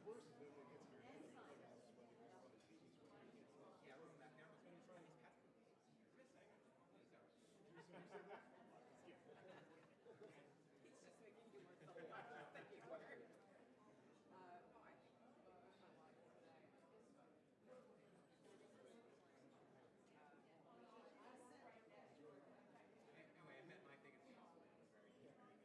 worse is that it gets very difficult. Yeah, we're going back now. It's going to try these patches. It's just making you more self-conscious than you were. I think a lot today. Anyway, I met my biggest very and then you know about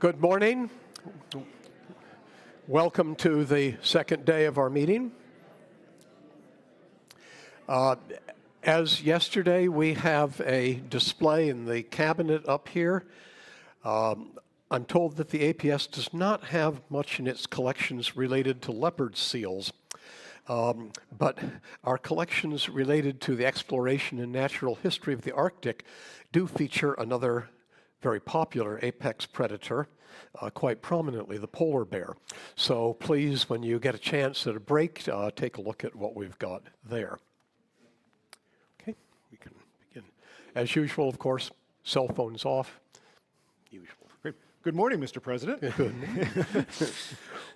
Good morning. Welcome to the second day of our meeting. As yesterday, we have a display in the cabinet up here. I'm told that the APS does not have much in its collections related to leopard seals, but our collections related to the exploration and natural history of the Arctic do feature another very popular apex predator, quite prominently, the polar bear. So please, when you get a chance at a break, take a look at what we've got there. Okay, we can begin. As usual, of course, cell phones off. Usual. Great. Good morning, Mr. President. Good morning.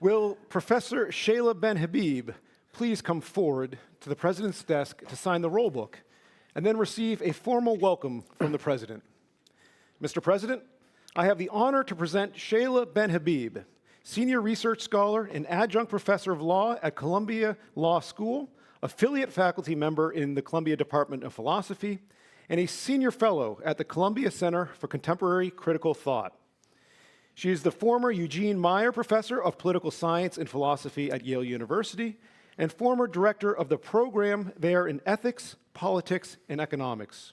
Will Professor Shayla Benhabib please come forward to the President's desk to sign the roll book and then receive a formal welcome from the President. Mr. President, I have the honor to present Shayla Benhabib, Senior Research Scholar and Adjunct Professor of Law at Columbia Law School, Affiliate Faculty Member in the Columbia Department of Philosophy, and a Senior Fellow at the Columbia Center for Contemporary Critical Thought. She is the former Eugene Meyer Professor of Political Science and Philosophy at Yale University and former Director of the program there in Ethics, Politics, and Economics.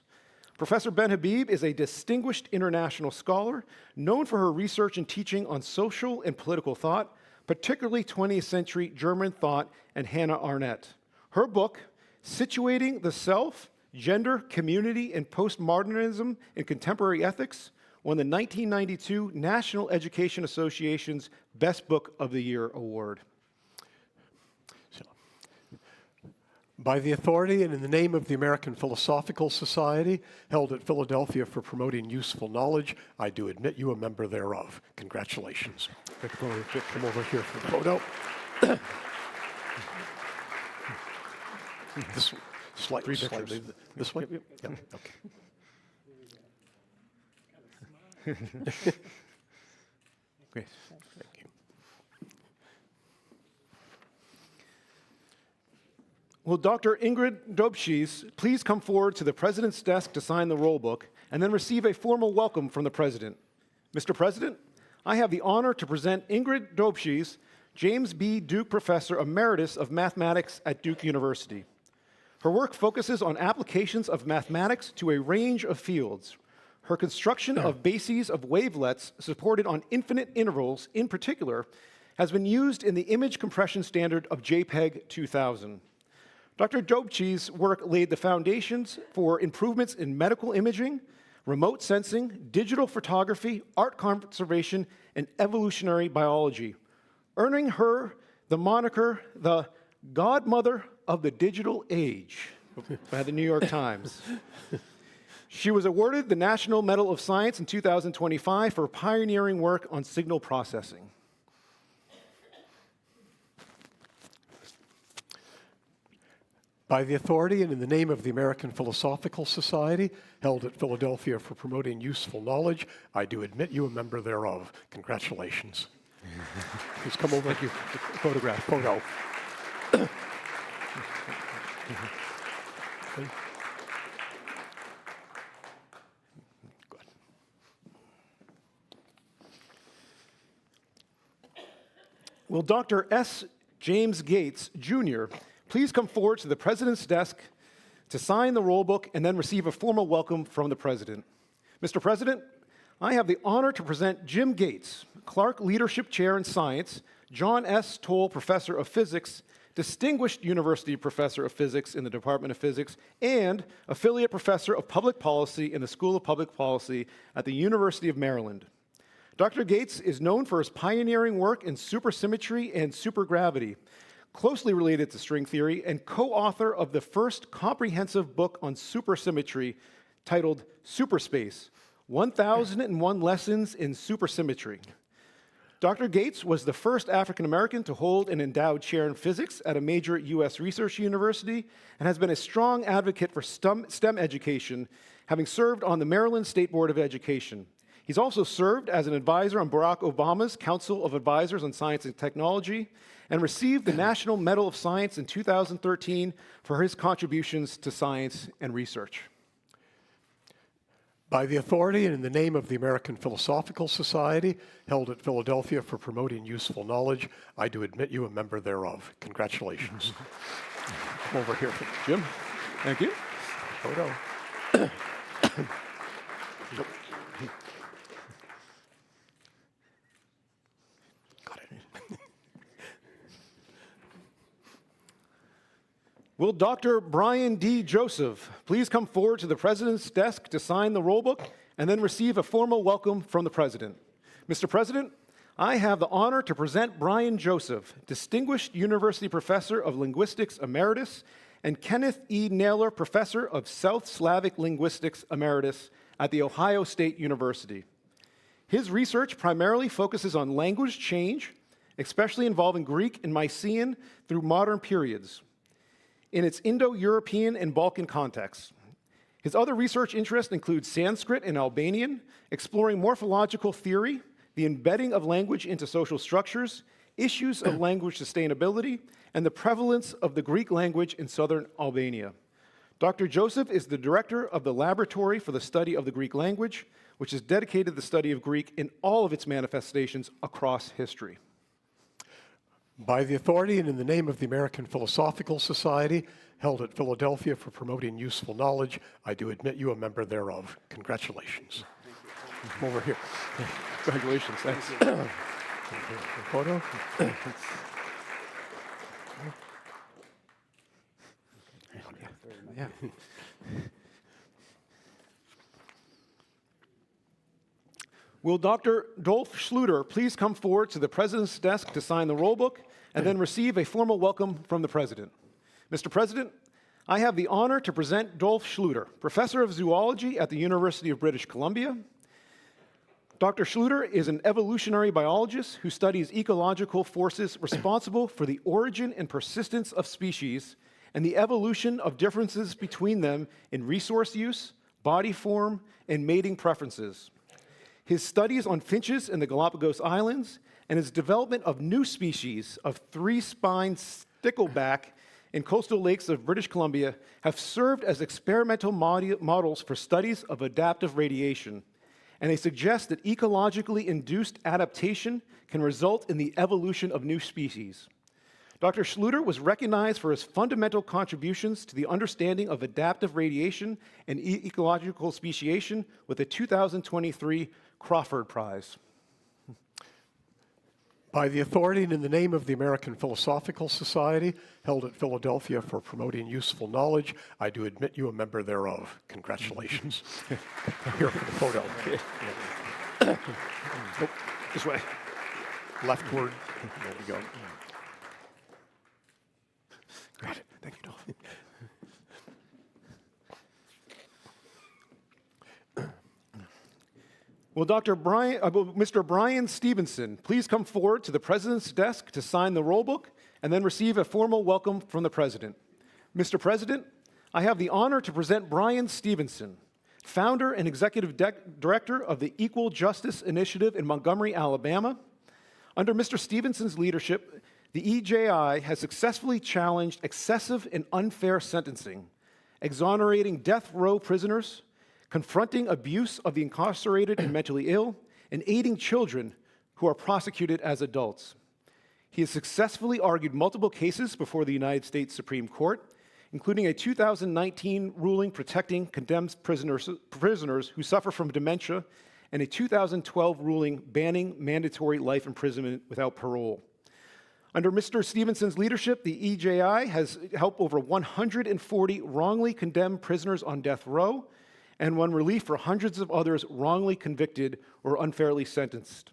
Professor Benhabib is a distinguished international scholar known for her research and teaching on social and political thought, particularly 20th century German thought and Hannah Arendt. Her book, Situating the Self, Gender, Community, and Postmodernism in Contemporary Ethics, won the 1992 National Education Association's Best Book of the Year award. By the authority and in the name of the American Philosophical Society, held at Philadelphia for promoting useful knowledge, I do admit you a member thereof. Congratulations. Come over here for the photo. This slightly, this way? Yep. Okay. Great. Thank you. Will Dr. Ingred Dobshis please come forward to the President's desk to sign the roll book and then receive a formal welcome from the President. Mr. President, I have the honor to present Ingred Dobshis, James B. Duke Professor Emeritus of Mathematics at Duke University. Her work focuses on applications of mathematics to a range of fields. Her construction of bases of wavelets supported on infinite intervals, in particular, has been used in the image compression standard of JPEG 2000. Dr. Dobshis' work laid the foundations for improvements in medical imaging, remote sensing, digital photography, art conservation, and evolutionary biology, earning her the moniker, the godmother of the digital age, by the New York Times. She was awarded the National Medal of Science in 2025 for pioneering work on signal processing. By the authority and in the name of the American Philosophical Society, held at Philadelphia for promoting useful knowledge, I do admit you a member thereof. Congratulations. Please come over. Thank you. Photograph. Photo. Good. Will Dr. S. James Gates, Jr., please come forward to the President's desk to sign the roll book and then receive a formal welcome from the President. Mr. President, I have the honor to present Jim Gates, Clark Leadership Chair in Science, John S. Toll Professor of Physics, Distinguished University Professor of Physics in the Department of Physics, and Affiliate Professor of Public Policy in the School of Public Policy at the University of Maryland. Dr. Gates is known for his pioneering work in supersymmetry and supergravity, closely related to string theory, and co-author of the first comprehensive book on supersymmetry titled Superspace, 1001 Lessons in Supersymmetry. Dr. Gates was the first African American to hold an endowed chair in physics at a major U.S. research university and has been a strong advocate for STEM education, having served on the Maryland State Board of Education. He's also served as an advisor on Barack Obama's Council of Advisors on Science and Technology and received the National Medal of Science in 2013 for his contributions to science and research. By the authority and in the name of the American Philosophical Society, held at Philadelphia for promoting useful knowledge, I do admit you a member thereof. Congratulations. Come over here, Jim, thank you. photo. Got it. Will Dr. Brian D. Joseph please come forward to the President's desk to sign the roll book and then receive a formal welcome from the President? Mr. President, I have the honor to present Brian Joseph, Distinguished University Professor of Linguistics Emeritus and Kenneth E. Naylor Professor of South Slavic Linguistics Emeritus at The Ohio State University. His research primarily focuses on language change, especially involving Greek and Mycenaean through modern periods, in its Indo-European and Balkan contexts. His other research interests include Sanskrit and Albanian, exploring morphological theory, the embedding of language into social structures, issues of language sustainability, and the prevalence of the Greek language in southern Albania. Dr. Joseph is the director of the Laboratory for the Study of the Greek Language, which is dedicated to the study of Greek in all of its manifestations across history. By the authority and in the name of the American Philosophical Society, held at Philadelphia for promoting useful knowledge, I do admit you a member thereof. Congratulations. Come over here. Congratulations, thanks. Photo. Yeah. Will Dr. Dolph Schlutoter please come forward to the President's desk to sign the roll book and then receive a formal welcome from the President? Mr. President, I have the honor to present Dolph Schlutoter, Professor of Zoology at the University of British Columbia. Dr. Schlutoter is an evolutionary biologist who studies ecological forces responsible for the origin and persistence of species and the evolution of differences between them in resource use, body form, and mating preferences. His studies on finches in the Galapagos Islands and his development of new species of three-spined stickleback in coastal lakes of British Columbia have served as experimental models for studies of adaptive radiation, and they suggest that ecologically induced adaptation can result in the evolution of new species. Dr. Schlutoter was recognized for his fundamental contributions to the understanding of adaptive radiation and ecological speciation with the 2023 Crawford Prize. By the authority and in the name of the American Philosophical Society, held at Philadelphia for promoting useful knowledge, I do admit you a member thereof. Congratulations. Here for the photo. Oh, this way. Leftward. There we go. Great. Thank you, Dolph. Will Mr. Brian Stevenson please come forward to the President's desk to sign the roll book and then receive a formal welcome from the President? Mr. President, I have the honor to present Brian Stevenson, founder and executive director of the Equal Justice Initiative in Montgomery, Alabama. Under Mr. Stevenson's leadership, the EJI has successfully challenged excessive and unfair sentencing, exonerating death row prisoners, confronting abuse of the incarcerated and mentally ill, and aiding children who are prosecuted as adults. He has successfully argued multiple cases before the United States Supreme Court, including a 2019 ruling protecting condemned prisoners who suffer from dementia, and a 2012 ruling banning mandatory life imprisonment without parole. Under Mr. Stevenson's leadership, the EJI has helped over 140 wrongly condemned prisoners on death row and won relief for hundreds of others wrongly convicted or unfairly sentenced.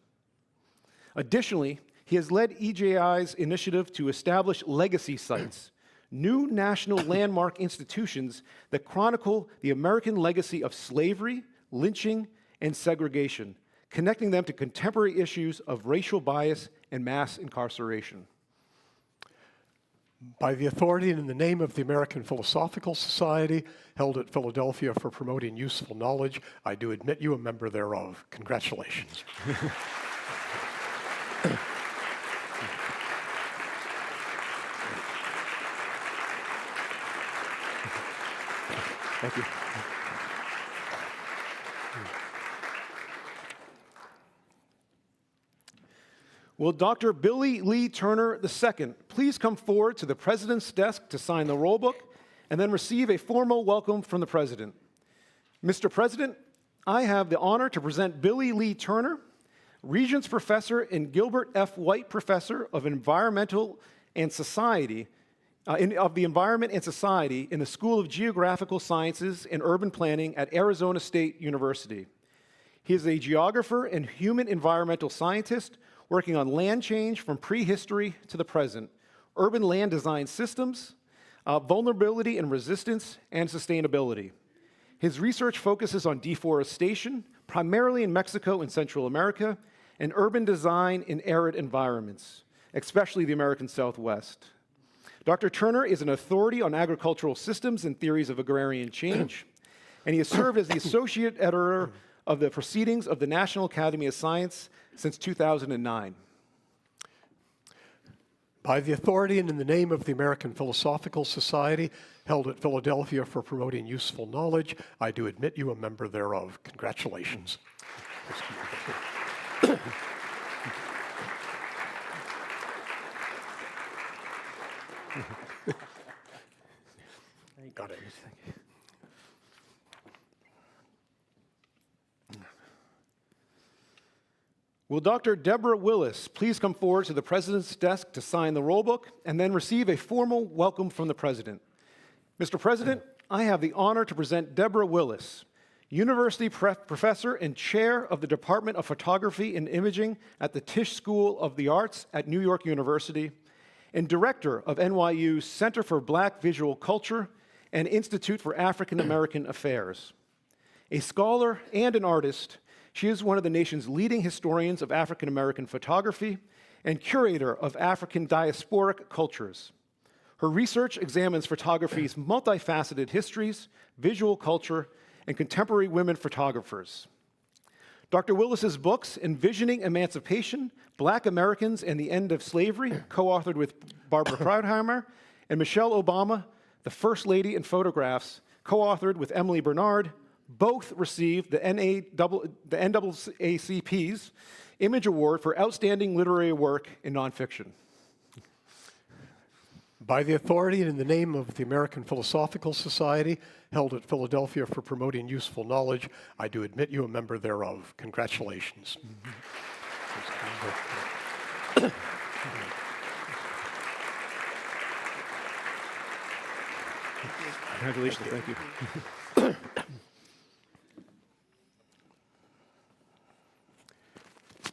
Additionally, he has led EJI's initiative to establish legacy sites, new national landmark institutions that chronicle the American legacy of slavery, lynching, and segregation, connecting them to contemporary issues of racial bias and mass incarceration. By the authority and in the name of the American Philosophical Society, held at Philadelphia for promoting useful knowledge, I do admit you a member thereof. Congratulations. Thank you. Will Dr. Billy Lee Turner II please come forward to the President's desk to sign the roll book and then receive a formal welcome from the President? Mr. President, I have the honor to present Billy Lee Turner, Regents Professor and Gilbert F. White Professor of Environmental and Society, of the Environment and Society in the School of Geographical Sciences and Urban Planning at Arizona State University. He is a geographer and human environmental scientist working on land change from prehistory to the present, urban land design systems, vulnerability and resistance, and sustainability. His research focuses on deforestation, primarily in Mexico and Central America, and urban design in arid environments, especially the American Southwest. Dr. Turner is an authority on agricultural systems and theories of agrarian change, and he has served as the associate editor of the Proceedings of the National Academy of Science since 2009. By the authority and in the name of the American Philosophical Society, held at Philadelphia for promoting useful knowledge, I do admit you a member thereof. Congratulations. Got it. Will Dr. Deborah Willis please come forward to the President's desk to sign the roll book and then receive a formal welcome from the President? Mr. President, I have the honor to present Deborah Willis, University Professor and Chair of the Department of Photography and Imaging at the Tisch School of the Arts at New York University, and Director of NYU's Center for Black Visual Culture and Institute for African American Affairs. A scholar and an artist, she is one of the nation's leading historians of African American photography and curator of African diasporic cultures. Her research examines photography's multifaceted histories, visual culture, and contemporary women photographers. Dr. Willis's books, Envisioning Emancipation, Black Americans and the End of Slavery, co-authored with Barbara Krauthammer, and Michelle Obama, The First Lady in Photographs, co-authored with Emily Bernard, both received the NAACP's Image Award for Outstanding Literary Work in Nonfiction. By the authority and in the name of the American Philosophical Society, held at Philadelphia for promoting useful knowledge, I do admit you a member thereof. Congratulations. Congratulations, thank you.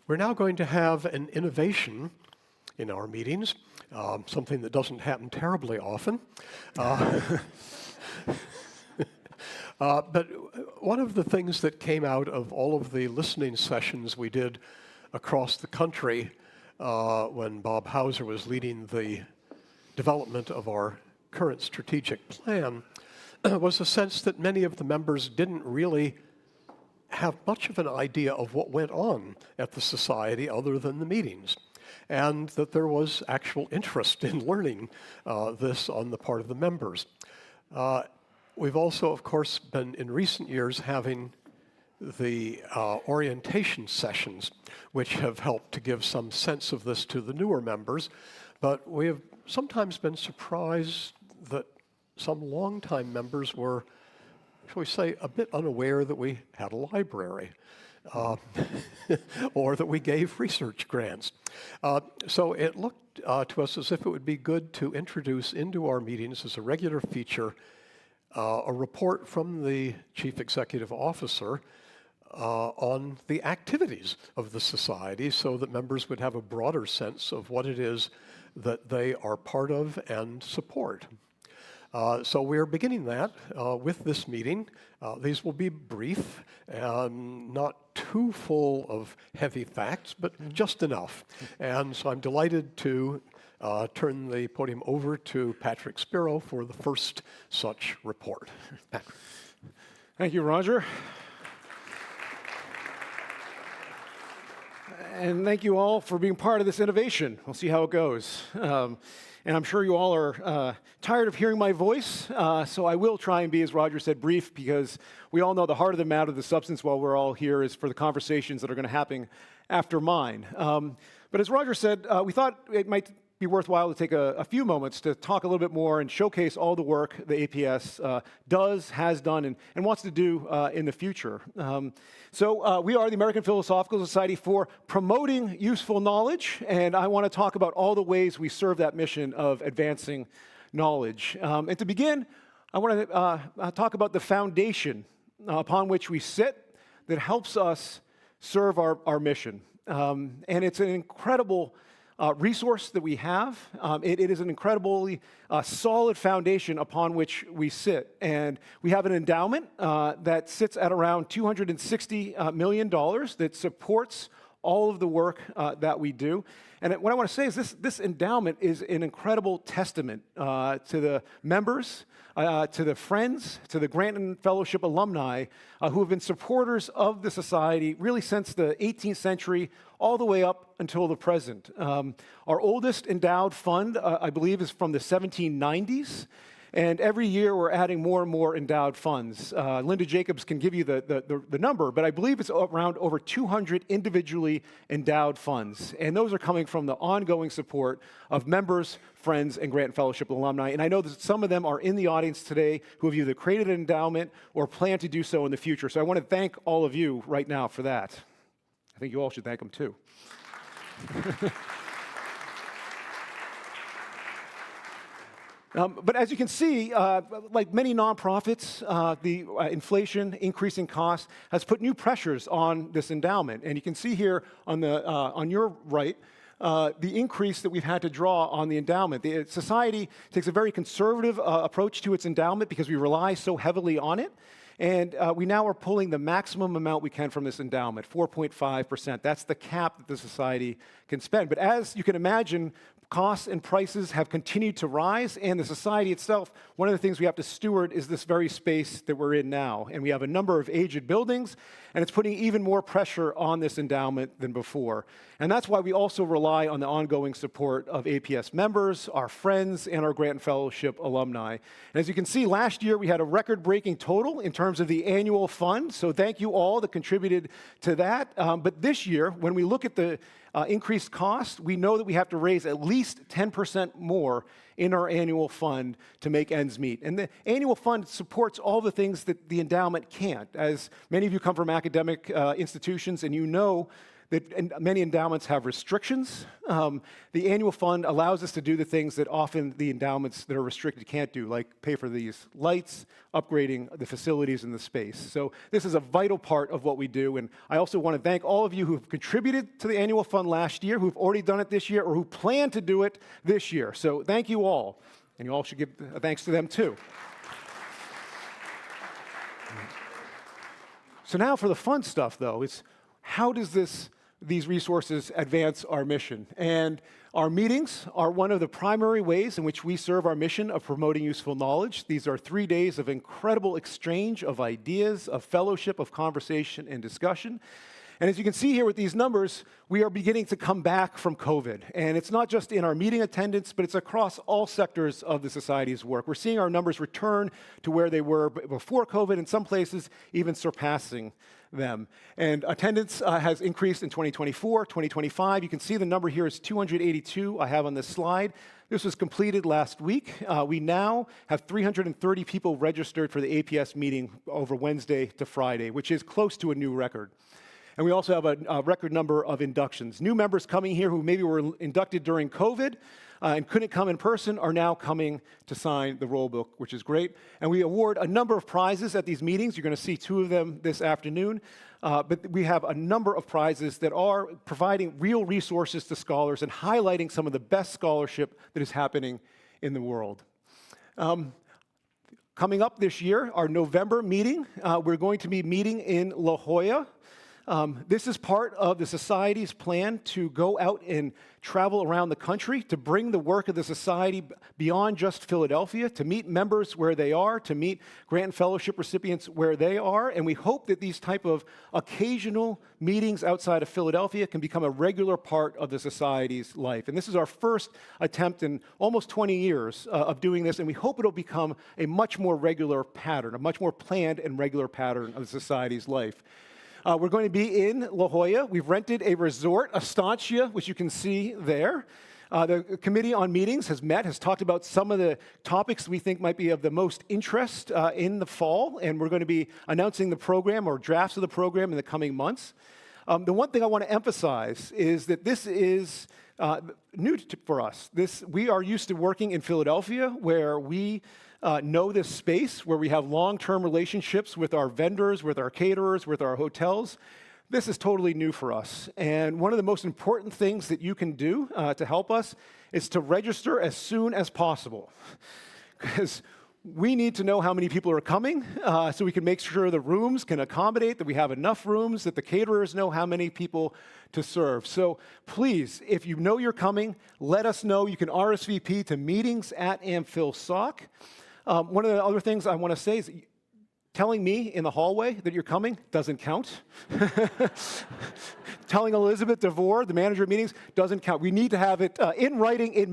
We're now going to have an innovation in our meetings, something that doesn't happen terribly often. But one of the things that came out of all of the listening sessions we did across the country when Bob Hauser was leading the development of our current strategic plan was a sense that many of the members didn't really have much of an idea of what went on at the Society other than the meetings, and that there was actual interest in learning this on the part of the members. We've also, of course, been in recent years having the orientation sessions, which have helped to give some sense of this to the newer members, but we have sometimes been surprised that some longtime members were, shall we say, a bit unaware that we had a library or that we gave research grants. So it looked to us as if it would be good to introduce into our meetings as a regular feature a report from the Chief Executive Officer on the activities of the Society so that members would have a broader sense of what it is that they are part of and support. So we're beginning that with this meeting. These will be brief and not too full of heavy facts, but just enough. And so I'm delighted to turn the podium over to Patrick Sperou for the first such report. Thank you, Roger. And thank you all for being part of this innovation. We'll see how it goes. And I'm sure you all are tired of hearing my voice, so I will try and be, as Roger said, brief, because we all know the heart of the matter, the substance while we're all here, is for the conversations that are going to happen after mine. But But as Roger said, we thought it might be worthwhile to take a few moments to talk a little bit more and showcase all the work the APS does, has done, and wants to do in the future. So we are the American Philosophical Society for promoting useful knowledge, and I want to talk about all the ways we serve that mission of advancing knowledge. And to begin, I want to talk about the foundation upon which we sit that helps us serve our mission. And it's an incredible resource that we have. It is an incredibly solid foundation upon which we sit. And we have an endowment that sits at around $260 million that supports all of the work that we do. And what I want to say is this endowment is an incredible testament to the members, to the friends, to the grant and fellowship alumni who have been supporters of the society really since the 18th century all the way up until the present. Our oldest endowed fund, I believe, is from the 1790s. And every year we're adding more and more endowed funds. Linda Jacobs can give you the number, but I believe it's around over 200 individually endowed funds. And those are coming from the ongoing support of members, friends, and grant and fellowship alumni. And I know that some of them are in the audience today who have either created an endowment or plan to do so in the future. So I want to thank all of you right now for that. I think you all should thank them too. But as you can see, like many nonprofits, the inflation, increasing costs, has put new pressures on this endowment. And you can see here on your right, the increase that we've had to draw on the endowment. The society takes a very conservative approach to its endowment because we rely so heavily on it. And we now are pulling the maximum amount we can from this endowment, 4.5%. That's the cap that the society can spend. But as you can imagine, costs and prices have continued to rise, and the society itself, one of the things we have to steward is this very space that we're in now. And we have a number of aged buildings, and it's putting even more pressure on this endowment than before. And that's why we also rely on the ongoing support of APS members, our friends, and our grant and fellowship alumni. And as you can see, last year we had a record-breaking total in terms of the annual fund, so thank you all that contributed to that. But this year, when we look at the increased cost, we know that we have to raise at least 10% more in our annual fund to make ends meet. And the annual fund supports all the things that the endowment can't. As many of you come from academic institutions and you know that many endowments have restrictions. The annual fund allows us to do the things that often the endowments that are restricted can't do, like pay for these lights, upgrading the facilities in the space. So this is a vital part of what we do. And I also want to thank all of you who have contributed to the annual fund last year, who've already done it this year, or who plan to do it this year. So thank you all. And you all should give thanks to them too. So now for the fun stuff, though, it's how does these resources advance our mission? And our meetings are one of the primary ways in which we serve our mission of promoting useful knowledge. These are 3 days of incredible exchange of ideas, of fellowship, of conversation and discussion. And as you can see here with these numbers, we are beginning to come back from COVID. And it's not just in our meeting attendance, but it's across all sectors of the society's work. We're seeing our numbers return to where they were before COVID, in some places even surpassing them. And attendance has increased in 2024, 2025. You can see the number here is 282 I have on this slide. This was completed last week. We now have 330 people registered for the APS meeting over Wednesday to Friday, which is close to a new record. And we also have a record number of inductions. New members coming here who maybe were inducted during COVID and couldn't come in person are now coming to sign the roll book, which is great. And we award a number of prizes at these meetings. You're going to see 2 of them this afternoon. But we have a number of prizes that are providing real resources to scholars and highlighting some of the best scholarship that is happening in the world. Coming up this year, our November meeting, we're going to be meeting in La Jolla. This is part of the Society's plan to go out and travel around the country, to bring the work of the Society beyond just Philadelphia, to meet members where they are, to meet grant and fellowship recipients where they are. And we hope that these type of occasional meetings outside of Philadelphia can become a regular part of the Society's life. And this is our first attempt in almost 20 years of doing this, and we hope it'll become a much more regular pattern, a much more planned and regular pattern of the Society's life. We're going to be in La Jolla. We've rented a resort, Estancia, which you can see there. The Committee on Meetings has met, has talked about some of the topics we think might be of the most interest in the fall, and we're going to be announcing the program or drafts of the program in the coming months. The one thing I want to emphasize is that this is new for us. We are used to working in Philadelphia, where we know this space, where we have long-term relationships with our vendors, with our caterers, with our hotels. This is totally new for us. And one of the most important things that you can do to help us is to register as soon as possible. Because we need to know how many people are coming so we can make sure the rooms can accommodate, that we have enough rooms, that the caterers know how many people to serve. So please, if you know you're coming, let us know. You can RSVP to meetings@amphilsoc. One of the other things I want to say is telling me in the hallway that you're coming doesn't count. Telling Elizabeth DeVore, the manager of meetings, doesn't count. We need to have it in writing in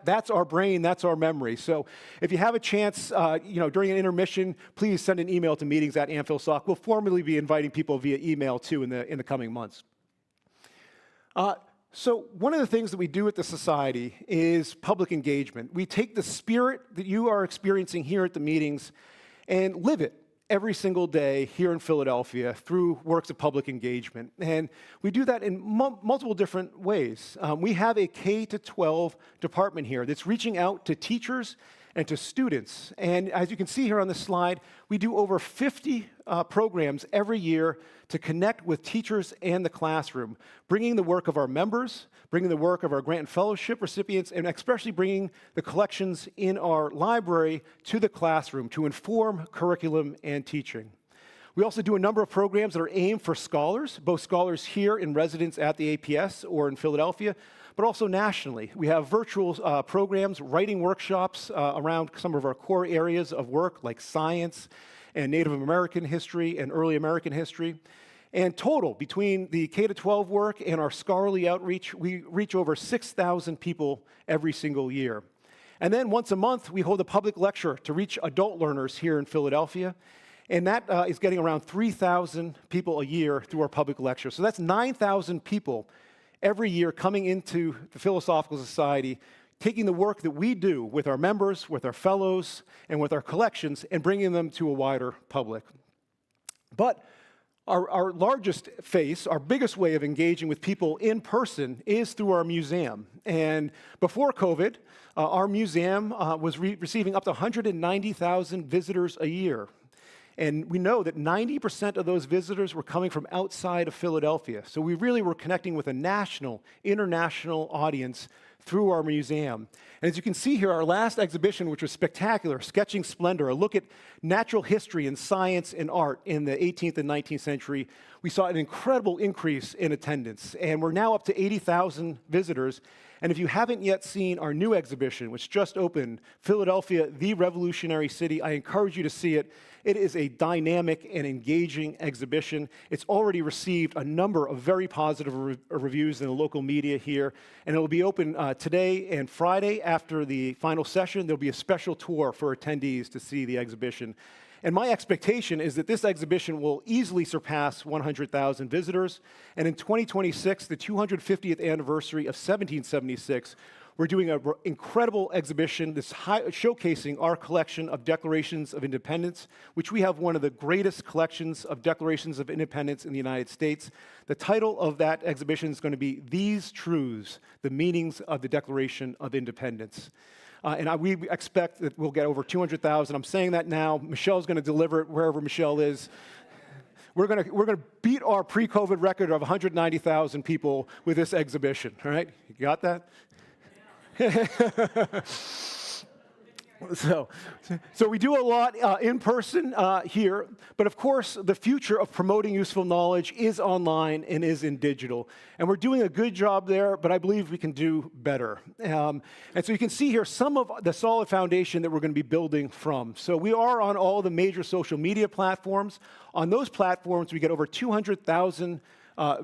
that's our brain, that's our memory. So if you have a chance, during an intermission, please send an email to meetings@amphilsoc. We'll formally be inviting people via email too in the coming months. So one of the things that we do at the Society is public engagement. We take the spirit that you are experiencing here at the meetings and live it every single day here in Philadelphia through works of public engagement. And we do that in multiple different ways. We have a K-12 department here that's reaching out to teachers and to students. And as you can see here on the slide, we do over 50 programs every year to connect with teachers and the classroom, bringing the work of our members, bringing the work of our grant and fellowship recipients, and especially bringing the collections in our library to the classroom to inform curriculum and teaching. We also do a number of programs that are aimed for scholars, both scholars here in residence at the APS or in Philadelphia, but also nationally. We have virtual programs, writing workshops around some of our core areas of work, like science and Native American history and early American history. And total, between the K-12 work and our scholarly outreach, we reach over 6,000 people every single year. And then once a month, we hold a public lecture to reach adult learners here in Philadelphia. And that is getting around 3,000 people a year through our public lecture. So that's 9,000 people every year coming into the Philosophical Society, taking the work that we do with our members, with our fellows, and with our collections, and bringing them to a wider public. But our largest face, our biggest way of engaging with people in person is through our museum. And before COVID, our museum was receiving up to 190,000 visitors a year. And we know that 90% of those visitors were coming from outside of Philadelphia. So we really were connecting with a national, international audience through our museum. And as you can see here, our last exhibition, which was spectacular, Sketching Splendor, a look at natural history and science and art in the 18th and 19th century, we saw an incredible increase in attendance. And we're now up to 80,000 visitors. And if you haven't yet seen our new exhibition, which just opened, Philadelphia, the Revolutionary City, I encourage you to see it. It is a dynamic and engaging exhibition. It's already received a number of very positive reviews in the local media here, and it will be open today and Friday after the final session. There'll be a special tour for attendees to see the exhibition. And my expectation is that this exhibition will easily surpass 100,000 visitors, and in 2026, the 250th anniversary of 1776, we're doing an incredible exhibition showcasing our collection of Declarations of Independence, which we have one of the greatest collections of Declarations of Independence in the United States. The title of that exhibition is going to be These Truths, the Meanings of the Declaration of Independence. We expect that we'll get over 200,000. I'm saying that now. Michelle's going to deliver it wherever Michelle is. We're going to beat our pre-COVID record of 190,000 people with this exhibition. All right, you got that? So we do a lot in person here, but of course the future of promoting useful knowledge is online and is in digital. And we're doing a good job there, but I believe we can do better. And so you can see here some of the solid foundation that we're going to be building from. So we are on all the major social media platforms. On those platforms, we get over 200,000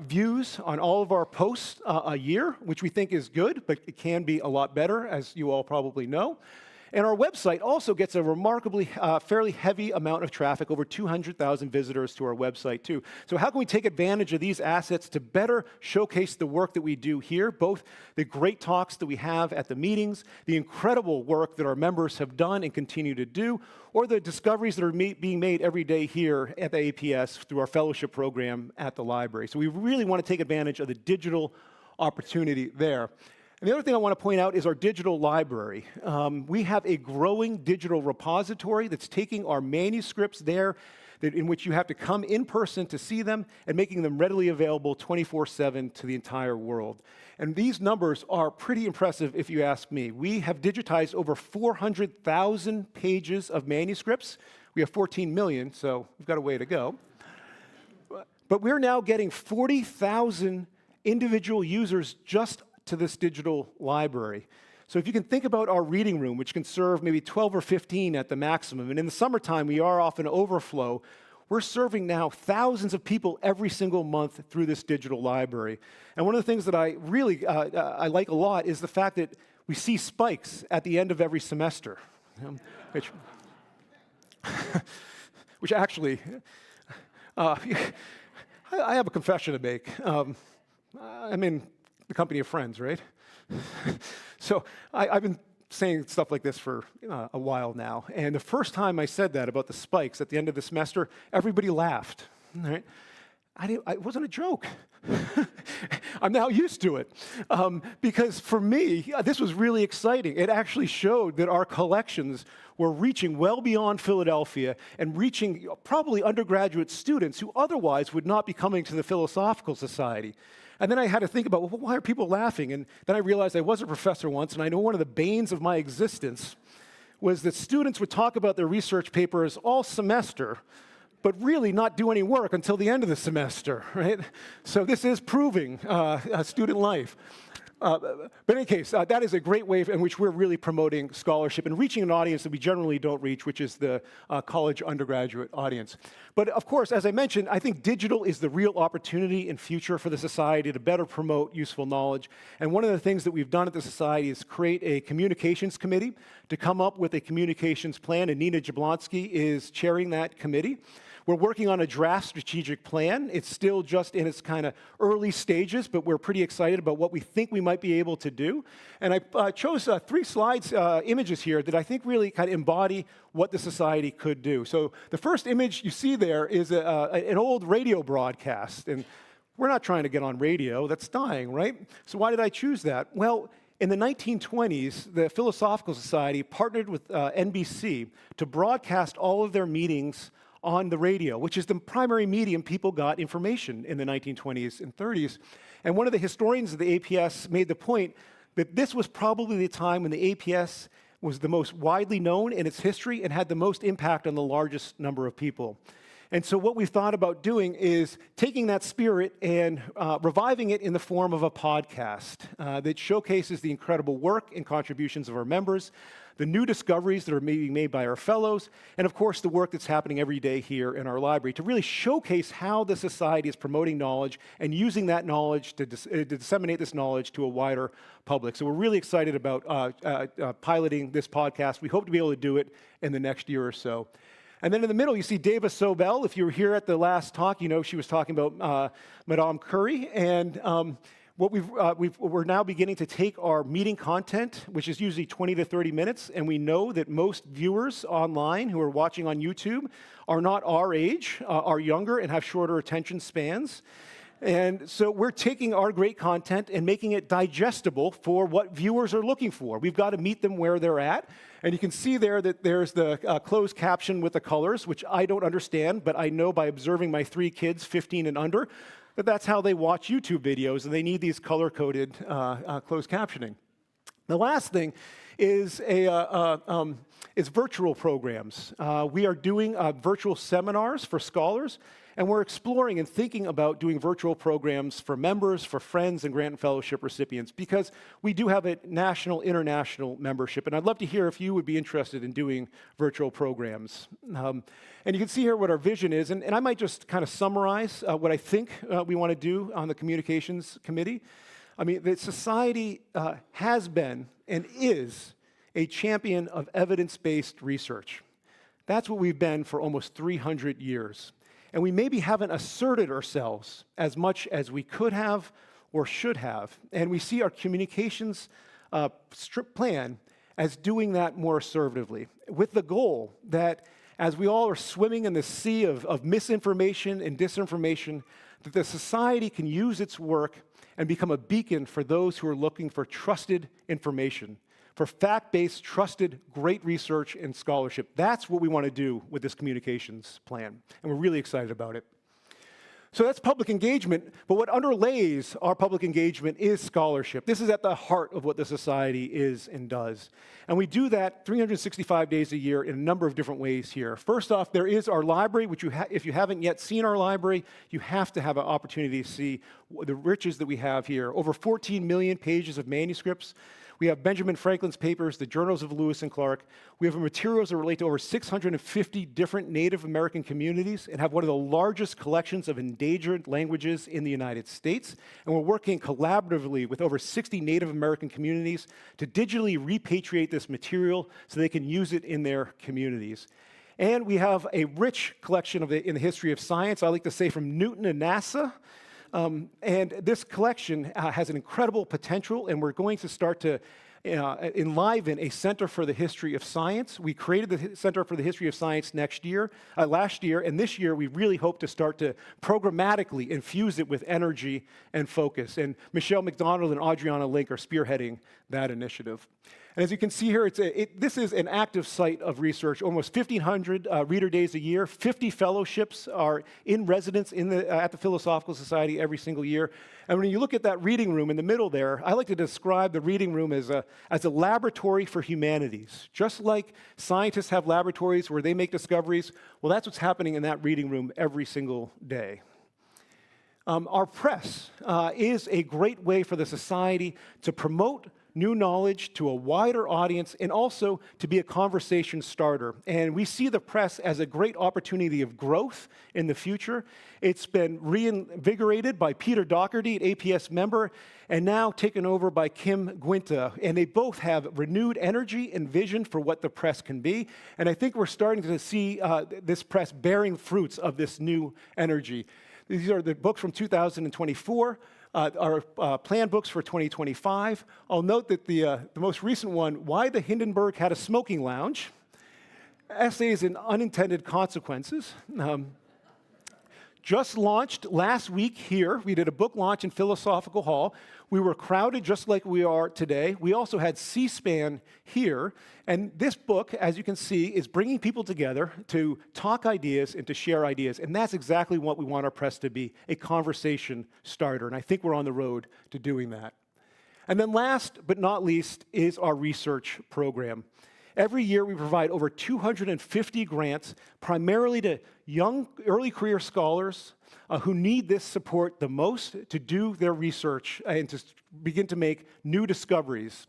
views on all of our posts a year, which we think is good, but it can be a lot better, as you all probably know. And our website also gets a remarkably, fairly heavy amount of traffic, over 200,000 visitors to our website too. So how can we take advantage of these assets to better showcase the work that we do here, both the great talks that we have at the meetings, the incredible work that our members have done and continue to do, or the discoveries that are being made every day here at the APS through our fellowship program at the library. So we really want to take advantage of the digital opportunity there. And the other thing I want to point out is our digital library. We have a growing digital repository that's taking our manuscripts there, in which you have to come in person to see them, and making them readily available 24/7 to the entire world. And these numbers are pretty impressive if you ask me. We have digitized over 400,000 pages of manuscripts. We have 14 million, so we've got a way to go. But we're now getting 40,000 individual users just to this digital library. So if you can think about our reading room, which can serve maybe 12 or 15 at the maximum, and in the summertime we are off an overflow, we're serving now thousands of people every single month through this digital library. And one of the things that I really I like a lot is the fact that we see spikes at the end of every semester, which actually, I have a confession to make. I'm in the company of friends, right? So I've been saying stuff like this for a while now. And the first time I said that about the spikes at the end of the semester, everybody laughed, right? It wasn't a joke. I'm now used to it. Because for me, this was really exciting. It actually showed that our collections were reaching well beyond Philadelphia and reaching probably undergraduate students who otherwise would not be coming to the Philosophical Society. And then I had to think about, well, why are people laughing? And then I realized I was a professor once, and I know one of the banes of my existence was that students would talk about their research papers all semester, but really not do any work until the end of the semester, right? So this is proving student life. But in any case, that is a great way in which we're really promoting scholarship and reaching an audience that we generally don't reach, which is the college undergraduate audience. But of course, as I mentioned, I think digital is the real opportunity and future for the Society to better promote useful knowledge. And one of the things that we've done at the Society is create a communications committee to come up with a communications plan, and Nina Jablonski is chairing that committee. We're working on a draft strategic plan. It's still just in its kind of early stages, but we're pretty excited about what we think we might be able to do. And I chose 3 slides, images here that I think really kind of embody what the Society could do. So the first image you see there is an old radio broadcast. And we're not trying to get on radio. That's dying, right? So why did I choose that? Well, in the 1920s, the Philosophical Society partnered with NBC to broadcast all of their meetings on the radio, which is the primary medium people got information in the 1920s and 30s. And one of the historians of the APS made the point that this was probably the time when the APS was the most widely known in its history and had the most impact on the largest number of people. And so what we thought about doing is taking that spirit and reviving it in the form of a podcast that showcases the incredible work and contributions of our members, the new discoveries that are being made by our fellows, and of course the work that's happening every day here in our library to really showcase how the Society is promoting knowledge and using that knowledge to disseminate this knowledge to a wider public. So we're really excited about piloting this podcast. We hope to be able to do it in the next year or so. And then in the middle, you see Deva Sobel. If you were here at the last talk, you know she was talking about Madame Curie. And what we're now beginning to take our meeting content, which is usually 20 to 30 minutes, and we know that most viewers online who are watching on YouTube are not our age, are younger, and have shorter attention spans. And so we're taking our great content and making it digestible for what viewers are looking for. We've got to meet them where they're at. And you can see there that there's the closed caption with the colors, which I don't understand, but I know by observing my 3 kids, 15 and under, that that's how they watch YouTube videos, and they need these color-coded closed captioning. The last thing is virtual programs. We are doing virtual seminars for scholars, and we're exploring and thinking about doing virtual programs for members, for friends, and grant and fellowship recipients, because we do have a national, international membership, and I'd love to hear if you would be interested in doing virtual programs. And you can see here what our vision is, and I might just kind of summarize what I think we want to do on the Communications Committee. I mean, the Society has been and is a champion of evidence-based research. That's what we've been for almost 300 years. And we maybe haven't asserted ourselves as much as we could have or should have. And we see our communications plan as doing that more assertively, with the goal that as we all are swimming in the sea of misinformation and disinformation, that the society can use its work and become a beacon for those who are looking for trusted information, for fact-based, trusted, great research and scholarship. That's what we want to do with this communications plan, and we're really excited about it. So that's public engagement, but what underlays our public engagement is scholarship. This is at the heart of what the society is and does. And we do that 365 days a year in a number of different ways here. First off, there is our library, which if you haven't yet seen our library, you have to have an opportunity to see the riches that we have here. Over 14 million pages of manuscripts. We have Benjamin Franklin's papers, the journals of Lewis and Clark. We have materials that relate to over 650 different Native American communities and have one of the largest collections of endangered languages in the United States. And we're working collaboratively with over 60 Native American communities to digitally repatriate this material so they can use it in their communities. And we have a rich collection in the history of science, I like to say from Newton to NASA. And this collection has an incredible potential, and we're going to start to enliven a Center for the History of Science. We created the Center for the History of Science last year, and this year we really hope to start to programmatically infuse it with energy and focus. And Michelle McDonald and Adriana Link are spearheading that initiative. And as you can see here, this is an active site of research, almost 1,500 reader days a year. 50 fellowships are in residence at the Philosophical Society every single year. And when you look at that reading room in the middle there, I like to describe the reading room as a laboratory for humanities. Just like scientists have laboratories where they make discoveries, well, that's what's happening in that reading room every single day. Our press is a great way for the society to promote new knowledge to a wider audience and also to be a conversation starter. And we see the press as a great opportunity of growth in the future. It's been reinvigorated by Peter Doherty, an APS member, and now taken over by Kim Gwinta. And they both have renewed energy and vision for what the press can be. And I think we're starting to see this press bearing fruits of this new energy. These are the books from 2024. Our planned books for 2025. I'll note that the most recent one, Why the Hindenburg Had a Smoking Lounge, Essays and Unintended Consequences, just launched last week here. We did a book launch in Philosophical Hall. We were crowded just like we are today. We also had C-SPAN here. And this book, as you can see, is bringing people together to talk ideas and to share ideas. And that's exactly what we want our press to be, a conversation starter. And I think we're on the road to doing that. And then last but not least is our research program. Every year we provide over 250 grants, primarily to young, early career scholars who need this support the most to do their research and to begin to make new discoveries.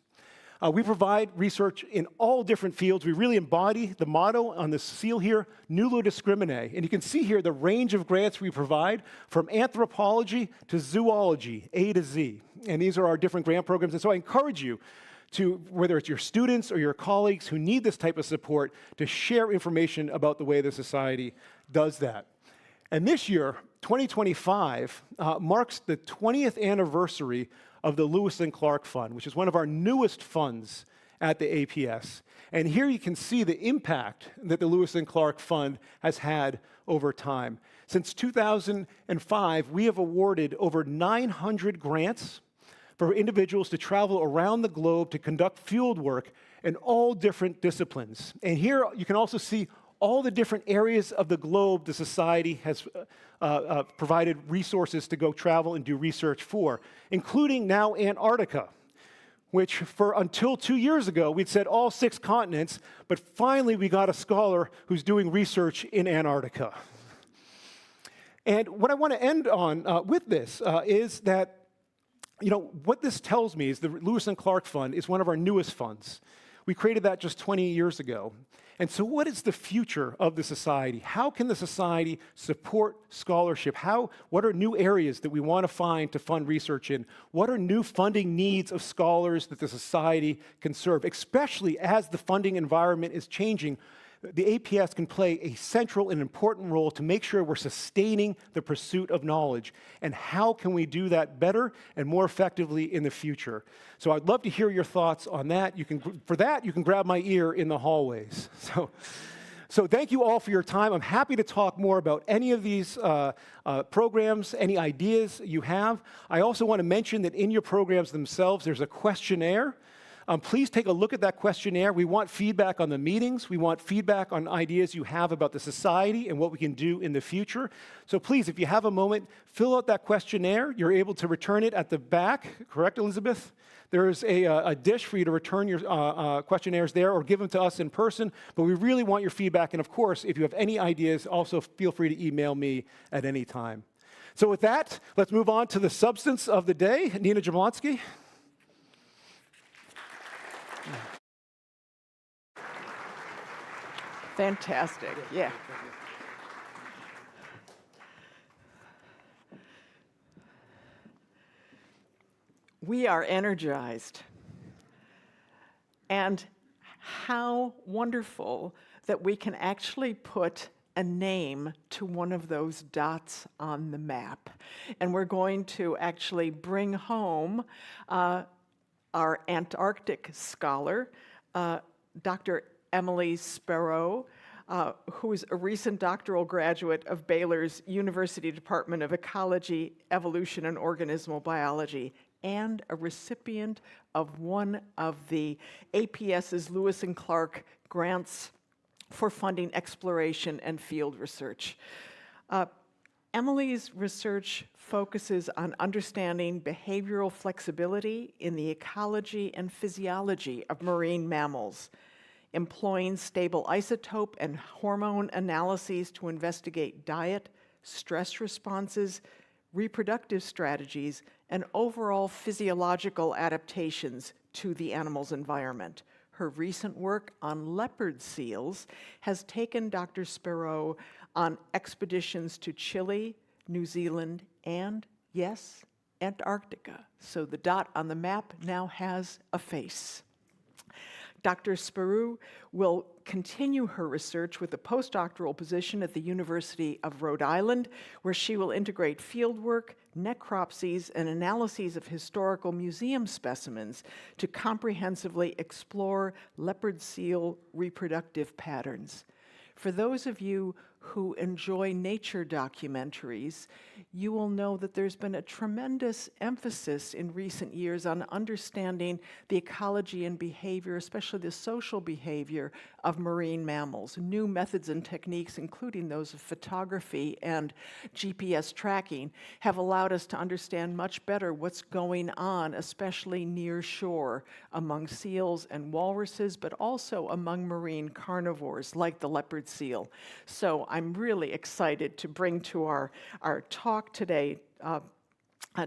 We provide research in all different fields. We really embody the motto on the seal here, nullo discrimine. And you can see here the range of grants we provide from anthropology to zoology, A to Z. And these are our different grant programs. And so I encourage you to, whether it's your students or your colleagues who need this type of support, to share information about the way the society does that. And this year, 2025, marks the 20th anniversary of the Lewis and Clark Fund, which is one of our newest funds at the APS. And here you can see the impact that the Lewis and Clark Fund has had over time. Since 2005, we have awarded over 900 grants for individuals to travel around the globe to conduct field work in all different disciplines. And here you can also see all the different areas of the globe the society has provided resources to go travel and do research for, including now Antarctica, which until 2 years ago, we'd said all 6 continents, but finally we got a scholar who's doing research in Antarctica. And what I want to end on with this is that, what this tells me is the Lewis and Clark Fund is one of our newest funds. We created that just 20 years ago. And so what is the future of the society? How can the society support scholarship? What are new areas that we want to find to fund research in? What are new funding needs of scholars that the society can serve? Especially as the funding environment is changing, the APS can play a central and important role to make sure we're sustaining the pursuit of knowledge. And how can we do that better and more effectively in the future? So I'd love to hear your thoughts on that. For that, you can grab my ear in the hallways. So thank you all for your time. I'm happy to talk more about any of these programs, any ideas you have. I also want to mention that in your programs themselves, there's a questionnaire. Please take a look at that questionnaire. We want feedback on the meetings. We want feedback on ideas you have about the society and what we can do in the future. So please, if you have a moment, fill out that questionnaire. You're able to return it at the back. Correct, Elizabeth? There's a dish for you to return your questionnaires there or give them to us in person. But we really want your feedback. And of course, if you have any ideas, also feel free to email me at any time. So with that, let's move on to the substance of the day. Nina Jablonski. Fantastic, yeah. We are energized. And how wonderful that we can actually put a name to one of those dots on the map. And we're going to actually bring home our Antarctic scholar, Dr. Emily Sperou, who is a recent doctoral graduate of Baylor's University Department of Ecology, Evolution, and Organismal Biology, and a recipient of one of the APS's Lewis and Clark grants for funding exploration and field research. Emily's research focuses on understanding behavioral flexibility in the ecology and physiology of marine mammals, employing stable isotope and hormone analyses to investigate diet, stress responses, reproductive strategies, and overall physiological adaptations to the animal's environment. Her recent work on leopard seals has taken Dr. Sperou on expeditions to Chile, New Zealand, and, yes, Antarctica. So the dot on the map now has a face. Dr. Sperou will continue her research with a postdoctoral position at the University of Rhode Island, where she will integrate fieldwork, necropsies, and analyses of historical museum specimens to comprehensively explore leopard seal reproductive patterns. For those of you who enjoy nature documentaries, you will know that there's been a tremendous emphasis in recent years on understanding the ecology and behavior, especially the social behavior of marine mammals. New methods and techniques, including those of photography and GPS tracking, have allowed us to understand much better what's going on, especially near shore, among seals and walruses, but also among marine carnivores like the leopard seal. So I'm really excited to bring to our talk today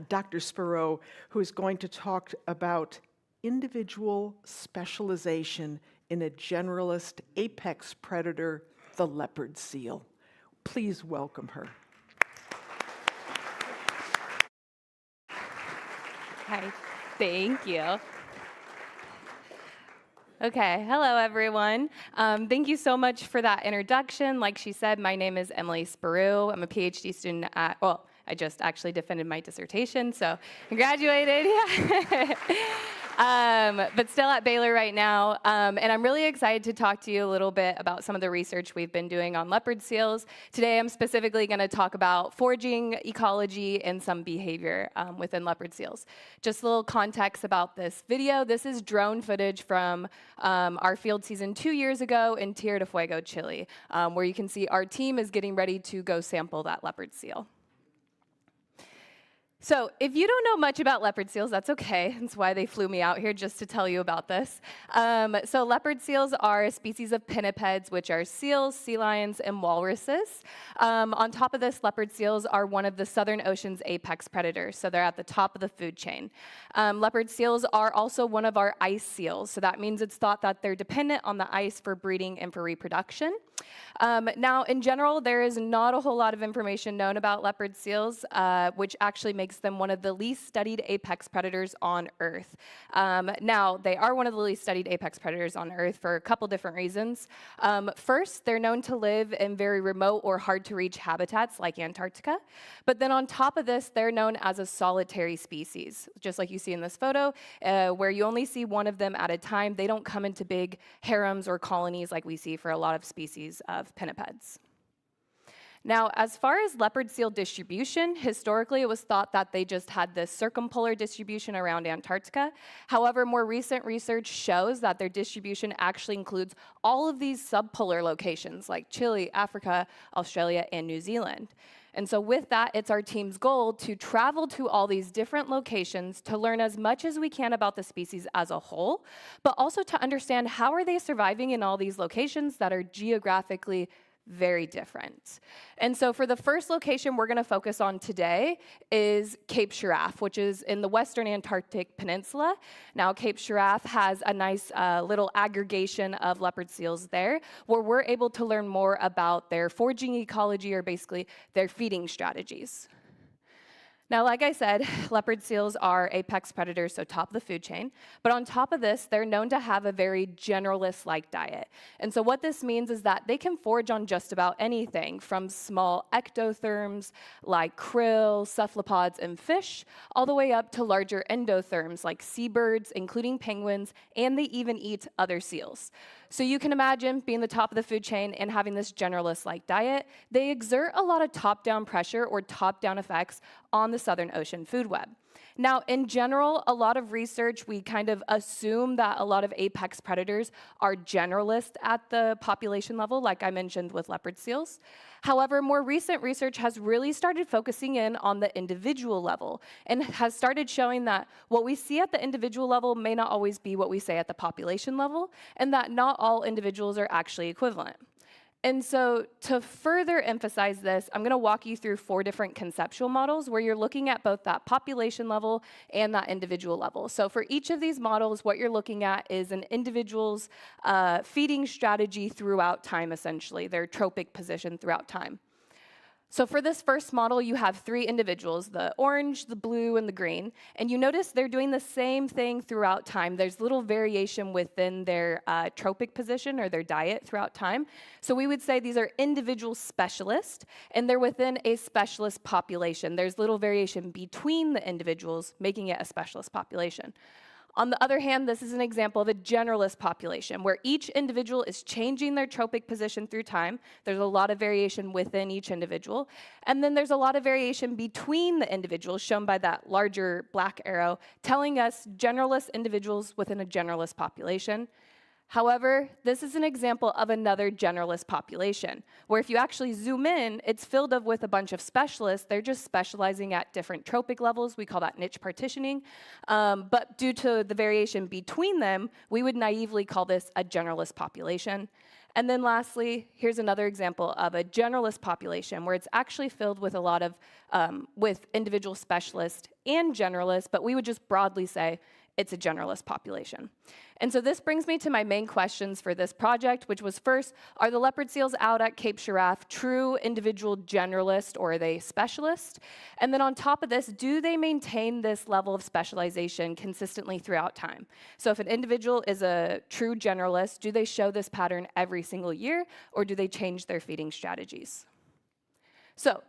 Dr. Sperou, who is going to talk about individual specialization in a generalist apex predator, the leopard seal. Please welcome her. Hi, thank you. Okay, hello everyone. Thank you so much for that introduction. Like she said, my name is Emily Sperou. I'm a PhD student at, well, I just actually defended my dissertation, so I graduated, yeah. But still at Baylor right now. And I'm really excited to talk to you a little bit about some of the research we've been doing on leopard seals. Today I'm specifically going to talk about foraging, ecology, and some behavior within leopard seals. Just a little context about this video. This is drone footage from our field season 2 years ago in Tierra del Fuego, Chile, where you can see our team is getting ready to go sample that leopard seal. So if you don't know much about leopard seals, that's okay. That's why they flew me out here, just to tell you about this. So leopard seals are a species of pinnipeds, which are seals, sea lions, and walruses. On top of this, leopard seals are one of the Southern Ocean's apex predators, so they're at the top of the food chain. Leopard seals are also one of our ice seals, so that means it's thought that they're dependent on the ice for breeding and for reproduction. Now, in general, there is not a whole lot of information known about leopard seals, which actually makes them one of the least studied apex predators on Earth. Now, they are one of the least studied apex predators on Earth for a couple different reasons. First, they're known to live in very remote or hard-to-reach habitats like Antarctica. But then on top of this, they're known as a solitary species, just like you see in this photo, where you only see one of them at a time. They don't come into big harems or colonies like we see for a lot of species of pinnipeds. Now, as far as leopard seal distribution, historically it was thought that they just had this circumpolar distribution around Antarctica. However, more recent research shows that their distribution actually includes all of these subpolar locations like Chile, Africa, Australia, and New Zealand. And so with that, it's our team's goal to travel to all these different locations to learn as much as we can about the species as a whole, but also to understand how are they surviving in all these locations that are geographically very different. And so for the first location we're going to focus on today is Cape Giraffe, which is in the western Antarctic Peninsula. Now, Cape Giraffe has a nice little aggregation of leopard seals there, where we're able to learn more about their foraging ecology, or basically their feeding strategies. Now, like I said, leopard seals are apex predators, so top of the food chain. But on top of this, they're known to have a very generalist-like diet. And so what this means is that they can forage on just about anything, from small ectotherms like krill, cephalopods, and fish, all the way up to larger endotherms like seabirds, including penguins, and they even eat other seals. So you can imagine being the top of the food chain and having this generalist-like diet. They exert a lot of top-down pressure or top-down effects on the Southern Ocean food web. Now, in general, a lot of research, we kind of assume that a lot of apex predators are generalist at the population level, like I mentioned with leopard seals. However, more recent research has really started focusing in on the individual level and has started showing that what we see at the individual level may not always be what we say at the population level, and that not all individuals are actually equivalent. And so to further emphasize this, I'm going to walk you through 4 different conceptual models where you're looking at both that population level and that individual level. So for each of these models, what you're looking at is an individual's feeding strategy throughout time, essentially, their tropic position throughout time. So for this first model, you have 3 individuals, the orange, the blue, and the green. And you notice they're doing the same thing throughout time. There's little variation within their tropic position or their diet throughout time. So we would say these are individual specialists, and they're within a specialist population. There's little variation between the individuals, making it a specialist population. On the other hand, this is an example of a generalist population where each individual is changing their tropic position through time. There's a lot of variation within each individual. And then there's a lot of variation between the individuals, shown by that larger black arrow, telling us generalist individuals within a generalist population. However, this is an example of another generalist population, where if you actually zoom in, it's filled up with a bunch of specialists. They're just specializing at different tropic levels. We call that niche partitioning. But due to the variation between them, we would naively call this a generalist population. And then lastly, here's another example of a generalist population where it's actually filled with a lot of, with individual specialists and generalists, but we would just broadly say it's a generalist population. And so this brings me to my main questions for this project, which was first, are the leopard seals out at Cape Giraffe true individual generalist, or are they specialist? And then on top of this, do they maintain this level of specialization consistently throughout time? So if an individual is a true generalist, do they show this pattern every single year, or do they change their feeding strategies? So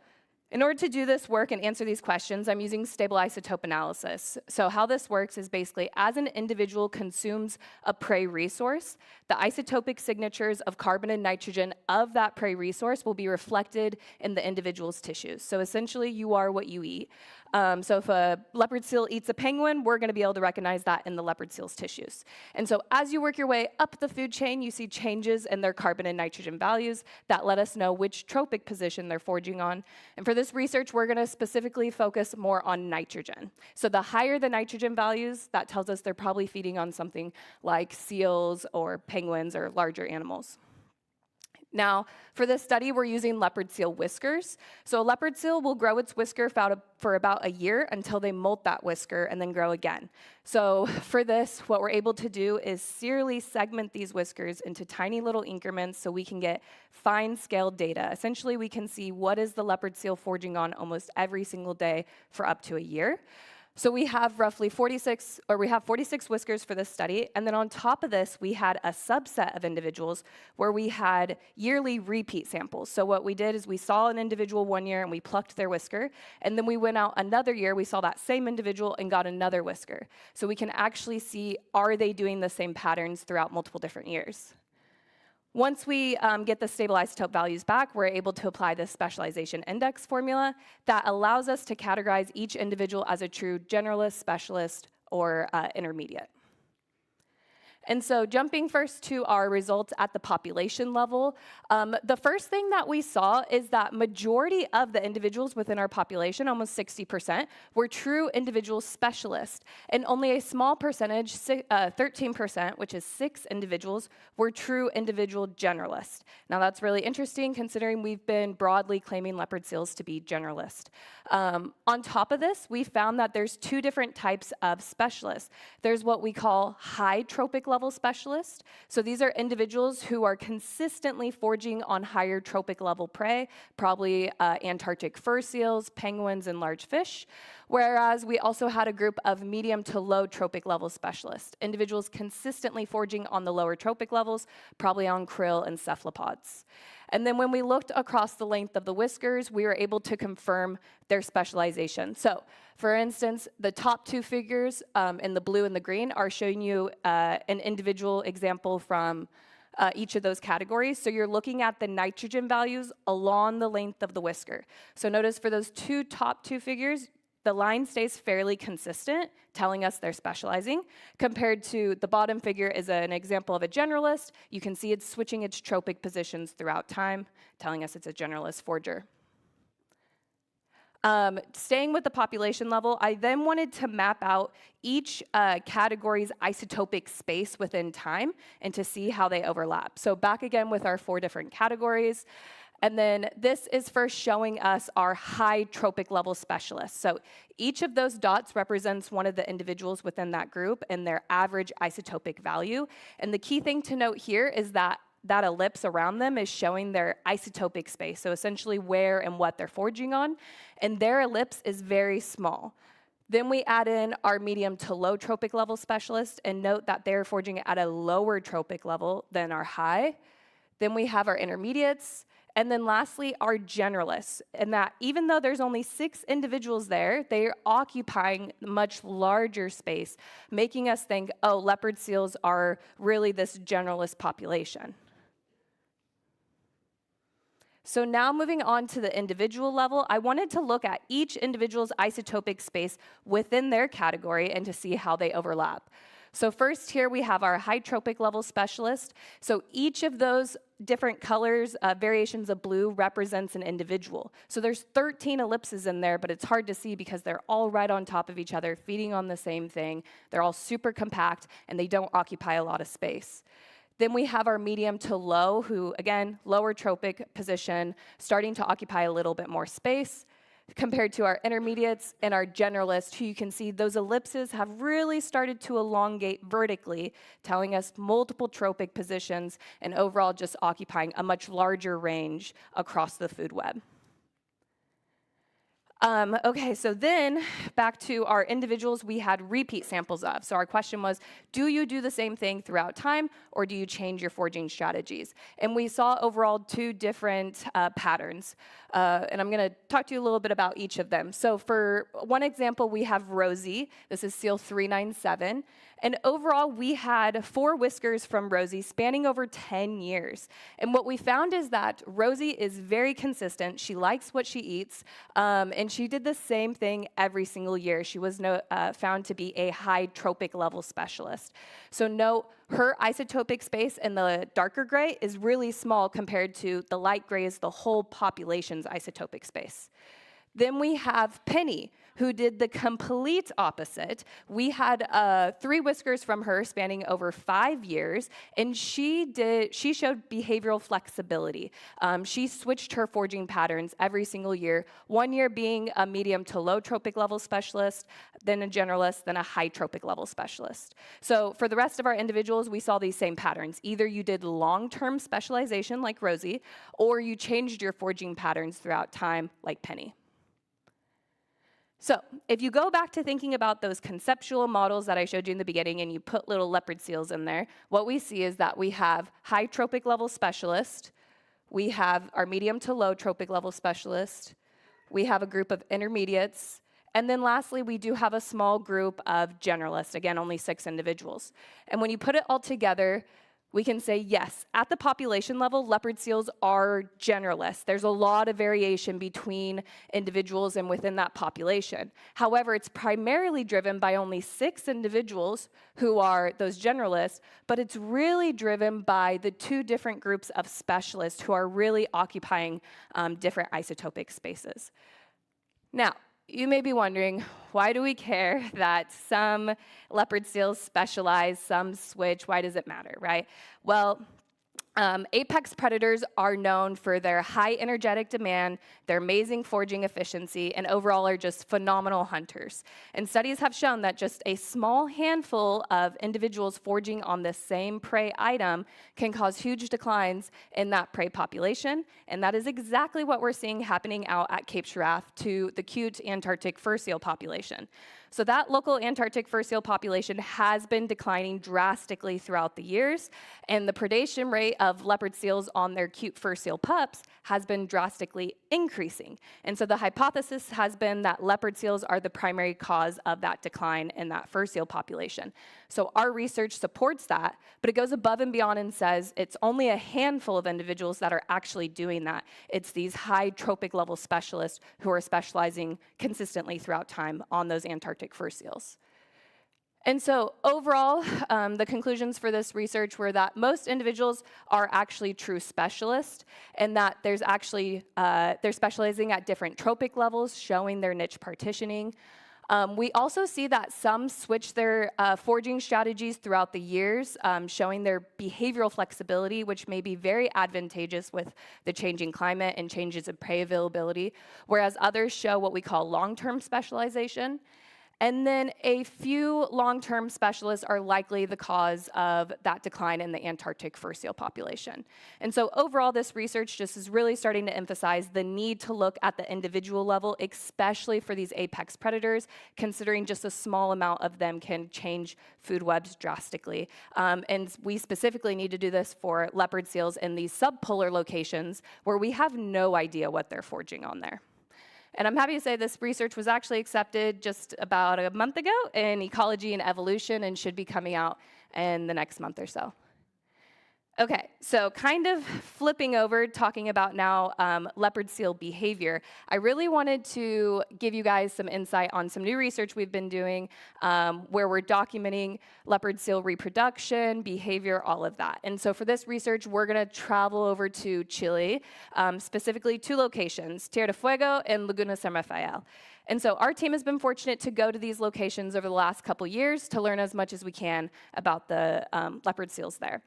in order to do this work and answer these questions, I'm using stable isotope analysis. So how this works is basically as an individual consumes a prey resource, the isotopic signatures of carbon and nitrogen of that prey resource will be reflected in the individual's tissues. So essentially, you are what you eat. So if a leopard seal eats a penguin, we're going to be able to recognize that in the leopard seal's tissues. And so as you work your way up the food chain, you see changes in their carbon and nitrogen values that let us know which tropic position they're foraging on. And for this research, we're going to specifically focus more on nitrogen. So the higher the nitrogen values, that tells us they're probably feeding on something like seals or penguins or larger animals. Now, for this study, we're using leopard seal whiskers. So a leopard seal will grow its whisker for about a year until they molt that whisker and then grow again. So for this, what we're able to do is serially segment these whiskers into tiny little increments so we can get fine-scale data. Essentially, we can see what is the leopard seal foraging on almost every single day for up to a year. So we have roughly 46 whiskers for this study, and then on top of this, we had a subset of individuals where we had yearly repeat samples. So what we did is we saw an individual one year and we plucked their whisker, and then we went out another year, we saw that same individual and got another whisker. So we can actually see, are they doing the same patterns throughout multiple different years? Once we get the stable isotope values back, we're able to apply this specialization index formula that allows us to categorize each individual as a true generalist, specialist, or intermediate. And so jumping first to our results at the population level, the first thing that we saw is that majority of the individuals within our population, almost 60%, were true individual specialists. And only a small percentage, 13%, which is 6 individuals, were true individual generalists. Now that's really interesting considering we've been broadly claiming leopard seals to be generalist. On top of this, we found that there's 2 different types of specialists. There's what we call high tropic level specialists. So these are individuals who are consistently foraging on higher tropic level prey, probably Antarctic fur seals, penguins, and large fish. Whereas we also had a group of medium to low tropic level specialists, individuals consistently foraging on the lower tropic levels, probably on krill and cephalopods. And then when we looked across the length of the whiskers, we were able to confirm their specialization. So for instance, the top 2 figures in the blue and the green are showing you an individual example from each of those categories. So you're looking at the nitrogen values along the length of the whisker. So notice for those top two figures, the line stays fairly consistent, telling us they're specializing, compared to the bottom figure is an example of a generalist. You can see it's switching its tropic positions throughout time, telling us it's a generalist forager. Staying with the population level, I then wanted to map out each category's isotopic space within time and to see how they overlap. So back again with our 4 different categories. And then this is first showing us our high tropic level specialists. So each of those dots represents one of the individuals within that group and their average isotopic value. And the key thing to note here is that that ellipse around them is showing their isotopic space, so essentially where and what they're foraging on, and their ellipse is very small. Then we add in our medium to low tropic level specialists and note that they're foraging at a lower tropic level than our high. Then we have our intermediates, and then lastly, our generalists, and that even though there's only 6 individuals there, they're occupying much larger space, making us think, oh, leopard seals are really this generalist population. So now moving on to the individual level, I wanted to look at each individual's isotopic space within their category and to see how they overlap. So first here we have our high tropic level specialist. So each of those different colors, variations of blue, represents an individual. So there's 13 ellipses in there, but it's hard to see because they're all right on top of each other, feeding on the same thing. They're all super compact, and they don't occupy a lot of space. Then we have our medium to low, who, again, lower tropic position, starting to occupy a little bit more space, compared to our intermediates and our generalists, who you can see those ellipses have really started to elongate vertically, telling us multiple tropic positions and overall just occupying a much larger range across the food web. Okay, so then back to our individuals we had repeat samples of. So our question was, do you do the same thing throughout time, or do you change your foraging strategies? And we saw overall 2 different patterns, and I'm going to talk to you a little bit about each of them. So for one example, we have Rosie. This is seal 397, And overall, we had 4 whiskers from Rosie spanning over 10 years. And what we found is that Rosie is very consistent. She likes what she eats, and she did the same thing every single year. She was found to be a high tropic level specialist. So note, her isotopic space in the darker gray is really small compared to the light gray is the whole population's isotopic space. Then we have Penny, who did the complete opposite. We had 3 whiskers from her spanning over 5 years, and she showed behavioral flexibility. She switched her foraging patterns every single year, one year being a medium to low tropic level specialist, then a generalist, then a high tropic level specialist. So for the rest of our individuals, we saw these same patterns. Either you did long-term specialization like Rosie, or you changed your foraging patterns throughout time like Penny. So if you go back to thinking about those conceptual models that I showed you in the beginning and you put little leopard seals in there, what we see is that we have high tropic level specialist, we have our medium to low tropic level specialist, we have a group of intermediates, and then lastly, we do have a small group of generalists, again, only 6 individuals. And when you put it all together, we can say, yes, at the population level, leopard seals are generalists. There's a lot of variation between individuals and within that population. However, it's primarily driven by only 6 individuals who are those generalists, but it's really driven by the 2 different groups of specialists who are really occupying different isotopic spaces. Now, you may be wondering, why do we care that some leopard seals specialize, some switch? Why does it matter, right? Well, apex predators are known for their high energetic demand, their amazing foraging efficiency, and overall are just phenomenal hunters. And studies have shown that just a small handful of individuals foraging on the same prey item can cause huge declines in that prey population, and that is exactly what we're seeing happening out at Cape Giraffe to the cute Antarctic fur seal population. So that local Antarctic fur seal population has been declining drastically throughout the years, and the predation rate of leopard seals on their cute fur seal pups has been drastically increasing. And so the hypothesis has been that leopard seals are the primary cause of that decline in that fur seal population. So our research supports that, but it goes above and beyond and says it's only a handful of individuals that are actually doing that. It's these high tropic level specialists who are specializing consistently throughout time on those Antarctic fur seals. And so overall, the conclusions for this research were that most individuals are actually true specialists, and that there's actually, they're specializing at different tropic levels, showing their niche partitioning. We also see that some switch their foraging strategies throughout the years, showing their behavioral flexibility, which may be very advantageous with the changing climate and changes in prey availability, whereas others show what we call long-term specialization. And then a few long-term specialists are likely the cause of that decline in the Antarctic fur seal population. And so overall, this research just is really starting to emphasize the need to look at the individual level, especially for these apex predators, considering just a small amount of them can change food webs drastically. And we specifically need to do this for leopard seals in these subpolar locations where we have no idea what they're foraging on there. And I'm happy to say this research was actually accepted just about a month ago in Ecology and Evolution and should be coming out in the next month or so. Okay, so kind of flipping over, talking about now leopard seal behavior, I really wanted to give you guys some insight on some new research we've been doing where we're documenting leopard seal reproduction, behavior, all of that. And so for this research, we're gonna travel over to Chile, specifically 2 locations, Tierra del Fuego and Laguna San Rafael. And so our team has been fortunate to go to these locations over the last couple years to learn as much as we can about the leopard seals there.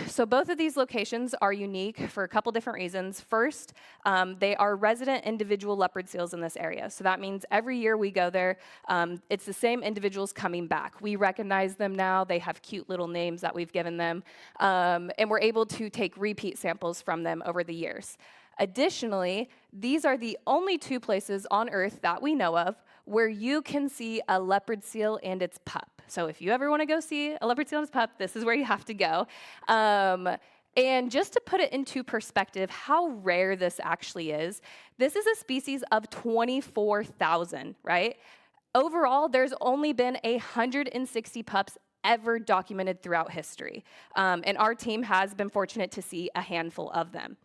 So both of these locations are unique for a couple different reasons. First, they are resident individual leopard seals in this area. So that means every year we go there, it's the same individuals coming back. We recognize them now. They have cute little names that we've given them. And we're able to take repeat samples from them over the years. Additionally, these are the only 2 places on Earth that we know of where you can see a leopard seal and its pup. So if you ever want to go see a leopard seal and its pup, this is where you have to go. And just to put it into perspective, how rare this actually is, this is a species of 24,000, right? Overall, there's only been 160 pups ever documented throughout history, and our team has been fortunate to see a handful of them.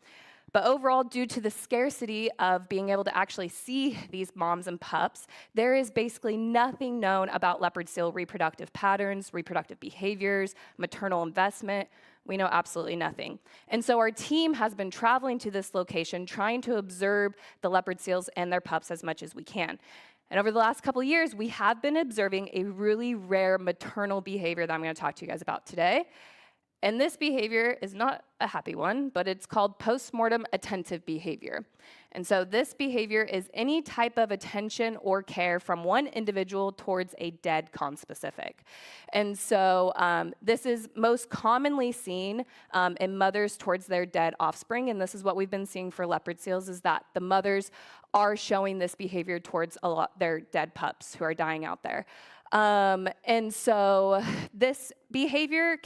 But overall, due to the scarcity of being able to actually see these moms and pups, there is basically nothing known about leopard seal reproductive patterns, reproductive behaviors, maternal investment. We know absolutely nothing. And so our team has been traveling to this location, trying to observe the leopard seals and their pups as much as we can. And over the last couple of years, we have been observing a really rare maternal behavior that I'm going to talk to you guys about today. And this behavior is not a happy one, but it's called postmortem attentive behavior. And so this behavior is any type of attention or care from one individual towards a dead conspecific. And so this is most commonly seen in mothers towards their dead offspring, and this is what we've been seeing for leopard seals, is that the mothers are showing this behavior towards their dead pups who are dying out there. And so this behavior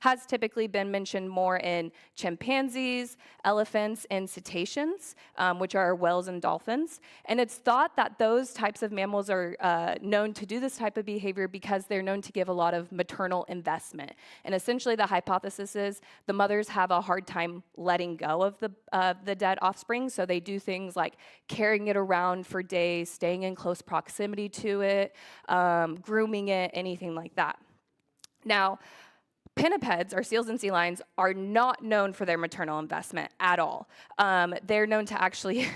has typically been mentioned more in chimpanzees, elephants, and cetaceans, which are whales and dolphins. And it's thought that those types of mammals are known to do this type of behavior because they're known to give a lot of maternal investment. And essentially the hypothesis is the mothers have a hard time letting go of the dead offspring, so they do things like carrying it around for days, staying in close proximity to it, grooming it, anything like that. Now, pinnipeds, or seals and sea lions, are not known for their maternal investment at all. They're known to actually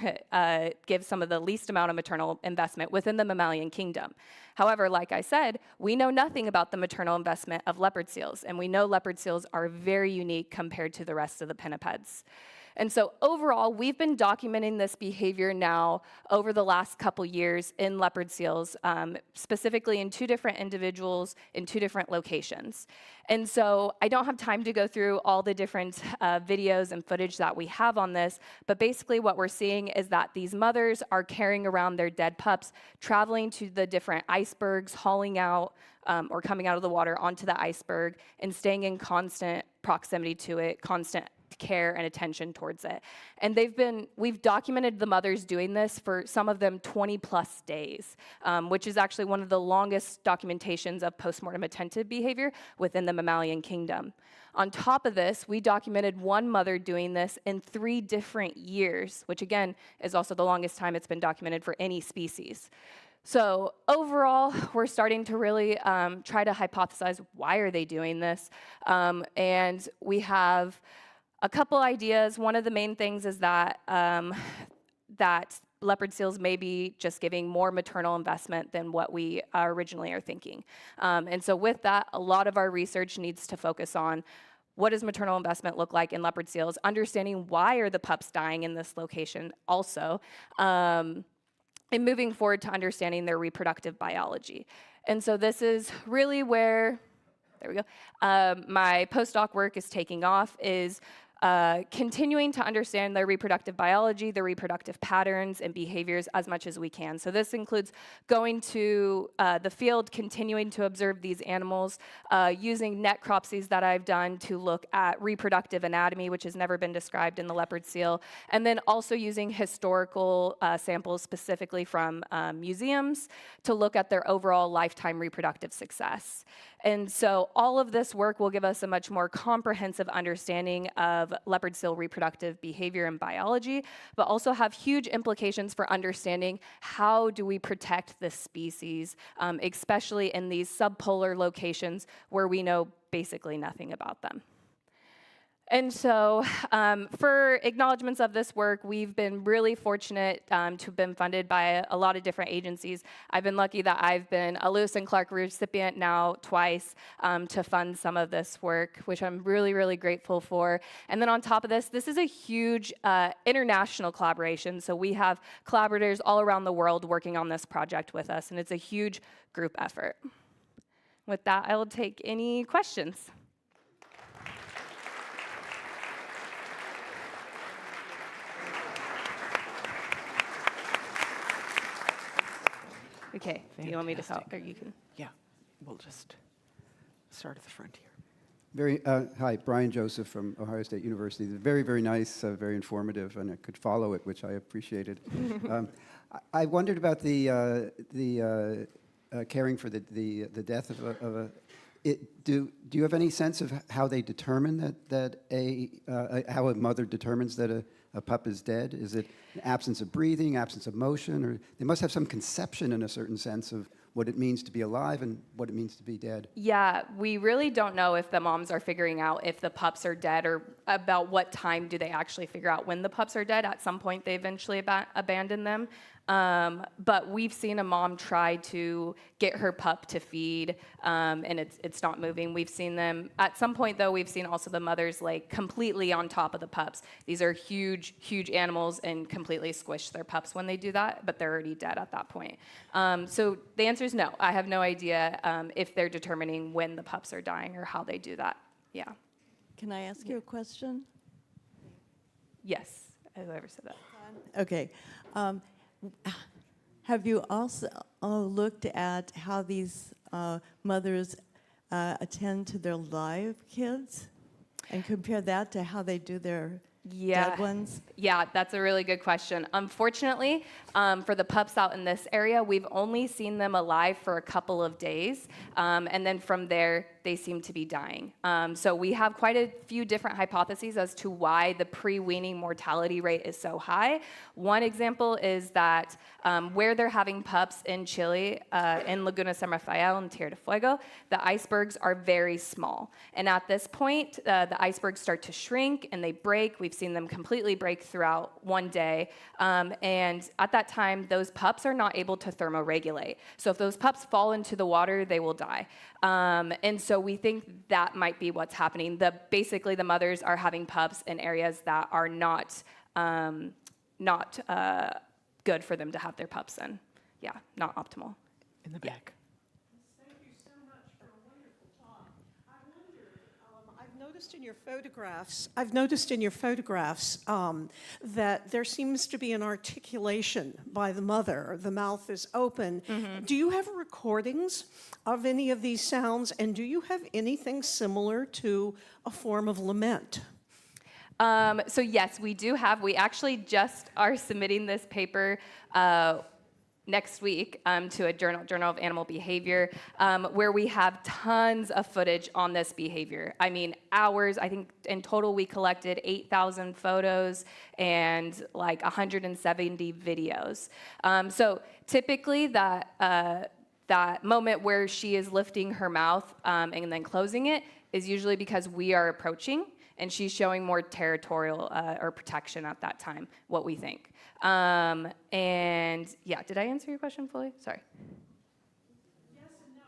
give some of the least amount of maternal investment within the mammalian kingdom. However, like I said, we know nothing about the maternal investment of leopard seals, and we know leopard seals are very unique compared to the rest of the pinnipeds. And so overall, we've been documenting this behavior now over the last couple years in leopard seals, specifically in 2 different individuals in 2 different locations. And so I don't have time to go through all the different videos and footage that we have on this, but basically what we're seeing is that these mothers are carrying around their dead pups, traveling to the different icebergs, hauling out or coming out of the water onto the iceberg, and staying in constant proximity to it, constant care and attention towards it. And we've documented the mothers doing this for some of them 20 plus days, which is actually one of the longest documentations of postmortem attentive behavior within the mammalian kingdom. On top of this, we documented one mother doing this in 3 different years, which again is also the longest time it's been documented for any species. So overall, we're starting to really try to hypothesize why are they doing this, and we have a couple ideas. One of the main things is that that leopard seals may be just giving more maternal investment than what we originally are thinking. And so with that, a lot of our research needs to focus on what does maternal investment look like in leopard seals, understanding why are the pups dying in this location also, and moving forward to understanding their reproductive biology. And so this is really where, there we go, my postdoc work is taking off, is continuing to understand their reproductive biology, their reproductive patterns and behaviors as much as we can. So this includes going to the field, continuing to observe these animals, using necropsies that I've done to look at reproductive anatomy, which has never been described in the leopard seal, and then also using historical samples specifically from museums to look at their overall lifetime reproductive success. And so all of this work will give us a much more comprehensive understanding of leopard seal reproductive behavior and biology, but also have huge implications for understanding how do we protect this species, especially in these subpolar locations where we know basically nothing about them. And so for acknowledgements of this work, we've been really fortunate to have been funded by a lot of different agencies. I've been lucky that I've been a Lewis and Clark recipient now twice to fund some of this work, which I'm really, really grateful for. And then on top of this, this is a huge international collaboration. So we have collaborators all around the world working on this project with us, and it's a huge group effort. With that, I will take any questions. Okay, do you want me to help, or you can? Yeah, we'll just start at the front here. Hi, Brian Joseph from Ohio State University. Very, very nice, very informative, and I could follow it, which I appreciated. I wondered about the caring for the death of a. Do you have any sense of how they determine how a mother determines that a pup is dead? Is it absence of breathing, absence of motion, or they must have some conception in a certain sense of what it means to be alive and what it means to be dead? Yeah, we really don't know if the moms are figuring out if the pups are dead or about what time do they actually figure out when the pups are dead. At some point, they eventually abandon them. But we've seen a mom try to get her pup to feed, and it's not moving. We've seen them, at some point though, we've seen also the mothers like completely on top of the pups. These are huge, huge animals and completely squish their pups when they do that, but they're already dead at that point. So the answer is no. I have no idea if they're determining when the pups are dying or how they do that. Yeah. Can I ask you a question? Yes, whoever said that. Okay. Have you also looked at how these mothers attend to their live kids and compare that to how they do their dead ones? Yeah, that's a really good question. Unfortunately, for the pups out in this area, we've only seen them alive for a couple of days, and then from there, they seem to be dying. So we have quite a few different hypotheses as to why the pre-weaning mortality rate is so high. One example is that where they're having pups in Chile, in Laguna San Rafael and Tierra del Fuego, the icebergs are very small. And at this point, the icebergs start to shrink and they break. We've seen them completely break throughout one day. And at that time, those pups are not able to thermoregulate. So if those pups fall into the water, they will die. And so we think that might be what's happening. Basically, the mothers are having pups in areas that are not good for them to have their pups in. Yeah, not optimal. In the back. Thank you so much for a wonderful talk. I wonder, I've noticed in your photographs that there seems to be an articulation by the mother. The mouth is open. Mm-hmm. Do you have recordings of any of these sounds, and do you have anything similar to a form of lament? So yes, we do have. We actually just are submitting this paper next week to a Journal of Animal Behavior, where we have tons of footage on this behavior. I mean, hours. I think in total we collected 8,000 photos and like 170 videos. So typically that moment where she is lifting her mouth and then closing it is usually because we are approaching, and she's showing more territorial or protection at that time, what we think. And yeah, did I answer your question fully? Sorry. Yes and no.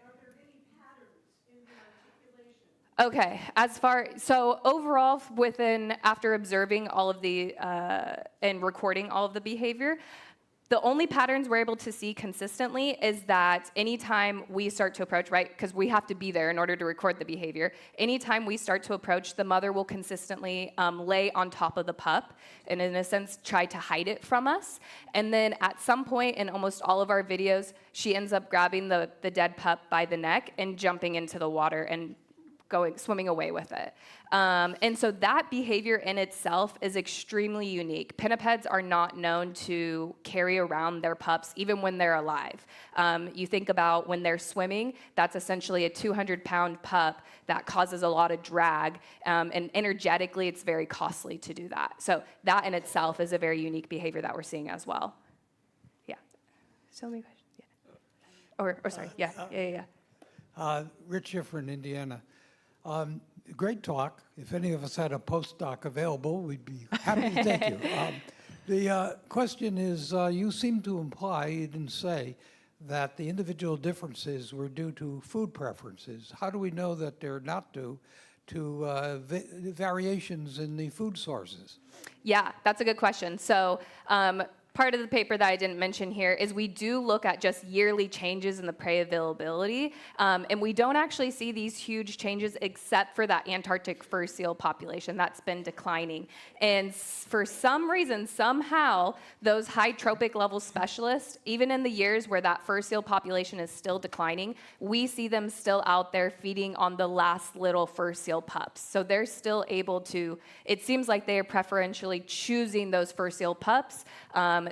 Are there any patterns in the articulation? Okay, so overall, after observing all of the, and recording all of the behavior, the only patterns we're able to see consistently is that anytime we start to approach, right, because we have to be there in order to record the behavior, anytime we start to approach, the mother will consistently lay on top of the pup and in a sense try to hide it from us. And then at some point in almost all of our videos, she ends up grabbing the dead pup by the neck and jumping into the water and swimming away with it. And so that behavior in itself is extremely unique. Pinnipeds are not known to carry around their pups even when they're alive. You think about when they're swimming, that's essentially a 200-pound pup that causes a lot of drag, and energetically it's very costly to do that. So that in itself is a very unique behavior that we're seeing as well. Yeah. So many questions. Yeah. Or sorry. Yeah. Rich here in Indiana. Great talk. If any of us had a postdoc available, we'd be happy to take you. The question is, you seem to imply, you didn't say, that the individual differences were due to food preferences. How do we know that they're not due to variations in the food sources? Yeah, that's a good question. So part of the paper that I didn't mention here is we do look at just yearly changes in the prey availability, and we don't actually see these huge changes except for that Antarctic fur seal population that's been declining. And for some reason, somehow, those high tropic level specialists, even in the years where that fur seal population is still declining, we see them still out there feeding on the last little fur seal pups. So they're still able to, it seems like they are preferentially choosing those fur seal pups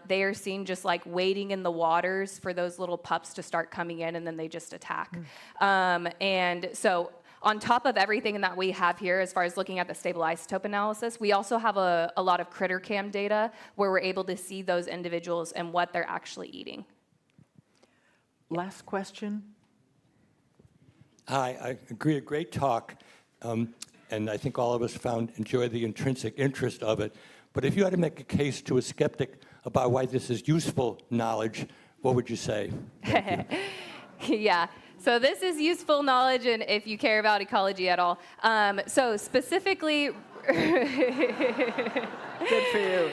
they are seen just like waiting in the waters for those little pups to start coming in, and then they just attack. And so on top of everything that we have here, as far as looking at the stable isotope analysis, we also have a lot of critter cam data where we're able to see those individuals and what they're actually eating. Last question. Hi, I agree, a great talk, and I think all of us enjoy the intrinsic interest of it. But if you had to make a case to a skeptic about why this is useful knowledge, what would you say? Yeah. So this is useful knowledge, and if you care about ecology at all. So specifically, Good for you.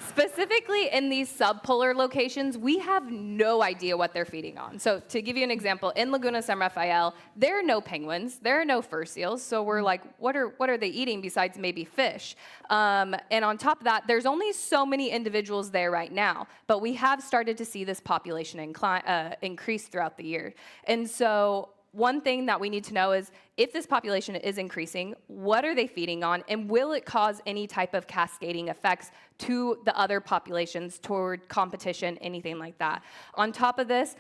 Specifically in these subpolar locations, we have no idea what they're feeding on. So to give you an example, in Laguna San Rafael, there are no penguins, there are no fur seals, so we're like, what are they eating besides maybe fish? And on top of that, there's only so many individuals there right now, but we have started to see this population increase throughout the year. And so one thing that we need to know is, if this population is increasing, what are they feeding on, and will it cause any type of cascading effects to the other populations toward competition, anything like that? On top of this,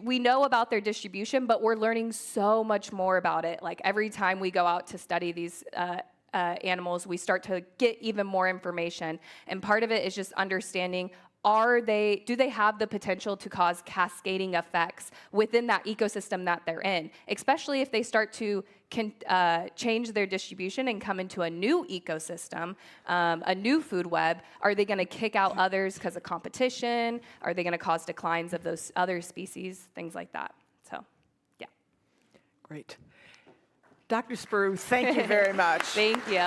we know about their distribution, but we're learning so much more about it. Like every time we go out to study these animals, we start to get even more information. And part of it is just understanding, do they have the potential to cause cascading effects within that ecosystem that they're in, especially if they start to change their distribution and come into a new ecosystem, a new food web? Are they going to kick out others because of competition? Are they going to cause declines of those other species, things like that? So, yeah. Great. Dr. Sperou, thank you very much. Thank you.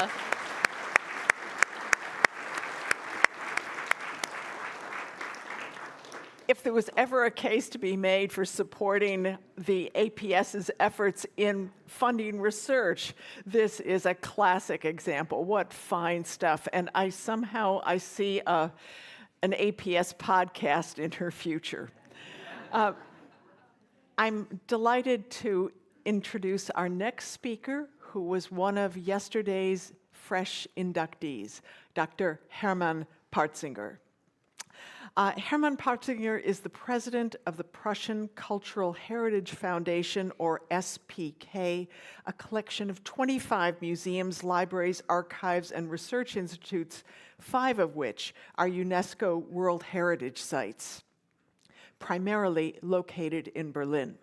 If there was ever a case to be made for supporting the APS's efforts in funding research, this is a classic example. What fine stuff. And I see an APS podcast in her future. I'm delighted to introduce our next speaker, who was one of yesterday's fresh inductees, Dr. Hermann Parzinger. Hermann Parzinger is the president of the Prussian Cultural Heritage Foundation, or SPK, a collection of 25 museums, libraries, archives, and research institutes, 5 of which are UNESCO World Heritage Sites, primarily located in Berlin.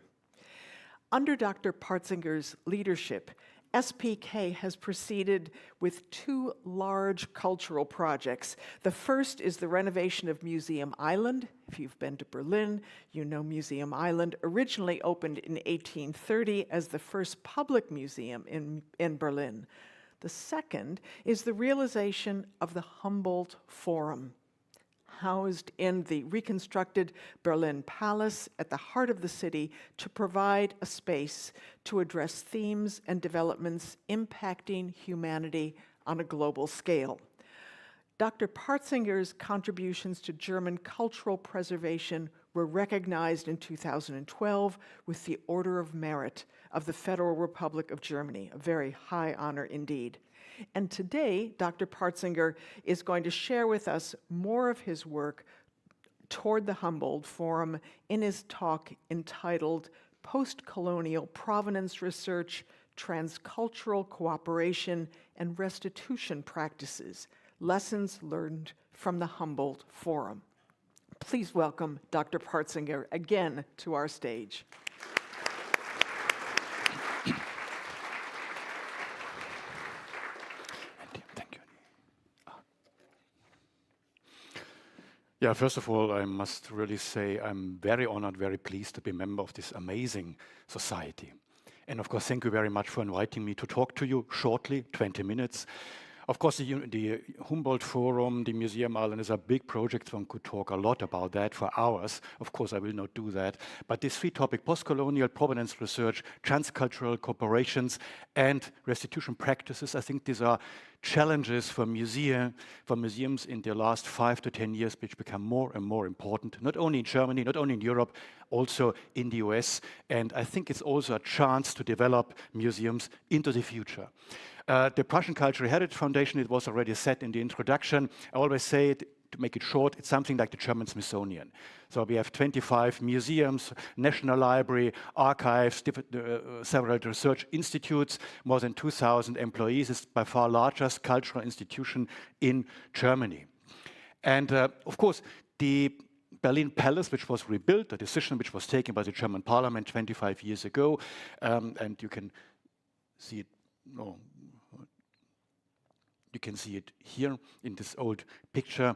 Under Dr. Parzinger's leadership, SPK has proceeded with 2 large cultural projects. The first is the renovation of Museum Island. If you've been to Berlin, you know Museum Island originally opened in 1830 as the first public museum in Berlin. The second is the realization of the Humboldt Forum, housed in the reconstructed Berlin Palace at the heart of the city, to provide a space to address themes and developments impacting humanity on a global scale. Dr. Parzinger's contributions to German cultural preservation were recognized in 2012 with the Order of Merit of the Federal Republic of Germany, a very high honor indeed. And today, Dr. Parzinger is going to share with us more of his work toward the Humboldt Forum in his talk entitled Postcolonial Provenance Research, Transcultural Cooperation, and Restitution Practices, Lessons Learned from the Humboldt Forum. Please welcome Dr. Parzinger again to our stage. Yeah, first of all, I must really say I'm very honored, very pleased to be a member of this amazing society. And of course, thank you very much for inviting me to talk to you shortly, 20 minutes. Of course, the Humboldt Forum, the Museum Island is a big project. One could talk a lot about that for hours. Of course, I will not do that. But this 3-topic, postcolonial provenance research, transcultural cooperations, and restitution practices, I think these are challenges for museums in the last 5 to 10 years, which become more and more important, not only in Germany, not only in Europe, also in the US. And I think it's also a chance to develop museums into the future. The Prussian Cultural Heritage Foundation, it was already said in the introduction. I always say it, to make it short, it's something like the German Smithsonian. So we have 25 museums, National Library, archives, several research institutes, more than 2,000 employees. It's by far largest cultural institution in Germany. And of course, the Berlin Palace, which was rebuilt, a decision which was taken by the German parliament 25 years ago, and you can see it, you can see it here in this old picture.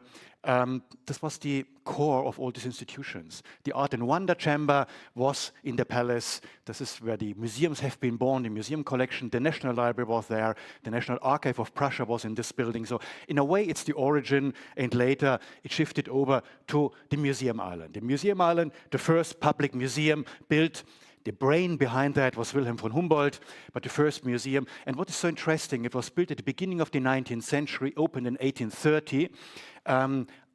This was the core of all these institutions. The Art and Wonder Chamber was in the palace. This is where the museums have been born, the museum collection. The National Library was there. The National Archive of Prussia was in this building. So in a way, it's the origin, and later it shifted over to the Museum Island. The Museum Island, the first public museum built. The brain behind that was Wilhelm von Humboldt, but the first museum. And what is so interesting, it was built at the beginning of the 19th century, opened in 1830,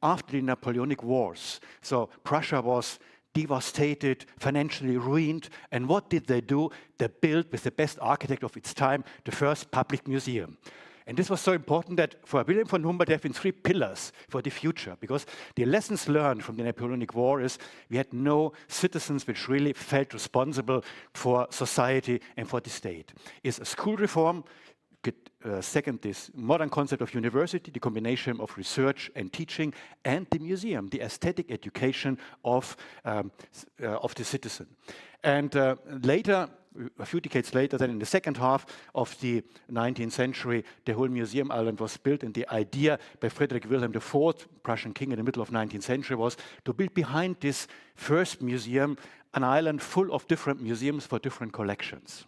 after the Napoleonic Wars. So Prussia was devastated, financially ruined. And what did they do? They built, with the best architect of its time, the first public museum. And this was so important that for Wilhelm von Humboldt, there have been 3 pillars for the future, because the lessons learned from the Napoleonic War is we had no citizens which really felt responsible for society and for the state. Is a school reform, second, this modern concept of university, the combination of research and teaching, and the museum, the aesthetic education of the citizen. And later, a few decades later, then in the second half of the 19th century, the whole Museum Island was built, and the idea by Frederick Wilhelm IV, Prussian king in the middle of the 19th century, was to build behind this first museum an island full of different museums for different collections.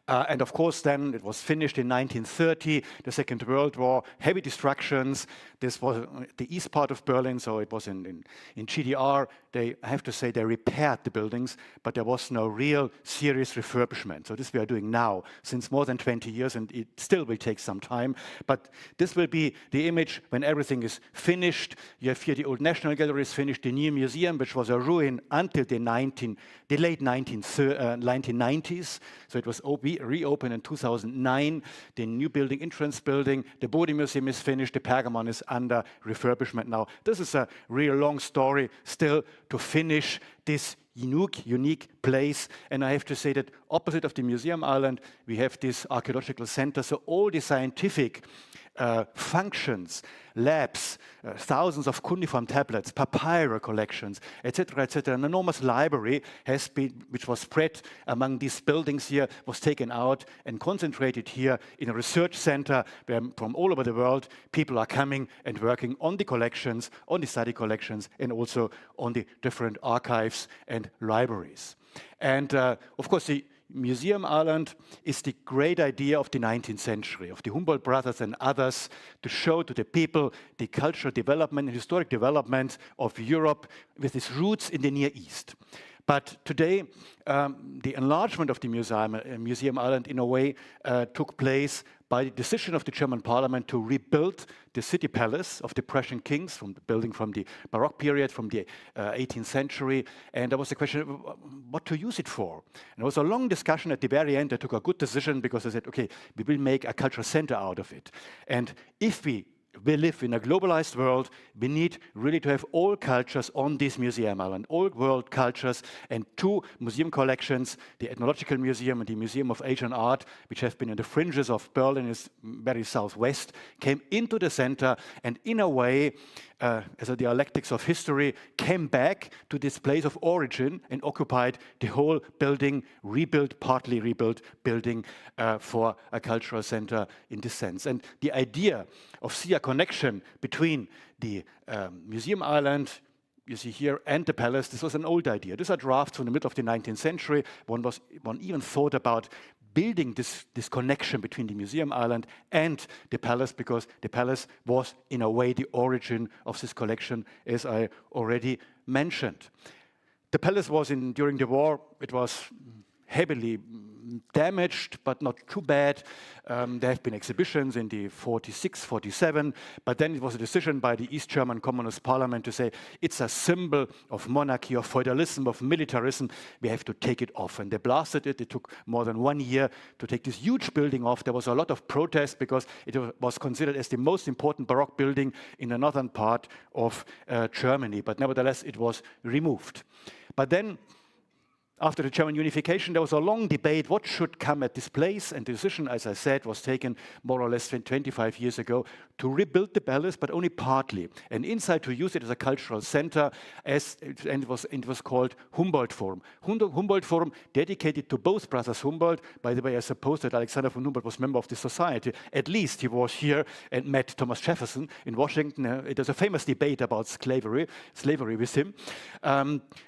And of course, then it was finished in 1930, the Second World War, heavy destructions. This was the east part of Berlin, so it was in GDR. I have to say, they repaired the buildings, but there was no real serious refurbishment. So this we are doing now, since more than 20 years, and it still will take some time. But this will be the image when everything is finished. You have here the old National Gallery is finished, the new museum, which was a ruin until the late 1990s. So it was reopened in 2009. The new building, entrance building, the Bode Museum is finished. The Pergamon is under refurbishment now. This is a real long story still to finish this unique place. And I have to say that opposite of the Museum Island, we have this archaeological center. So all the scientific functions, labs, thousands of cuneiform tablets, papyri collections, etc., etc. An enormous library has been, which was spread among these buildings here, was taken out and concentrated here in a research center where from all over the world people are coming and working on the collections, on the study collections, and also on the different archives and libraries. And of course, the Museum Island is the great idea of the 19th century, of the Humboldt brothers and others, to show to the people the cultural development and historic development of Europe with its roots in the Near East. But today, the enlargement of the Museum Island, in a way, took place by the decision of the German parliament to rebuild the city palace of the Prussian kings, from the building from the Baroque period, from the 18th century. And there was a question, what to use it for? And there was a long discussion. At the very end, they took a good decision, because they said, okay, we will make a cultural center out of it. And if we live in a globalized world, we need really to have all cultures on this Museum Island, all world cultures, and 2 museum collections, the Ethnological Museum and the Museum of Asian Art, which have been in the fringes of Berlin, is very southwest, came into the center, and in a way, as a dialectics of history, came back to this place of origin and occupied the whole building, partly rebuilt building for a cultural center in this sense. And the idea of seeing a connection between the Museum Island, you see here, and the palace, this was an old idea. These are drafts from the middle of the 19th century. One even thought about building this connection between the Museum Island and the palace, because the palace was, in a way, the origin of this collection, as I already mentioned. The palace was, during the war, it was heavily damaged, but not too bad. There have been exhibitions in the 46, 47, but then it was a decision by the East German Communist Parliament to say it's a symbol of monarchy, of feudalism, of militarism. We have to take it off. And they blasted it. It took more than 1 year to take this huge building off. There was a lot of protest because it was considered as the most important Baroque building in the northern part of Germany. But nevertheless, it was removed. But then, after the German unification, there was a long debate what should come at this place, and the decision, as I said, was taken more or less 25 years ago to rebuild the palace, but only partly, and inside to use it as a cultural center, and it was called Humboldt Forum. Humboldt Forum dedicated to both brothers Humboldt. By the way, I suppose that Alexander von Humboldt was a member of the society. At least he was here and met Thomas Jefferson in Washington. It was a famous debate about slavery with him.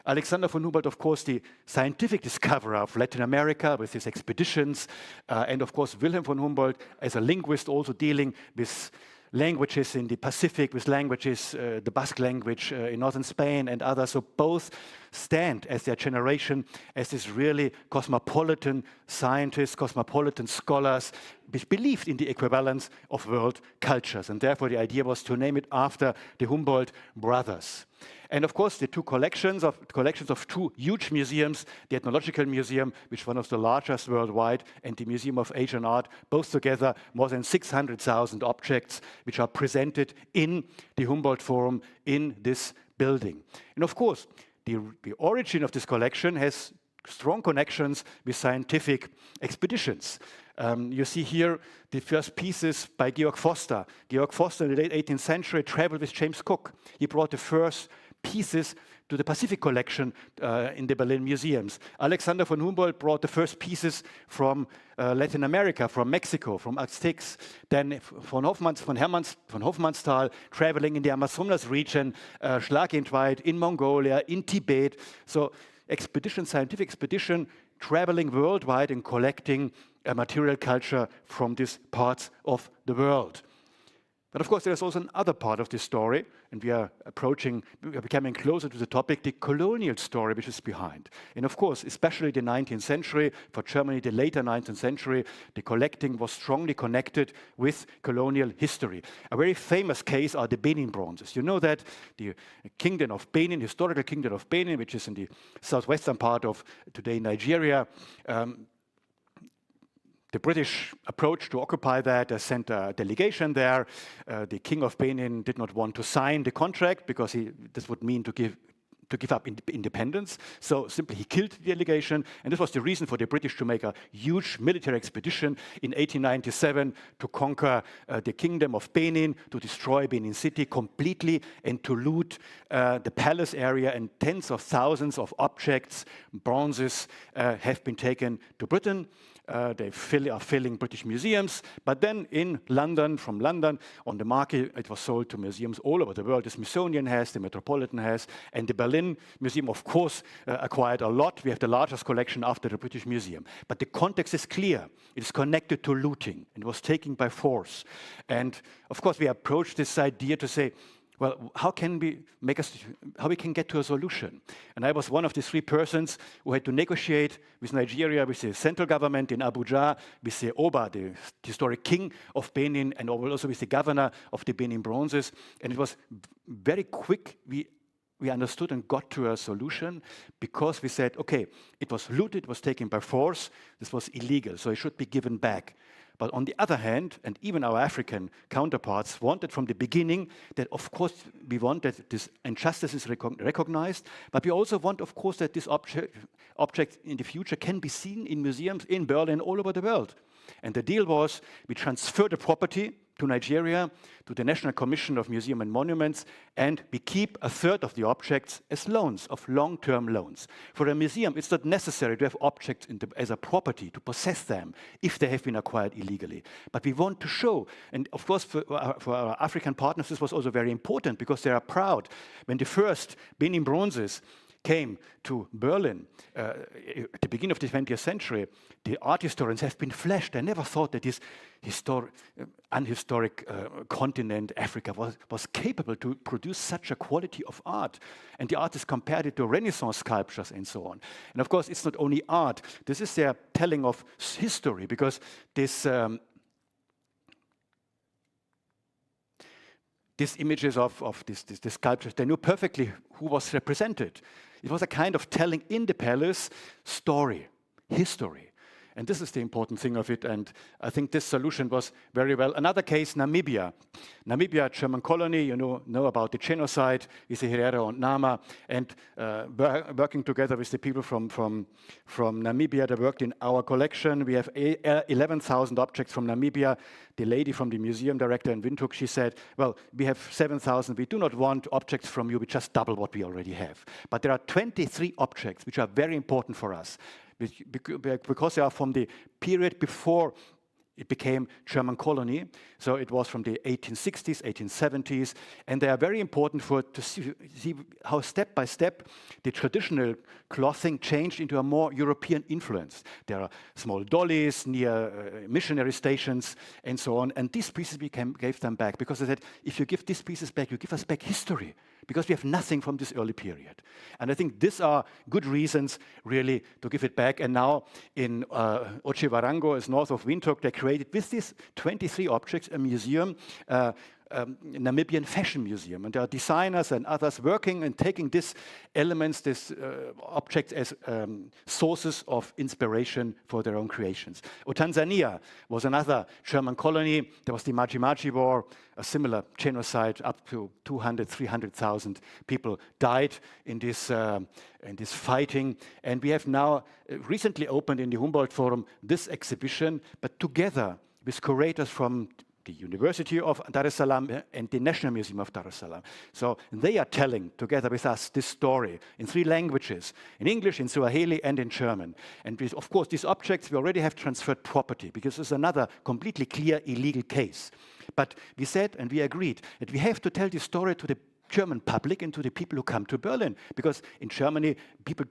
Alexander von Humboldt, of course, the scientific discoverer of Latin America with his expeditions, and of course Wilhelm von Humboldt as a linguist also dealing with languages in the Pacific, with languages, the Basque language in northern Spain and others. So both stand as their generation as this really cosmopolitan scientists, cosmopolitan scholars, which believed in the equivalence of world cultures. And therefore the idea was to name it after the Humboldt brothers. And of course, the collections of two huge museums, the Ethnological Museum, which is one of the largest worldwide, and the Museum of Age and Art, both together more than 600,000 objects, which are presented in the Humboldt Forum in this building. And of course, the origin of this collection has strong connections with scientific expeditions. You see here the first pieces by Georg Foster. Georg Foster in the late 18th century traveled with James Cook. He brought the first pieces to the Pacific collection in the Berlin museums. Alexander von Humboldt brought the first pieces from Latin America, from Mexico, from Aztecs. Then von Hofmannsthal traveling in the Amazonas region, Schlagentweit, in Mongolia, in Tibet. So scientific expedition, traveling worldwide and collecting material culture from these parts of the world. But of course, there's also another part of this story, and we are becoming closer to the topic, the colonial story which is behind. And of course, especially the 19th century, for Germany, the later 19th century, the collecting was strongly connected with colonial history. A very famous case are the Benin bronzes. You know that the kingdom of Benin, historical kingdom of Benin, which is in the southwestern part of today Nigeria, the British approached to occupy that. They sent a delegation there. The king of Benin did not want to sign the contract because this would mean to give up independence. So simply he killed the delegation. And this was the reason for the British to make a huge military expedition in 1897 to conquer the kingdom of Benin, to destroy Benin City completely, and to loot the palace area. And tens of thousands of objects, bronzes, have been taken to Britain. They are filling British museums, but then from London, on the market, it was sold to museums all over the world. The Smithsonian has, the Metropolitan has, and the Berlin Museum, of course, acquired a lot. We have the largest collection after the British Museum. But the context is clear. It is connected to looting. It was taken by force. And of course, we approached this idea to say, well, how we can get to a solution? And I was one of the three persons who had to negotiate with Nigeria, with the central government in Abuja, with the Oba, the historic king of Benin, and also with the governor of the Benin bronzes. And it was very quick. We understood and got to a solution because we said, okay, it was looted, it was taken by force, this was illegal, so it should be given back. But on the other hand, and even our African counterparts wanted from the beginning that, of course, we want that this injustice is recognized, but we also want, of course, that this object in the future can be seen in museums in Berlin all over the world. And the deal was we transfer the property to Nigeria, to the National Commission of Museums and Monuments, and we keep a third of the objects as loans, of long-term loans. For a museum, it's not necessary to have objects as a property, to possess them, if they have been acquired illegally. But we want to show, and of course for our African partners, this was also very important, because they are proud. When the first Benin bronzes came to Berlin at the beginning of the 20th century, the art historians have been flashed. They never thought that this unhistoric continent, Africa, was capable to produce such a quality of art. And the artists compared it to Renaissance sculptures and so on. And of course, it's not only art. This is their telling of history, because this these images of these sculptures, they knew perfectly who was represented. It was a kind of telling in the palace story, history. And this is the important thing of it, and I think this solution was very well. Another case, Namibia. Namibia, German colony, you know about the genocide, Isihirera and Nama, and working together with the people from Namibia that worked in our collection. We have 11,000 objects from Namibia. The lady from the museum director in Windhoek, she said, well, we have 7,000. We do not want objects from you. We just double what we already have. But there are 23 objects which are very important for us, because they are from the period before it became German colony. So it was from the 1860s, 1870s, and they are very important to see how step by step the traditional clothing changed into a more European influence. There are small dollies near missionary stations and so on, and these pieces we gave them back, because they said, if you give these pieces back, you give us back history, because we have nothing from this early period. And I think these are good reasons, really, to give it back. And now in Otjiwarongo, is north of Windhoek, they created with these 23 objects a museum, Namibian fashion museum. And there are designers and others working and taking these elements, these objects as sources of inspiration for their own creations. Tanzania was another German colony. There was the Maji War, a similar genocide. Up to 200,000, 300,000 people died in this fighting. And we have now recently opened in the Humboldt Forum this exhibition, but together with curators from the University of Dar es Salaam and the National Museum of Dar es Salaam. So they are telling, together with us, this story in 3 languages, in English, in Swahili, and in German. And with, of course, these objects, we already have transferred property, because it's another completely clear illegal case. But we said, and we agreed, that we have to tell this story to the German public and to the people who come to Berlin, because in Germany, people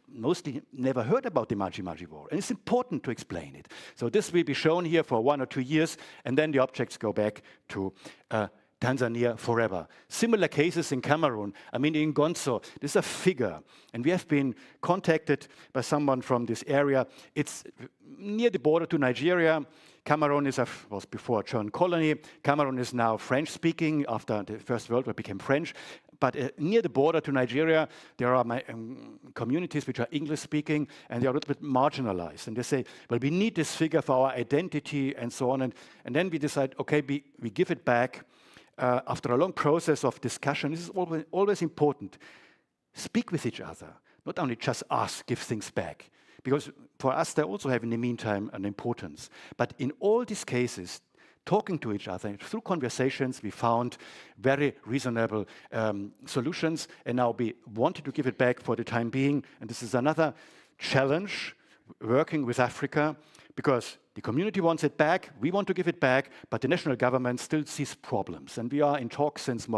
mostly never heard about the Maji War, and it's important to explain it. So this will be shown here for 1 or 2 years, and then the objects go back to Tanzania forever. Similar cases in Cameroon. I mean, in Gonzo, this is a figure, and we have been contacted by someone from this area. It's near the border to Nigeria. Cameroon was before a German colony. Cameroon is now French-speaking. After the First World War, it became French. But near the border to Nigeria, there are communities which are English-speaking, and they are a little bit marginalized. And they say, well, we need this figure for our identity and so on. And then we decide, okay, we give it back. After a long process of discussion, this is always important. Speak with each other, not only just ask, give things back. Because for us, they also have, in the meantime, an importance. But in all these cases, talking to each other, through conversations, we found very reasonable solutions. And now we wanted to give it back for the time being. And this is another challenge, working with Africa, because the community wants it back, we want to give it back, but the national government still sees problems. And we are in talks since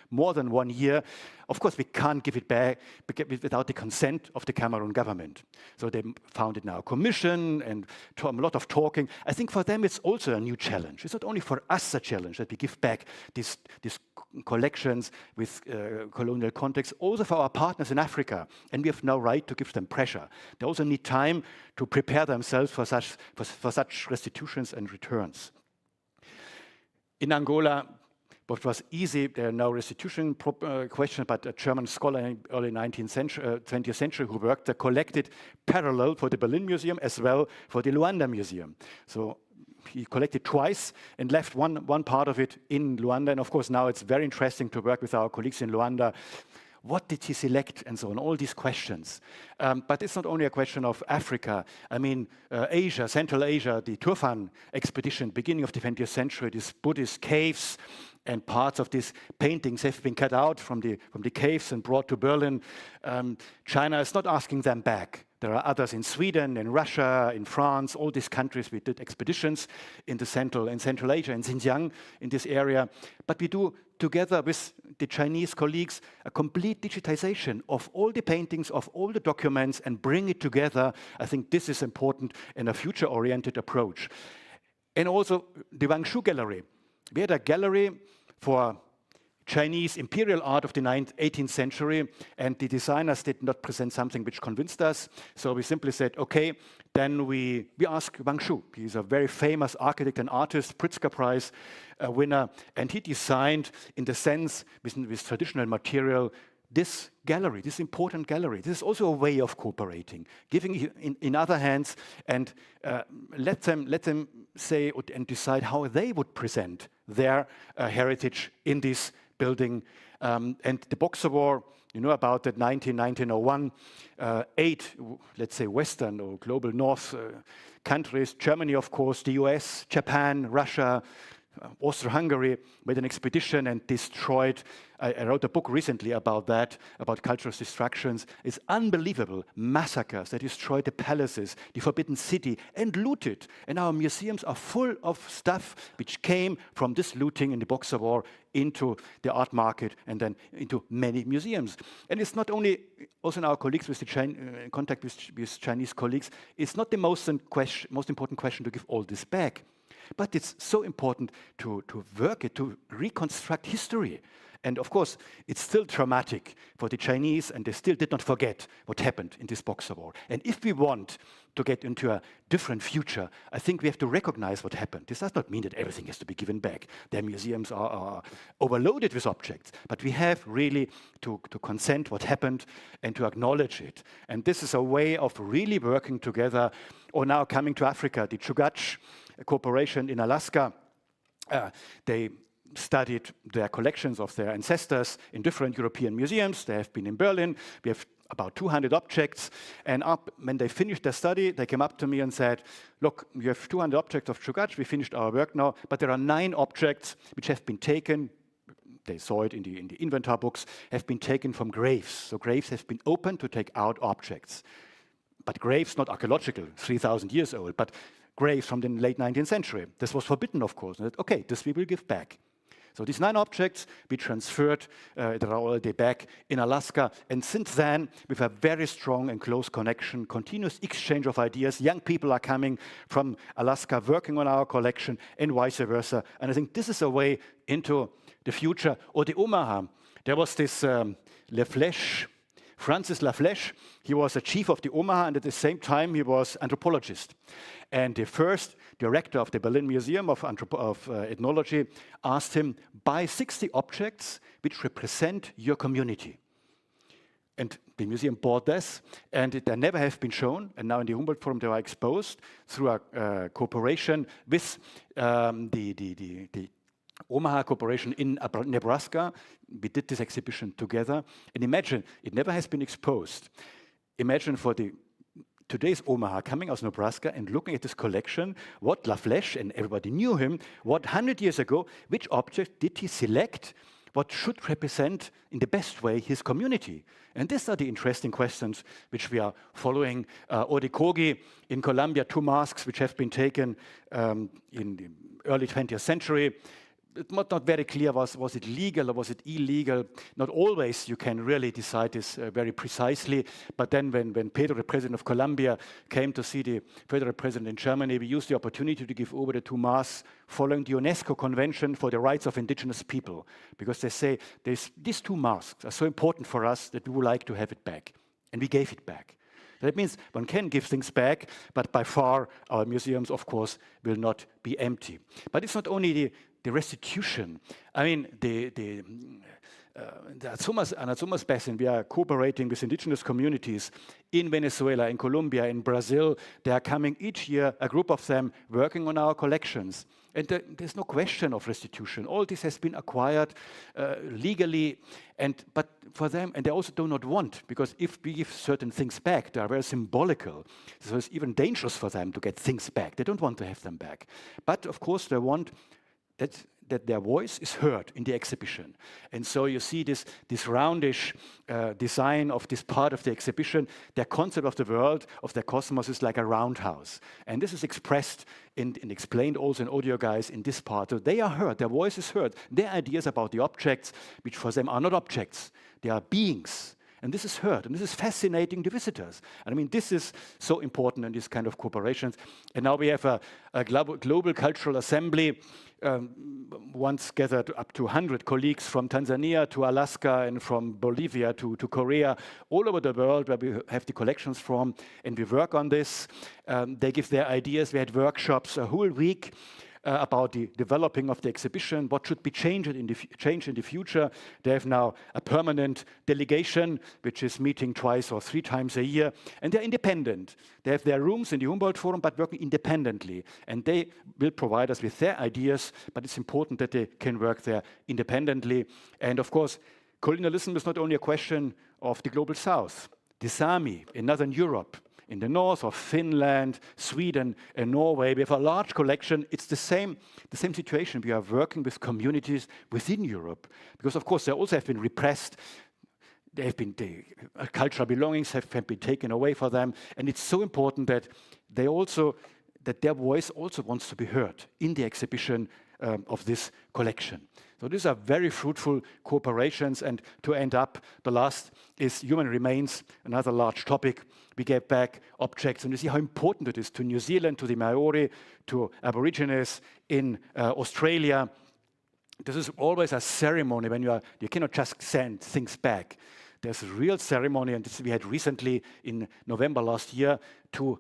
more than 1 year. Of course, we can't give it back without the consent of the Cameroon government. So they founded now a commission and a lot of talking. I think for them it's also a new challenge. It's not only for us a challenge that we give back these collections with colonial context, also for our partners in Africa. And we have no right to give them pressure. They also need time to prepare themselves for such restitutions and returns. In Angola, what was easy, there are no restitution questions, but a German scholar in the early 20th century who worked there collected parallel for the Berlin Museum as well for the Luanda Museum. So he collected twice and left one part of it in Luanda. And of course, now it's very interesting to work with our colleagues in Luanda. What did he select, and so on, all these questions. But it's not only a question of Africa. I mean, Asia, Central Asia, the Turfan expedition, beginning of the 20th century, these Buddhist caves, and parts of these paintings have been cut out from the caves and brought to Berlin. China is not asking them back. There are others in Sweden, in Russia, in France, all these countries. We did expeditions in Central Asia, in Xinjiang, in this area. But we do, together with the Chinese colleagues, a complete digitization of all the paintings, of all the documents, and bring it together. I think this is important in a future-oriented approach. And also the Wangshu Gallery. We had a gallery for Chinese imperial art of the 18th century, and the designers did not present something which convinced us. So we simply said, okay, then we asked Wangshu. He's a very famous architect and artist, Pritzker Prize winner, and he designed, in the sense, with traditional material, this gallery, this important gallery. This is also a way of cooperating, giving in other hands, and let them say and decide how they would present their heritage in this building. And the Boxer War, you know about that, 1901, 8, let's say, Western or global North countries, Germany, of course, the US, Japan, Russia, Austro-Hungary, made an expedition and destroyed. I wrote a book recently about that, about cultural destructions. It's unbelievable massacres. They destroyed the palaces, the Forbidden City, and looted. And our museums are full of stuff which came from this looting in the Boxer War into the art market and then into many museums. And it's not only, also in our colleagues with the contact with Chinese colleagues, it's not the most important question to give all this back. But it's so important to work it, to reconstruct history. And of course, it's still traumatic for the Chinese, and they still did not forget what happened in this Boxer War. And if we want to get into a different future, I think we have to recognize what happened. This does not mean that everything has to be given back. Their museums are overloaded with objects, but we have really to consent what happened and to acknowledge it. And this is a way of really working together. Or now coming to Africa, the Chugach Corporation in Alaska, they studied their collections of their ancestors in different European museums. They have been in Berlin. We have about 200 objects. And when they finished their study, they came up to me and said, look, you have 200 objects of Chugach. We finished our work now, but there are 9 objects which have been taken. They saw it in the inventory books, have been taken from graves. So graves have been opened to take out objects. But graves, not archaeological, 3,000 years old, but graves from the late 19th century. This was forbidden, of course. And okay, this we will give back. So these 9 objects we transferred, they are already back in Alaska. And since then, we have a very strong and close connection, continuous exchange of ideas. Young people are coming from Alaska, working on our collection, and vice versa. And I think this is a way into the future. Or the Omaha. There was this Laflèche, Francis Laflèche. He was a chief of the Omaha, and at the same time, he was anthropologist. And the first director of the Berlin Museum of Ethnology asked him, buy 60 objects which represent your community. And the museum bought this, and they never have been shown. And now in the Humboldt Forum, they are exposed through a cooperation with the Omaha Corporation in Nebraska. We did this exhibition together. And imagine, it never has been exposed. Imagine for today's Omaha coming out of Nebraska and looking at this collection, what Laflèche, and everybody knew him, what 100 years ago, which object did he select, what should represent in the best way his community? And these are the interesting questions which we are following. Orikogi in Colombia, 2 masks which have been taken in the early 20th century. It's not very clear, was it legal or was it illegal? Not always you can really decide this very precisely. But then when Pedro, the president of Colombia, came to see the federal president in Germany, we used the opportunity to give over the 2 masks following the UNESCO Convention for the Rights of Indigenous People. Because they say these 2 masks are so important for us that we would like to have it back. And we gave it back. That means one can give things back, but by far our museums, of course, will not be empty. But it's not only the restitution. I mean, the Amazonas Basin, we are cooperating with indigenous communities in Venezuela, in Colombia, in Brazil. They are coming each year, a group of them, working on our collections. And there's no question of restitution. All this has been acquired legally, but for them, and they also do not want, because if we give certain things back, they are very symbolical. So it's even dangerous for them to get things back. They don't want to have them back. But of course, they want that that their voice is heard in the exhibition. And so you see this roundish design of this part of the exhibition. Their concept of the world, of their cosmos, is like a roundhouse. And this is expressed and explained also in audio guides in this part. So they are heard, their voice is heard. Their ideas about the objects, which for them are not objects, they are beings. And this is heard, and this is fascinating to visitors. And I mean, this is so important in these kind of cooperations. And now we have a global cultural assembly, once gathered up to 100 colleagues from Tanzania to Alaska and from Bolivia to Korea, all over the world where we have the collections from, and we work on this. They give their ideas. We had workshops a whole week about the developing of the exhibition, what should be changed in the future. They have now a permanent delegation, which is meeting twice or 3 times a year, and they're independent. They have their rooms in the Humboldt Forum, but working independently. And they will provide us with their ideas, but it's important that they can work there independently. And of course, colonialism is not only a question of the global south. The Sami in northern Europe, in the north of Finland, Sweden, and Norway, we have a large collection. It's the same situation. We are working with communities within Europe, because of course they also have been repressed. The cultural belongings have been taken away for them, and it's so important that their voice also wants to be heard in the exhibition of this collection. So these are very fruitful cooperations, and to end up, the last is human remains, another large topic. We get back objects, and you see how important it is to New Zealand, to the Maori, to Aborigines in Australia. This is always a ceremony when you cannot just send things back. There's a real ceremony, and this we had recently in November last year, 2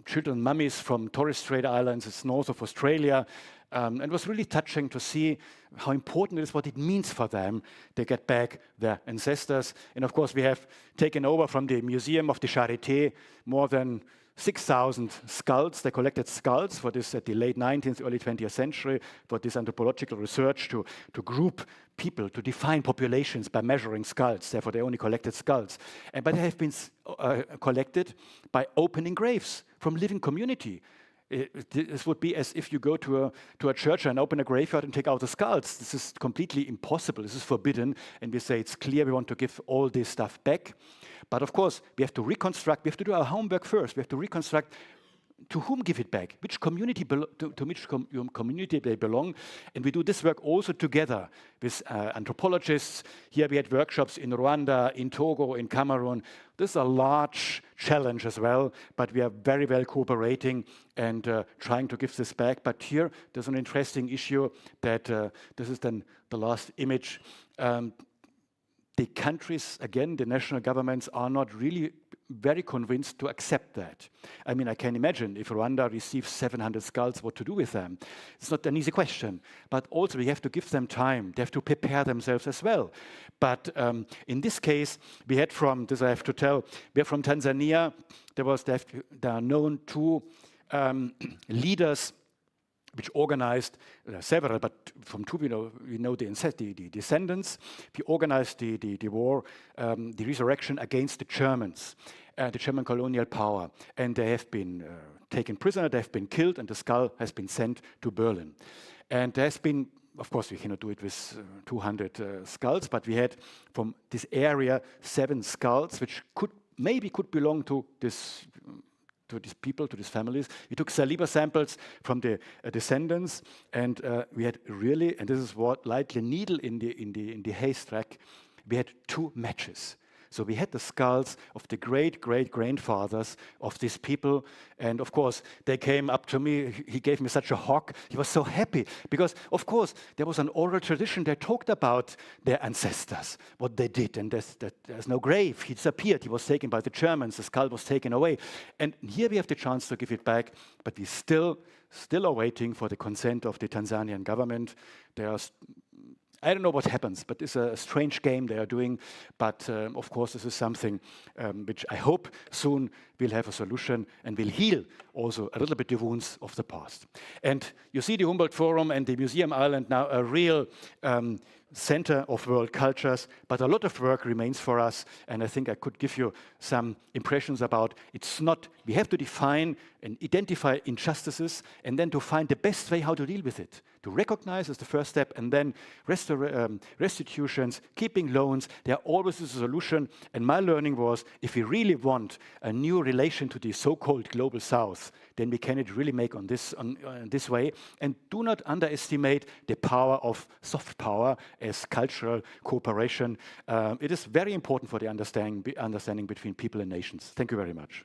children mummies from Torres Strait Islands, it's north of Australia. And it was really touching to see how important it is, what it means for them. They get back their ancestors. And of course, we have taken over from the Museum of the Charité more than 6,000 skulls. They collected skulls for this at the late 19th, early 20th century, for this anthropological research to group people, to define populations by measuring skulls. Therefore, they only collected skulls. But they have been collected by opening graves from living community. This would be as if you go to a church and open a graveyard and take out the skulls. This is completely impossible. This is forbidden. And we say it's clear we want to give all this stuff back. But of course, we have to reconstruct. We have to do our homework first. We have to reconstruct to whom give it back, which community to which community they belong. And we do this work also together with anthropologists. Here we had workshops in Rwanda, in Togo, in Cameroon. This is a large challenge as well, but we are very well cooperating and trying to give this back. But here there's an interesting issue that this is then the last image. The countries, again, the national governments are not really very convinced to accept that. I mean, I can imagine if Rwanda receives 700 skulls, what to do with them. It's not an easy question, but also we have to give them time. They have to prepare themselves as well. But in this case, we had from, this I have to tell, we are from Tanzania. There are known 2 leaders which organized several, but from 2 we know the descendants. We organized the war, the resurrection against the Germans, the German colonial power. And they have been taken prisoner, they have been killed, and the skull has been sent to Berlin. And there has been, of course, we cannot do it with 200 skulls, but we had from this area 7 skulls, which maybe could belong to these people, to these families. We took saliva samples from the descendants, and we had really, and this is what like the needle in the haystack, we had 2 matches. So we had the skulls of the great-great-grandfathers of these people, and of course they came up to me. He gave me such a hug. He was so happy because, of course, there was an oral tradition. They talked about their ancestors, what they did, and there's no grave. He disappeared. He was taken by the Germans. The skull was taken away, and here we have the chance to give it back. But we still are waiting for the consent of the Tanzanian government. I don't know what happens, but it's a strange game they are doing. But of course, this is something which I hope soon will have a solution and will heal also a little bit the wounds of the past. And you see the Humboldt Forum and the Museum Island now a real center of world cultures, but a lot of work remains for us, and I think I could give you some impressions about it's not, we have to define and identify injustices, and then to find the best way how to deal with it. To recognize as the first step, and then restitutions, keeping loans, they are always a solution, and my learning was, if we really want a new relation to the so-called global south, then we cannot really make on this way, and do not underestimate the power of soft power as cultural cooperation. It is very important for the understanding between people and nations. Thank you very much.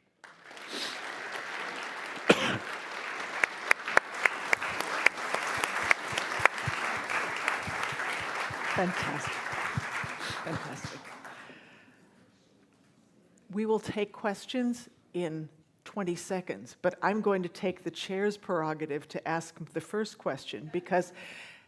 Fantastic. Fantastic. We will take questions in 20 seconds, but I'm going to take the chair's prerogative to ask the first question, because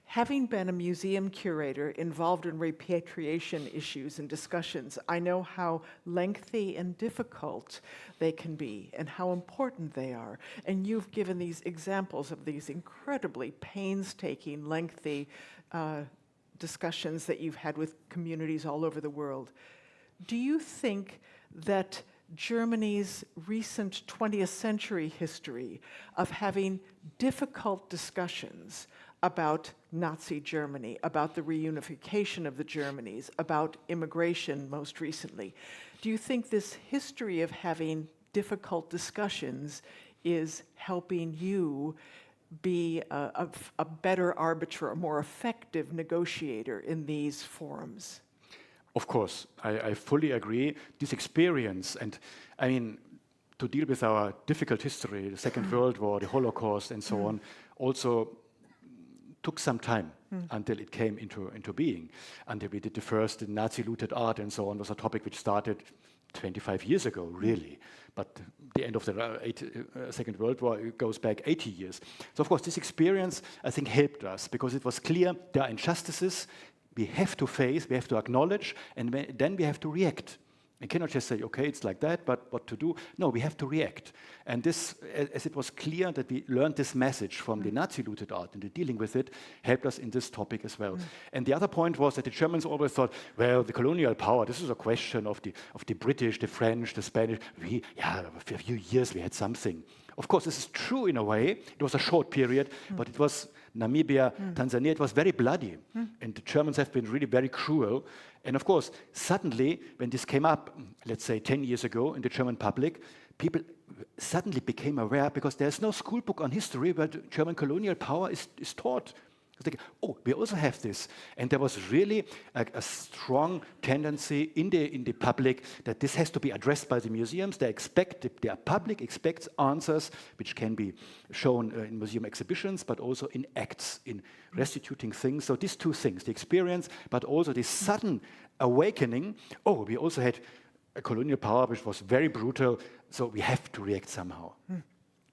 having been a museum curator involved in repatriation issues and discussions, I know how lengthy and difficult they can be and how important they are. And you've given these examples of these incredibly painstaking, lengthy discussions that you've had with communities all over the world. Do you think that Germany's recent 20th century history of having difficult discussions about Nazi Germany, about the reunification of the Germanys, about immigration most recently, do you think this history of having difficult discussions is helping you be a better arbiter, a more effective negotiator in these forums? Of course, I fully agree. This experience, and I mean, to deal with our difficult history, the Second World War, the Holocaust, and so on, also took some time until it came into being. Until we did the first Nazi looted art and so on, was a topic which started 25 years ago, really. But the end of the Second World War goes back 80 years. So, of course, this experience, I think, helped us, because it was clear there are injustices we have to face, we have to acknowledge, and then we have to react. We cannot just say, okay, it's like that, but what to do? No, we have to react. And this, as it was clear that we learned this message from the Nazi looted art and the dealing with it, helped us in this topic as well. And the other point was that the Germans always thought, well, the colonial power, this is a question of the British, the French, the Spanish. For a few years we had something. Of course, this is true in a way. It was a short period, but it was Namibia, Tanzania, it was very bloody. And the Germans have been really very cruel. And of course, suddenly, when this came up, let's say 10 years ago in the German public, people suddenly became aware, because there's no school book on history where the German colonial power is taught. It's like, oh, we also have this. And there was really a strong tendency in the public that this has to be addressed by the museums. Their public expects answers which can be shown in museum exhibitions, but also in acts, in restituting things. So these two things, the experience, but also the sudden awakening. Oh, we also had a colonial power which was very brutal, so we have to react somehow.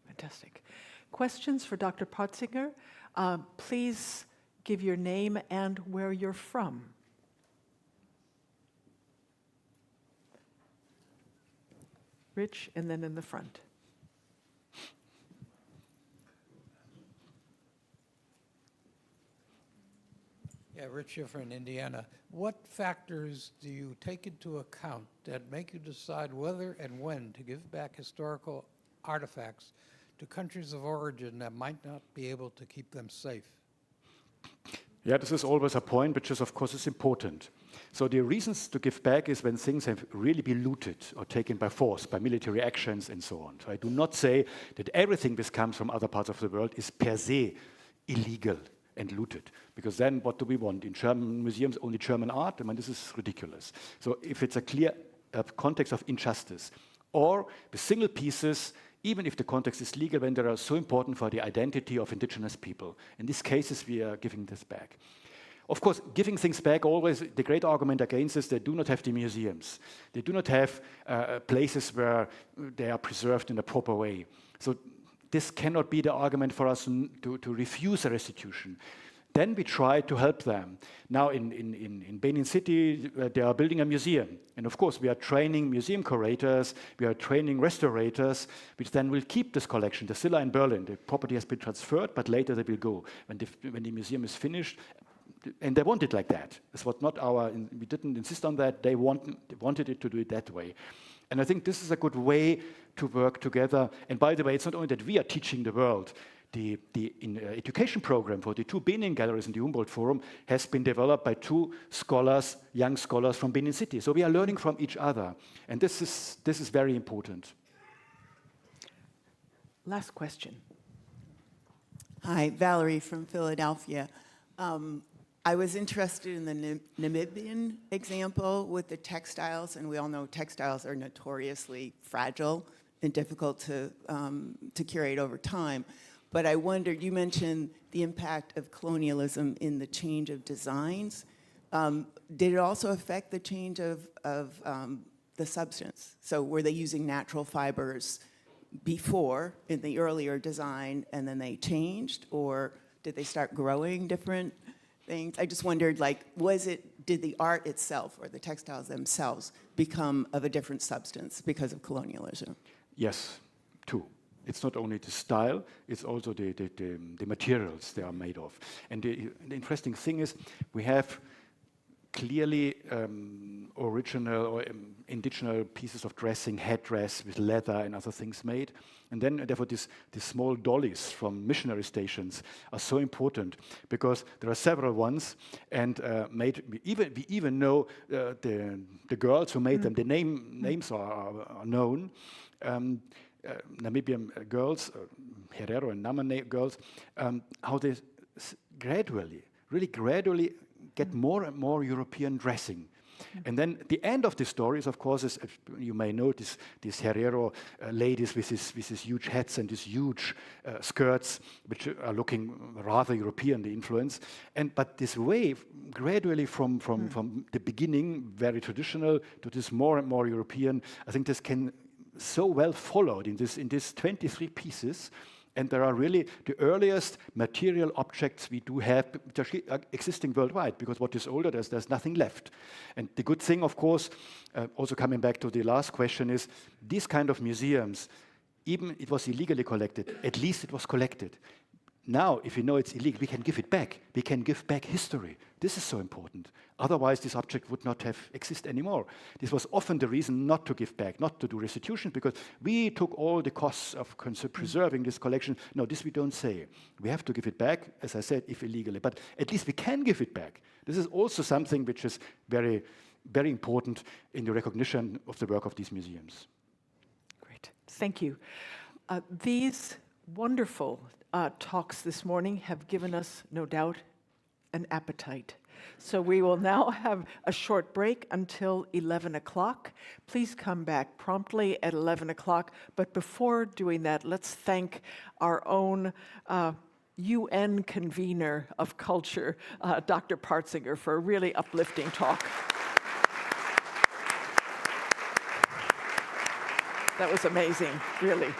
Fantastic. Questions for Dr. Parzinger? Please give your name and where you're from. Rich, and then in the front. Yeah, Rich here from Indiana. What factors do you take into account that make you decide whether and when to give back historical artifacts to countries of origin that might not be able to keep them safe? Yeah, this is always a point which is, of course, is important. So the reasons to give back is when things have really been looted or taken by force, by military actions and so on. So I do not say that everything which comes from other parts of the world is per se illegal and looted, because then what do we want? In German museums, only German art? I mean, this is ridiculous. So if it's a clear context of injustice, or the single pieces, even if the context is legal, when they are so important for the identity of indigenous people. In these cases, we are giving this back. Of course, giving things back, always the great argument against is they do not have the museums. They do not have places where they are preserved in a proper way. So this cannot be the argument for us to refuse a restitution. Then we try to help them. Now in Benin City, they are building a museum. And of course, we are training museum curators, we are training restaurators, which then will keep this collection. The Silla in Berlin, the property has been transferred, but later they will go. When the museum is finished, and they want it like that. This was not we didn't insist on that. They wanted it to do it that way. And I think this is a good way to work together. And by the way, it's not only that we are teaching the world. The education program for the 2 Benin galleries in the Humboldt Forum has been developed by 2 scholars, young scholars from Benin City. So we are learning from each other. And this is very important. Last question. Hi, Valerie from Philadelphia. I was interested in the Namibian example with the textiles, and we all know textiles are notoriously fragile and difficult to curate over time. But I wondered, you mentioned the impact of colonialism in the change of designs. Did it also affect the change of the substance? So were they using natural fibers before in the earlier design and then they changed, or did they start growing different things? I just wondered, like, did the art itself or the textiles themselves become of a different substance because of colonialism? Yes, 2. It's not only the style, it's also the materials they are made of. And the interesting thing is we have clearly original or indigenous pieces of dressing, headdress with leather and other things made. And then therefore these small dollies from missionary stations are so important because there are several ones and we even know the girls who made them. The names are known. Namibian girls, Herero and Namane girls, how they really gradually get more and more European dressing. And then the end of the story is, of course, is, you may notice these Herero ladies with these huge hats and these huge skirts, which are looking rather European, the influence. But this wave, gradually from the beginning, very traditional, to this more and more European, I think this can so well followed in these 23 pieces. And there are really the earliest material objects we do have which are existing worldwide, because what is older, there's nothing left. And the good thing, of course, also coming back to the last question, is these kind of museums, even it was illegally collected, at least it was collected. Now, if you know it's illegal, we can give it back. We can give back history. This is so important. Otherwise, this object would not have existed anymore. This was often the reason not to give back, not to do restitution, because we took all the costs of preserving this collection. No, this we don't say. We have to give it back, as I said, if illegally. But at least we can give it back. This is also something which is very, very important in the recognition of the work of these museums. Great. Thank you. These wonderful talks this morning have given us, no doubt, an appetite. So we will now have a short break until 11 o'clock. Please come back promptly at 11 o'clock. But before doing that, let's thank our own UN convener of culture, Dr. Parzinger, for a really uplifting talk. That was amazing, really.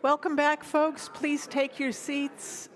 Welcome back, folks. Please take your seats.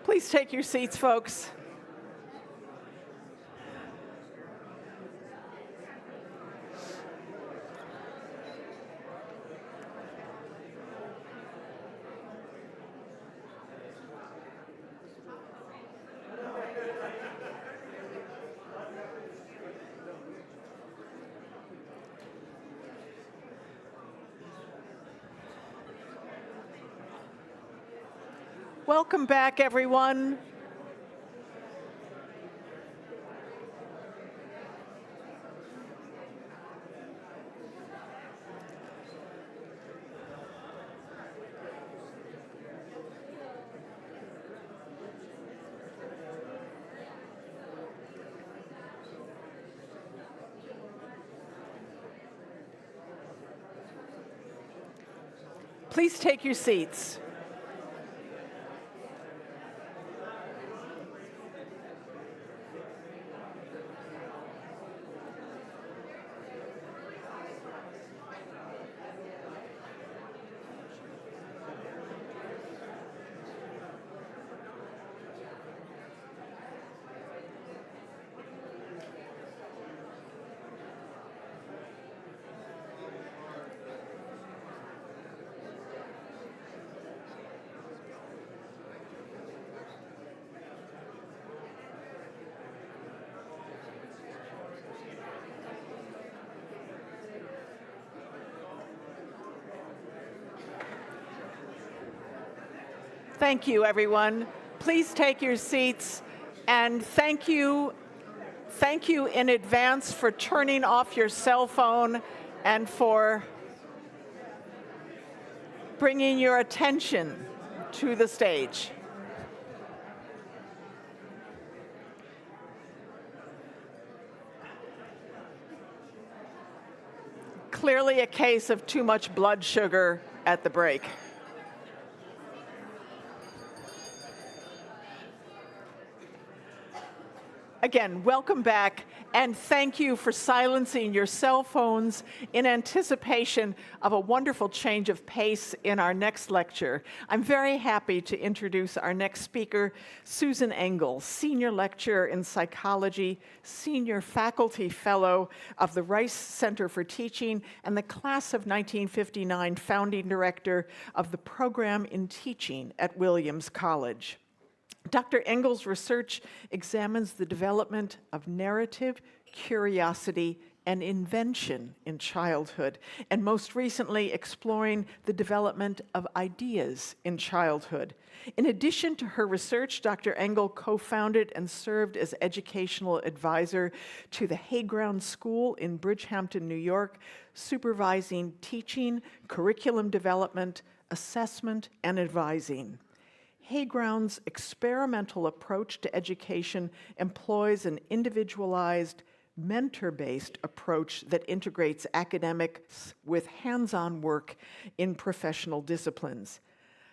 Please take your seats, folks. Welcome back, everyone. Please take your seats. Thank you, everyone. Please take your seats, and thank you in advance for turning off your cell phone and for bringing your attention to the stage. Clearly a case of too much blood sugar at the break. Again, welcome back, and thank you for silencing your cell phones in anticipation of a wonderful change of pace in our next lecture. I'm very happy to introduce our next speaker, Susan Engel, Senior Lecturer in Psychology, Senior Faculty Fellow of the Rice Center for Teaching, and the Class of 1959 Founding Director of the Program in Teaching at Williams College. Dr. Engel's research examines the development of narrative, curiosity, and invention in childhood, and most recently exploring the development of ideas in childhood. In addition to her research, Dr. Engel co-founded and served as educational advisor to the Hayground School in Bridgehampton, New York, supervising teaching, curriculum development, assessment, and advising. Hayground's experimental approach to education employs an individualized, mentor-based approach that integrates academics with hands-on work in professional disciplines.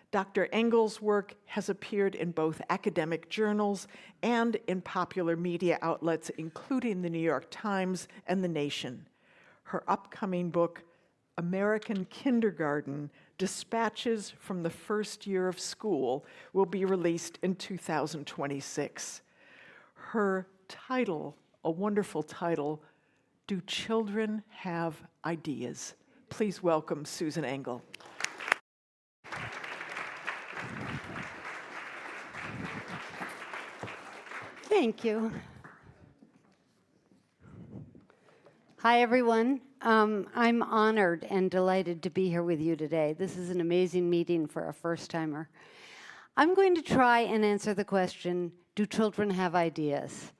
Dr. Engel's work has appeared in both academic journals and in popular media outlets, including the New York Times and The Nation. Her upcoming book, American Kindergarten: Dispatches from the First Year of School, will be released in 2026. Her title, a wonderful title, Do Children Have Ideas? Please welcome Susan Engel. Thank you. Hi, everyone. I'm honored and delighted to be here with you today. This is an amazing meeting for a first-timer. I'm going to try and answer the question, do children have ideas?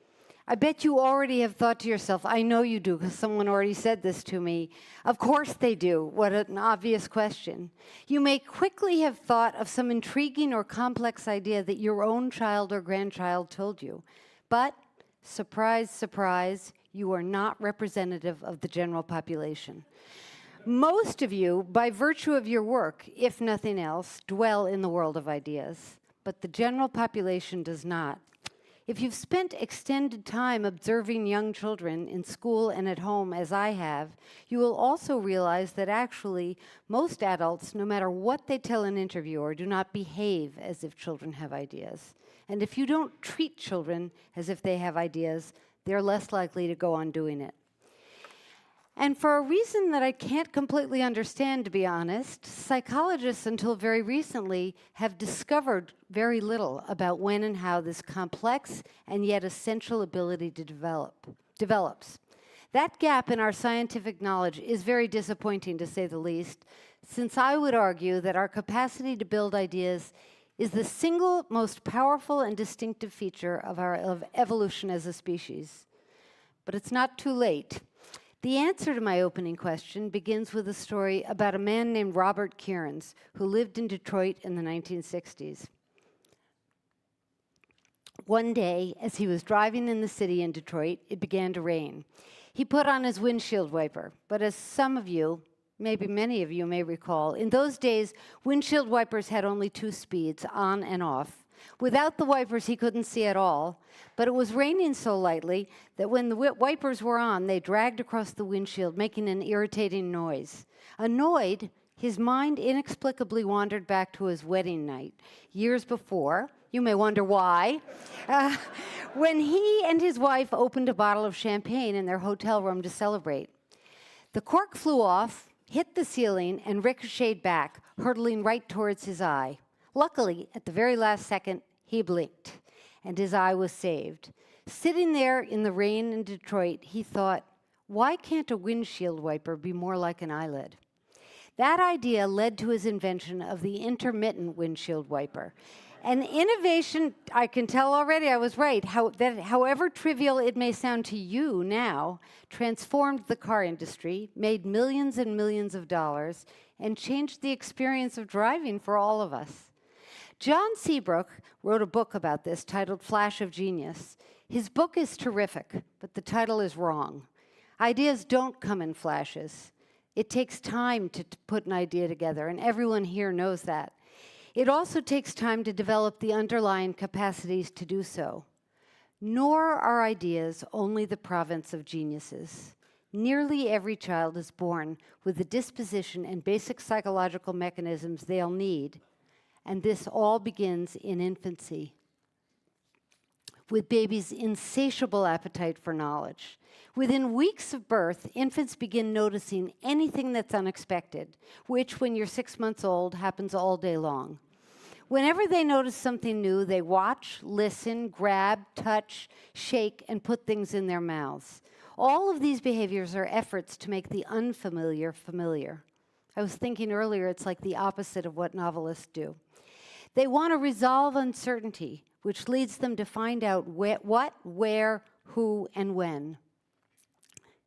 I bet you already have thought to yourself, I know you do, because someone already said this to me. Of course they do. What an obvious question. You may quickly have thought of some intriguing or complex idea that your own child or grandchild told you. But, surprise, surprise, you are not representative of the general population. Most of you, by virtue of your work, if nothing else, dwell in the world of ideas, but the general population does not. If you've spent extended time observing young children in school and at home, as I have, you will also realize that actually most adults, no matter what they tell an interviewer, do not behave as if children have ideas. And if you don't treat children as if they have ideas, they're less likely to go on doing it. And for a reason that I can't completely understand, to be honest, psychologists until very recently have discovered very little about when and how this complex and yet essential ability to develops. That gap in our scientific knowledge is very disappointing, to say the least, since I would argue that our capacity to build ideas is the single most powerful and distinctive feature of evolution as a species. But it's not too late. The answer to my opening question begins with a story about a man named Robert Kearns, who lived in Detroit in the 1960s. One day, as he was driving in the city in Detroit, it began to rain. He put on his windshield wiper, but as some of you, maybe many of you may recall, in those days, windshield wipers had only two speeds, on and off. Without the wipers, he couldn't see at all, but it was raining so lightly that when the wipers were on, they dragged across the windshield, making an irritating noise. Annoyed, his mind inexplicably wandered back to his wedding night, years before. You may wonder why. When he and his wife opened a bottle of champagne in their hotel room to celebrate. The cork flew off, hit the ceiling, and ricocheted back, hurtling right towards his eye. Luckily, at the very last second, he blinked, and his eye was saved. Sitting there in the rain in Detroit, he thought, why can't a windshield wiper be more like an eyelid? That idea led to his invention of the intermittent windshield wiper. An innovation, I can tell already I was right, that however trivial it may sound to you now, transformed the car industry, made millions and millions of dollars, and changed the experience of driving for all of us. John Seabrook wrote a book about this titled Flash of Genius. His book is terrific, but the title is wrong. Ideas don't come in flashes. It takes time to put an idea together, and everyone here knows that. It also takes time to develop the underlying capacities to do so. Nor are ideas only the province of geniuses. Nearly every child is born with the disposition and basic psychological mechanisms they'll need, and this all begins in infancy, with babies' insatiable appetite for knowledge. Within weeks of birth, infants begin noticing anything that's unexpected, which, when you're 6 months old, happens all day long. Whenever they notice something new, they watch, listen, grab, touch, shake, and put things in their mouths. All of these behaviors are efforts to make the unfamiliar familiar. I was thinking earlier, it's like the opposite of what novelists do. They want to resolve uncertainty, which leads them to find out what, where, who, and when.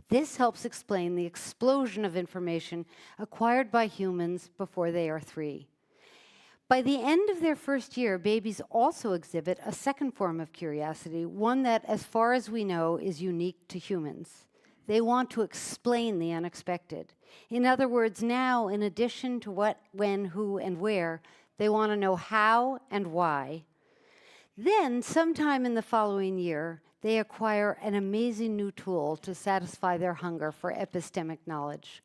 This helps explain the explosion of information acquired by humans before they are 3. By the end of their first year, babies also exhibit a second form of curiosity, one that, as far as we know, is unique to humans. They want to explain the unexpected. In other words, now, in addition to what, when, who, and where, they want to know how and why. Then, sometime in the following year, they acquire an amazing new tool to satisfy their hunger for epistemic knowledge.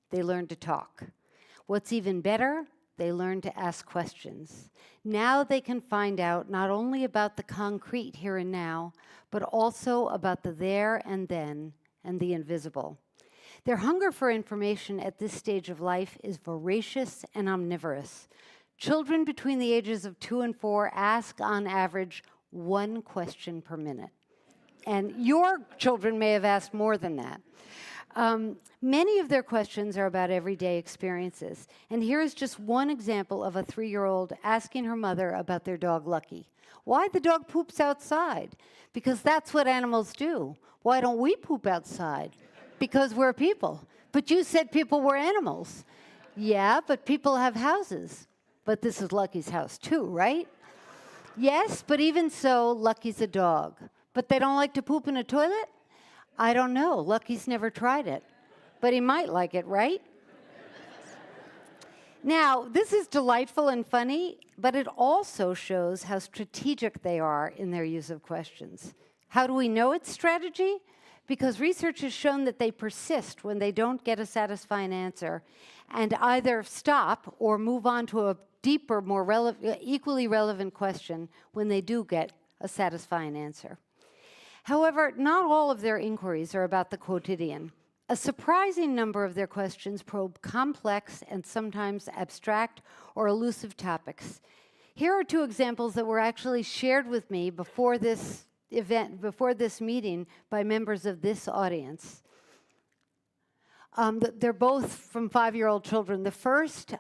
They learn to talk. What's even better, they learn to ask questions. Now they can find out not only about the concrete here and now, but also about the there and then and the invisible. Their hunger for information at this stage of life is voracious and omnivorous. Children between the ages of 2 and 4 ask, on average, 1 question per minute. And your children may have asked more than that. Many of their questions are about everyday experiences. And here is just one example of a 3-year-old asking her mother about their dog, Lucky. Why the dog poops outside? Because that's what animals do. Why don't we poop outside? Because we're people. But you said people were animals. Yeah, but people have houses. But this is Lucky's house too, right? Yes, but even so, Lucky's a dog. But they don't like to poop in a toilet? I don't know. Lucky's never tried it. But he might like it, right? Now, this is delightful and funny, but it also shows how strategic they are in their use of questions. How do we know it's strategy? Because research has shown that they persist when they don't get a satisfying answer and either stop or move on to a deeper, more equally relevant question when they do get a satisfying answer. However, not all of their inquiries are about the quotidian. A surprising number of their questions probe complex and sometimes abstract or elusive topics. Here are 2 examples that were actually shared with me before this event, before this meeting, by members of this audience. They're both from 5-year-old children. The first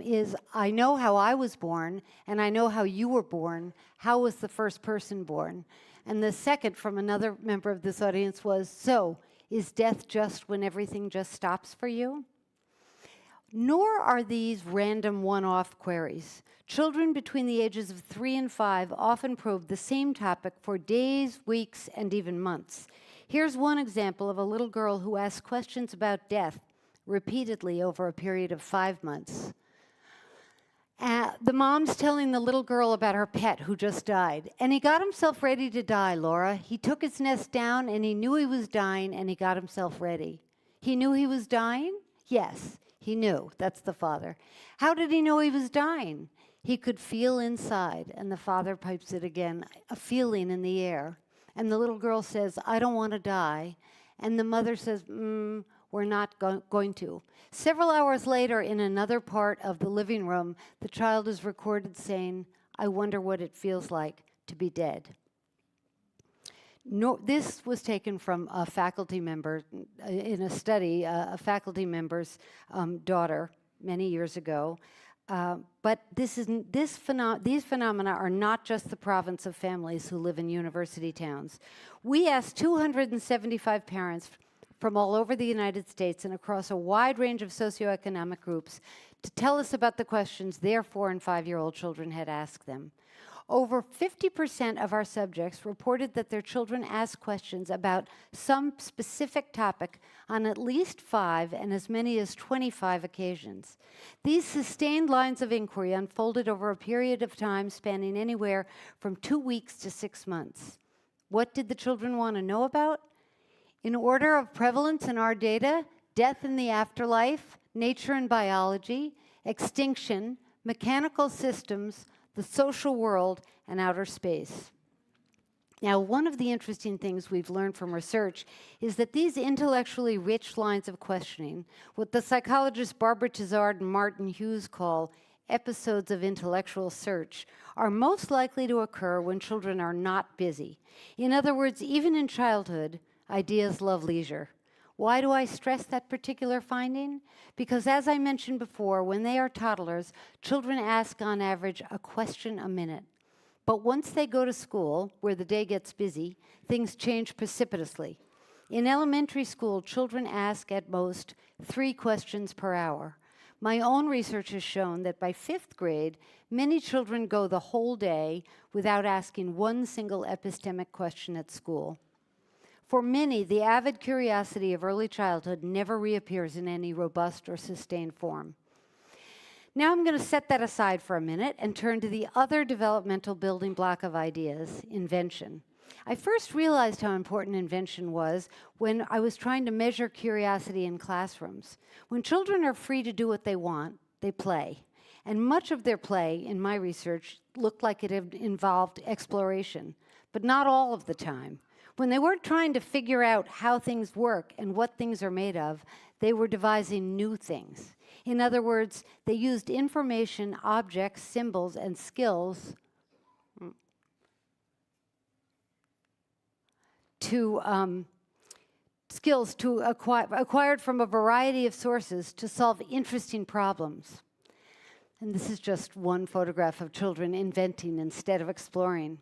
is, I know how I was born, and I know how you were born. How was the first person born? And the second from another member of this audience was, so, is death just when everything just stops for you? Nor are these random one-off queries. Children between the ages of 3 and 5 often probe the same topic for days, weeks, and even months. Here's one example of a little girl who asked questions about death repeatedly over a period of 5 months. The mom's telling the little girl about her pet who just died. And he got himself ready to die, Laura. He took his nest down and he knew he was dying and he got himself ready. He knew he was dying? Yes, he knew. That's the father. How did he know he was dying? He could feel inside. And the father pipes it again, a feeling in the air. And the little girl says, I don't want to die. And the mother says, we're not going to. Several hours later, in another part of the living room, the child is recorded saying, I wonder what it feels like to be dead. No, this was taken from a faculty member in a study, a faculty member's daughter many years ago. But these phenomena are not just the province of families who live in university towns. We asked 275 parents from all over the United States and across a wide range of socioeconomic groups to tell us about the questions their 4- and 5-year-old children had asked them. Over 50% of our subjects reported that their children asked questions about some specific topic on at least 5 and as many as 25 occasions. These sustained lines of inquiry unfolded over a period of time spanning anywhere from 2 weeks to 6 months. What did the children want to know about? In order of prevalence in our data, death in the afterlife, nature and biology, extinction, mechanical systems, the social world, and outer space. Now, one of the interesting things we've learned from research is that these intellectually rich lines of questioning, what the psychologists Barbara Tizard and Martin Hughes call episodes of intellectual search, are most likely to occur when children are not busy. In other words, even in childhood, ideas love leisure. Why do I stress that particular finding? Because as I mentioned before, when they are toddlers, children ask on average a question a minute. But once they go to school, where the day gets busy, things change precipitously. In elementary school, children ask at most 3 questions per hour. My own research has shown that by 5th grade, many children go the whole day without asking one single epistemic question at school. For many, the avid curiosity of early childhood never reappears in any robust or sustained form. Now I'm going to set that aside for a minute and turn to the other developmental building block of ideas, invention. I first realized how important invention was when I was trying to measure curiosity in classrooms. When children are free to do what they want, they play. And much of their play, in my research, looked like it involved exploration, but not all of the time. When they weren't trying to figure out how things work and what things are made of, they were devising new things. In other words, they used information, objects, symbols, and skills acquired from a variety of sources to solve interesting problems. And this is just one photograph of children inventing instead of exploring.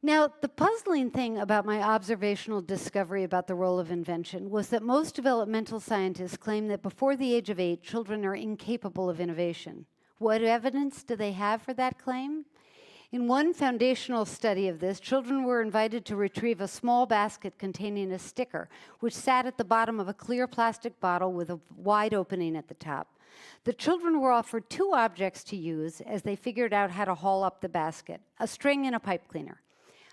Now, the puzzling thing about my observational discovery about the role of invention was that most developmental scientists claim that before the age of 8, children are incapable of innovation. What evidence do they have for that claim? In one foundational study of this, children were invited to retrieve a small basket containing a sticker, which sat at the bottom of a clear plastic bottle with a wide opening at the top. The children were offered 2 objects to use as they figured out how to haul up the basket, a string and a pipe cleaner.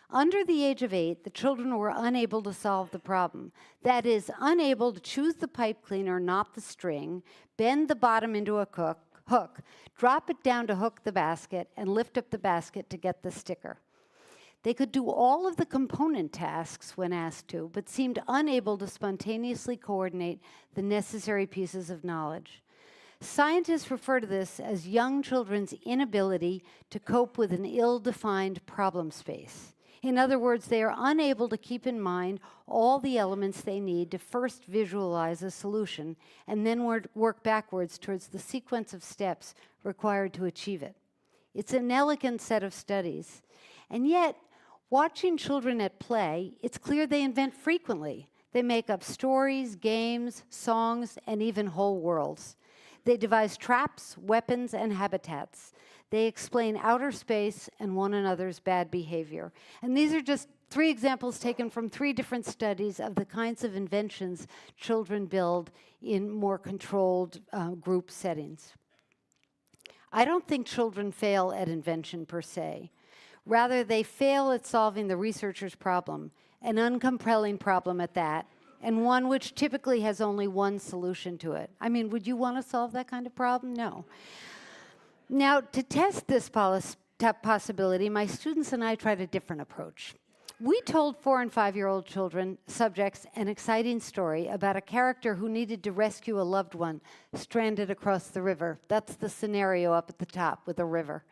Under the age of 8, the children were unable to solve the problem. That is, unable to choose the pipe cleaner, not the string, bend the bottom into a hook, drop it down to hook the basket, and lift up the basket to get the sticker. They could do all of the component tasks when asked to, but seemed unable to spontaneously coordinate the necessary pieces of knowledge. Scientists refer to this as young children's inability to cope with an ill-defined problem space. In other words, they are unable to keep in mind all the elements they need to first visualize a solution and then work backwards towards the sequence of steps required to achieve it. It's an elegant set of studies. And yet, watching children at play, it's clear they invent frequently. They make up stories, games, songs, and even whole worlds. They devise traps, weapons, and habitats. They explain outer space and one another's bad behavior. And these are just 3 examples taken from 3 different studies of the kinds of inventions children build in more controlled group settings. I don't think children fail at invention per se. Rather, they fail at solving the researcher's problem, an uncompelling problem at that, and one which typically has only one solution to it. I mean, would you want to solve that kind of problem? No. Now, to test this possibility, my students and I tried a different approach. We told 4- and 5-year-old subjects an exciting story about a character who needed to rescue a loved one stranded across the river. That's the scenario up at the top with a river.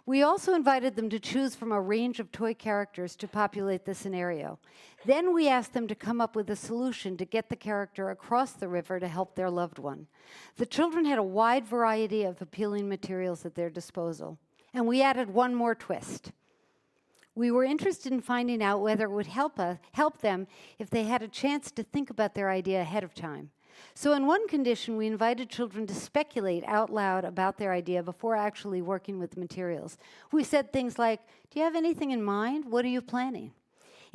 We also invited them to choose from a range of toy characters to populate the scenario. Then we asked them to come up with a solution to get the character across the river to help their loved one. The children had a wide variety of appealing materials at their disposal. And we added one more twist. We were interested in finding out whether it would help them if they had a chance to think about their idea ahead of time. So in one condition, we invited children to speculate out loud about their idea before actually working with the materials. We said things like, do you have anything in mind? What are you planning?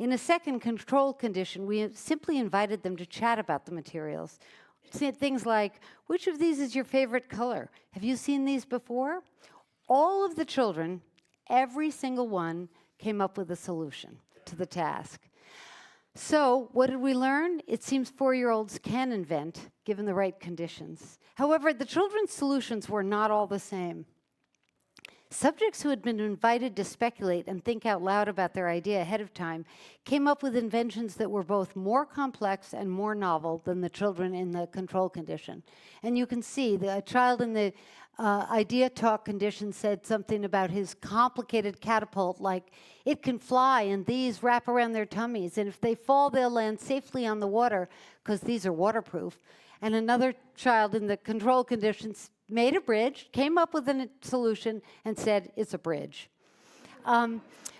In a second control condition, we simply invited them to chat about the materials. Said things like, which of these is your favorite color? Have you seen these before? All of the children, every single one, came up with a solution to the task. So, what did we learn? It seems 4-year-olds can invent, given the right conditions. However, the children's solutions were not all the same. Subjects who had been invited to speculate and think out loud about their idea ahead of time came up with inventions that were both more complex and more novel than the children in the control condition. And you can see the child in the idea talk condition said something about his complicated catapult, like it can fly and these wrap around their tummies, and if they fall, they'll land safely on the water because these are waterproof. And another child in the control conditions made a bridge, came up with a solution, and said, it's a bridge.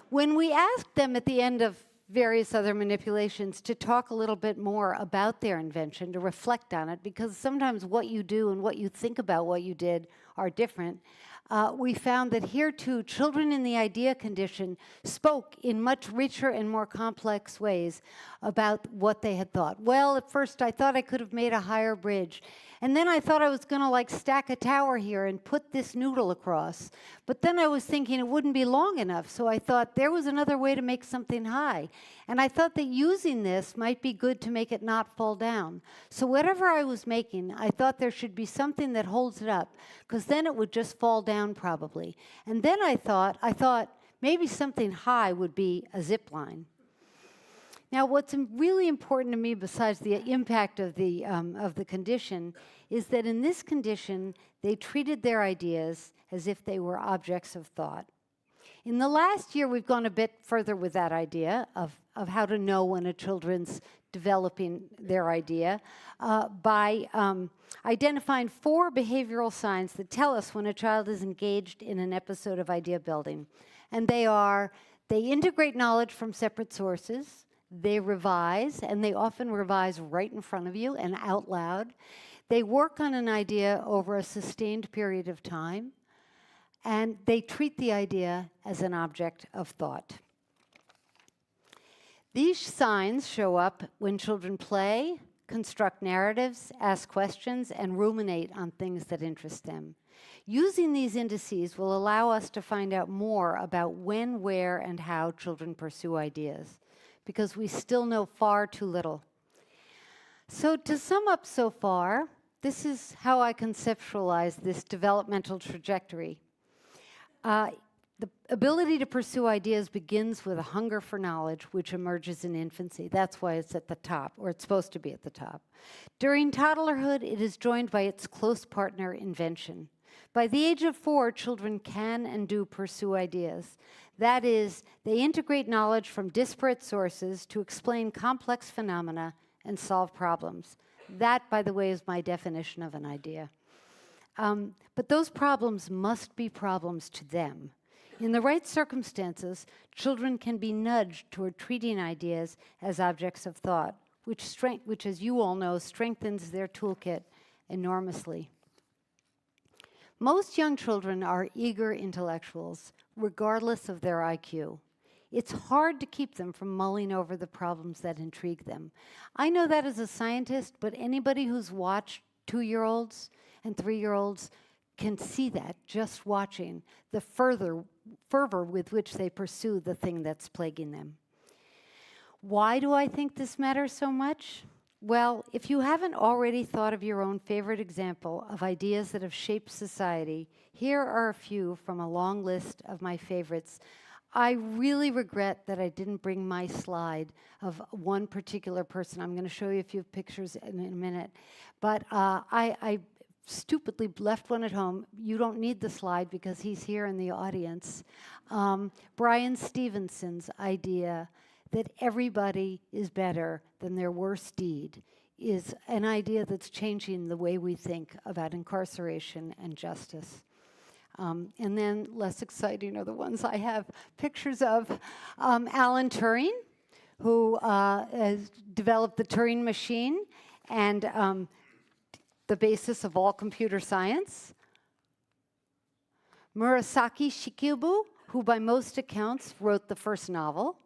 When we asked them at the end of various other manipulations to talk a little bit more about their invention, to reflect on it, because sometimes what you do and what you think about what you did are different. We found that here too, children in the idea condition spoke in much richer and more complex ways about what they had thought. Well, at first I thought I could have made a higher bridge. And then I thought I was going to like stack a tower here and put this noodle across. But then I was thinking it wouldn't be long enough. So I thought there was another way to make something high. And I thought that using this might be good to make it not fall down. So whatever I was making, I thought there should be something that holds it up, because then it would just fall down probably. And then I thought maybe something high would be a zip line. Now, what's really important to me, besides the impact of the condition, is that in this condition, they treated their ideas as if they were objects of thought. In the last year, we've gone a bit further with that idea of how to know when a children's developing their idea by identifying 4 behavioral signs that tell us when a child is engaged in an episode of idea building. And they are, they integrate knowledge from separate sources, they revise, and they often revise right in front of you and out loud. They work on an idea over a sustained period of time, and they treat the idea as an object of thought. These signs show up when children play, construct narratives, ask questions, and ruminate on things that interest them. Using these indices will allow us to find out more about when, where, and how children pursue ideas, because we still know far too little. So to sum up so far, this is how I conceptualize this developmental trajectory. The ability to pursue ideas begins with a hunger for knowledge, which emerges in infancy. That's why it's at the top, or it's supposed to be at the top. During toddlerhood, it is joined by its close partner, invention. By the age of 4, children can and do pursue ideas. That is, they integrate knowledge from disparate sources to explain complex phenomena and solve problems. That, by the way, is my definition of an idea. But those problems must be problems to them. In the right circumstances, children can be nudged toward treating ideas as objects of thought, which, as you all know, strengthens their toolkit enormously. Most young children are eager intellectuals, regardless of their IQ. It's hard to keep them from mulling over the problems that intrigue them. I know that as a scientist, but anybody who's watched 2-year-olds and 3-year-olds can see that just watching the fervor with which they pursue the thing that's plaguing them. Why do I think this matters so much? Well, if you haven't already thought of your own favorite example of ideas that have shaped society, here are a few from a long list of my favorites. I really regret that I didn't bring my slide of one particular person. I'm going to show you a few pictures in a minute. But I stupidly left one at home. You don't need the slide because he's here in the audience. Brian Stevenson's idea that everybody is better than their worst deed is an idea that's changing the way we think about incarceration and justice. And then less exciting are the ones I have pictures of. Alan Turing, who has developed the Turing machine and the basis of all computer science. Murasaki Shikibu, who by most accounts wrote the first novel.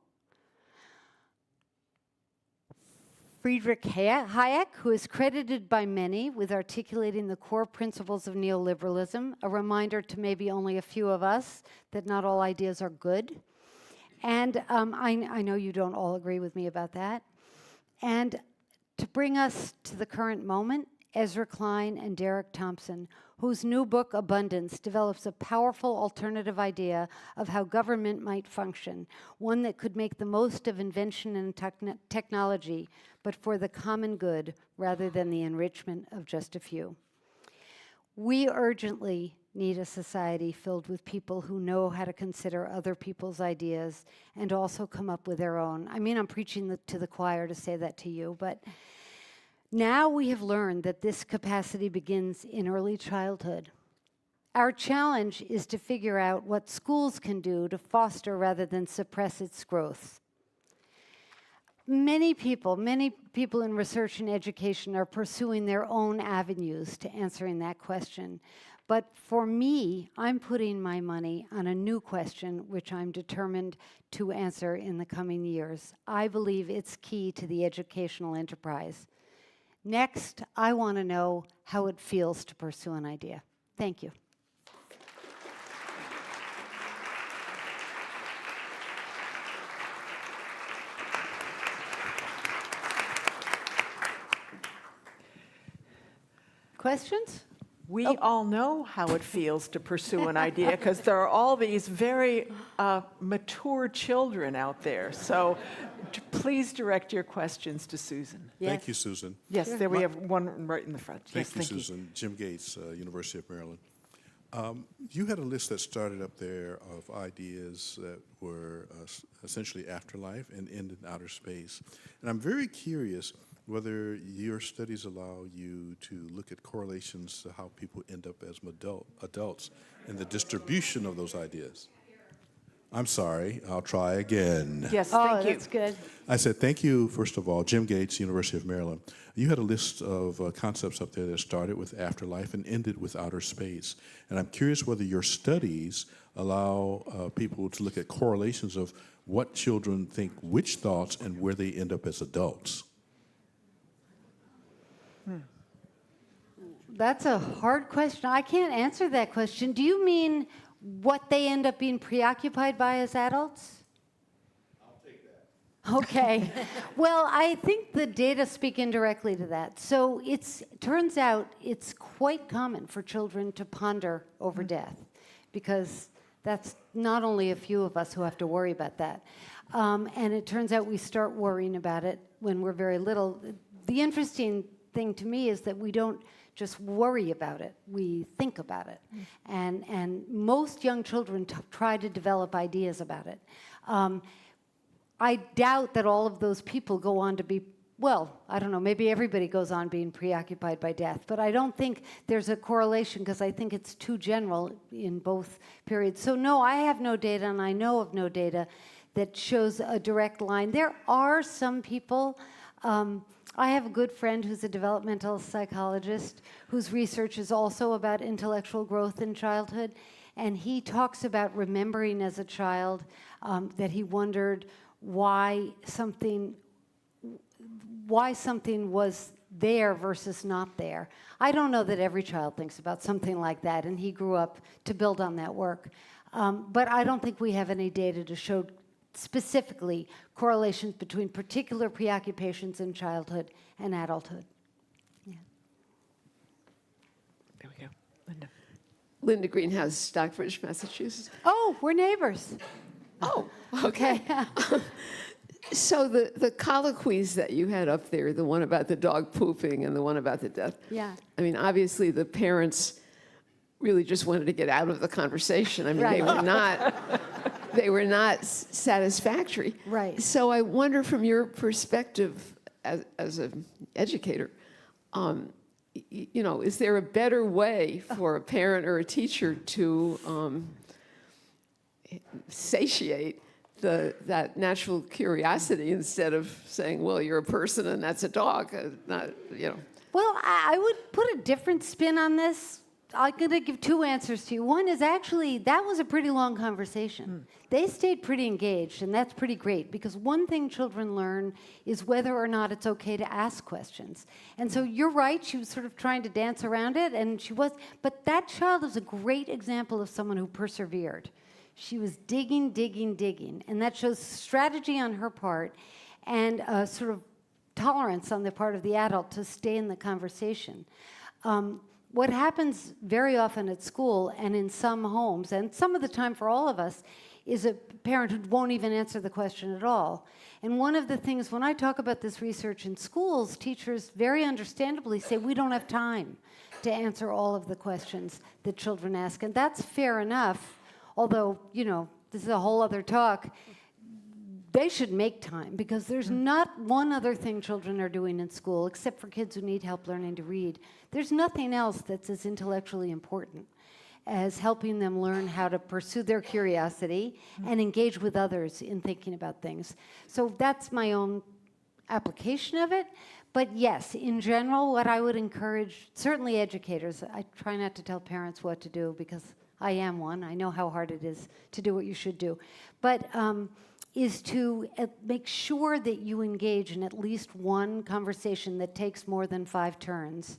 Friedrich Hayek, who is credited by many with articulating the core principles of neoliberalism, a reminder to maybe only a few of us that not all ideas are good. And I know you don't all agree with me about that. And to bring us to the current moment, Ezra Klein and Derek Thompson, whose new book, Abundance, develops a powerful alternative idea of how government might function, one that could make the most of invention and technology, but for the common good rather than the enrichment of just a few. We urgently need a society filled with people who know how to consider other people's ideas and also come up with their own. I mean, I'm preaching to the choir to say that to you, but now we have learned that this capacity begins in early childhood. Our challenge is to figure out what schools can do to foster rather than suppress its growth. Many people in research and education are pursuing their own avenues to answering that question. But for me, I'm putting my money on a new question, which I'm determined to answer in the coming years. I believe it's key to the educational enterprise. Next, I want to know how it feels to pursue an idea. Thank you. Questions? We all know how it feels to pursue an idea because there are all these very mature children out there. So please direct your questions to Susan. Yes. Thank you, Susan. Yes, there we have one right in the front. Thank Yes, you, Susan. Jim Gates, University of Maryland. You had a list that started up there of ideas that were essentially afterlife and end in outer space. And I'm very curious whether your studies allow you to look at correlations to how people end up as adults and the distribution of those ideas. I'm sorry, I'll try again. Yes, thank you. That's good. I said, thank you, first of all, Jim Gates, University of Maryland. You had a list of concepts up there that started with afterlife and ended with outer space. And I'm curious whether your studies allow people to look at correlations of what children think which thoughts and where they end up as adults. That's a hard question. I can't answer that question. Do you mean what they end up being preoccupied by as adults? I'll take that. Okay. Well, I think the data speak indirectly to that. So turns out it's quite common for children to ponder over death, because that's not only a few of us who have to worry about that. And it turns out we start worrying about it when we're very little. The interesting thing to me is that we don't just worry about it, we think about it. And most young children try to develop ideas about it. I doubt that all of those people go on to be, well, I don't know, maybe everybody goes on being preoccupied by death, but I don't think there's a correlation because I think it's too general in both periods. So no, I have no data, and I know of no data that shows a direct line. There are some people, I have a good friend who's a developmental psychologist whose research is also about intellectual growth in childhood, and he talks about remembering as a child that he wondered why something was there versus not there. I don't know that every child thinks about something like that, and he grew up to build on that work. But I don't think we have any data to show specifically correlations between particular preoccupations in childhood and adulthood. Yeah. There we go. Linda. Linda Greenhouse, Stockbridge, Massachusetts. Oh, we're neighbors. Oh, okay. So the colloquies that you had up there, the one about the dog pooping and the one about the death. Yeah. I mean, obviously the parents really just wanted to get out of the conversation. I mean, Right. they were not satisfactory. Right. So I wonder, from your perspective as an educator, is there a better way for a parent or a teacher to satiate that natural curiosity instead of saying, well, you're a person and that's a dog, Well, I would put a different spin on this. I'm going to give two answers to you. One is actually, that was a pretty long conversation. They stayed pretty engaged, and that's pretty great, because one thing children learn is whether or not it's okay to ask questions. And so you're right, she was sort of trying to dance around it, and she was, but that child is a great example of someone who persevered. She was digging, and that shows strategy on her part and a sort of tolerance on the part of the adult to stay in the conversation. What happens very often at school and in some homes, and some of the time for all of us, is a parent who won't even answer the question at all. And one of the things, when I talk about this research in schools, teachers very understandably say, we don't have time to answer all of the questions that children ask. And that's fair enough, although, this is a whole other talk. They should make time, because there's not one other thing children are doing in school, except for kids who need help learning to read. There's nothing else that's as intellectually important as helping them learn how to pursue their curiosity and engage with others in thinking about things. So that's my own application of it. But yes, in general, what I would encourage, certainly educators, I try not to tell parents what to do because I am one. I know how hard it is to do what you should do. But is to make sure that you engage in at least one conversation that takes more than 5 turns.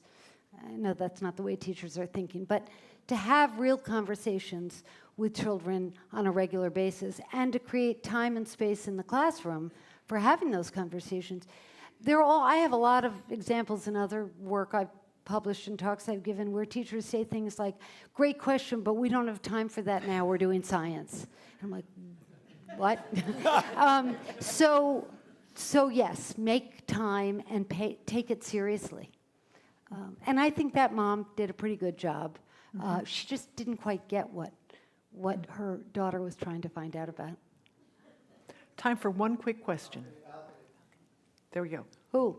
I know that's not the way teachers are thinking, but to have real conversations with children on a regular basis and to create time and space in the classroom for having those conversations. I have a lot of examples in other work I've published and talks I've given where teachers say things like, great question, but we don't have time for that now, we're doing science. I'm like, what? So yes, make time and take it seriously. And I think that mom did a pretty good job. She just didn't quite get what her daughter was trying to find out about. Time for one quick question. There we go. Who?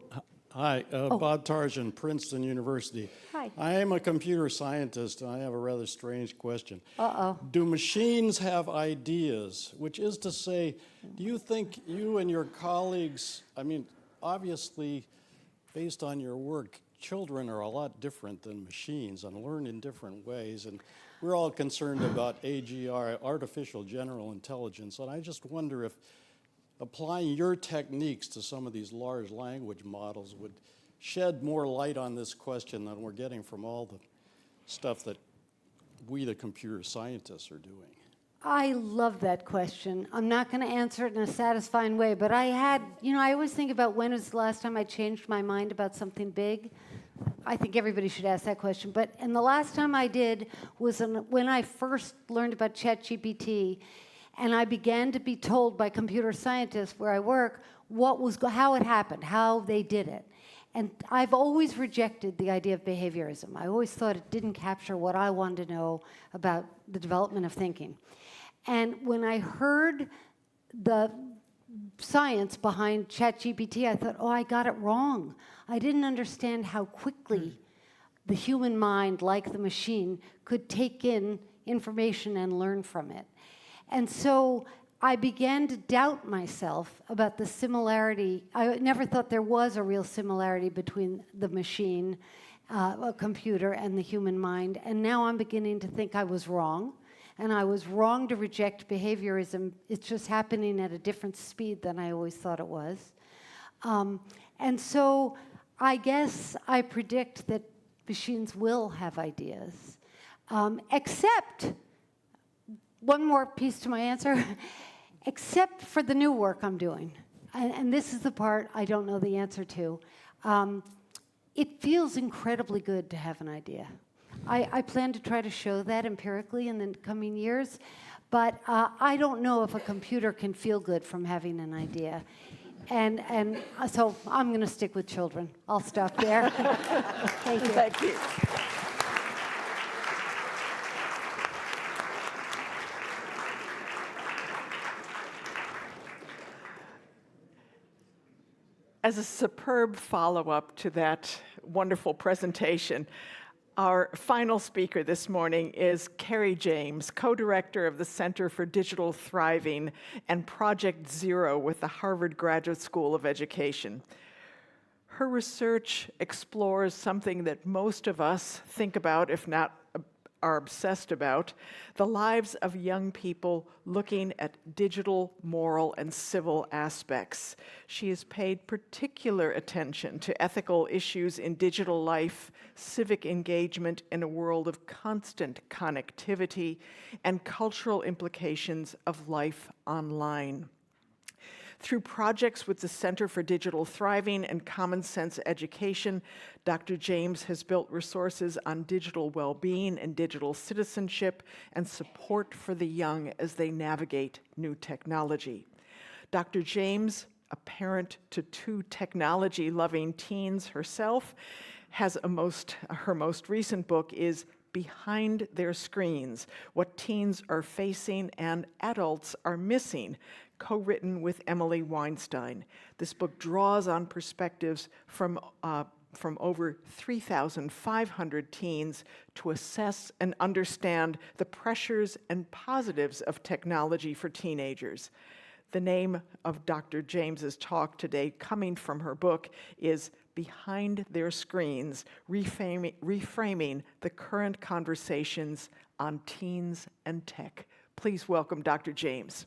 Hi, Bob Tarjan, Princeton University. Hi. I am a computer scientist, and I have a rather strange question. Uh-oh. Do machines have ideas? Which is to say, do you think you and your colleagues, I mean, obviously, based on your work, children are a lot different than machines and learn in different ways, and we're all concerned about AGI, artificial general intelligence, and I just wonder if applying your techniques to some of these large language models would shed more light on this question than we're getting from all the stuff that we, the computer scientists, are doing. I love that question. I'm not going to answer it in a satisfying way, but I always think about when was the last time I changed my mind about something big. I think everybody should ask that question. And the last time I did was when I first learned about ChatGPT, and I began to be told by computer scientists where I work how it happened, how they did it. And I've always rejected the idea of behaviorism. I always thought it didn't capture what I wanted to know about the development of thinking. And when I heard the science behind ChatGPT, I thought, oh, I got it wrong. I didn't understand how quickly the human mind, like the machine, could take in information and learn from it. And so I began to doubt myself about the similarity. I never thought there was a real similarity between the machine, a computer, and the human mind. And now I'm beginning to think I was wrong. And I was wrong to reject behaviorism. It's just happening at a different speed than I always thought it was. And so I guess I predict that machines will have ideas, except, one more piece to my answer, except for the new work I'm doing. And this is the part I don't know the answer to. It feels incredibly good to have an idea. I plan to try to show that empirically in the coming years, but I don't know if a computer can feel good from having an idea. And so I'm going to stick with children. I'll stop there. Thank you. Thank you. As a superb follow-up to that wonderful presentation, our final speaker this morning is Carrie James, co-director of the Center for Digital Thriving and Project Zero with the Harvard Graduate School of Education. Her research explores something that most of us think about, if not are obsessed about, the lives of young people looking at digital, moral, and civil aspects. She has paid particular attention to ethical issues in digital life, civic engagement in a world of constant connectivity, and cultural implications of life online. Through projects with the Center for Digital Thriving and Common Sense Education, Dr. James has built resources on digital well-being and digital citizenship and support for the young as they navigate new technology. Dr. James, a parent to 2 technology-loving teens herself, has her most recent book is Behind Their Screens, What Teens Are Facing and Adults Are Missing, co-written with Emily Weinstein. This book draws on perspectives from over 3,500 teens to assess and understand the pressures and positives of technology for teenagers. The name of Dr. James's talk today, coming from her book, is Behind Their Screens, Reframing the Current Conversations on Teens and Tech. Please welcome Dr. James.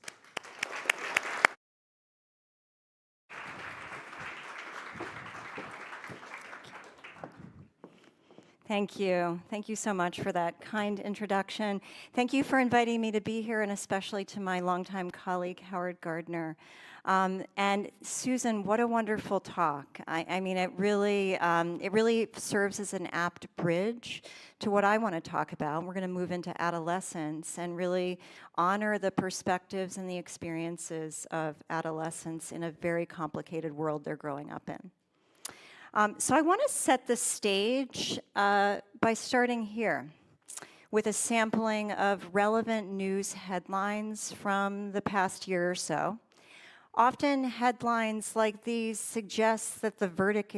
Thank you. Thank you so much for that kind introduction. Thank you for inviting me to be here, and especially to my longtime colleague, Howard Gardner. And Susan, what a wonderful talk. I mean, it really serves as an apt bridge to what I want to talk about. We're going to move into adolescence and really honor the perspectives and the experiences of adolescents in a very complicated world they're growing up in. So I want to set the stage by starting here with a sampling of relevant news headlines from the past year or so. Often headlines like these suggest that the verdict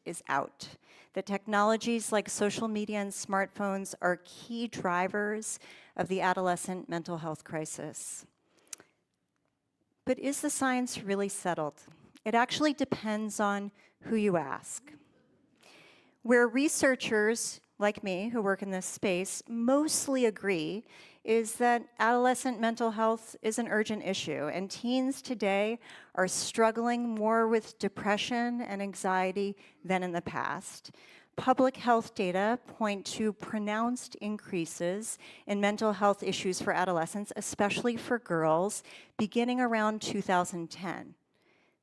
is out, that technologies like social media and smartphones are key drivers of the adolescent mental health crisis. But is the science really settled? It actually depends on who you ask. Where researchers like me who work in this space mostly agree is that adolescent mental health is an urgent issue, and teens today are struggling more with depression and anxiety than in the past. Public health data point to pronounced increases in mental health issues for adolescents, especially for girls, beginning around 2010.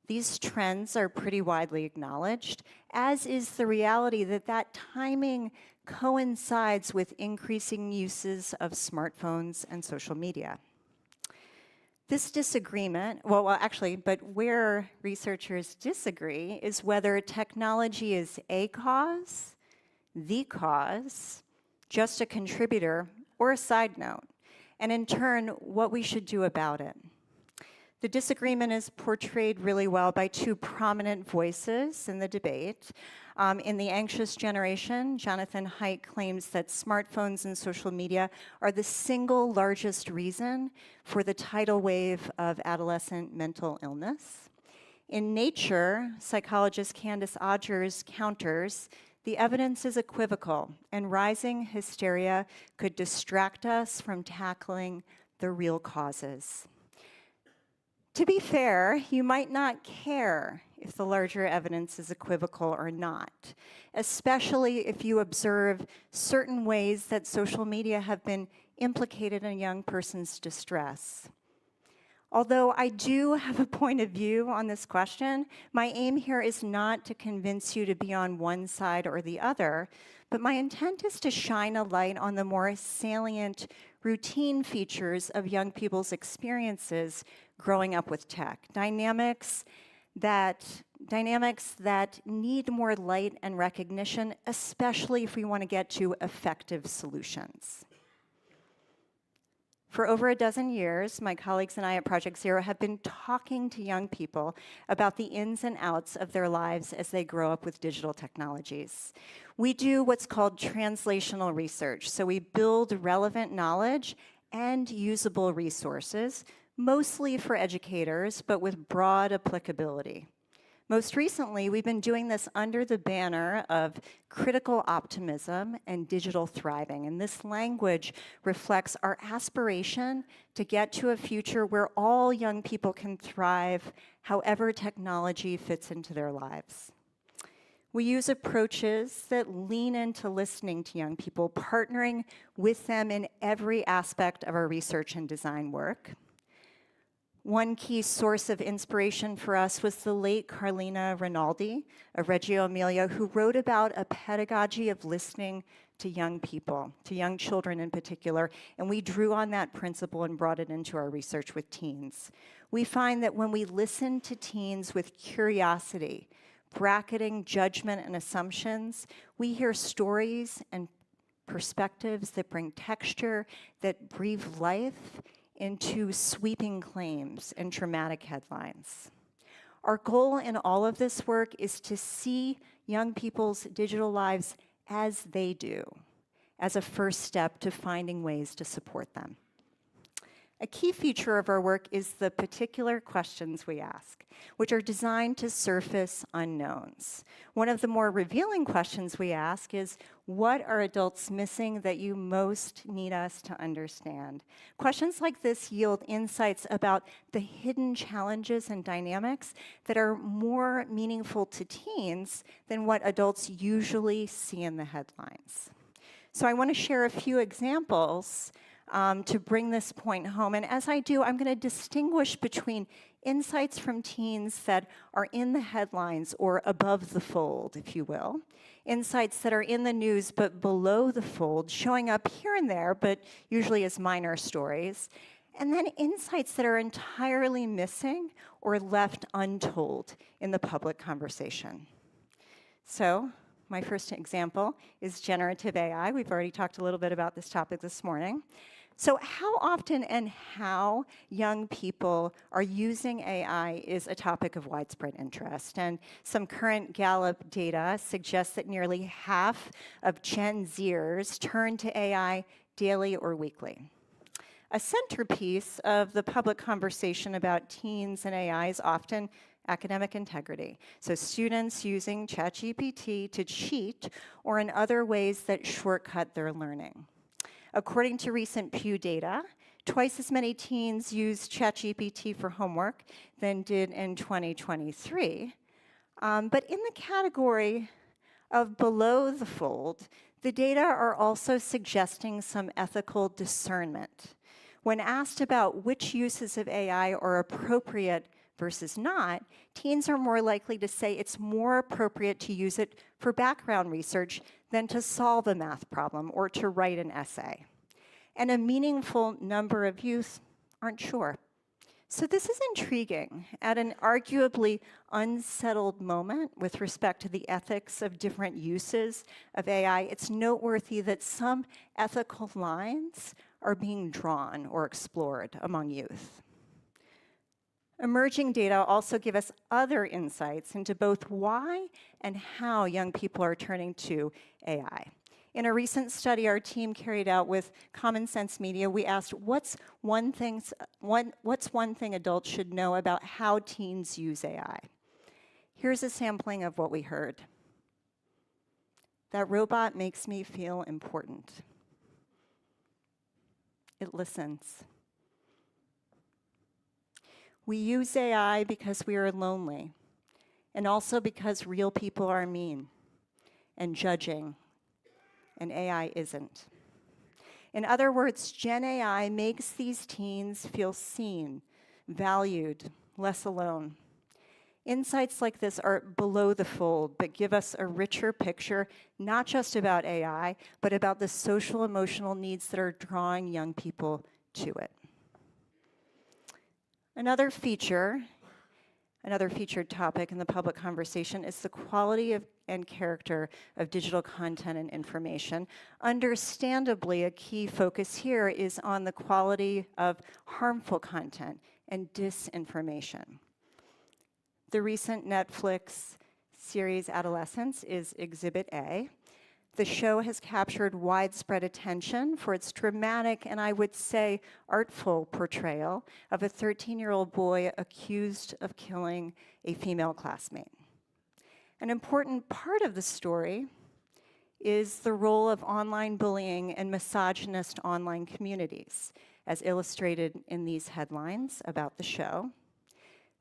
These trends are pretty widely acknowledged, as is the reality that that timing coincides with increasing uses of smartphones and social media. This disagreement, but where researchers disagree is whether technology is a cause, the cause, just a contributor, or a side note, and in turn, what we should do about it. The disagreement is portrayed really well by two prominent voices in the debate. In The Anxious Generation, Jonathan Haidt claims that smartphones and social media are the single largest reason for the tidal wave of adolescent mental illness. In Nature, psychologist Candace Odgers counters, the evidence is equivocal, and rising hysteria could distract us from tackling the real causes. To be fair, you might not care if the larger evidence is equivocal or not, especially if you observe certain ways that social media have been implicated in a young person's distress. Although I do have a point of view on this question, my aim here is not to convince you to be on one side or the other, but my intent is to shine a light on the more salient routine features of young people's experiences growing up with tech, dynamics that need more light and recognition, especially if we want to get to effective solutions. For over a dozen years, my colleagues and I at Project Zero have been talking to young people about the ins and outs of their lives as they grow up with digital technologies. We do what's called translational research, so we build relevant knowledge and usable resources, mostly for educators, but with broad applicability. Most recently, we've been doing this under the banner of critical optimism and digital thriving, and this language reflects our aspiration to get to a future where all young people can thrive however technology fits into their lives. We use approaches that lean into listening to young people, partnering with them in every aspect of our research and design work. One key source of inspiration for us was the late Carlina Rinaldi of Reggio Emilia, who wrote about a pedagogy of listening to young people, to young children in particular, and we drew on that principle and brought it into our research with teens. We find that when we listen to teens with curiosity, bracketing judgment and assumptions, we hear stories and perspectives that bring texture, that breathe life into sweeping claims and dramatic headlines. Our goal in all of this work is to see young people's digital lives as they do, as a first step to finding ways to support them. A key feature of our work is the particular questions we ask, which are designed to surface unknowns. One of the more revealing questions we ask is, what are adults missing that you most need us to understand? Questions like this yield insights about the hidden challenges and dynamics that are more meaningful to teens than what adults usually see in the headlines. So I want to share a few examples to bring this point home. And as I do, I'm going to distinguish between insights from teens that are in the headlines or above the fold, if you will, insights that are in the news but below the fold, showing up here and there, but usually as minor stories, and then insights that are entirely missing or left untold in the public conversation. So, my first example is generative AI. We've already talked a little bit about this topic this morning. So how often and how young people are using AI is a topic of widespread interest. And some current Gallup data suggests that nearly half of Gen Zers turn to AI daily or weekly. A centerpiece of the public conversation about teens and AI is often academic integrity. So students using ChatGPT to cheat or in other ways that shortcut their learning. According to recent Pew data, twice as many teens used ChatGPT for homework than did in 2023. But in the category of below the fold, the data are also suggesting some ethical discernment. When asked about which uses of AI are appropriate versus not, teens are more likely to say it's more appropriate to use it for background research than to solve a math problem or to write an essay. And a meaningful number of youth aren't sure. So this is intriguing. At an arguably unsettled moment with respect to the ethics of different uses of AI, it's noteworthy that some ethical lines are being drawn or explored among youth. Emerging data also give us other insights into both why and how young people are turning to AI. In a recent study our team carried out with Common Sense Media, we asked, what's one thing adults should know about how teens use AI? Here's a sampling of what we heard. That robot makes me feel important. It listens. We use AI because we are lonely, and also because real people are mean and judging, and AI isn't. In other words, Gen AI makes these teens feel seen, valued, less alone. Insights like this are below the fold, but give us a richer picture, not just about AI, but about the social emotional needs that are drawing young people to it. Another featured topic in the public conversation is the quality and character of digital content and information. Understandably, a key focus here is on the quality of harmful content and disinformation. The recent Netflix series Adolescence is Exhibit A. The show has captured widespread attention for its dramatic and I would say artful portrayal of a 13-year-old boy accused of killing a female classmate. An important part of the story is the role of online bullying and misogynist online communities, as illustrated in these headlines about the show.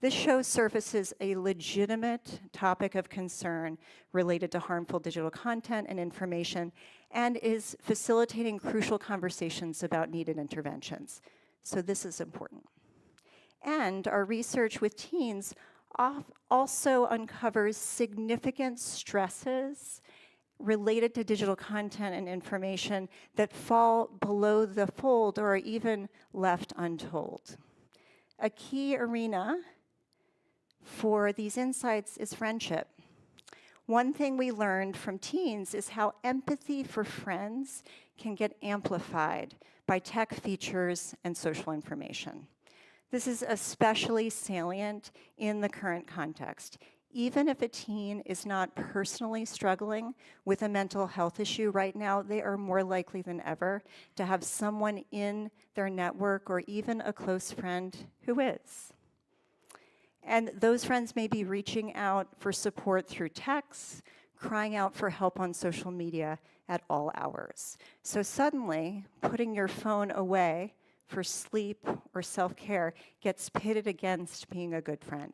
This show surfaces a legitimate topic of concern related to harmful digital content and information and is facilitating crucial conversations about needed interventions. So this is important. And our research with teens also uncovers significant stresses related to digital content and information that fall below the fold or are even left untold. A key arena for these insights is friendship. One thing we learned from teens is how empathy for friends can get amplified by tech features and social information. This is especially salient in the current context. Even if a teen is not personally struggling with a mental health issue right now, they are more likely than ever to have someone in their network or even a close friend who is. And those friends may be reaching out for support through text, crying out for help on social media at all hours. So suddenly, putting your phone away for sleep or self-care gets pitted against being a good friend.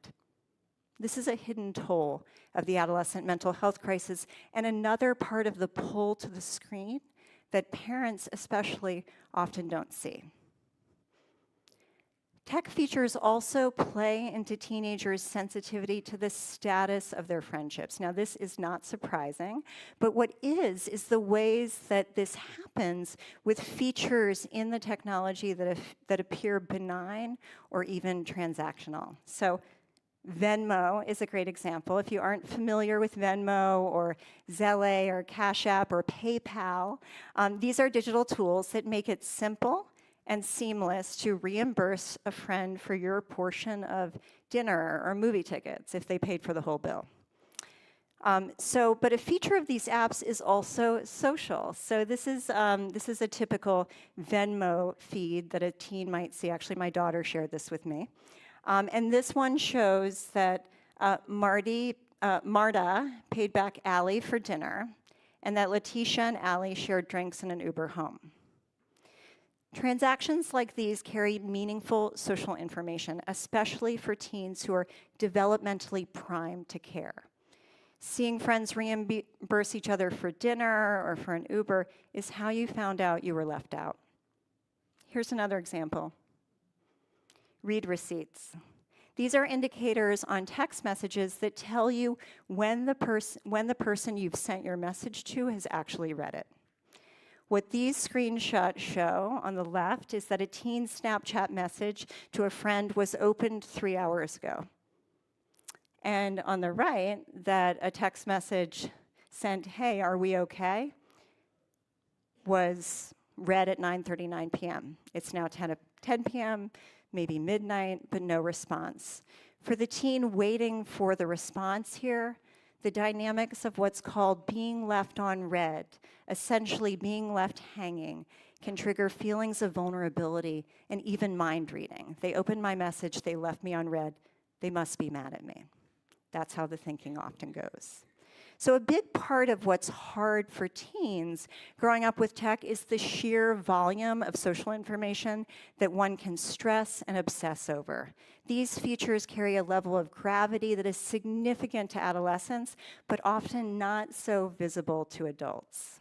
This is a hidden toll of the adolescent mental health crisis and another part of the pull to the screen that parents especially often don't see. Tech features also play into teenagers' sensitivity to the status of their friendships. Now, this is not surprising, but what is the ways that this happens with features in the technology that appear benign or even transactional. So Venmo is a great example. If you aren't familiar with Venmo or Zelle or Cash App or PayPal, these are digital tools that make it simple and seamless to reimburse a friend for your portion of dinner or movie tickets if they paid for the whole bill. But a feature of these apps is also social. So this is a typical Venmo feed that a teen might see. Actually, my daughter shared this with me. And this one shows that Marta paid back Allie for dinner, and that Letitia and Allie shared drinks in an Uber home. Transactions like these carry meaningful social information, especially for teens who are developmentally primed to care. Seeing friends reimburse each other for dinner or for an Uber is how you found out you were left out. Here's another example. Read receipts. These are indicators on text messages that tell you when the person you've sent your message to has actually read it. What these screenshots show on the left is that a teen Snapchat message to a friend was opened 3 hours ago. And on the right, that a text message sent, "Hey, are we okay?" was read at 9:39 p.m. It's now 10 p.m., maybe midnight, but no response. For the teen waiting for the response here, the dynamics of what's called being left on red, essentially being left hanging, can trigger feelings of vulnerability and even mind reading. They opened my message, they left me on red, they must be mad at me. That's how the thinking often goes. So a big part of what's hard for teens growing up with tech is the sheer volume of social information that one can stress and obsess over. These features carry a level of gravity that is significant to adolescents, but often not so visible to adults.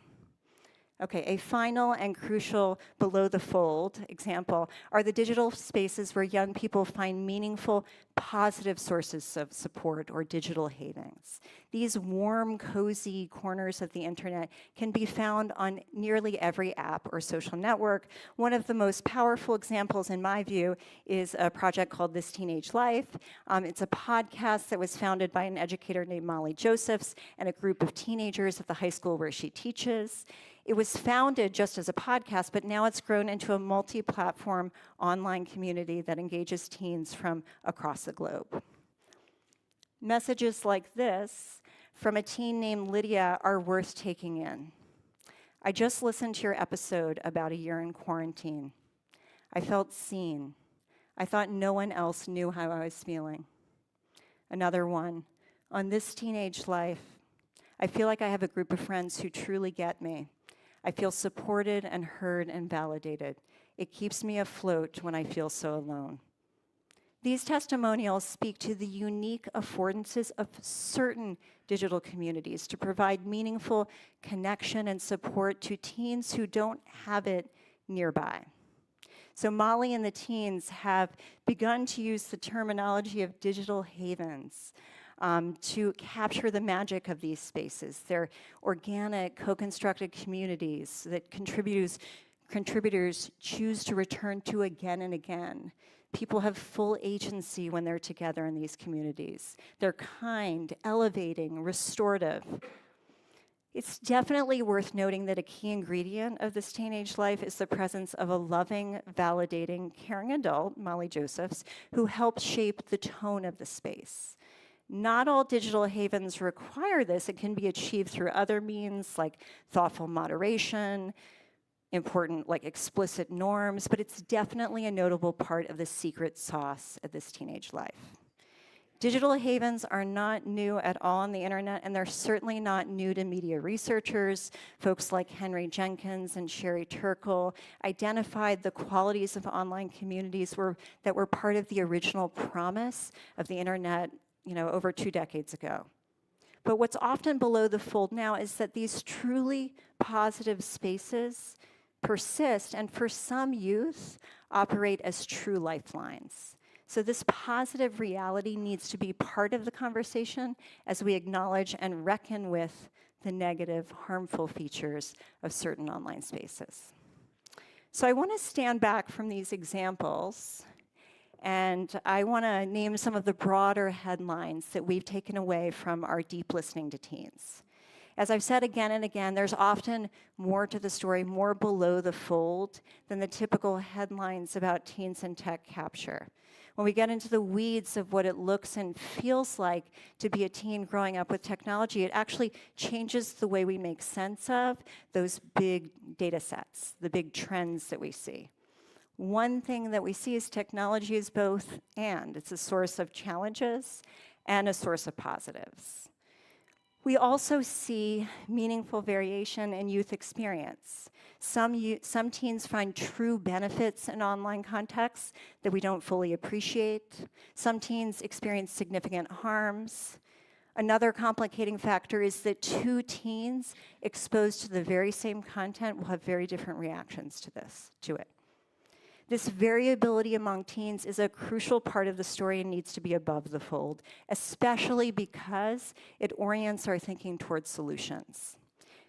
Okay, a final and crucial below-the-fold example are the digital spaces where young people find meaningful, positive sources of support or digital havens. These warm, cozy corners of the internet can be found on nearly every app or social network. One of the most powerful examples, in my view, is a project called This Teenage Life. It's a podcast that was founded by an educator named Molly Josephs and a group of teenagers at the high school where she teaches. It was founded just as a podcast, but now it's grown into a multi-platform online community that engages teens from across the globe. Messages like this from a teen named Lydia are worth taking in. I just listened to your episode about a year in quarantine. I felt seen. I thought no one else knew how I was feeling. Another one, on This Teenage Life, I feel like I have a group of friends who truly get me. I feel supported and heard and validated. It keeps me afloat when I feel so alone. These testimonials speak to the unique affordances of certain digital communities to provide meaningful connection and support to teens who don't have it nearby. So Molly and the teens have begun to use the terminology of digital havens to capture the magic of these spaces. They're organic, co-constructed communities that contributors choose to return to again and again. People have full agency when they're together in these communities. They're kind, elevating, restorative. It's definitely worth noting that a key ingredient of this teenage life is the presence of a loving, validating, caring adult, Molly Josephs, who helps shape the tone of the space. Not all digital havens require this. It can be achieved through other means like thoughtful moderation, important like explicit norms, but it's definitely a notable part of the secret sauce of this teenage life. Digital havens are not new at all on the internet, and they're certainly not new to media researchers. Folks like Henry Jenkins and Sherry Turkle identified the qualities of online communities that were part of the original promise of the internet, over 2 decades ago. But what's often below the fold now is that these truly positive spaces persist, and for some youth, operate as true lifelines. So this positive reality needs to be part of the conversation as we acknowledge and reckon with the negative, harmful features of certain online spaces. So I want to stand back from these examples, and I want to name some of the broader headlines that we've taken away from our deep listening to teens. As I've said again and again, there's often more to the story, more below the fold than the typical headlines about teens and tech capture. When we get into the weeds of what it looks and feels like to be a teen growing up with technology, it actually changes the way we make sense of those big data sets, the big trends that we see. One thing that we see is technology is both and. It's a source of challenges and a source of positives. We also see meaningful variation in youth experience. Some teens find true benefits in online contexts that we don't fully appreciate. Some teens experience significant harms. Another complicating factor is that 2 teens exposed to the very same content will have very different reactions to it. This variability among teens is a crucial part of the story and needs to be above the fold, especially because it orients our thinking towards solutions.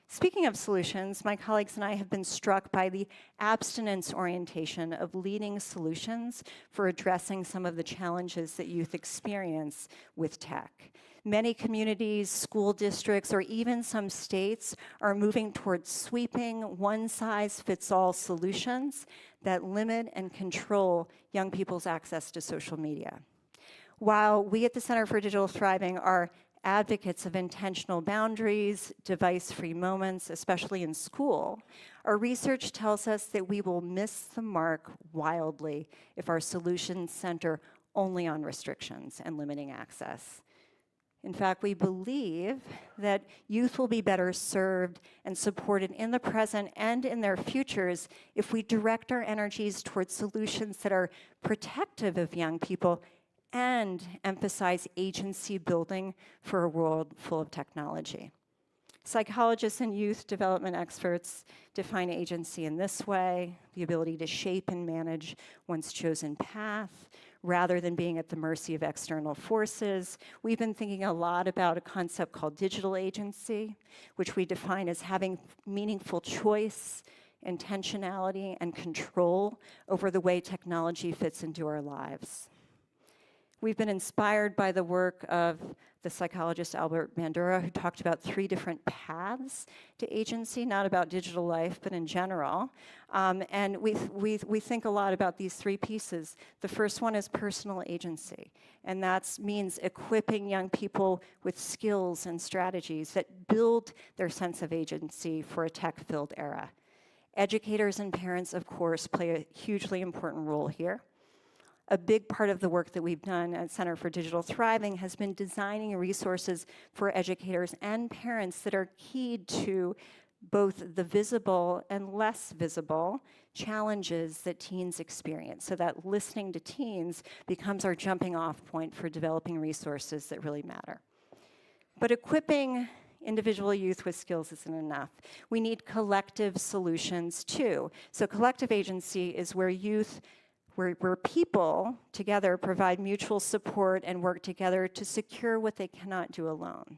Speaking of solutions, my colleagues and I have been struck by the abstinence orientation of leading solutions for addressing some of the challenges that youth experience with tech. Many communities, school districts, or even some states are moving towards sweeping, one-size-fits-all solutions that limit and control young people's access to social media. While we at the Center for Digital Thriving are advocates of intentional boundaries, device-free moments, especially in school, our research tells us that we will miss the mark wildly if our solutions center only on restrictions and limiting access. In fact, we believe that youth will be better served and supported in the present and in their futures if we direct our energies towards solutions that are protective of young people and emphasize agency building for a world full of technology. Psychologists and youth development experts define agency in this way: the ability to shape and manage one's chosen path, rather than being at the mercy of external forces. We've been thinking a lot about a concept called digital agency, which we define as having meaningful choice, intentionality, and control over the way technology fits into our lives. We've been inspired by the work of the psychologist Albert Bandura, who talked about 3 different paths to agency, not about digital life, but in general. And we think a lot about these 3 pieces. The first one is personal agency, and that means equipping young people with skills and strategies that build their sense of agency for a tech-filled era. Educators and parents, of course, play a hugely important role here. A big part of the work that we've done at Center for Digital Thriving has been designing resources for educators and parents that are keyed to both the visible and less visible challenges that teens experience, so that listening to teens becomes our jumping off point for developing resources that really matter. But equipping individual youth with skills isn't enough. We need collective solutions too. So collective agency is where where people together provide mutual support and work together to secure what they cannot do alone.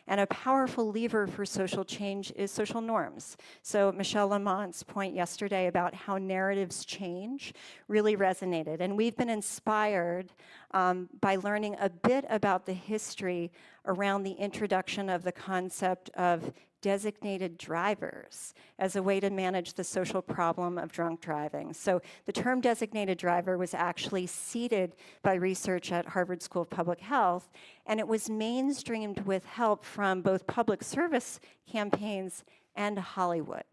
And a powerful lever for social change is social norms. So Michelle Lamont's point yesterday about how narratives change really resonated. And we've been inspired by learning a bit about the history around the introduction of the concept of designated drivers as a way to manage the social problem of drunk driving. So the term designated driver was actually seeded by research at Harvard School of Public Health, and it was mainstreamed with help from both public service campaigns and Hollywood.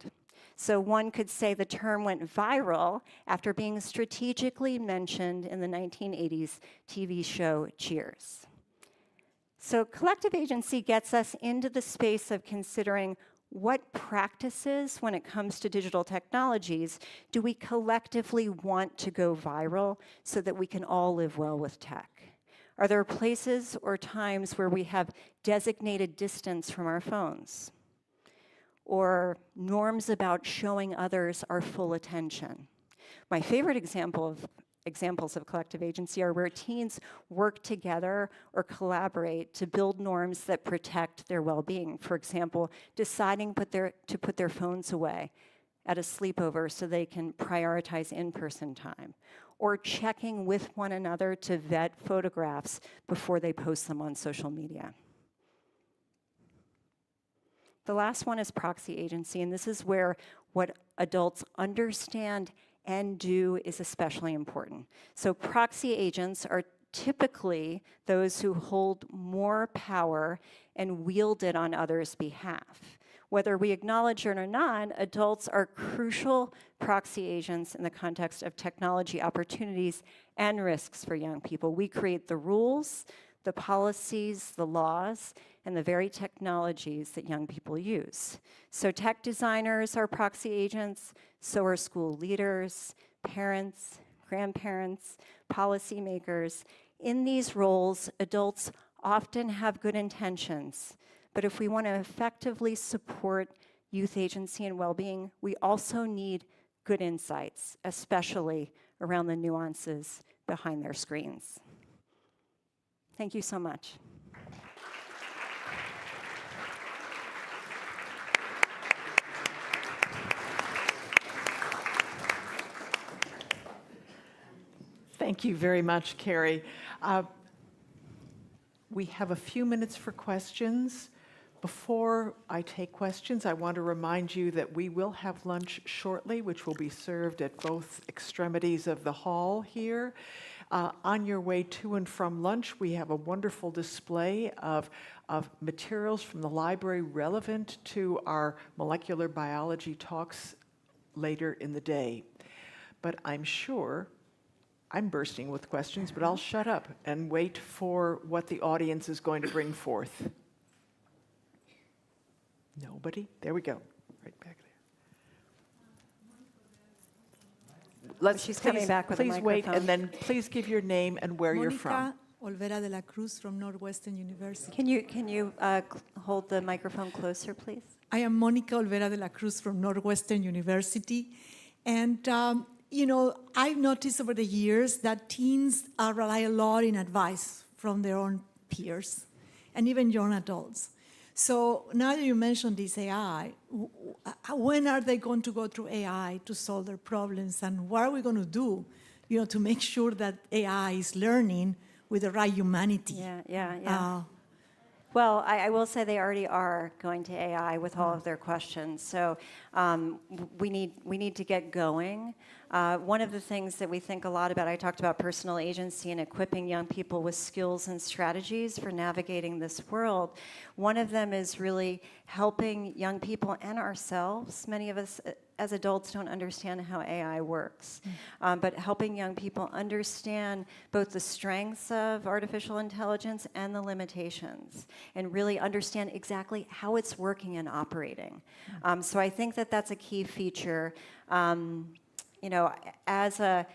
So one could say the term went viral after being strategically mentioned in the 1980s TV show Cheers. So collective agency gets us into the space of considering what practices, when it comes to digital technologies, do we collectively want to go viral so that we can all live well with tech? Are there places or times where we have designated distance from our phones? Or norms about showing others our full attention? My favorite examples of collective agency are where teens work together or collaborate to build norms that protect their well-being. For example, deciding to put their phones away at a sleepover so they can prioritize in-person time, or checking with one another to vet photographs before they post them on social media. The last one is proxy agency, and this is where what adults understand and do is especially important. So proxy agents are typically those who hold more power and wield it on others' behalf. Whether we acknowledge it or not, adults are crucial proxy agents in the context of technology opportunities and risks for young people. We create the rules, the policies, the laws, and the very technologies that young people use. So tech designers are proxy agents, so are school leaders, parents, grandparents, policymakers. In these roles, adults often have good intentions, but if we want to effectively support youth agency and well-being, we also need good insights, especially around the nuances behind their screens. Thank you so much. Thank you very much, Carrie. We have a few minutes for questions. Before I take questions, I want to remind you that we will have lunch shortly, which will be served at both extremities of the hall here. On your way to and from lunch, we have a wonderful display of materials from the library relevant to our molecular biology talks later in the day. But I'm sure I'm bursting with questions, but I'll shut up and wait for what the audience is going to bring forth. Nobody? There we go. Right back there. She's coming back with a Please wait, microphone. and then please give your name and where you're from. Olvera de la Cruz from Northwestern University. Can you hold the microphone closer, please? I am Monica Olvera de la Cruz from Northwestern University. And, you know, I've noticed over the years that teens rely a lot in advice from their own peers and even young adults. So now that you mentioned this AI, when are they going to go through AI to solve their problems? And what are we going to do, you know, to make sure that AI is learning with the right humanity? Yeah. Well, I will say they already are going to AI with all of their questions. So we need to get going. One of the things that we think a lot about, I talked about personal agency and equipping young people with skills and strategies for navigating this world. One of them is really helping young people and ourselves. Many of us as adults don't understand how AI works, but helping young people understand both the strengths of artificial intelligence and the limitations, and really understand exactly how it's working and operating. So I think that that's a key feature. You know, as a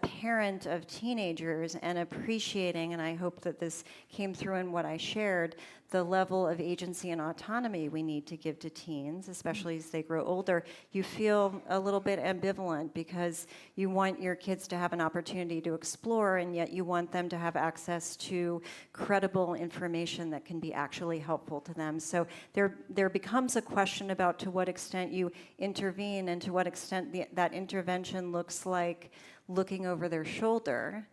parent of teenagers and appreciating, and I hope that this came through in what I shared, the level of agency and autonomy we need to give to teens, especially as they grow older, you feel a little bit ambivalent because you want your kids to have an opportunity to explore, and yet you want them to have access to credible information that can be actually helpful to them. So there becomes a question about to what extent you intervene and to what extent that intervention looks like looking over their shoulder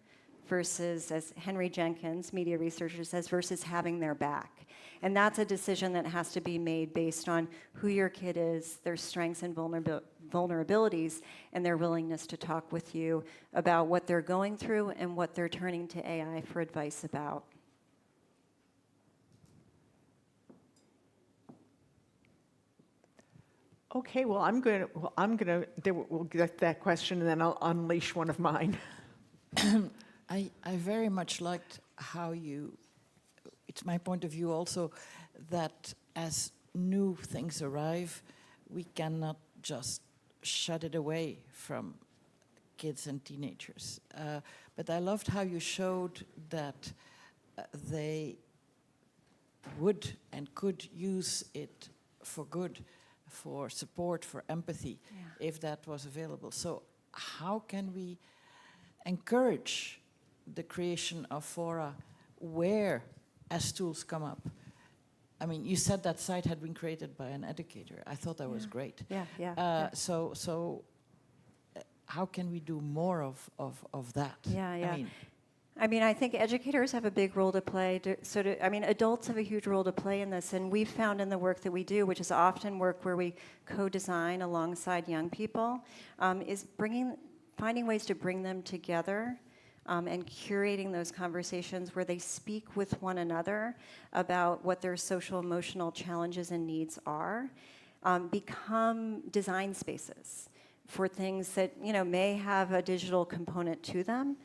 versus, as Henry Jenkins, media researcher, says, versus having their back. And that's a decision that has to be made based on who your kid is, their strengths and vulnerabilities, and their willingness to talk with you about what they're going through and what they're turning to AI for advice about. Okay, well, we'll get that question, and then I'll unleash one of mine. I very much liked how you, it's my point of view also, that as new things arrive, we cannot just shut it away from kids and teenagers. But I loved how you showed that they would and could use it for good, for support, for empathy, if that was available. So how can we encourage the creation of fora where, as tools come up? I mean, you said that site had been created by an educator. I thought that was great. So how can we do more of that? I mean, I think educators have a big role to play. Adults have a huge role to play in this, and we've found in the work that we do, which is often work where we co-design alongside young people, is finding ways to bring them together and curating those conversations where they speak with one another about what their social emotional challenges and needs are, become design spaces for things that may have a digital component to them,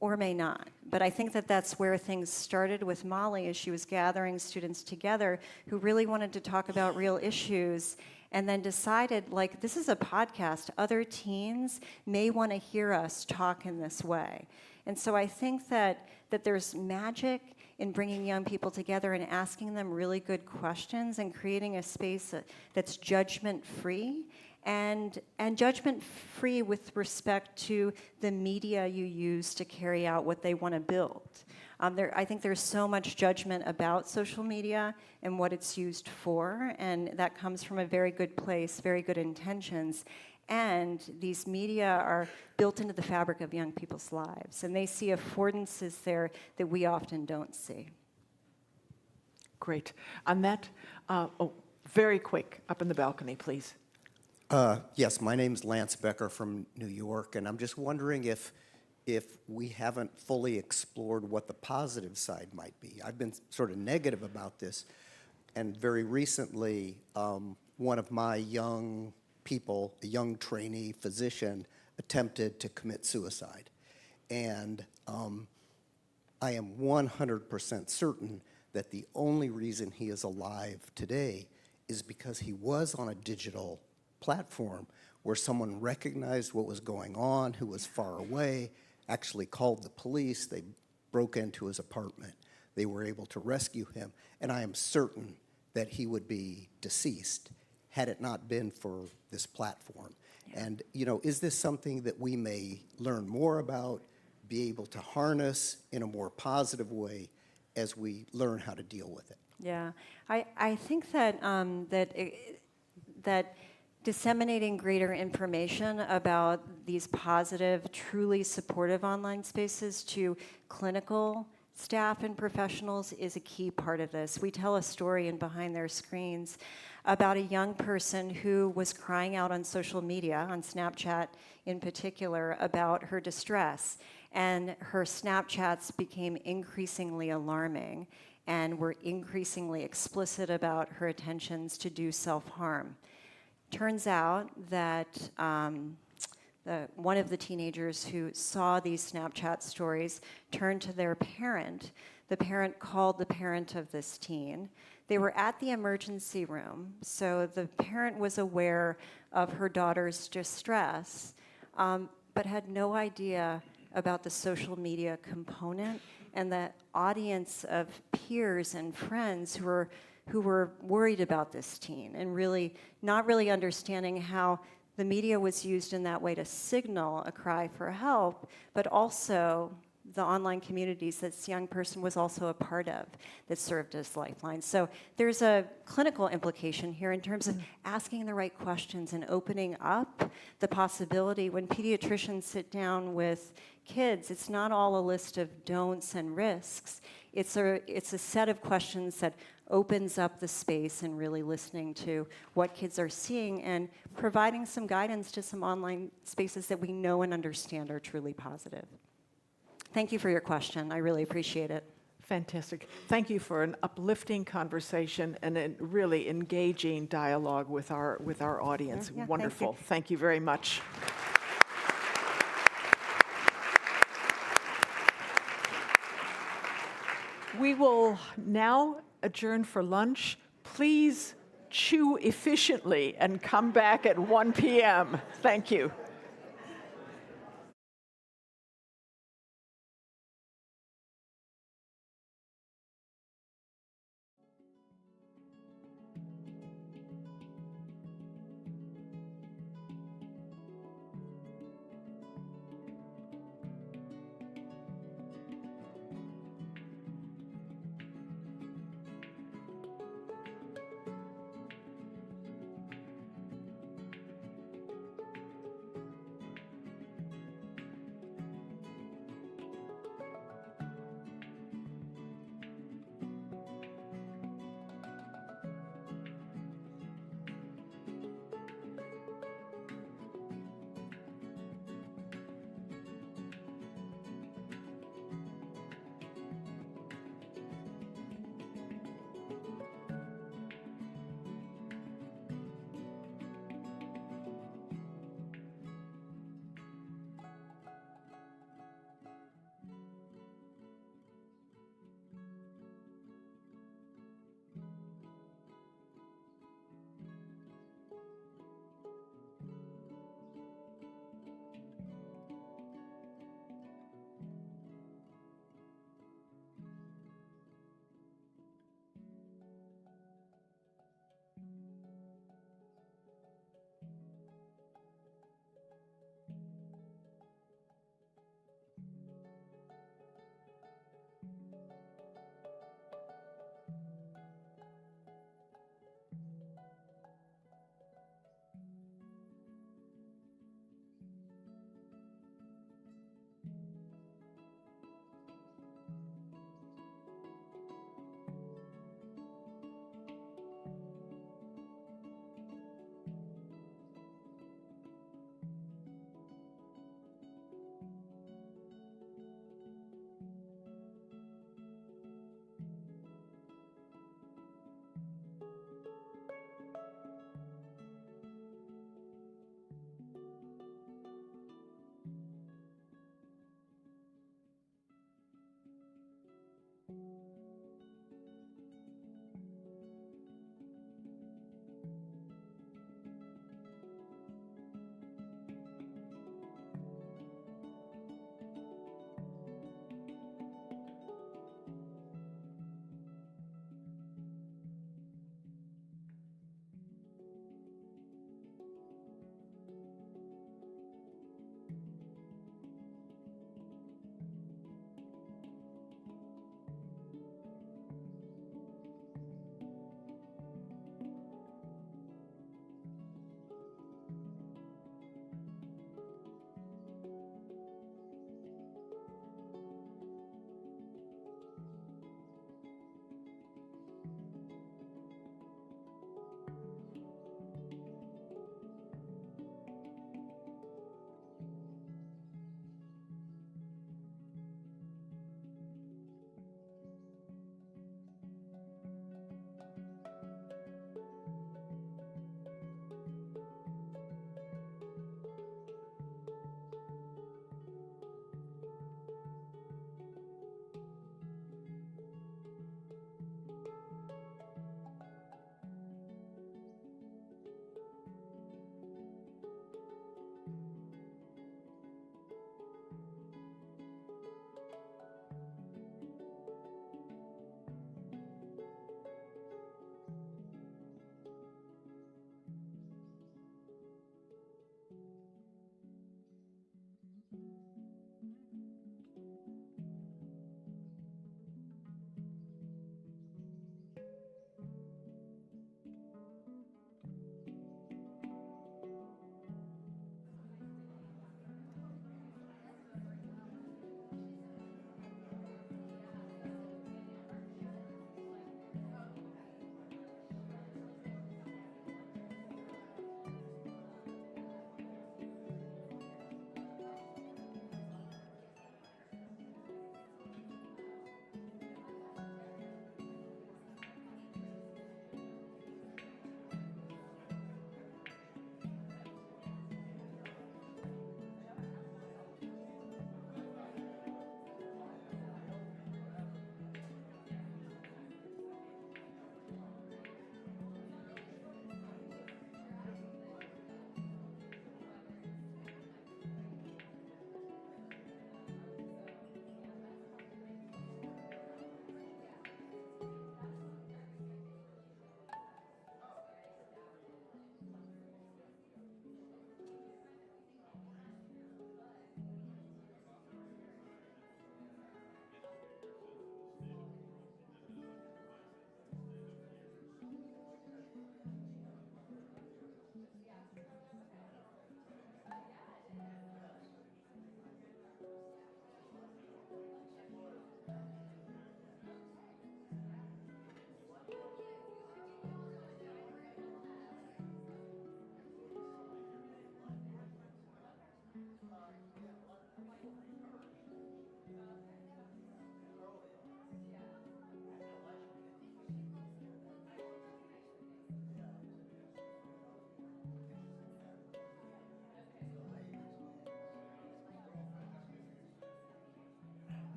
or may not. But I think that that's where things started with Molly, as she was gathering students together who really wanted to talk about real issues, and then decided, like, this is a podcast. Other teens may want to hear us talk in this way. And so I think that there's magic in bringing young people together and asking them really good questions and creating a space that's judgment-free, and judgment-free with respect to the media you use to carry out what they want to build. I think there's so much judgment about social media and what it's used for, and that comes from a very good place, very good intentions. And these media are built into the fabric of young people's lives, and they see affordances there that we often don't see. Great. On that, very quick, up in the balcony, please. Yes, my name's Lance Becker from New York, and I'm just wondering if we haven't fully explored what the positive side might be. I've been sort of negative about this, and very recently, one of my young people, a young trainee physician, attempted to commit suicide. And I am 100% certain that the only reason he is alive today is because he was on a digital platform where someone recognized what was going on, who was far away, actually called the police, they broke into his apartment, they were able to rescue him, and I am certain that he would be deceased had it not been for this platform. And, is this something that we may learn more about, be able to harness in a more positive way as we learn how to deal with it? Yeah, I think that that disseminating greater information about these positive, truly supportive online spaces to clinical staff and professionals is a key part of this. We tell a story in Behind Their Screens about a young person who was crying out on social media, on Snapchat in particular, about her distress. And her Snapchats became increasingly alarming and were increasingly explicit about her intentions to do self-harm. Turns out that one of the teenagers who saw these Snapchat stories turned to their parent. The parent called the parent of this teen. They were at the emergency room, so the parent was aware of her daughter's distress, but had no idea about the social media component and the audience of peers and friends who were worried about this teen, and really not really understanding how the media was used in that way to signal a cry for help, but also the online communities that this young person was also a part of that served as lifelines. So there's a clinical implication here in terms of asking the right questions and opening up the possibility. When pediatricians sit down with kids, it's not all a list of don'ts and risks. It's a set of questions that opens up the space and really listening to what kids are seeing and providing some guidance to some online spaces that we know and understand are truly positive. Thank you for your question. I really appreciate it. Fantastic. Thank you for an uplifting conversation and a really engaging dialogue with our audience. Yeah, Wonderful. Thank you very much. We will now adjourn for lunch. Please chew efficiently and come back at 1 p.m. Thank you.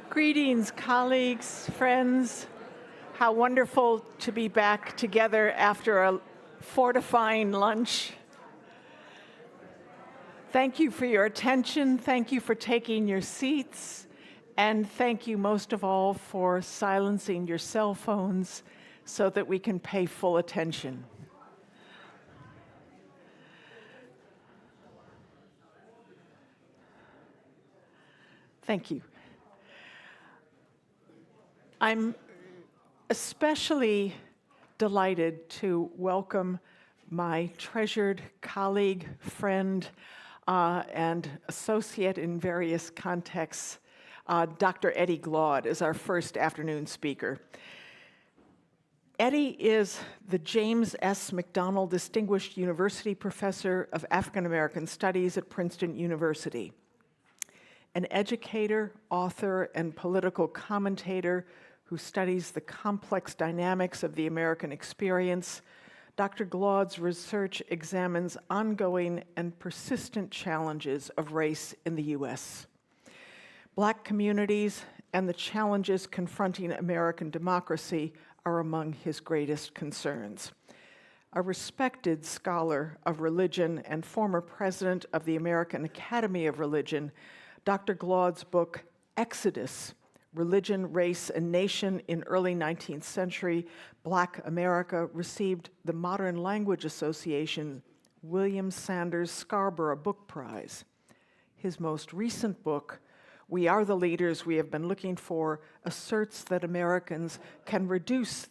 Greetings, colleagues, friends. How wonderful to be back together after a fortifying lunch. Thank you for your attention. Thank you for taking your seats. And thank you most of all for silencing your cell phones so that we can pay full attention. Thank you. I'm especially delighted to welcome my treasured colleague, friend, and associate in various contexts, Dr. Eddie Glaude, is our first afternoon speaker. Eddie is the James S. McDonald Distinguished University Professor of African American Studies at Princeton University. An educator, author, and political commentator who studies the complex dynamics of the American experience, Dr. Glaude's research examines ongoing and persistent challenges of race in the U.S. Black communities and the challenges confronting American democracy are among his greatest concerns. A respected scholar of religion and former president of the American Academy of Religion, Dr. Glaude's book, Exodus, Religion, Race, and Nation in Early 19th Century Black America, received the Modern Language Association William Sanders Scarborough Book Prize. His most recent book, We Are the Leaders We Have Been Looking For, asserts that Americans can reduce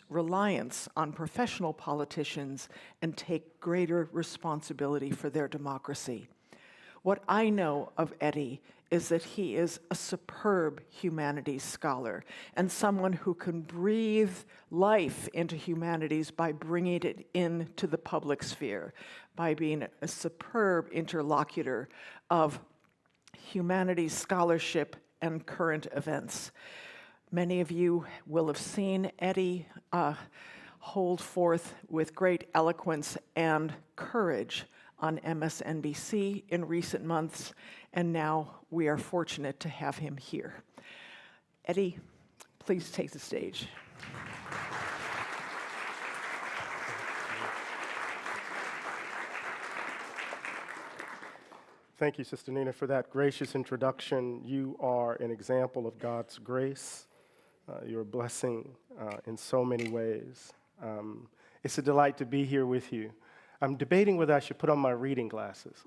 reliance on professional politicians and take greater responsibility for their democracy. What I know of Eddie is that he is a superb humanities scholar and someone who can breathe life into humanities by bringing it into the public sphere, by being a superb interlocutor of humanities scholarship and current events. Many of you will have seen Eddie hold forth with great eloquence and courage on MSNBC in recent months, and now we are fortunate to have him here. Eddie, please take the stage. Thank you, Sister Nina, for that gracious introduction. You are an example of God's grace. You're a blessing in so many ways. It's a delight to be here with you. I'm debating whether I should put on my reading glasses.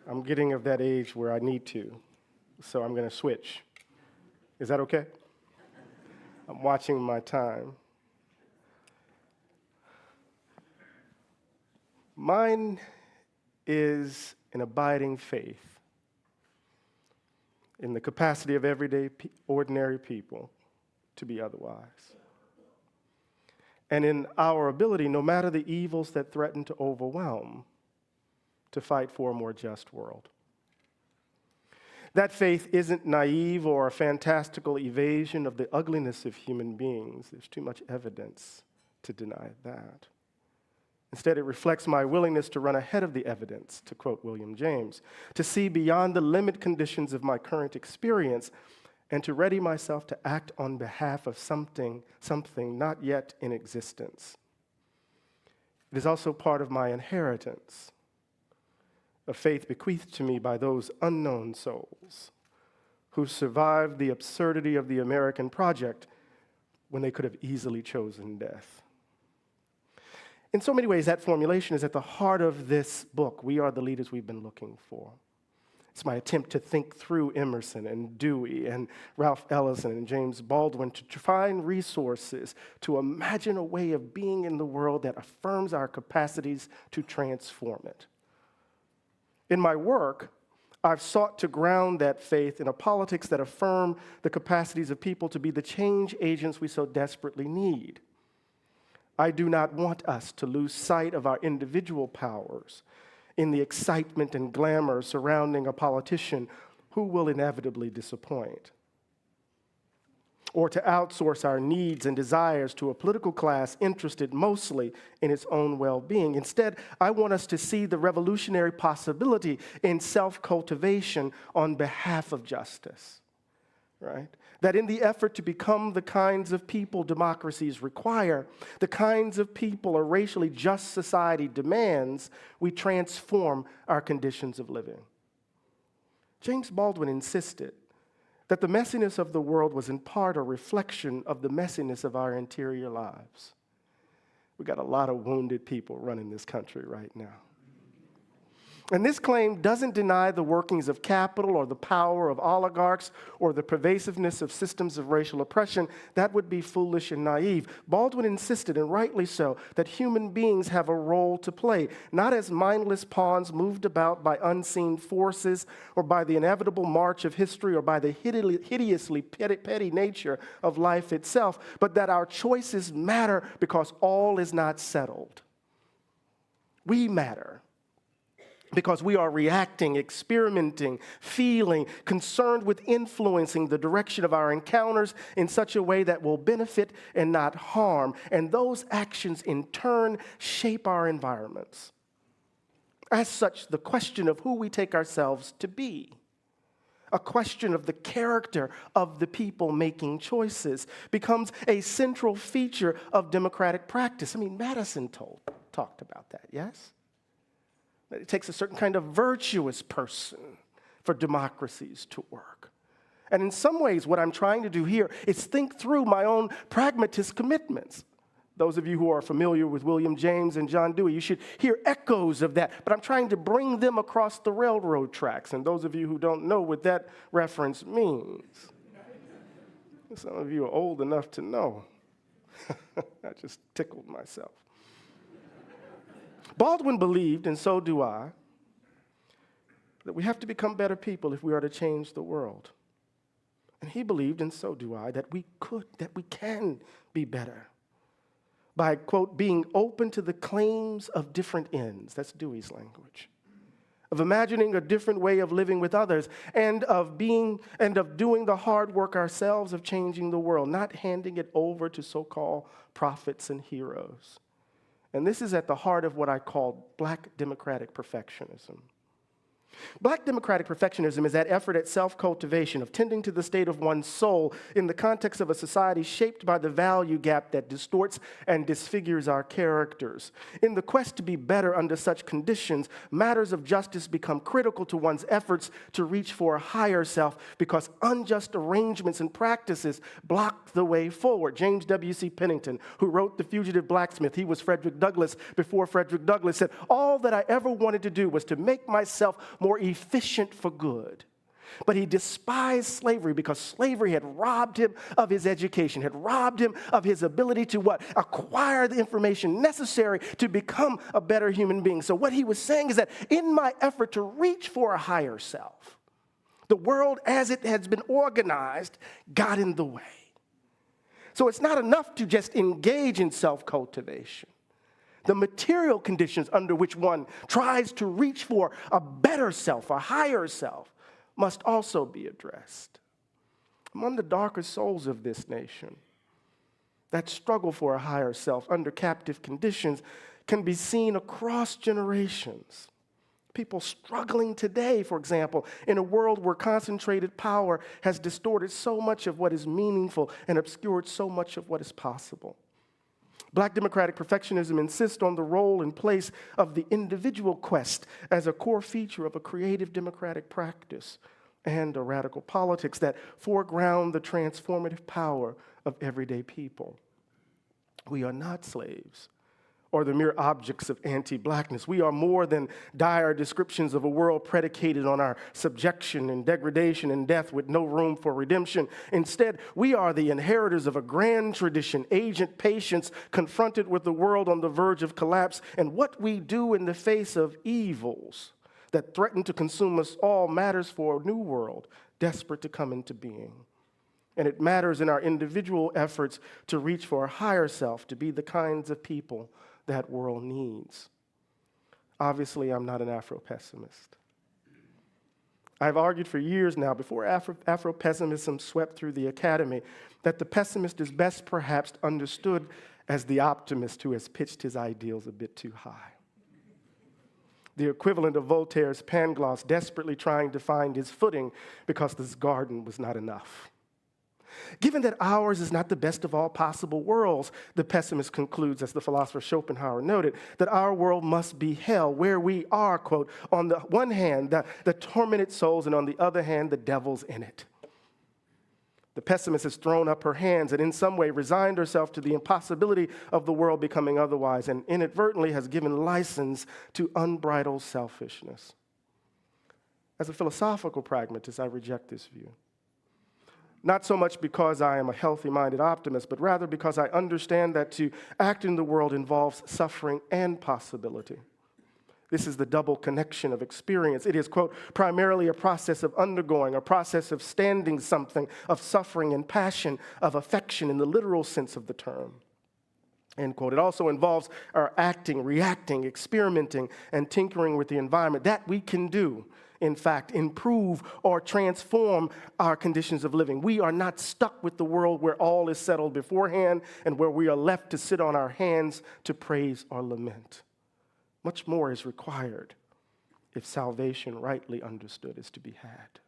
I'm getting of that age where I need to, so I'm going to switch. Is that okay? I'm watching my time. Mine is an abiding faith in the capacity of everyday, ordinary people to be otherwise. And in our ability, no matter the evils that threaten to overwhelm, to fight for a more just world. That faith isn't naive or a fantastical evasion of the ugliness of human beings. There's too much evidence to deny that. Instead, it reflects my willingness to run ahead of the evidence, to quote William James, to see beyond the limit conditions of my current experience and to ready myself to act on behalf of something not yet in existence. It is also part of my inheritance, a faith bequeathed to me by those unknown souls who survived the absurdity of the American project when they could have easily chosen death. In so many ways, that formulation is at the heart of this book, We Are the Leaders We've Been Looking For. It's my attempt to think through Emerson and Dewey and Ralph Ellison and James Baldwin to find resources to imagine a way of being in the world that affirms our capacities to transform it. In my work, I've sought to ground that faith in a politics that affirm the capacities of people to be the change agents we so desperately need. I do not want us to lose sight of our individual powers in the excitement and glamour surrounding a politician who will inevitably disappoint. or to outsource our needs and desires to a political class interested mostly in its own well-being. Instead, I want us to see the revolutionary possibility in self-cultivation on behalf of justice, right? That in the effort to become the kinds of people democracies require, the kinds of people a racially just society demands, we transform our conditions of living. James Baldwin insisted that the messiness of the world was in part a reflection of the messiness of our interior lives. We got a lot of wounded people running this country right now. And this claim doesn't deny the workings of capital or the power of oligarchs or the pervasiveness of systems of racial oppression. That would be foolish and naive. Baldwin insisted, and rightly so, that human beings have a role to play, not as mindless pawns moved about by unseen forces or by the inevitable march of history or by the hideously petty nature of life itself, but that our choices matter because all is not settled. We matter because we are reacting, experimenting, feeling, concerned with influencing the direction of our encounters in such a way that will benefit and not harm. And those actions, in turn, shape our environments. As such, the question of who we take ourselves to be, a question of the character of the people making choices, becomes a central feature of democratic practice. I mean, Madison talked about that, yes? It takes a certain kind of virtuous person for democracies to work. And in some ways, what I'm trying to do here is think through my own pragmatist commitments. Those of you who are familiar with William James and John Dewey, you should hear echoes of that, but I'm trying to bring them across the railroad tracks. And those of you who don't know what that reference means, some of you are old enough to know. I just tickled myself. Baldwin believed, and so do I, that we have to become better people if we are to change the world. And he believed, and so do I, that we can be better by, quote, being open to the claims of different ends. That's Dewey's language. Of imagining a different way of living with others, and of doing the hard work ourselves of changing the world, not handing it over to so-called prophets and heroes. And this is at the heart of what I call Black democratic perfectionism. Black democratic perfectionism is that effort at self-cultivation, of tending to the state of one's soul in the context of a society shaped by the value gap that distorts and disfigures our characters. In the quest to be better under such conditions, matters of justice become critical to one's efforts to reach for a higher self because unjust arrangements and practices block the way forward. James W.C. Pennington, who wrote The Fugitive Blacksmith, he was Frederick Douglass before Frederick Douglass, said, "All that I ever wanted to do was to make myself more efficient for good." But he despised slavery because slavery had robbed him of his education, had robbed him of his ability to what? Acquire the information necessary to become a better human being. So what he was saying is that in my effort to reach for a higher self, the world as it has been organized got in the way. So it's not enough to just engage in self-cultivation. The material conditions under which one tries to reach for a better self, a higher self, must also be addressed. Among the darker souls of this nation, that struggle for a higher self under captive conditions can be seen across generations. People struggling today, for example, in a world where concentrated power has distorted so much of what is meaningful and obscured so much of what is possible. Black democratic perfectionism insists on the role and place of the individual quest as a core feature of a creative democratic practice and a radical politics that foreground the transformative power of everyday people. We are not slaves or the mere objects of anti-blackness. We are more than dire descriptions of a world predicated on our subjection and degradation and death with no room for redemption. Instead, we are the inheritors of a grand tradition, agent patience, confronted with the world on the verge of collapse. And what we do in the face of evils that threaten to consume us all matters for a new world desperate to come into being. And it matters in our individual efforts to reach for a higher self, to be the kinds of people that world needs. Obviously, I'm not an Afro-pessimist. I've argued for years now, before Afro-pessimism swept through the academy, that the pessimist is best perhaps understood as the optimist who has pitched his ideals a bit too high. The equivalent of Voltaire's Pangloss desperately trying to find his footing because this garden was not enough. Given that ours is not the best of all possible worlds, the pessimist concludes, as the philosopher Schopenhauer noted, that our world must be hell, where we are, quote, on the one hand, the tormented souls, and on the other hand, the devils in it. The pessimist has thrown up her hands and in some way resigned herself to the impossibility of the world becoming otherwise, and inadvertently has given license to unbridled selfishness. As a philosophical pragmatist, I reject this view. Not so much because I am a healthy-minded optimist, but rather because I understand that to act in the world involves suffering and possibility. This is the double connection of experience. It is, quote, primarily a process of undergoing, a process of standing something, of suffering and passion, of affection in the literal sense of the term. End quote. It also involves our acting, reacting, experimenting, and tinkering with the environment. That we can do, in fact, improve or transform our conditions of living. We are not stuck with the world where all is settled beforehand and where we are left to sit on our hands to praise or lament. Much more is required if salvation, rightly understood, is to be had.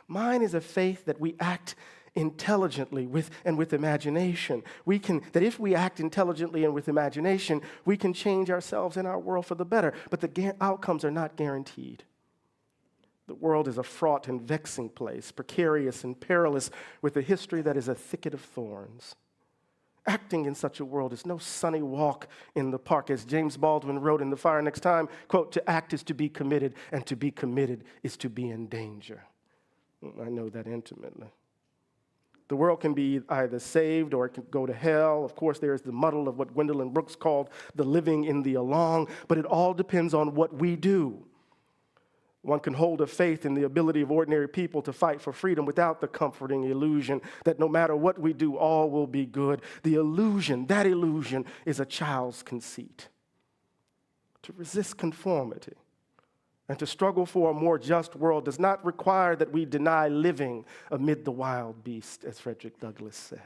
Mine is a faith that we act intelligently with imagination. That if we act intelligently and with imagination, we can change ourselves and our world for the better, but the outcomes are not guaranteed. The world is a fraught and vexing place, precarious and perilous, with a history that is a thicket of thorns. Acting in such a world is no sunny walk in the park. As James Baldwin wrote in The Fire Next Time, quote, to act is to be committed, and to be committed is to be in danger. I know that intimately. The world can be either saved or it can go to hell. Of course, there is the muddle of what Gwendolyn Brooks called the living in the along, but it all depends on what we do. One can hold a faith in the ability of ordinary people to fight for freedom without the comforting illusion that no matter what we do, all will be good. The illusion, that illusion, is a child's conceit. To resist conformity and to struggle for a more just world does not require that we deny living amid the wild beast, as Frederick Douglass said.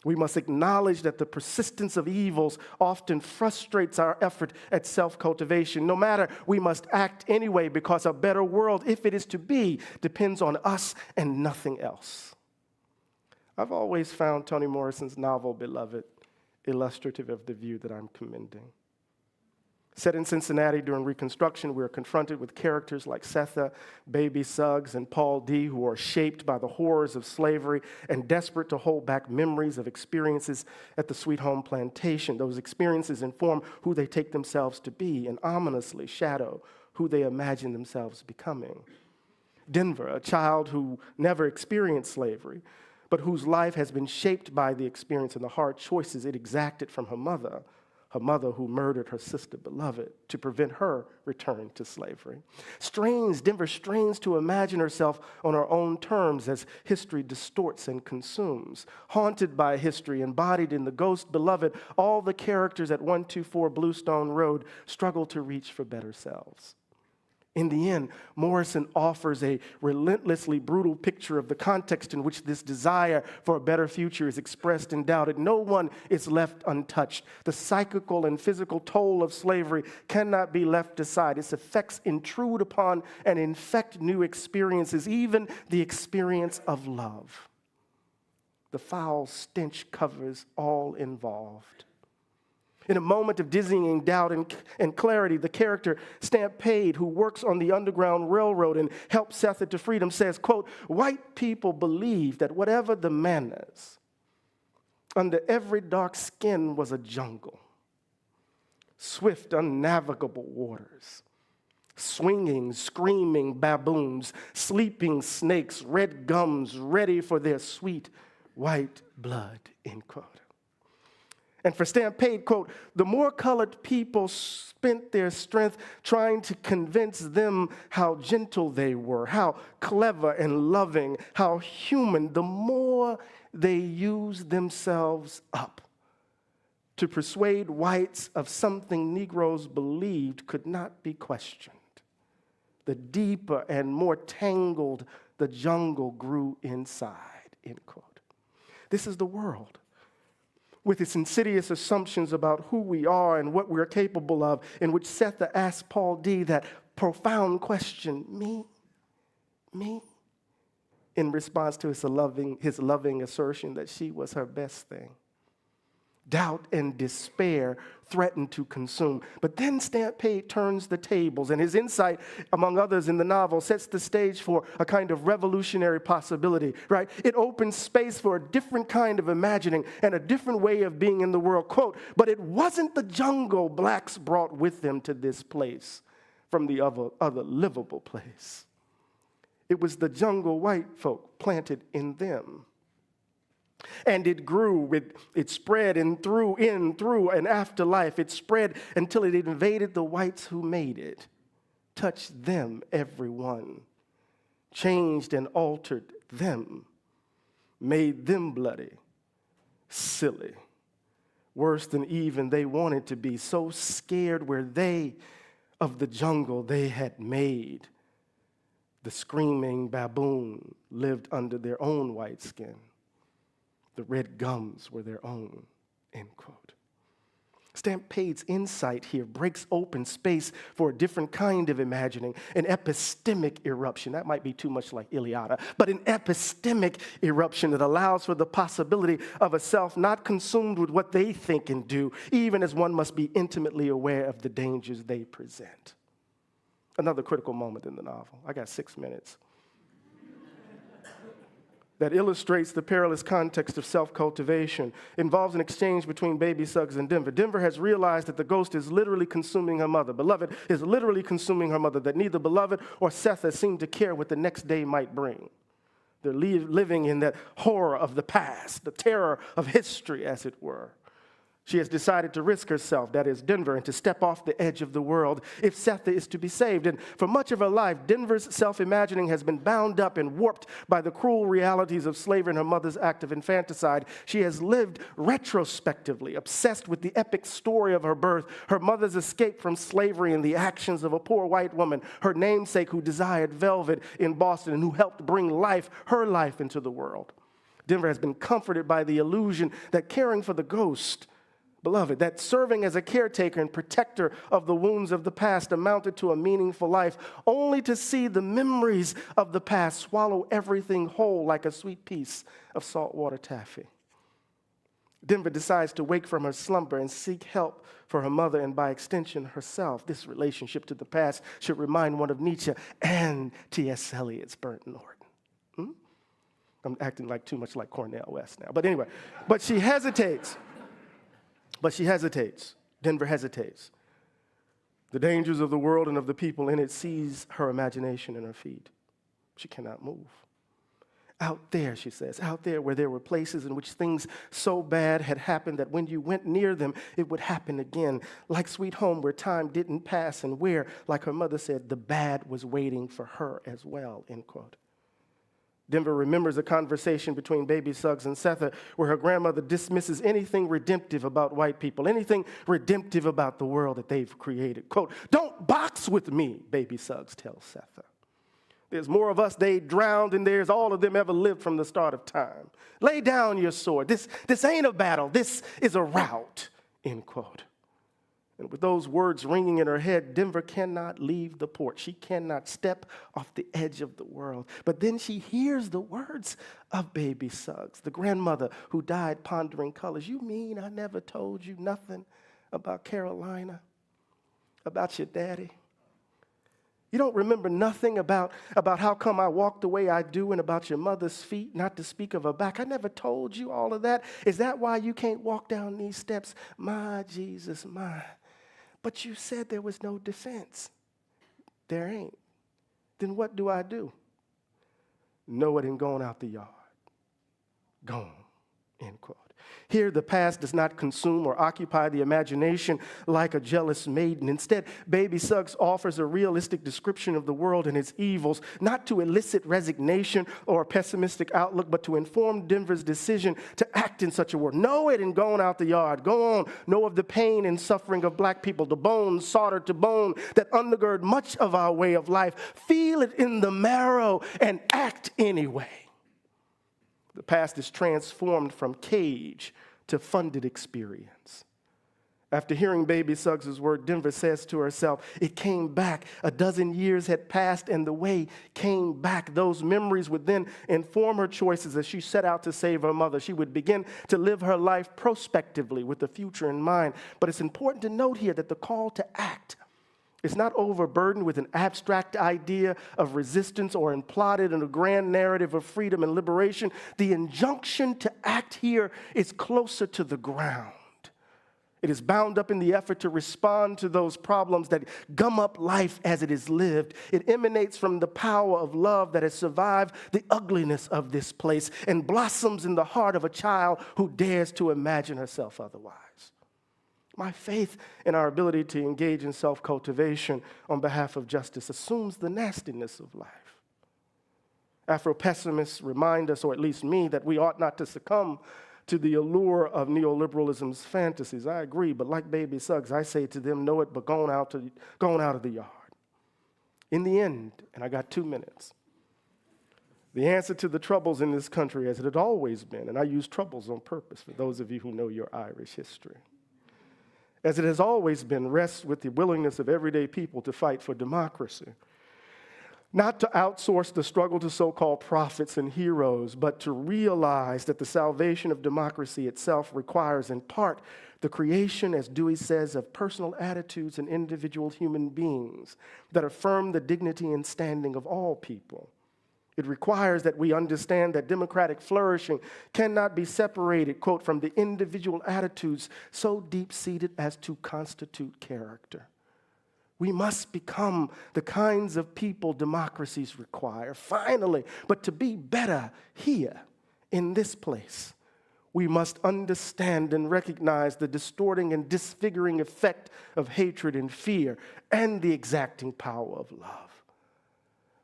We must acknowledge that the persistence of evils often frustrates our effort at self-cultivation. No matter, we must act anyway because a better world, if it is to be, depends on us and nothing else. I've always found Toni Morrison's novel, Beloved, illustrative of the view that I'm commending. Set in Cincinnati during Reconstruction, we are confronted with characters like Setha, Baby Suggs, and Paul D., who are shaped by the horrors of slavery and desperate to hold back memories of experiences at the Sweet Home Plantation. Those experiences inform who they take themselves to be and ominously shadow who they imagine themselves becoming. Denver, a child who never experienced slavery, but whose life has been shaped by the experience and the hard choices it exacted from her mother who murdered her sister, Beloved, to prevent her return to slavery. Denver strains to imagine herself on her own terms as history distorts and consumes. Haunted by history, embodied in the ghost Beloved, all the characters at 124 Bluestone Road struggle to reach for better selves. In the end, Morrison offers a relentlessly brutal picture of the context in which this desire for a better future is expressed and doubted. No one is left untouched. The psychical and physical toll of slavery cannot be left aside. Its effects intrude upon and infect new experiences, even the experience of love. The foul stench covers all involved. In a moment of dizzying doubt and clarity, the character Stampede, who works on the Underground Railroad and helps Setha to freedom, says, quote, white people believe that whatever the manners, under every dark skin was a jungle, swift, unnavigable waters, swinging, screaming baboons, sleeping snakes, red gums ready for their sweet white blood, end quote. And for Stampede, quote, the more colored people spent their strength trying to convince them how gentle they were, how clever and loving, how human, the more they used themselves up to persuade whites of something Negroes believed could not be questioned, the deeper and more tangled the jungle grew inside, end quote. This is the world, with its insidious assumptions about who we are and what we're capable of, in which Sethe asked Paul D that profound question, me? In response to his loving assertion that she was her best thing. Doubt and despair threatened to consume. But then Stampede turns the tables, and his insight, among others in the novel, sets the stage for a kind of revolutionary possibility, right? It opens space for a different kind of imagining and a different way of being in the world. Quote, but it wasn't the jungle blacks brought with them to this place from the other livable place. It was the jungle white folk planted in them. And it grew, it spread in through an afterlife. It spread until it invaded the whites who made it, touched them, everyone, changed and altered them, made them bloody, silly, worse than even they wanted to be. So scared were they of the jungle they had made. The screaming baboon lived under their own white skin. The red gums were their own, end quote. Stampede's insight here breaks open space for a different kind of imagining, an epistemic eruption. That might be too much like Iliada, but an epistemic eruption that allows for the possibility of a self not consumed with what they think and do, even as one must be intimately aware of the dangers they present. Another critical moment in the novel. I got 6 minutes. That illustrates the perilous context of self-cultivation. Involves an exchange between Baby Suggs and Denver. Denver has realized that the ghost is literally consuming her mother. Beloved is literally consuming her mother, that neither Beloved or Sethe seem to care what the next day might bring. They're living in that horror of the past, the terror of history, as it were. She has decided to risk herself, that is Denver, and to step off the edge of the world if Sethe is to be saved. And for much of her life, Denver's self-imagining has been bound up and warped by the cruel realities of slavery and her mother's act of infanticide. She has lived retrospectively, obsessed with the epic story of her birth, her mother's escape from slavery and the actions of a poor white woman, her namesake who desired velvet in Boston and who helped bring her life into the world. Denver has been comforted by the illusion that caring for the ghost, Beloved, that serving as a caretaker and protector of the wounds of the past amounted to a meaningful life, only to see the memories of the past swallow everything whole like a sweet piece of saltwater taffy. Denver decides to wake from her slumber and seek help for her mother and, by extension, herself. This relationship to the past should remind one of Nietzsche and T.S. Eliot's Burnt Norton. I'm acting like too much like Cornel West now. But anyway, but she hesitates. Denver hesitates. The dangers of the world and of the people in it seize her imagination and her feet. She cannot move. Out there, she says, out there where there were places in which things so bad had happened that when you went near them, it would happen again. Like Sweet Home, where time didn't pass and where, like her mother said, the bad was waiting for her as well, end quote. Denver remembers a conversation between Baby Suggs and Sethe where her grandmother dismisses anything redemptive about white people, anything redemptive about the world that they've created. Quote, "Don't box with me," Baby Suggs tells Sethe. "There's more of us they drowned than there's all of them ever lived from the start of time. Lay down your sword. This ain't a battle. This is a rout," end quote. And with those words ringing in her head, Denver cannot leave the porch. She cannot step off the edge of the world. But then she hears the words of Baby Suggs, the grandmother who died pondering colors. "You mean I never told you nothing about Carolina, about your daddy? You don't remember nothing about how come I walked the way I do and about your mother's feet, not to speak of her back? I never told you all of that. Is that why you can't walk down these steps? My Jesus, my. But you said there was no defense." "There ain't. Then what do I do?" "Know it and gone out the yard. Gone," end quote. Here, the past does not consume or occupy the imagination like a jealous maiden. Instead, Baby Suggs offers a realistic description of the world and its evils, not to elicit resignation or a pessimistic outlook, but to inform Denver's decision to act in such a world. Know it and going out the yard. Go on. Know of the pain and suffering of black people, the bones soldered to bone that undergird much of our way of life. Feel it in the marrow and act anyway. The past is transformed from cage to funded experience. After hearing Baby Suggs' word, Denver says to herself, it came back. A dozen years had passed, and the way came back. Those memories would then inform her choices as she set out to save her mother. She would begin to live her life prospectively with the future in mind. But it's important to note here that the call to act is not overburdened with an abstract idea of resistance or imploded in a grand narrative of freedom and liberation. The injunction to act here is closer to the ground. It is bound up in the effort to respond to those problems that gum up life as it is lived. It emanates from the power of love that has survived the ugliness of this place and blossoms in the heart of a child who dares to imagine herself otherwise. My faith in our ability to engage in self-cultivation on behalf of justice assumes the nastiness of life. Afro-pessimists remind us, or at least me, that we ought not to succumb to the allure of neoliberalism's fantasies. I agree, but like Baby Suggs, I say to them, know it, but going out of the yard. In the end, and I got 2 minutes, the answer to the troubles in this country, as it had always been, and I use troubles on purpose for those of you who know your Irish history, as it has always been, rests with the willingness of everyday people to fight for democracy. Not to outsource the struggle to so-called prophets and heroes, but to realize that the salvation of democracy itself requires, in part, the creation, as Dewey says, of personal attitudes and individual human beings that affirm the dignity and standing of all people. It requires that we understand that democratic flourishing cannot be separated, quote, from the individual attitudes so deep-seated as to constitute character. We must become the kinds of people democracies require, finally. But to be better here, in this place, we must understand and recognize the distorting and disfiguring effect of hatred and fear and the exacting power of love.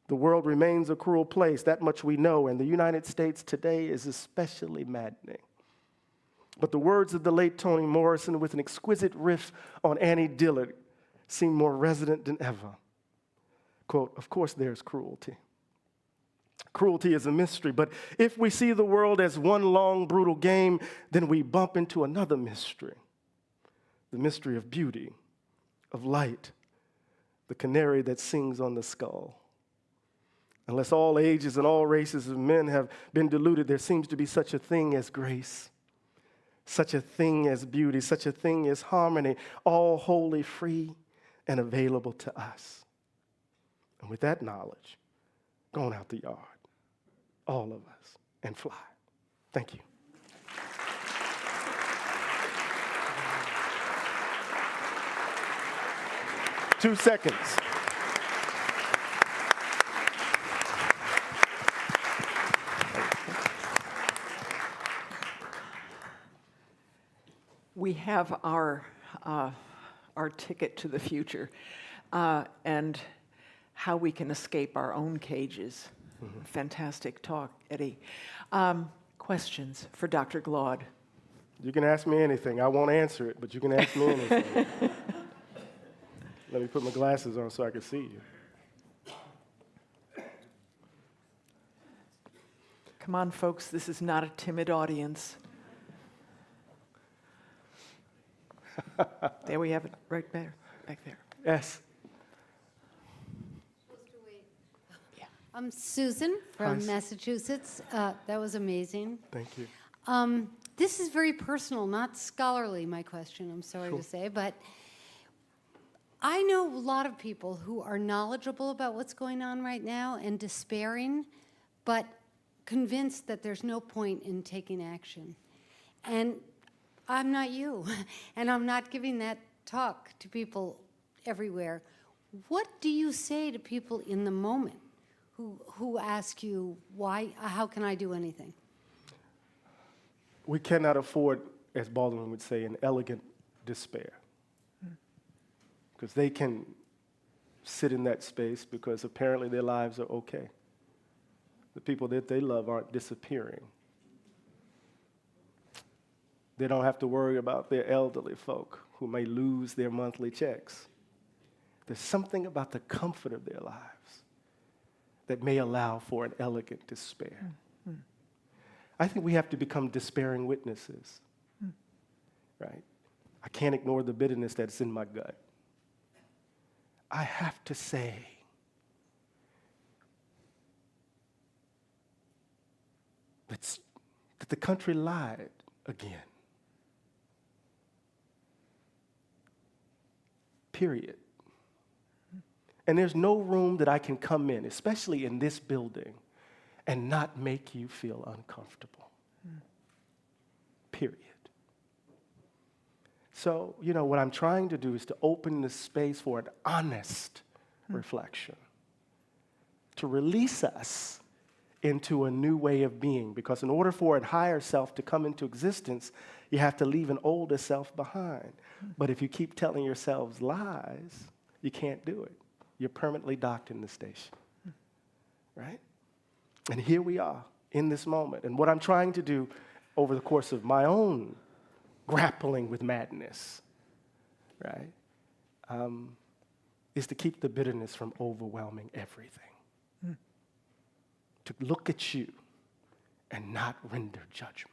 The world remains a cruel place, that much we know, and the United States today is especially maddening. But the words of the late Toni Morrison, with an exquisite riff on Annie Dillard, seem more resonant than ever. Quote, of course there's cruelty. Cruelty is a mystery, but if we see the world as one long, brutal game, then we bump into another mystery. The mystery of beauty, of light, the canary that sings on the skull. Unless all ages and all races of men have been deluded, there seems to be such a thing as grace, such a thing as beauty, such a thing as harmony, all wholly free and available to us. And with that knowledge, going out the yard, all of us, and fly. Thank you. Two seconds. We have our ticket to the future and how we can escape our own cages. Mm-hmm. Fantastic talk, Eddie. Questions for Dr. Glaude? You can ask me anything. I won't answer it, but you can ask me anything. Let me put my glasses on so I can see you. Come on, folks. This is not a timid audience. There we have it, right there, back there. Yes. I'm Susan from Massachusetts. That was amazing. Thank you. This is very personal, not scholarly, my question, I'm sorry to say, but I know a lot of people who are knowledgeable about what's going on right now and despairing, but convinced that there's no point in taking action. And I'm not you, and I'm not giving that talk to people everywhere. What do you say to people in the moment who ask you, why, how can I do anything? We cannot afford as Baldwin would say, an elegant despair. Because they can sit in that space because apparently their lives are okay. The people that they love aren't disappearing. They don't have to worry about their elderly folk who may lose their monthly checks. There's something about the comfort of their lives that may allow for an elegant despair. I think we have to become despairing witnesses, right? I can't ignore the bitterness that's in my gut. I have to say, that the country lied again. Period. And there's no room that I can come in, especially in this building, and not make you feel uncomfortable. Period. So, what I'm trying to do is to open the space for an honest reflection, to release us into a new way of being, because in order for a higher self to come into existence, you have to leave an older self behind. But if you keep telling yourselves lies, you can't do it. You're permanently docked in the station, right? And here we are in this moment. And what I'm trying to do over the course of my own grappling with madness, right, is to keep the bitterness from overwhelming everything. To look at you and not render judgment.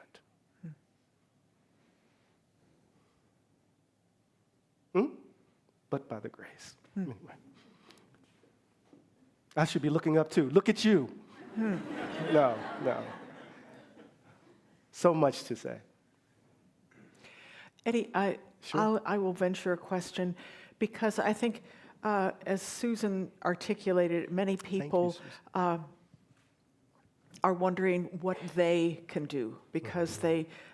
But by the grace. Anyway. I should be looking up too. Look at you. No. So much to say. Eddie, I will venture a question, because I think, as Susan articulated, many people are wondering what they can do, because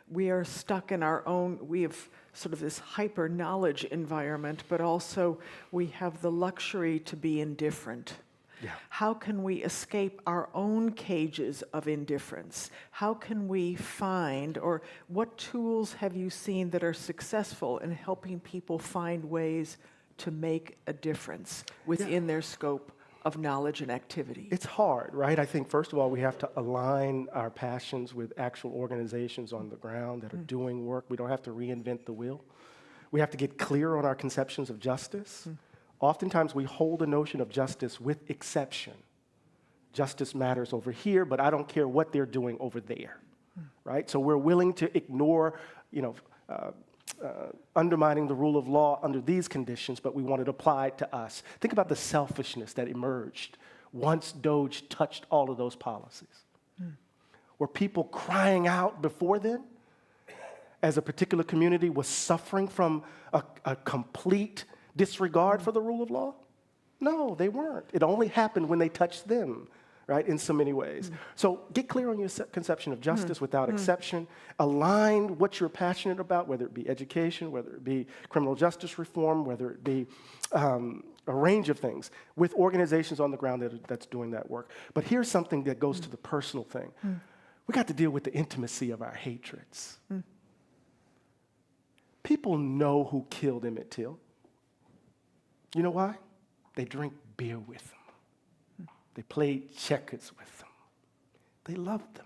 we are stuck in our own, we have sort of this hyper knowledge environment, but also we have the luxury to be indifferent. Yeah. How can we escape our own cages of indifference? How can we find, or what tools have you seen that are successful in helping people find ways to make a difference within their scope of knowledge and activity? It's hard, right? I think, first of all, we have to align our passions with actual organizations on the ground that are doing work. We don't have to reinvent the wheel. We have to get clear on our conceptions of justice. Oftentimes, we hold a notion of justice with exception. Justice matters over here, but I don't care what they're doing over there, right? So we're willing to ignore, undermining the rule of law under these conditions, but we want it applied to us. Think about the selfishness that emerged once Doge touched all of those policies. Were people crying out before then as a particular community was suffering from a complete disregard for the rule of law? No, they weren't. It only happened when they touched them, right, in so many ways. So get clear on your conception of justice without exception. Align what you're passionate about, whether it be education, whether it be criminal justice reform, whether it be a range of things, with organizations on the ground that's doing that work. But here's something that goes to the personal thing. We got to deal with the intimacy of our hatreds. People know who killed Emmett Till. You know why? They drink beer with them. They played checkers with them. They loved them.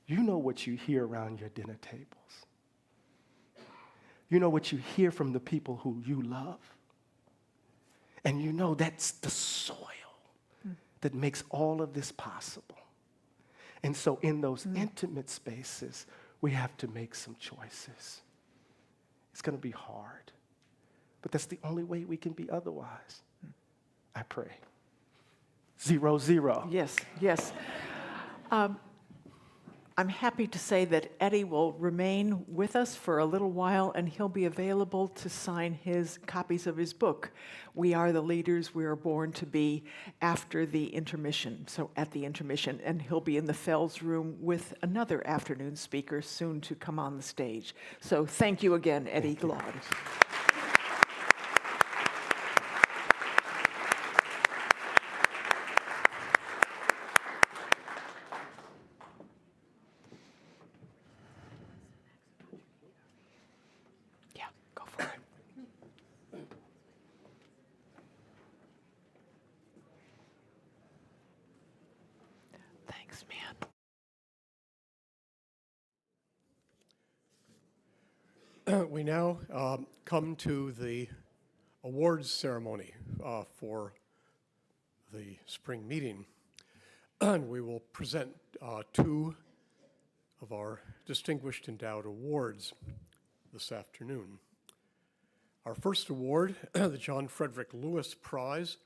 You know what you hear around your dinner tables. You know what you hear from the people who you love. And you know that's the soil that makes all of this possible. And so in those intimate spaces, we have to make some choices. It's going to be hard. But that's the only way we can be otherwise. I pray. 0-0. Yes. I'm happy to say that Eddie will remain with us for a little while, and he'll be available to sign his copies of his book, We Are the Leaders We Are Born to Be, after the intermission, so at the intermission. And he'll be in the Fells room with another afternoon speaker soon to come on the stage. So thank you again, Eddie Glaude. We now come to the awards ceremony for the spring meeting. And we will present two of our Distinguished Endowed Awards this afternoon. Our first award, the John Frederick Lewis Prize,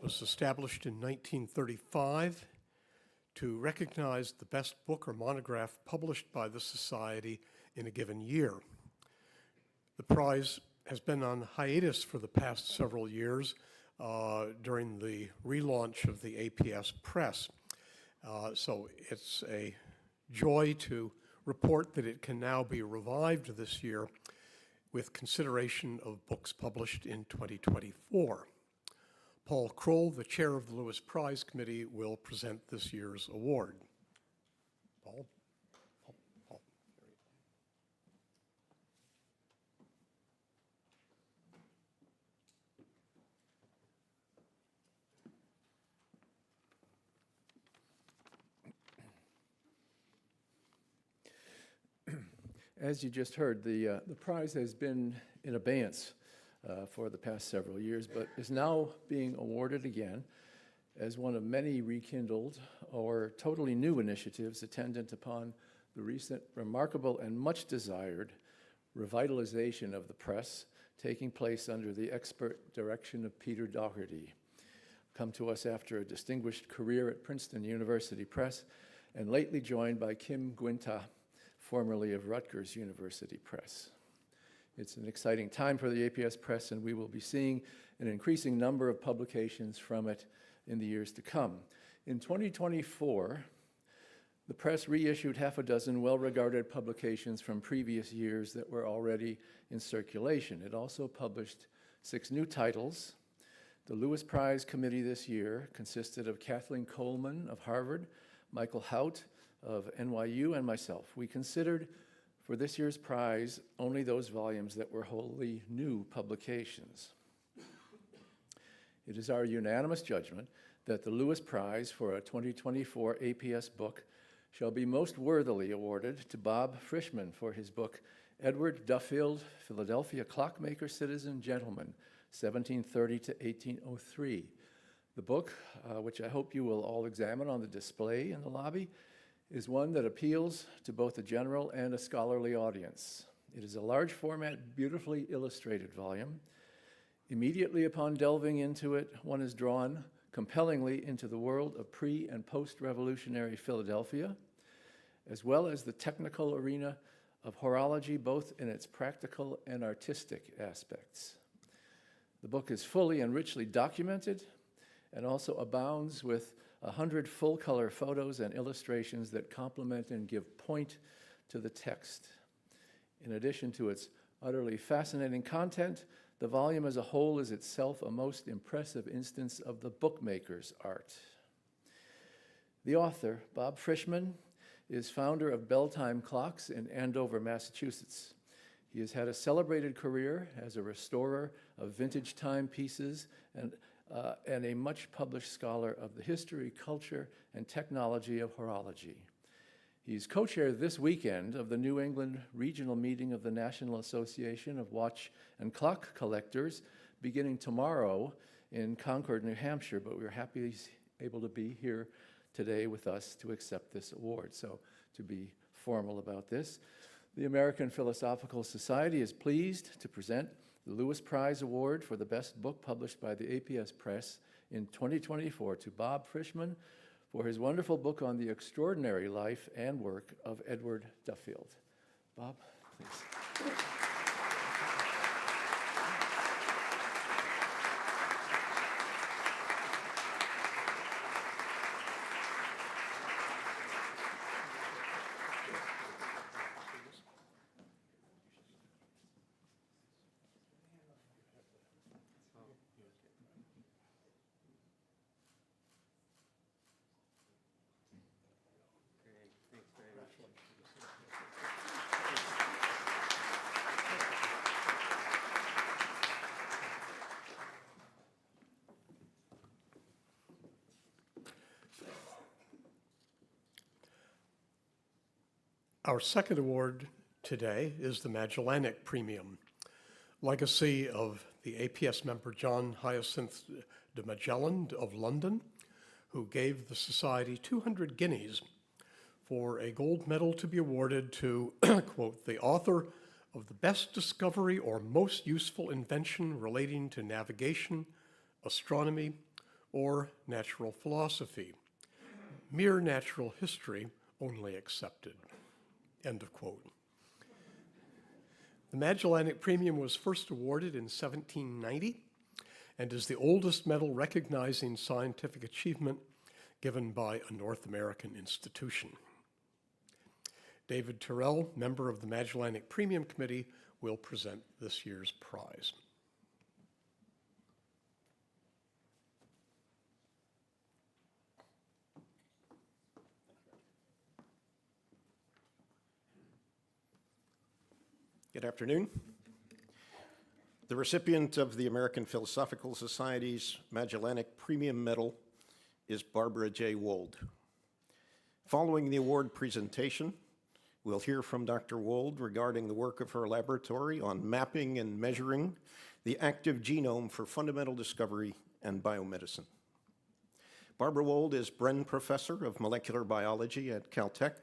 was established in 1935 to recognize the best book or monograph published by the Society in a given year. The prize has been on hiatus for the past several years during the relaunch of the APS Press. So it's a joy to report that it can now be revived this year with consideration of books published in 2024. Paul Kroll, the chair of the Lewis Prize Committee, will present this year's award. Paul? As you just heard, the prize has been in abeyance for the past several years, but is now being awarded again as one of many rekindled or totally new initiatives attendant upon the recent remarkable and much desired revitalization of the press taking place under the expert direction of Peter Doherty, come to us after a distinguished career at Princeton University Press and lately joined by Kim Gwinta, formerly of Rutgers University Press. It's an exciting time for the APS Press, and we will be seeing an increasing number of publications from it in the years to come. In 2024, the press reissued half a dozen well-regarded publications from previous years that were already in circulation. It also published 6 new titles. The Lewis Prize Committee this year consisted of Kathleen Coleman of Harvard, Michael Hout of NYU, and myself. We considered for this year's prize only those volumes that were wholly new publications. It is our unanimous judgment that the Lewis Prize for a 2024 APS book shall be most worthily awarded to Bob Frischman for his book, Edward Duffield, Philadelphia Clockmaker, Citizen, Gentleman, 1730 to 1803. The book, which I hope you will all examine on the display in the lobby, is one that appeals to both a general and a scholarly audience. It is a large format, beautifully illustrated volume. Immediately upon delving into it, one is drawn compellingly into the world of pre- and post-revolutionary Philadelphia, as well as the technical arena of horology, both in its practical and artistic aspects. The book is fully and richly documented and also abounds with 100 full-color photos and illustrations that complement and give point to the text. In addition to its utterly fascinating content, the volume as a whole is itself a most impressive instance of the bookmaker's art. The author, Bob Frischman, is founder of Belltime Clocks in Andover, Massachusetts. He has had a celebrated career as a restorer of vintage timepieces and a much-published scholar of the history, culture, and technology of horology. He's co-chair this weekend of the New England Regional Meeting of the National Association of Watch and Clock Collectors, beginning tomorrow in Concord, New Hampshire, but we're happy he's able to be here today with us to accept this award. So to be formal about this, the American Philosophical Society is pleased to present the Lewis Prize Award for the best book published by the APS Press in 2024 to Bob Frischman for his wonderful book on the extraordinary life and work of Edward Duffield. Bob, please. Our second award today is the Magellanic Premium, legacy of the APS member John Hyacinth de Magellan of London, who gave the Society 200 guineas for a gold medal to be awarded to, quote, the author of the best discovery or most useful invention relating to navigation, astronomy, or natural philosophy. Mere natural history only accepted, end of quote. The Magellanic Premium was first awarded in 1790 and is the oldest medal recognizing scientific achievement given by a North American institution. David Terrell, member of the Magellanic Premium Committee, will present this year's prize. Good afternoon. The recipient of the American Philosophical Society's Magellanic Premium Medal is Barbara J. Wold. Following the award presentation, we'll hear from Dr. Wold regarding the work of her laboratory on mapping and measuring the active genome for fundamental discovery and biomedicine. Barbara Wold is Bren Professor of Molecular Biology at Caltech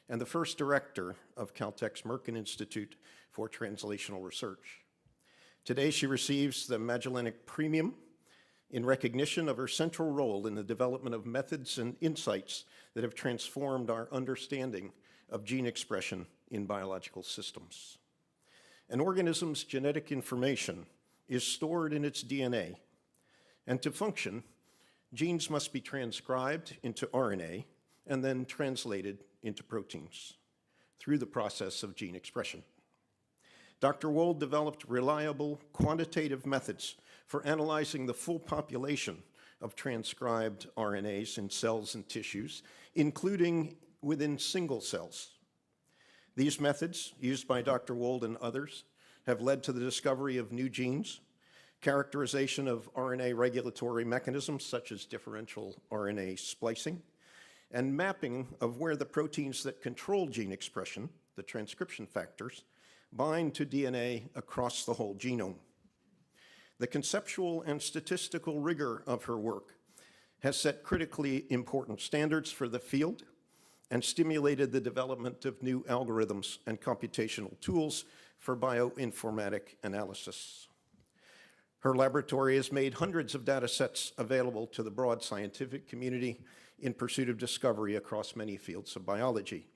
and the first director of Caltech's Merkin Institute for Translational Research. Today, she receives the Magellanic Premium in recognition of her central role in the development of methods and insights that have transformed our understanding of gene expression in biological systems. An organism's genetic information is stored in its DNA, and to function, genes must be transcribed into RNA and then translated into proteins through the process of gene expression. Dr. Wold developed reliable quantitative methods for analyzing the full population of transcribed RNAs in cells and tissues, including within single cells. These methods, used by Dr. Wold and others, have led to the discovery of new genes, characterization of RNA regulatory mechanisms such as differential RNA splicing, and mapping of where the proteins that control gene expression, the transcription factors, bind to DNA across the whole genome. The conceptual and statistical rigor of her work has set critically important standards for the field and stimulated the development of new algorithms and computational tools for bioinformatic analysis. Her laboratory has made hundreds of data sets available to the broad scientific community in pursuit of discovery across many fields of biology.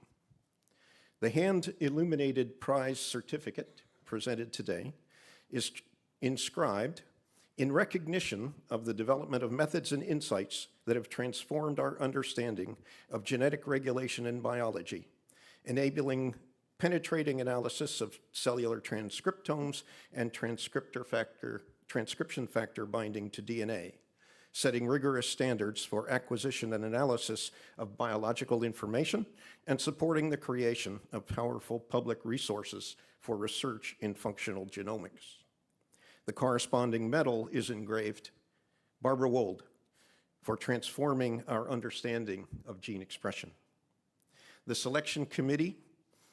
The hand-illuminated prize certificate presented today is inscribed in recognition of the development of methods and insights that have transformed our understanding of genetic regulation in biology, enabling penetrating analysis of cellular transcriptomes and transcription factor binding to DNA, setting rigorous standards for acquisition and analysis of biological information, and supporting the creation of powerful public resources for research in functional genomics. The corresponding medal is engraved, Barbara Wold, for transforming our understanding of gene expression. The selection committee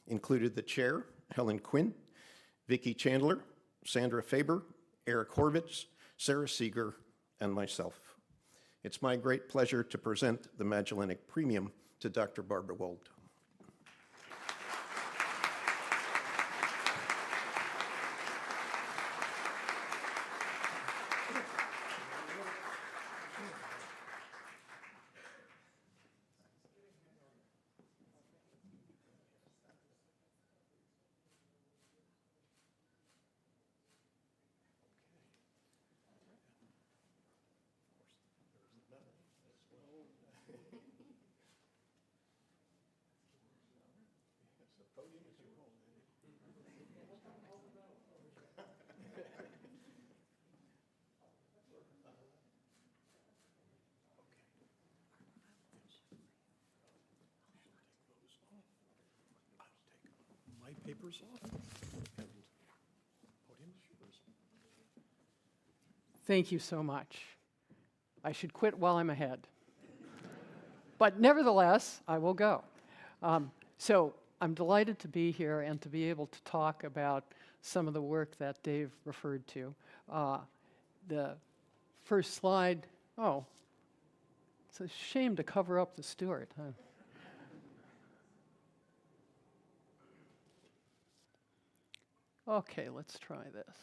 included the chair, Helen Quinn, Vicki Chandler, Sandra Faber, Eric Horvitz, Sarah Seeger, and myself. It's my great pleasure to present the Magellanic Premium to Dr. Barbara Wold. Papers off, and podium is yours. Thank you so much. I should quit while I'm ahead. But nevertheless, I will go. I'm delighted to be here and to be able to talk about some of the work that Dave referred to. The first slide, oh, it's a shame to cover up the Stewart, huh? Okay, let's try this.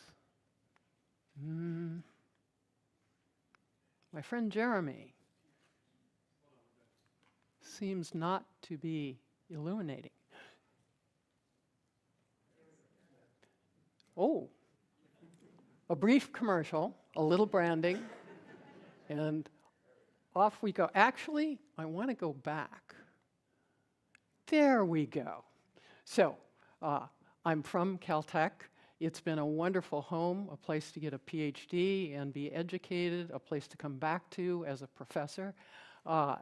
My friend Jeremy seems not to be illuminating. Oh, a brief commercial, a little branding, and off we go. Actually, I want to go back. There we go. So, I'm from Caltech. It's been a wonderful home, a place to get a PhD and be educated, a place to come back to as a professor.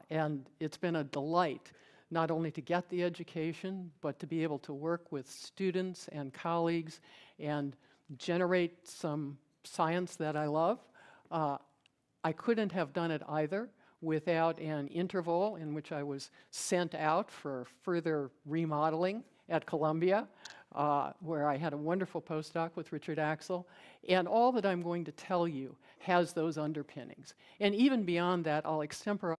And it's been a delight not only to get the education, but to be able to work with students and colleagues and generate some science that I love. I couldn't have done it either without an interval in which I was sent out for further remodeling at Columbia, where I had a wonderful postdoc with Richard Axel. And all that I'm going to tell you has those underpinnings. And even beyond that, I'll extemporize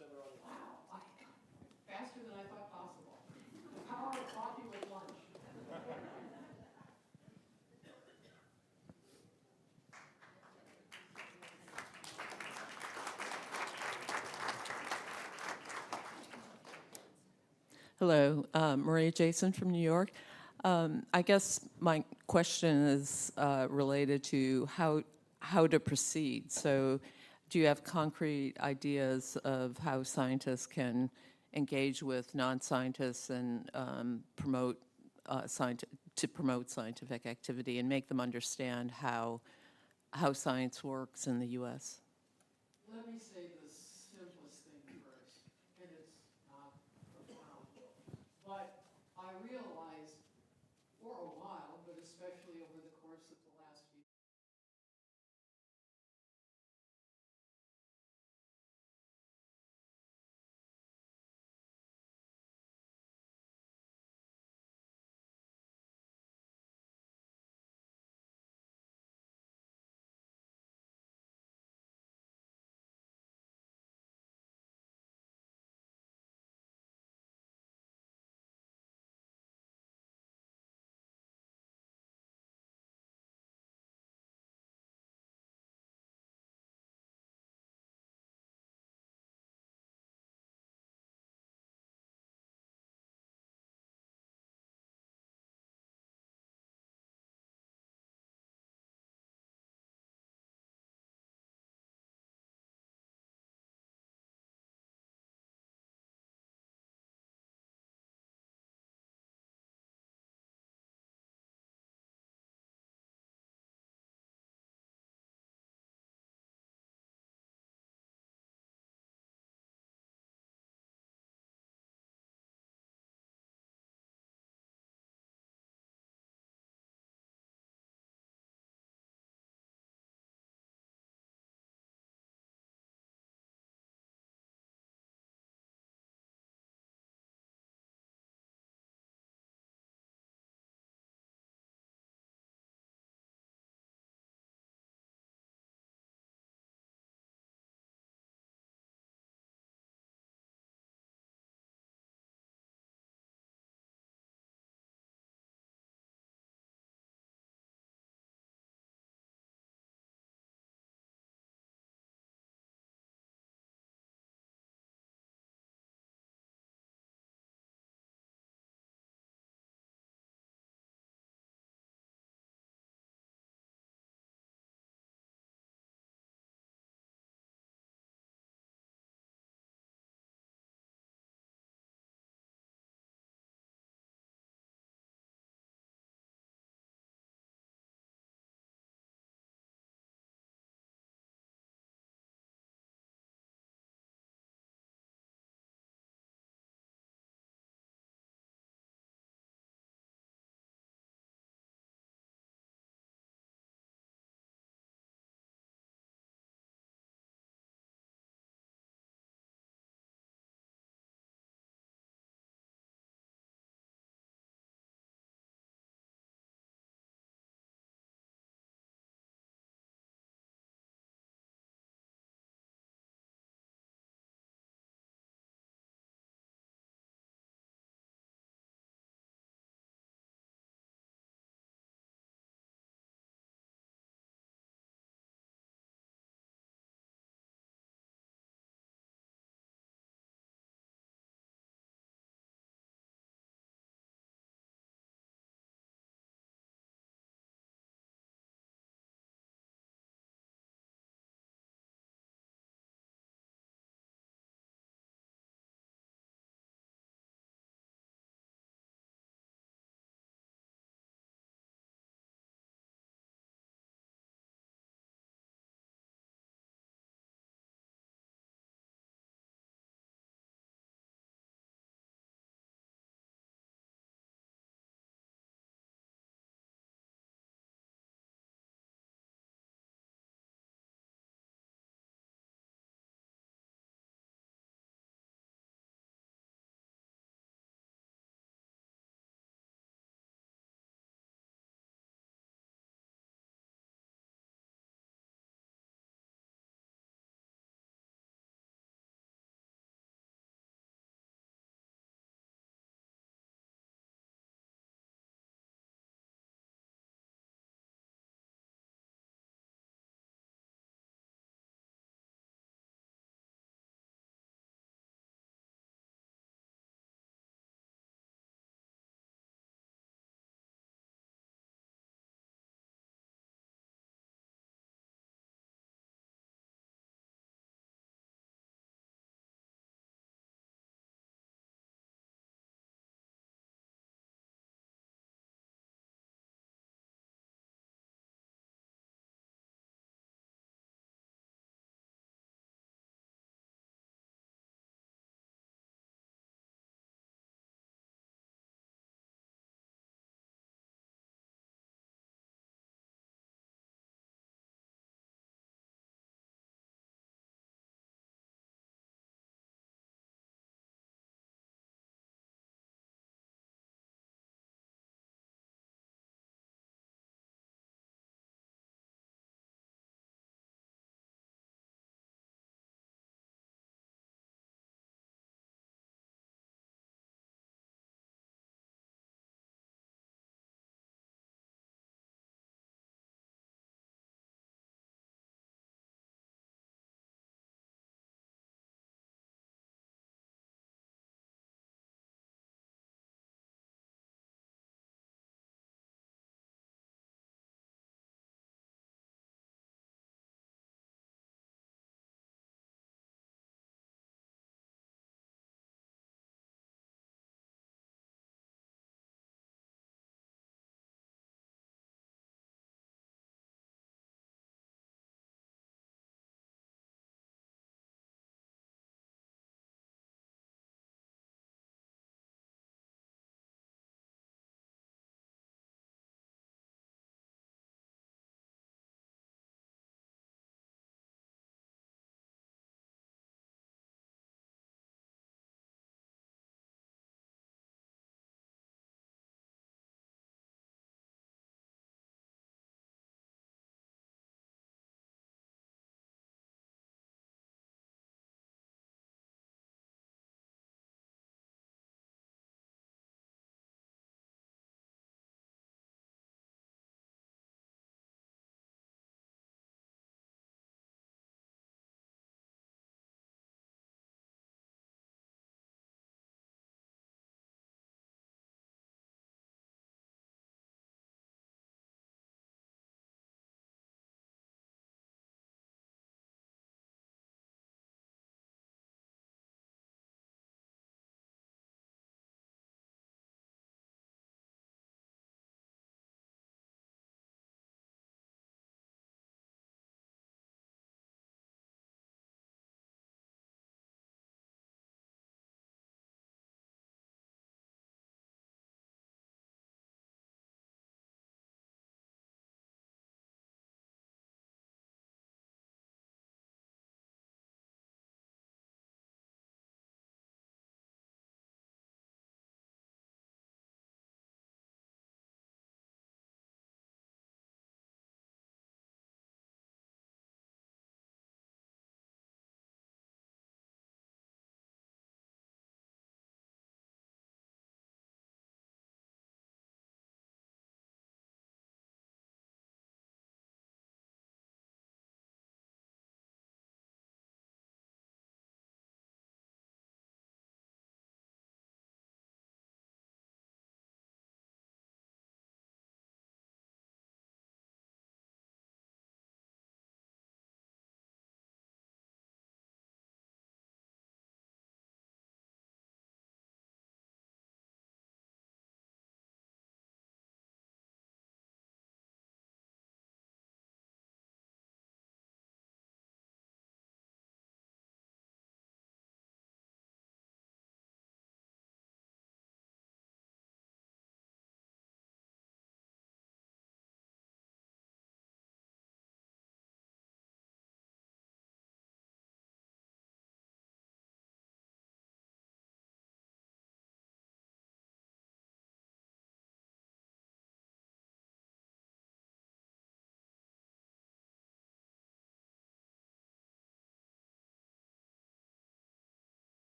Wow, faster than I thought possible. The power of coffee with lunch. Hello, Maria Jason from New York. I guess my question is related to how to proceed. So do you have concrete ideas of how scientists can engage with non-scientists and promote scientific activity and make them understand how science works in the U.S.? Let me say the simplest thing first, and it's not profound. But I realized for a while, but especially over the course of the last few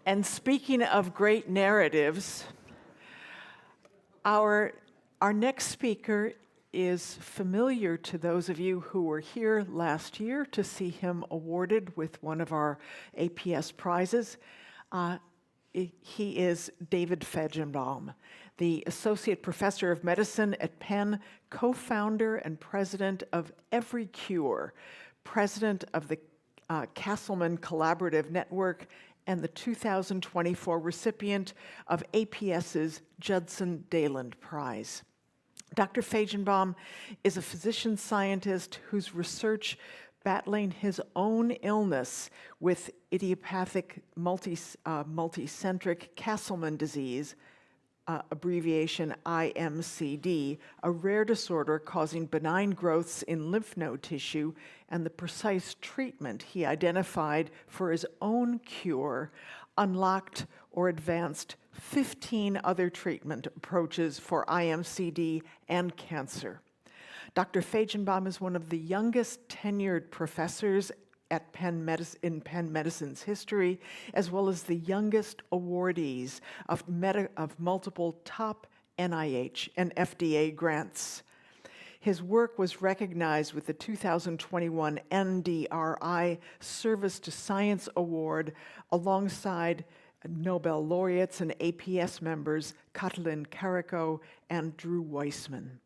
And speaking of great narratives, our next speaker is familiar to those of you who were here last year to see him awarded with one of our APS prizes. He is David Fagenbomb, the Associate Professor of Medicine at Penn, co-founder and president of Every Cure, president of the Castleman Collaborative Network, and the 2024 recipient of APS's Judson Dayland Prize. Dr. Fagenbomb is a physician scientist whose research battling his own illness with idiopathic multicentric Castleman disease, abbreviation IMCD, a rare disorder causing benign growths in lymph node tissue, and the precise treatment he identified for his own cure unlocked or advanced 15 other treatment approaches for IMCD and cancer. Dr. Fagenbomb is one of the youngest tenured professors at Penn in Penn Medicine's history, as well as the youngest awardees of multiple top NIH and FDA grants. His work was recognized with the 2021 NDRI Service to Science Award alongside Nobel laureates and APS members Katalin Kariko and Drew Weissman.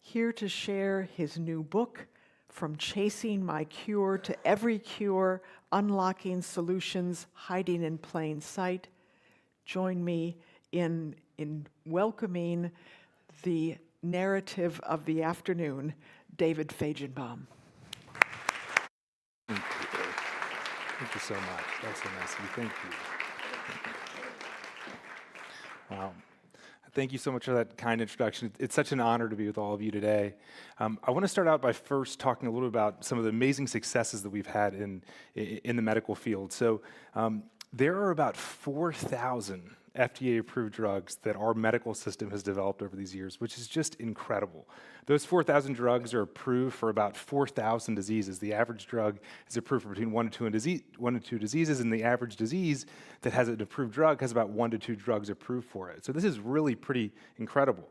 Here to share his new book, From Chasing My Cure to Every Cure, Unlocking Solutions Hiding in Plain Sight. Join me in welcoming the narrative of the afternoon, David Fagenbomb. Thank you. Thank you so much. That's so nice of you. Thank you. Wow. Thank you so much for that kind introduction. It's such an honor to be with all of you today. I want to start out by first talking a little about some of the amazing successes that we've had in the medical field. So there are about 4,000 FDA-approved drugs that our medical system has developed over these years, which is just incredible. Those 4,000 drugs are approved for about 4,000 diseases. The average drug is approved for between 1 to 2 diseases, and the average disease that has an approved drug has about 1 to 2 drugs approved for it. So this is really pretty incredible.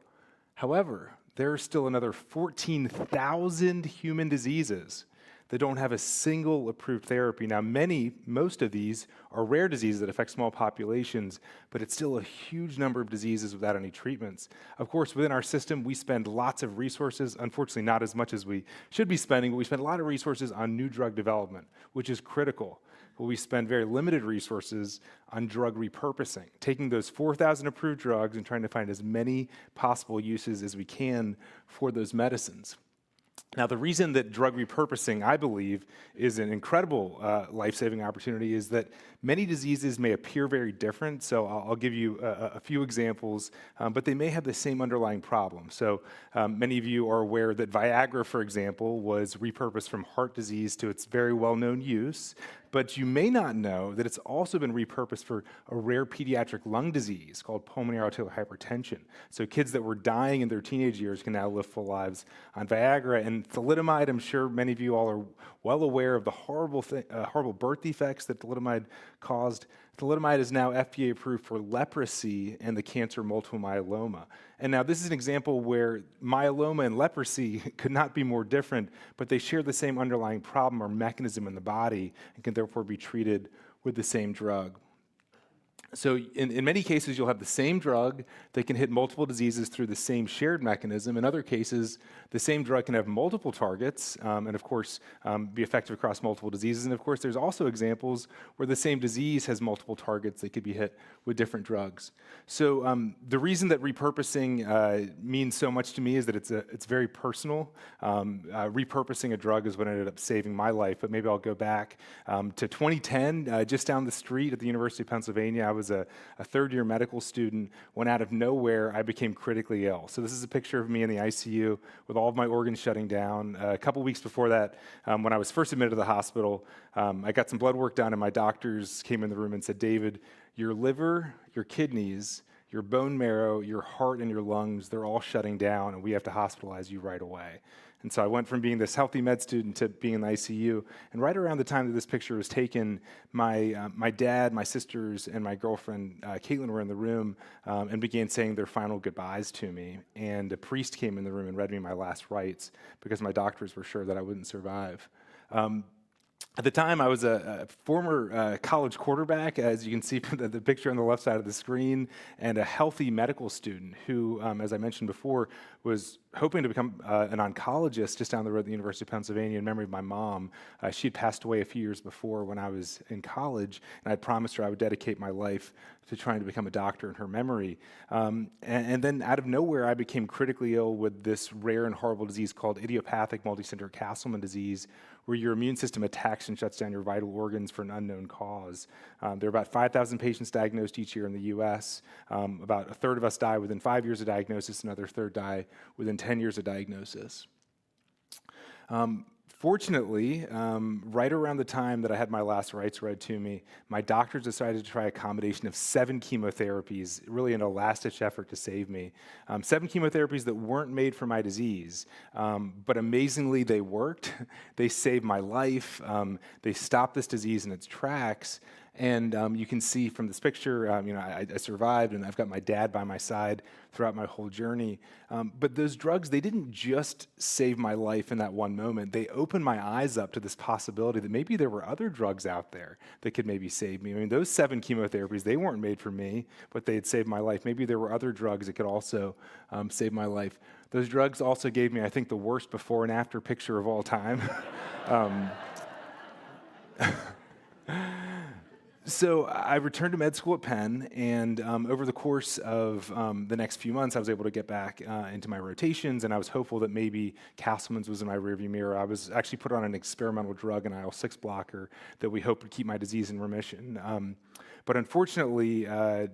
However, there are still another 14,000 human diseases that don't have a single approved therapy. Now, most of these are rare diseases that affect small populations, but it's still a huge number of diseases without any treatments. Of course, within our system, we spend lots of resources, unfortunately not as much as we should be spending, but we spend a lot of resources on new drug development, which is critical. But we spend very limited resources on drug repurposing, taking those 4,000 approved drugs and trying to find as many possible uses as we can for those medicines. Now, the reason that drug repurposing, I believe, is an incredible life-saving opportunity is that many diseases may appear very different. So I'll give you a few examples, but they may have the same underlying problem. So many of you are aware that Viagra, for example, was repurposed from heart disease to its very well-known use. But you may not know that it's also been repurposed for a rare pediatric lung disease called pulmonary arterial hypertension. So kids that were dying in their teenage years can now live full lives on Viagra. And thalidomide, I'm sure many of you all are well aware of the horrible birth defects that thalidomide caused. Thalidomide is now FDA approved for leprosy and the cancer multiple myeloma. And now this is an example where myeloma and leprosy could not be more different, but they share the same underlying problem or mechanism in the body and can therefore be treated with the same drug. So in many cases, you'll have the same drug that can hit multiple diseases through the same shared mechanism. In other cases, the same drug can have multiple targets and, of course, be effective across multiple diseases. And, of course, there's also examples where the same disease has multiple targets that could be hit with different drugs. So the reason that repurposing means so much to me is that it's very personal. Repurposing a drug is what ended up saving my life, but maybe I'll go back to 2010, just down the street at the University of Pennsylvania. I was a third-year medical student. When out of nowhere, I became critically ill. So this is a picture of me in the ICU with all of my organs shutting down. A couple weeks before that, when I was first admitted to the hospital, I got some blood work done, and my doctors came in the room and said, "David, your liver, your kidneys, your bone marrow, your heart, and your lungs, they're all shutting down, and we have to hospitalize you right away. And so I went from being this healthy med student to being in the ICU. And right around the time that this picture was taken, my dad, my sisters, and my girlfriend, Caitlin, were in the room and began saying their final goodbyes to me. And a priest came in the room and read me my last rites because my doctors were sure that I wouldn't survive. At the time, I was a former college quarterback, as you can see from the picture on the left side of the screen, and a healthy medical student who, as I mentioned before, was hoping to become an oncologist just down the road at the University of Pennsylvania in memory of my mom. She had passed away a few years before when I was in college, and I promised her I would dedicate my life to trying to become a doctor in her memory. And then out of nowhere, I became critically ill with this rare and horrible disease called idiopathic multicentric Castleman disease, where your immune system attacks and shuts down your vital organs for an unknown cause. There are about 5,000 patients diagnosed each year in the US. About a third of us die within 5 years of diagnosis, another third die within 10 years of diagnosis. Fortunately, right around the time that I had my last rites read to me, my doctors decided to try a combination of 7 chemotherapies, really in a last-ditch effort to save me. 7 chemotherapies that weren't made for my disease, but amazingly they worked. They saved my life. They stopped this disease in its tracks. And you can see from this picture, I survived, and I've got my dad by my side throughout my whole journey. But those drugs, they didn't just save my life in that one moment. They opened my eyes up to this possibility that maybe there were other drugs out there that could maybe save me. I mean, those 7 chemotherapies, they weren't made for me, but they had saved my life. Maybe there were other drugs that could also save my life. Those drugs also gave me, I think, the worst before and after picture of all time. So I returned to med school at Penn, and over the course of the next few months, I was able to get back into my rotations, and I was hopeful that maybe Castleman's was in my rearview mirror. I was actually put on an experimental drug, an IL-6 blocker, that we hoped would keep my disease in remission. But unfortunately,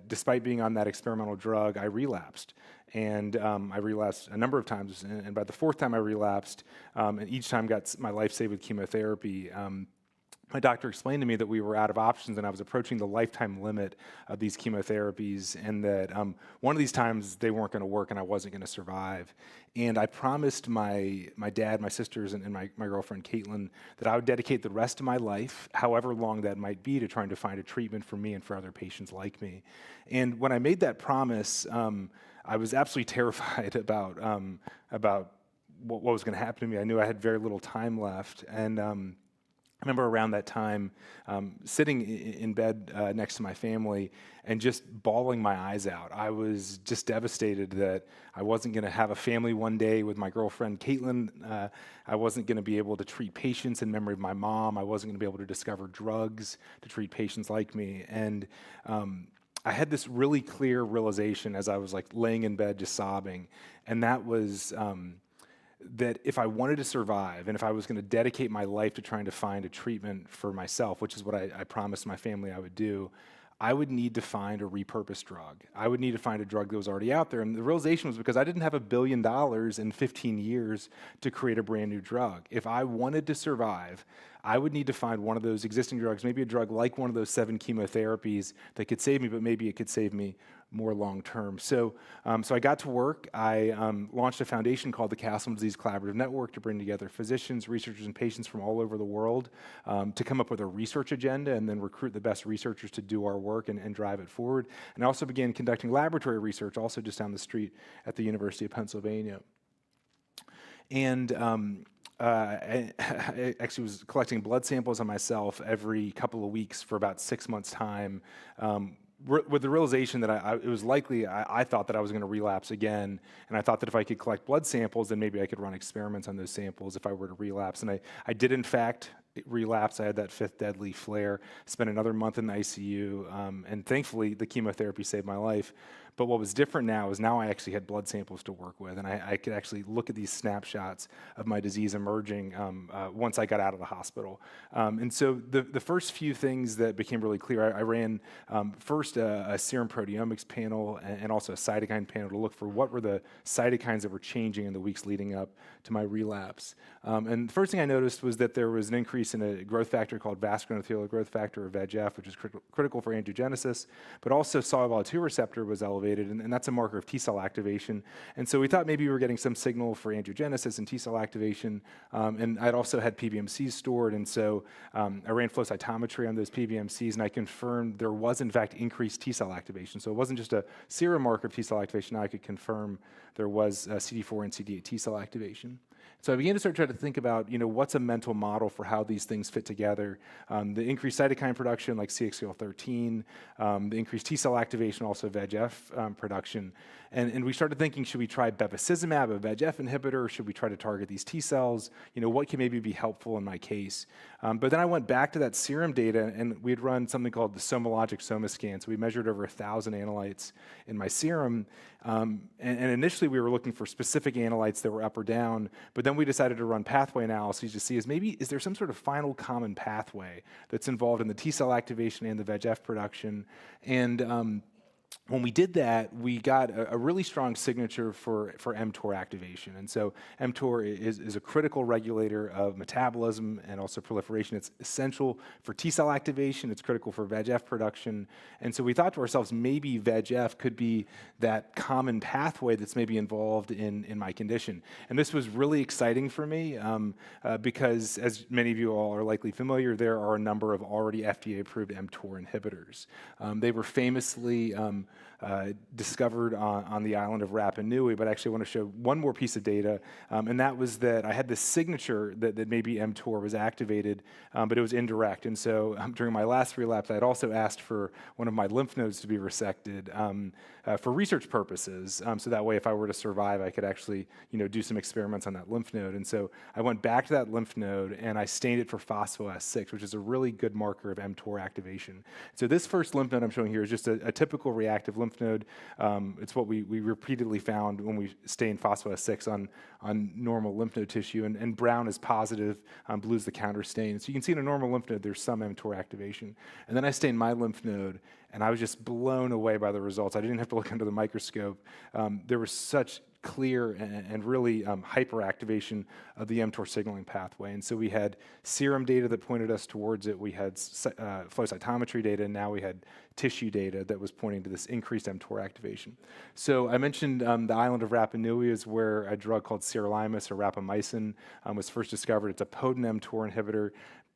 despite being on that experimental drug, I relapsed. And I relapsed a number of times, and by the 4th time I relapsed, and each time got my life saved with chemotherapy, my doctor explained to me that we were out of options and I was approaching the lifetime limit of these chemotherapies, and that one of these times they weren't going to work and I wasn't going to survive. And I promised my dad, my sisters, and my girlfriend Caitlin that I would dedicate the rest of my life, however long that might be, to trying to find a treatment for me and for other patients like me. And when I made that promise, I was absolutely terrified about what was going to happen to me. I knew I had very little time left, and I remember around that time sitting in bed next to my family and just bawling my eyes out. I was just devastated that I wasn't going to have a family one day with my girlfriend Caitlin. I wasn't going to be able to treat patients in memory of my mom. I wasn't going to be able to discover drugs to treat patients like me. And I had this really clear realization as I was like laying in bed just sobbing, and that was that if I wanted to survive and if I was going to dedicate my life to trying to find a treatment for myself, which is what I promised my family I would do, I would need to find a repurposed drug. I would need to find a drug that was already out there. And the realization was because I didn't have $1 billion in 15 years to create a brand new drug. If I wanted to survive, I would need to find one of those existing drugs, maybe a drug like one of those 7 chemotherapies that could save me, but maybe it could save me more long-term. So I got to work. I launched a foundation called the Castleman Disease Collaborative Network to bring together physicians, researchers, and patients from all over the world to come up with a research agenda and then recruit the best researchers to do our work and drive it forward. And I also began conducting laboratory research also just down the street at the University of Pennsylvania. And I actually was collecting blood samples on myself every couple of weeks for about 6 months' time, with the realization that it was likely I thought that I was going to relapse again, and I thought that if I could collect blood samples, then maybe I could run experiments on those samples if I were to relapse. And I did, in fact, relapse. I had that 5th deadly flare, spent another month in the ICU, and thankfully the chemotherapy saved my life. But what was different now is now I actually had blood samples to work with, and I could actually look at these snapshots of my disease emerging once I got out of the hospital. And so the first few things that became really clear, I ran first a serum proteomics panel and also a cytokine panel to look for what were the cytokines that were changing in the weeks leading up to my relapse. And the first thing I noticed was that there was an increase in a growth factor called vascular endothelial growth factor, or VEGF, which is critical for angiogenesis, but also soluble IL-2 receptor was elevated. elevated, and that's a marker of T cell activation. And so we thought maybe we were getting some signal for angiogenesis and T cell activation, and I'd also had PBMCs stored, and so I ran flow cytometry on those PBMCs, and I confirmed there was in fact increased T cell activation. So it wasn't just a serum marker of T cell activation, now I could confirm there was CD4 and CD8 T cell activation. So I began to try to think about, what's a mental model for how these things fit together. The increased cytokine production, like CXCL13, the increased T cell activation, also VEGF production. And we started thinking, should we try bevacizumab, a VEGF inhibitor, or should we try to target these T cells? What can maybe be helpful in my case? But then I went back to that serum data, and we had run something called the somologic SomaScan. So we measured over 1,000 analytes in my serum. And initially, we were looking for specific analytes that were up or down, but then we decided to run pathway analyses to see is there some sort of final common pathway that's involved in the T cell activation and the VEGF production. And when we did that, we got a really strong signature for mTOR activation. And so mTOR is a critical regulator of metabolism and also proliferation. It's essential for T cell activation. It's critical for VEGF production. And so we thought to ourselves, maybe VEGF could be that common pathway that's maybe involved in my condition. And this was really exciting for me because, as many of you all are likely familiar, there are a number of already FDA-approved mTOR inhibitors. They were famously discovered on the island of Rapa Nui, but I actually want to show one more piece of data, and that was that I had this signature that maybe mTOR was activated, but it was indirect. And so during my last relapse, I had also asked for one of my lymph nodes to be resected for research purposes, so that way if I were to survive, I could actually do some experiments on that lymph node. And so I went back to that lymph node, and I stained it for phospho-S6, which is a really good marker of mTOR activation. So this first lymph node I'm showing here is just a typical reactive lymph node. It's what we repeatedly found when we stained phospho-S6 on normal lymph node tissue, and brown is positive, blue is the counter stain. So you can see in a normal lymph node there's some mTOR activation. And then I stained my lymph node, and I was just blown away by the results. I didn't have to look under the microscope. There was such clear and really hyperactivation of the mTOR signaling pathway. And so we had serum data that pointed us towards it. We had flow cytometry data, and now we had tissue data that was pointing to this increased mTOR activation. So I mentioned the island of Rapa Nui is where a drug called sirolimus or rapamycin was first discovered. It's a potent mTOR inhibitor.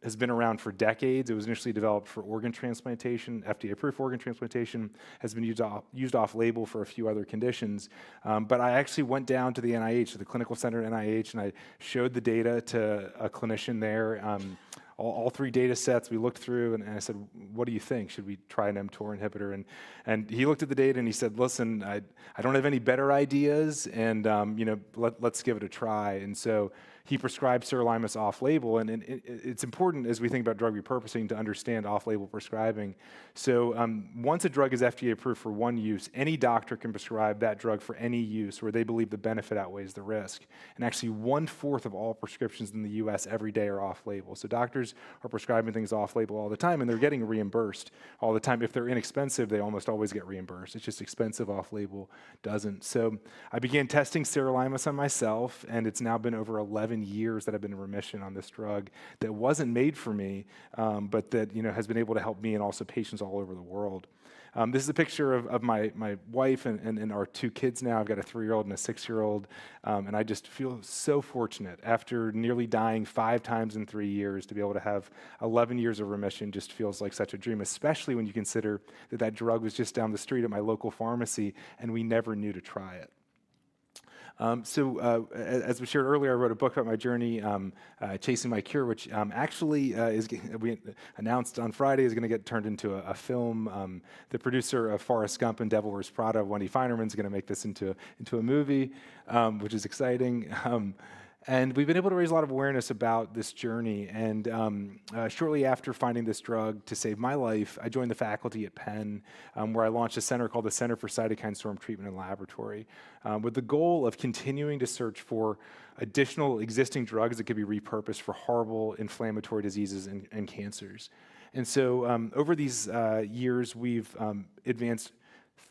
Has been around for decades. It was initially developed for organ transplantation, FDA-approved organ transplantation, has been used off-label for a few other conditions. But I actually went down to the NIH, to the clinical center at NIH, and I showed the data to a clinician there. All three data sets we looked through, and I said, what do you think? Should we try an mTOR inhibitor? And he looked at the data and he said, listen, I don't have any better ideas, and let's give it a try. And so he prescribed sirolimus off-label, and it's important as we think about drug repurposing to understand off-label prescribing. So once a drug is FDA approved for one use, any doctor can prescribe that drug for any use where they believe the benefit outweighs the risk. And actually 1/4 of all prescriptions in the US every day are off-label. So doctors are prescribing things off-label all the time, and they're getting reimbursed all the time. If they're inexpensive, they almost always get reimbursed. It's just expensive off-label doesn't. So I began testing sirolimus on myself, and it's now been over 11 years that I've been in remission on this drug that wasn't made for me, but that has been able to help me and also patients all over the world. This is a picture of my wife and our two kids now. I've got a 3-year-old and a 6-year-old, and I just feel so fortunate. After nearly dying 5 times in 3 years, to be able to have 11 years of remission just feels like such a dream, especially when you consider that drug was just down the street at my local pharmacy, and we never knew to try it. As we shared earlier, I wrote a book about my journey, Chasing My Cure, which actually we announced on Friday is going to get turned into a film. The producer of Forrest Gump and Devil Wears Prada, Wendy Feinerman, is going to make this into a movie, which is exciting. And we've been able to raise a lot of awareness about this journey. And shortly after finding this drug to save my life, I joined the faculty at Penn, where I launched a center called the Center for Cytokine Storm Treatment and Laboratory, with the goal of continuing to search for additional existing drugs that could be repurposed for horrible inflammatory diseases and cancers. And so over these years, we've advanced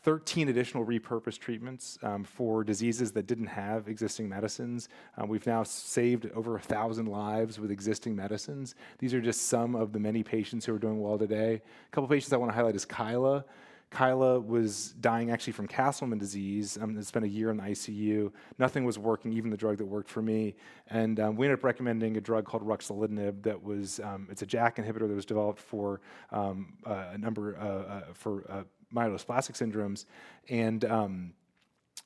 13 additional repurposed treatments for diseases that didn't have existing medicines. We've now saved over 1,000 lives with existing medicines. These are just some of the many patients who are doing well today. A couple patients I want to highlight is Kyla. Kyla was dying actually from Castleman disease. It spent a year in the ICU. Nothing was working, even the drug that worked for me. And we ended up recommending a drug called ruxolitinib that was, it's a JAK inhibitor that was developed for a number, for myelodysplastic syndromes. And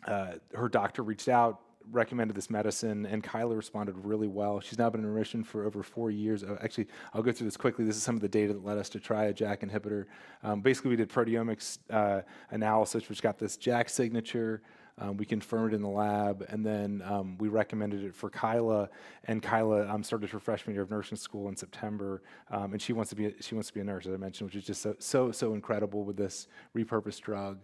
her doctor reached out, recommended this medicine, and Kyla responded really well. She's now been in remission for over 4 years. Actually, I'll go through this quickly. This is some of the data that led us to try a JAK inhibitor. Basically, we did proteomics analysis, which got this JAK signature. We confirmed it in the lab, and then we recommended it for Kyla. And Kyla started her freshman year of nursing school in September, and she wants to be a nurse, as I mentioned, which is just so incredible with this repurposed drug.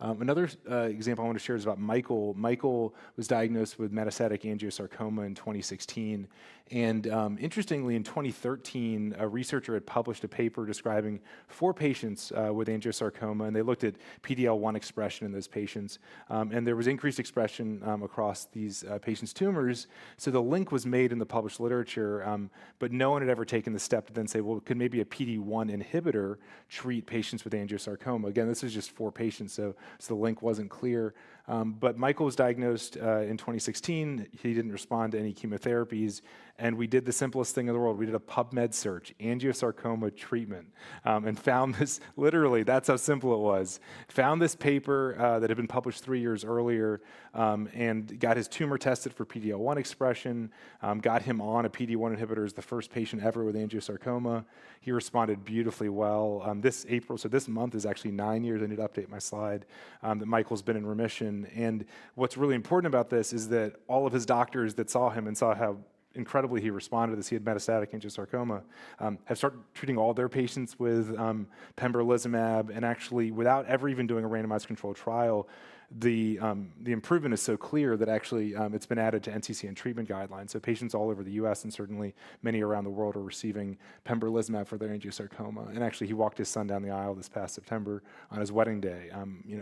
Another example I want to share is about Michael. Michael was diagnosed with metastatic angiosarcoma in 2016. And interestingly, in 2013, a researcher had published a paper describing 4 patients with angiosarcoma, and they looked at PD-L1 expression in those patients. And there was increased expression across these patients' tumors. So the link was made in the published literature, but no one had ever taken the step to then say, well, could maybe a PD-1 inhibitor treat patients with angiosarcoma? Again, this is just 4 patients, so the link wasn't clear. But Michael was diagnosed in 2016. He didn't respond to any chemotherapies. And we did the simplest thing in the world. We did a PubMed search, angiosarcoma treatment, and found this, literally, that's how simple it was. Found this paper that had been published 3 years earlier, and got his tumor tested for PD-L1 expression, got him on a PD-1 inhibitor as the first patient ever with angiosarcoma. He responded beautifully well. This April, so this month is actually 9 years, I need to update my slide, that Michael's been in remission. And what's really important about this is that all of his doctors that saw him and saw how incredibly he responded to this, he had metastatic angiosarcoma, have started treating all their patients with pembrolizumab, and actually, without ever even doing a randomized controlled trial, the improvement is so clear that actually it's been added to NCCN treatment guidelines. So patients all over the U.S. and certainly many around the world are receiving pembrolizumab for their angiosarcoma. And actually, he walked his son down the aisle this past September on his wedding day,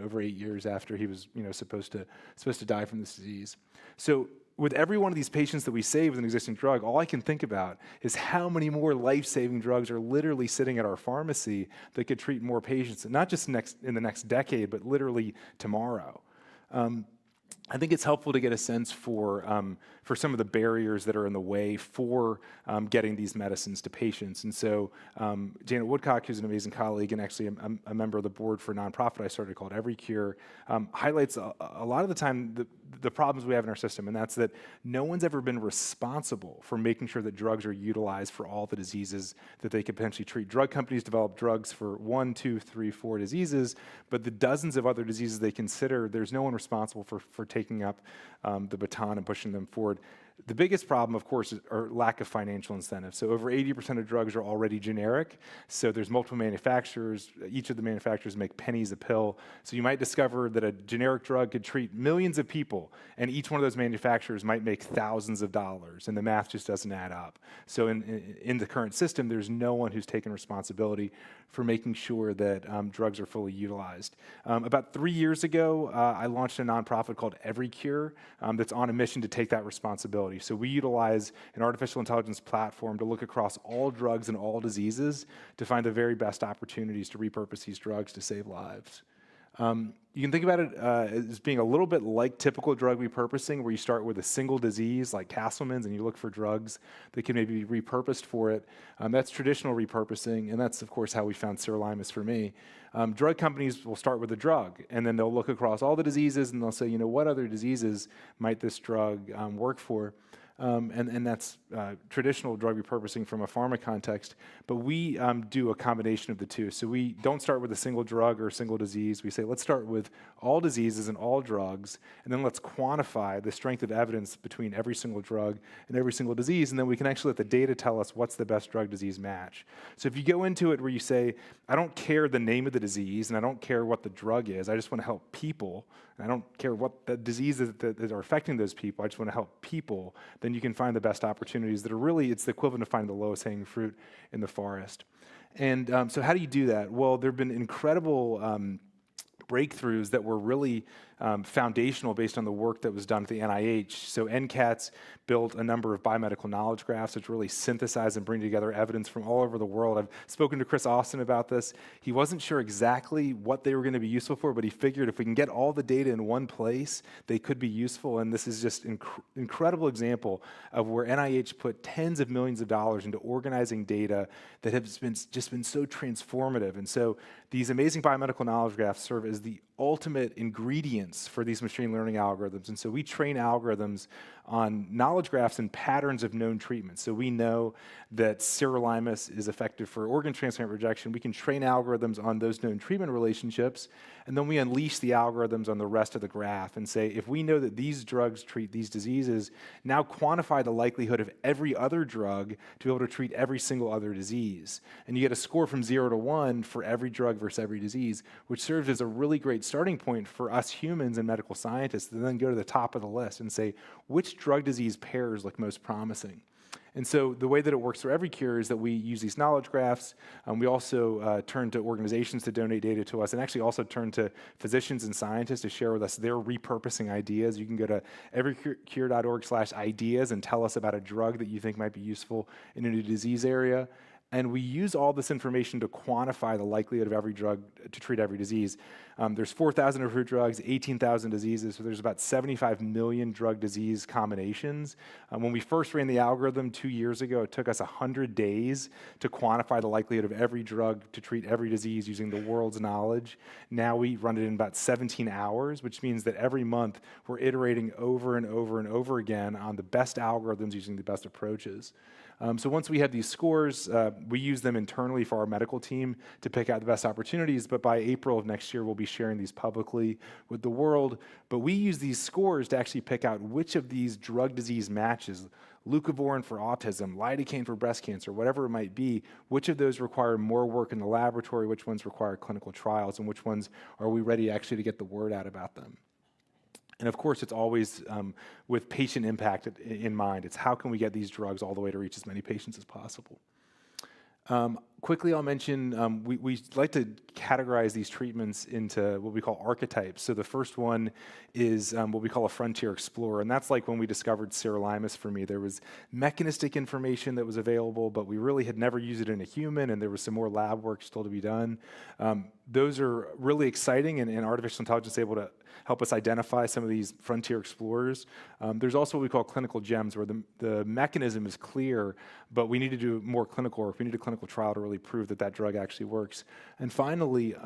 over 8 years after he was supposed to die from this disease. So with every one of these patients that we save with an existing drug, all I can think about is how many more life-saving drugs are literally sitting at our pharmacy that could treat more patients, not just in the next decade, but literally tomorrow. I think it's helpful to get a sense for some of the barriers that are in the way for getting these medicines to patients. And so Janet Woodcock, who's an amazing colleague and actually a member of the board for a nonprofit I started called Every Cure, highlights a lot of the time the problems we have in our system, and that's that no one's ever been responsible for making sure that drugs are utilized for all the diseases that they could potentially treat. Drug companies develop drugs for 1, 2, 3, 4 diseases, but the dozens of other diseases they consider, there's no one responsible for taking up the baton and pushing them forward. The biggest problem, of course, is our lack of financial incentives. So over 80% of drugs are already generic. So there's multiple manufacturers. Each of the manufacturers make pennies a pill. So you might discover that a generic drug could treat millions of people, and each one of those manufacturers might make thousands of dollars, and the math just doesn't add up. So in the current system, there's no one who's taken responsibility for making sure that drugs are fully utilized. About 3 years ago, I launched a nonprofit called Every Cure that's on a mission to take that responsibility. So we utilize an artificial intelligence platform to look across all drugs and all diseases to find the very best opportunities to repurpose these drugs to save lives. You can think about it as being a little bit like typical drug repurposing, where you start with a single disease like Castleman's and you look for drugs that can maybe be repurposed for it. That's traditional repurposing, and that's, of course, how we found sirolimus for me. Drug companies will start with a drug, and then they'll look across all the diseases, and they'll say, what other diseases might this drug work for? And that's traditional drug repurposing from a pharma context. But we do a combination of the two. So we don't start with a single drug or a single disease. We say, let's start with all diseases and all drugs, and then let's quantify the strength of evidence between every single drug and every single disease, and then we can actually let the data tell us what's the best drug-disease match. So if you go into it where you say, I don't care the name of the disease, and I don't care what the drug is, I just want to help people, and I don't care what the diseases that are affecting those people, I just want to help people, then you can find the best opportunities that are really, it's the equivalent of finding the lowest hanging fruit in the forest. And so how do you do that? Well, there have been incredible breakthroughs that were really foundational based on the work that was done at the NIH. So NCATS built a number of biomedical knowledge graphs which really synthesize and bring together evidence from all over the world. I've spoken to Chris Austin about this. He wasn't sure exactly what they were going to be useful for, but he figured if we can get all the data in one place, they could be useful. And this is just an incredible example of where NIH put tens of millions of dollars into organizing data that has been so transformative. And so these amazing biomedical knowledge graphs serve as the ultimate ingredients for these machine learning algorithms. And so we train algorithms on knowledge graphs and patterns of known treatments. So we know that sirolimus is effective for organ transplant rejection. We can train algorithms on those known treatment relationships, and then we unleash the algorithms on the rest of the graph and say, if we know that these drugs treat these diseases, now quantify the likelihood of every other drug to be able to treat every single other disease. And you get a score from 0 to 1 for every drug versus every disease, which serves as a really great starting point for us humans and medical scientists to then go to the top of the list and say, which drug disease pairs look most promising? And so the way that it works for every cure is that we use these knowledge graphs. We also turn to organizations to donate data to us, and actually also turn to physicians and scientists to share with us their repurposing ideas. You can go to everycure.org/ideas and tell us about a drug that you think might be useful in a new disease area. And we use all this information to quantify the likelihood of every drug to treat every disease. There's 4,000 approved drugs, 18,000 diseases, so there's about 75 million drug disease combinations. When we first ran the algorithm 2 years ago, it took us 100 days to quantify the likelihood of every drug to treat every disease using the world's knowledge. Now we run it in about 17 hours, which means that every month we're iterating over and over and over again on the best algorithms using the best approaches. So once we have these scores, we use them internally for our medical team to pick out the best opportunities, but by April of next year, we'll be sharing these publicly with the world. But we use these scores to actually pick out which of these drug disease matches, leucovorin for autism, lidocaine for breast cancer, whatever it might be, which of those require more work in the laboratory, which ones require clinical trials, and which ones are we ready actually to get the word out about them. And of course, it's always with patient impact in mind. It's how can we get these drugs all the way to reach as many patients as possible. Quickly, I'll mention, we like to categorize these treatments into what we call archetypes. So the first one is what we call a frontier explorer, and that's like when we discovered sirolimus for me. There was mechanistic information that was available, but we really had never used it in a human, and there was some more lab work still to be done. Those are really exciting, and artificial intelligence is able to help us identify some of these frontier explorers. There's also what we call clinical gems, where the mechanism is clear, but we need to do more clinical work. We need a clinical trial to really prove that that drug actually works. And finally,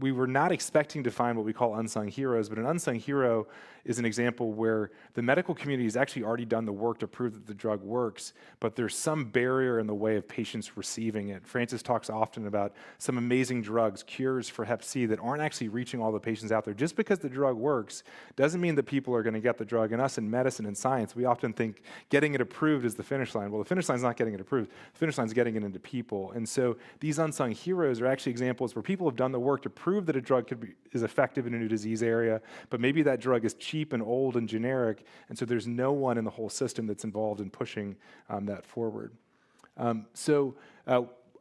we were not expecting to find what we call unsung heroes, but an unsung hero is an example where the medical community has actually already done the work to prove that the drug works, but there's some barrier in the way of patients receiving it. Francis talks often about some amazing drugs, cures for Hep C, that aren't actually reaching all the patients out there. Just because the drug works doesn't mean that people are going to get the drug. And us in medicine and science, we often think getting it approved is the finish line. Well, the finish line is not getting it approved. The finish line is getting it into people. And so these unsung heroes are actually examples where people have done the work to prove that a drug is effective in a new disease area, but maybe that drug is cheap and old and generic, and so there's no one in the whole system that's involved in pushing that forward.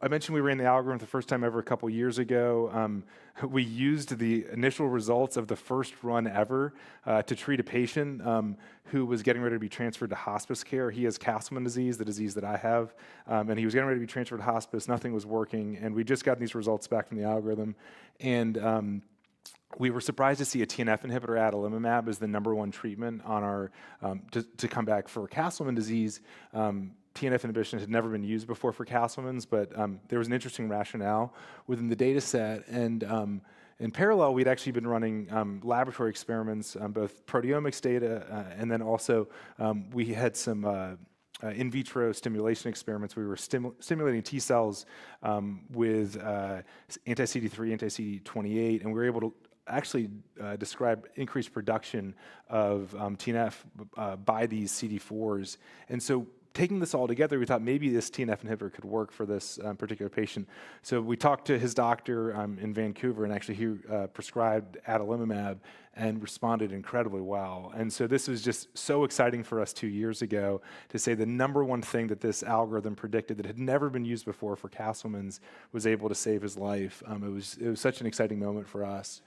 I mentioned we ran the algorithm the first time ever a couple years ago. We used the initial results of the first run ever to treat a patient who was getting ready to be transferred to hospice care. He has Castleman disease, the disease that I have, and he was getting ready to be transferred to hospice. Nothing was working, and we just got these results back from the algorithm. And we were surprised to see a TNF inhibitor, adalimumab, as the #1 treatment on our to come back for Castleman disease. TNF inhibition had never been used before for Castleman's, but there was an interesting rationale within the data set. And in parallel, we'd actually been running laboratory experiments, both proteomics data, and then also we had some in vitro stimulation experiments. We were stimulating T cells with anti-CD3, anti-CD28, and we were able to actually describe increased production of TNF by these CD4s. And so taking this all together, we thought maybe this TNF inhibitor could work for this particular patient. So we talked to his doctor in Vancouver, and actually he prescribed adalimumab and responded incredibly well. And so this was just so exciting for us 2 years ago to say the #1 thing that this algorithm predicted that had never been used before for Castleman's was able to save his life. It was such an exciting moment for us.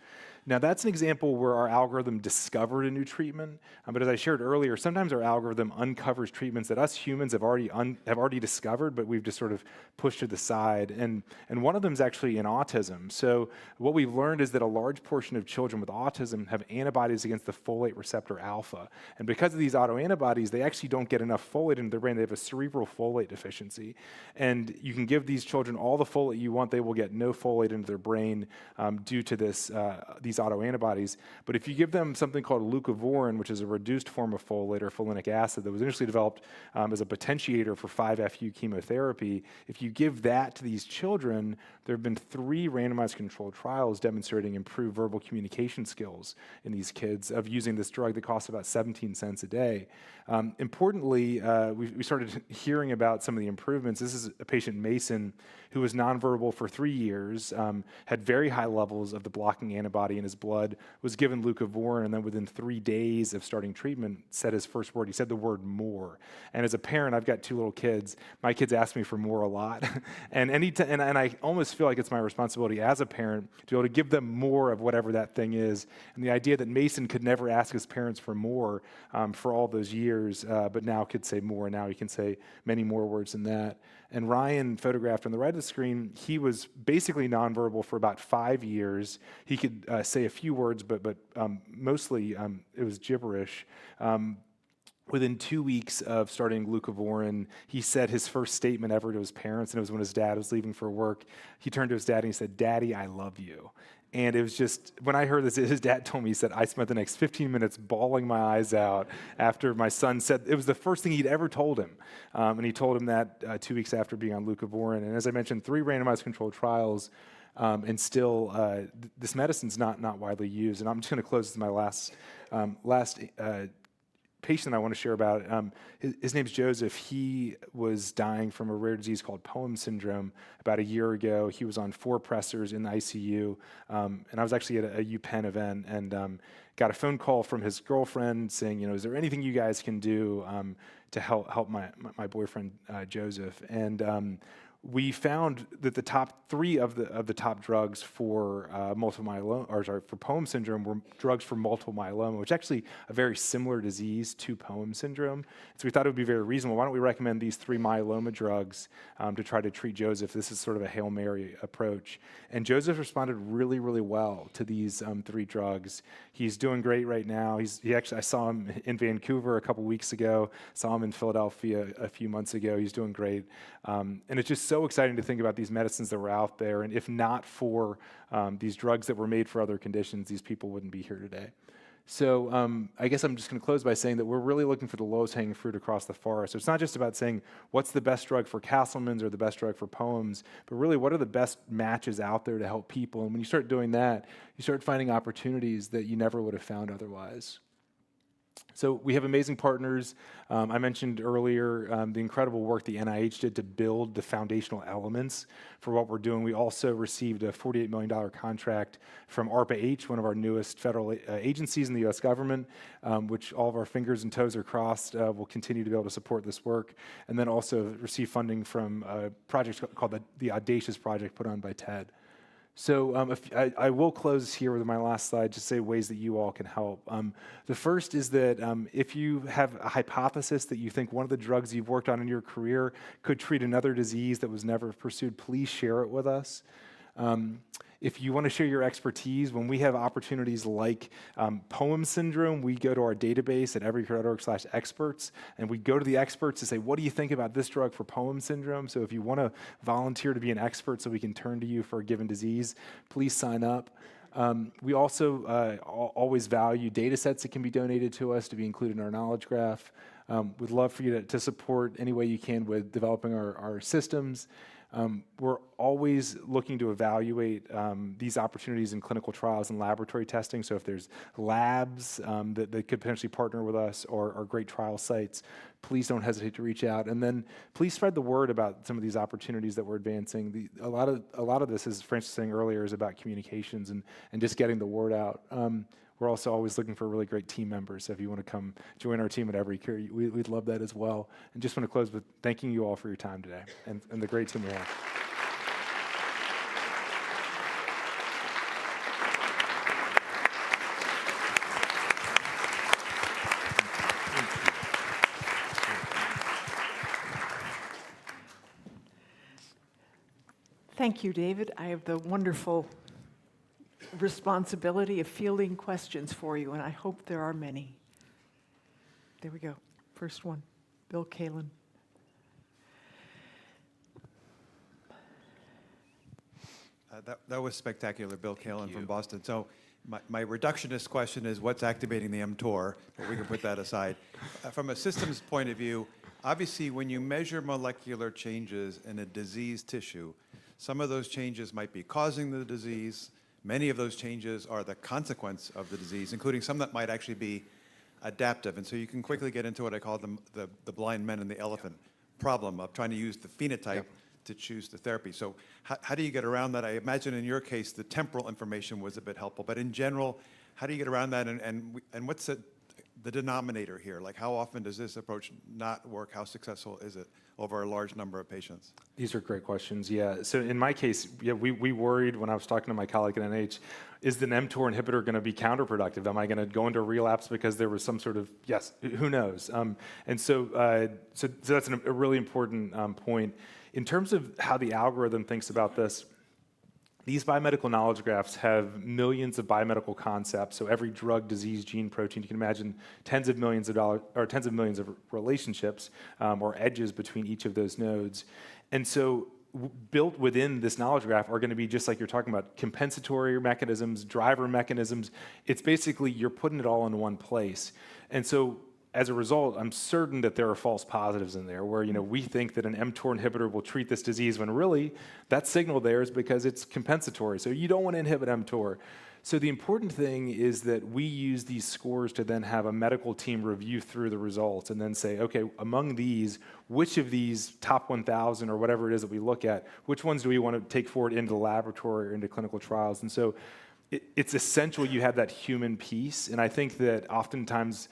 Now, that's an example where our algorithm discovered a new treatment, but as I shared earlier, sometimes our algorithm uncovers treatments that us humans have already discovered, but we've just sort of pushed to the side. And one of them is actually in autism. So what we've learned is that a large portion of children with autism have antibodies against the folate receptor alpha. And because of these autoantibodies, they actually don't get enough folate into their brain. They have a cerebral folate deficiency. And you can give these children all the folate you want, they will get no folate into their brain due to these autoantibodies. But if you give them something called leucovorin, which is a reduced form of folate or folinic acid that was initially developed as a potentiator for 5-FU chemotherapy, if you give that to these children, there have been 3 randomized controlled trials demonstrating improved verbal communication skills in these kids of using this drug that costs about 17 cents a day. Importantly, we started hearing about some of the improvements. This is a patient, Mason, who was nonverbal for 3 years, had very high levels of the blocking antibody in his blood, was given leucovorin, and then within 3 days of starting treatment, said his first word. He said the word more. And as a parent, I've got 2 little kids. My kids ask me for more a lot. and I almost feel like it's my responsibility as a parent to be able to give them more of whatever that thing is. And the idea that Mason could never ask his parents for more for all those years, but now could say more. Now he can say many more words than that. And Ryan, photographed on the right of the screen, he was basically nonverbal for about 5 years. He could say a few words, but mostly it was gibberish. Within 2 weeks of starting leucovorin, he said his first statement ever to his parents, and it was when his dad was leaving for work. He turned to his dad and he said, "Daddy, I love you." And it was just, when I heard this, his dad told me, he said, I spent the next 15 minutes bawling my eyes out after my son said, it was the first thing he'd ever told him. And he told him that 2 weeks after being on leucovorin. And as I mentioned, 3 randomized controlled trials, and still this medicine's not widely used. And I'm just going to close with my last patient I want to share about. His name's Joseph. He was dying from a rare disease called Poem syndrome about a year ago. He was on 4 pressors in the ICU, and I was actually at a UPenn event and got a phone call from his girlfriend saying, is there anything you guys can do to help my boyfriend Joseph? And we found that the top 3 of the top drugs for multiple myeloma, or sorry, for Poem syndrome, were drugs for multiple myeloma, which is actually a very similar disease to Poem syndrome. So we thought it would be very reasonable. Why don't we recommend these 3 myeloma drugs to try to treat Joseph? This is sort of a Hail Mary approach. And Joseph responded really, really well to these 3 drugs. He's doing great right now. I saw him in Vancouver a couple weeks ago, saw him in Philadelphia a few months ago. He's doing great. And it's just so exciting to think about these medicines that were out there. And if not for these drugs that were made for other conditions, these people wouldn't be here today. So I guess I'm just going to close by saying that we're really looking for the lowest hanging fruit across the forest. So it's not just about saying what's the best drug for Castleman's or the best drug for Poems, but really what are the best matches out there to help people. And when you start doing that, you start finding opportunities that you never would have found otherwise. So we have amazing partners. I mentioned earlier the incredible work the NIH did to build the foundational elements for what we're doing. We also received a $48 million contract from ARPA-H, one of our newest federal agencies in the U.S. government, which all of our fingers and toes are crossed. We'll continue to be able to support this work. And then also receive funding from a project called the Audacious Project put on by TED. So I will close here with my last slide to say ways that you all can help. The first is that if you have a hypothesis that you think one of the drugs you've worked on in your career could treat another disease that was never pursued, please share it with us. If you want to share your expertise, when we have opportunities like Poem syndrome, we go to our database at everycare.org/experts, and we go to the experts to say, what do you think about this drug for Poem syndrome? So if you want to volunteer to be an expert so we can turn to you for a given disease, please sign up. We also always value data sets that can be donated to us to be included in our knowledge graph. We'd love for you to support any way you can with developing our systems. We're always looking to evaluate these opportunities in clinical trials and laboratory testing. So if there's labs that could potentially partner with us or great trial sites, please don't hesitate to reach out. And then please spread the word about some of these opportunities that we're advancing. A lot of this, as Francis was saying earlier, is about communications and just getting the word out. We're also always looking for really great team members. So if you want to come join our team at Everycare, we'd love that as well. And just want to close with thanking you all for your time today and the great team we have. Thank you, David. I have the wonderful responsibility of fielding questions for you, and I hope there are many. There we go. First one, Bill Kalin. That was spectacular, Bill Kalin from Boston. So my reductionist question is what's activating the mTOR, but we can put that aside. From a systems point of view, obviously when you measure molecular changes in a diseased tissue, some of those changes might be causing the disease. Many of those changes are the consequence of the disease, including some that might actually be adaptive. And so you can quickly get into what I call the blind men and the elephant problem of trying to use the phenotype to choose the therapy. So how do you get around that? I imagine in your case, the temporal information was a bit helpful, but in general, how do you get around that? And what's the denominator here? Like how often does this approach not work? How successful is it over a large number of patients? These are great questions, yeah. So in my case, yeah, we worried when I was talking to my colleague at NIH, is the mTOR inhibitor going to be counterproductive? Am I going to go into a relapse because there was some sort of, yes, who knows? And so that's a really important point. In terms of how the algorithm thinks about this, these biomedical knowledge graphs have millions of biomedical concepts. So every drug, disease, gene, protein, you can imagine tens of millions of relationships or edges between each of those nodes. And so built within this knowledge graph are going to be, just like you're talking about, compensatory mechanisms, driver mechanisms. It's basically you're putting it all in one place. And so as a result, I'm certain that there are false positives in there where, we think that an mTOR inhibitor will treat this disease when really that signal there is because it's compensatory. So you don't want to inhibit mTOR. So the important thing is that we use these scores to then have a medical team review through the results and then say, okay, among these, which of these top 1,000 or whatever it is that we look at, which ones do we want to take forward into the laboratory or into clinical trials? And so it's essential you have that human piece, and I think that oftentimes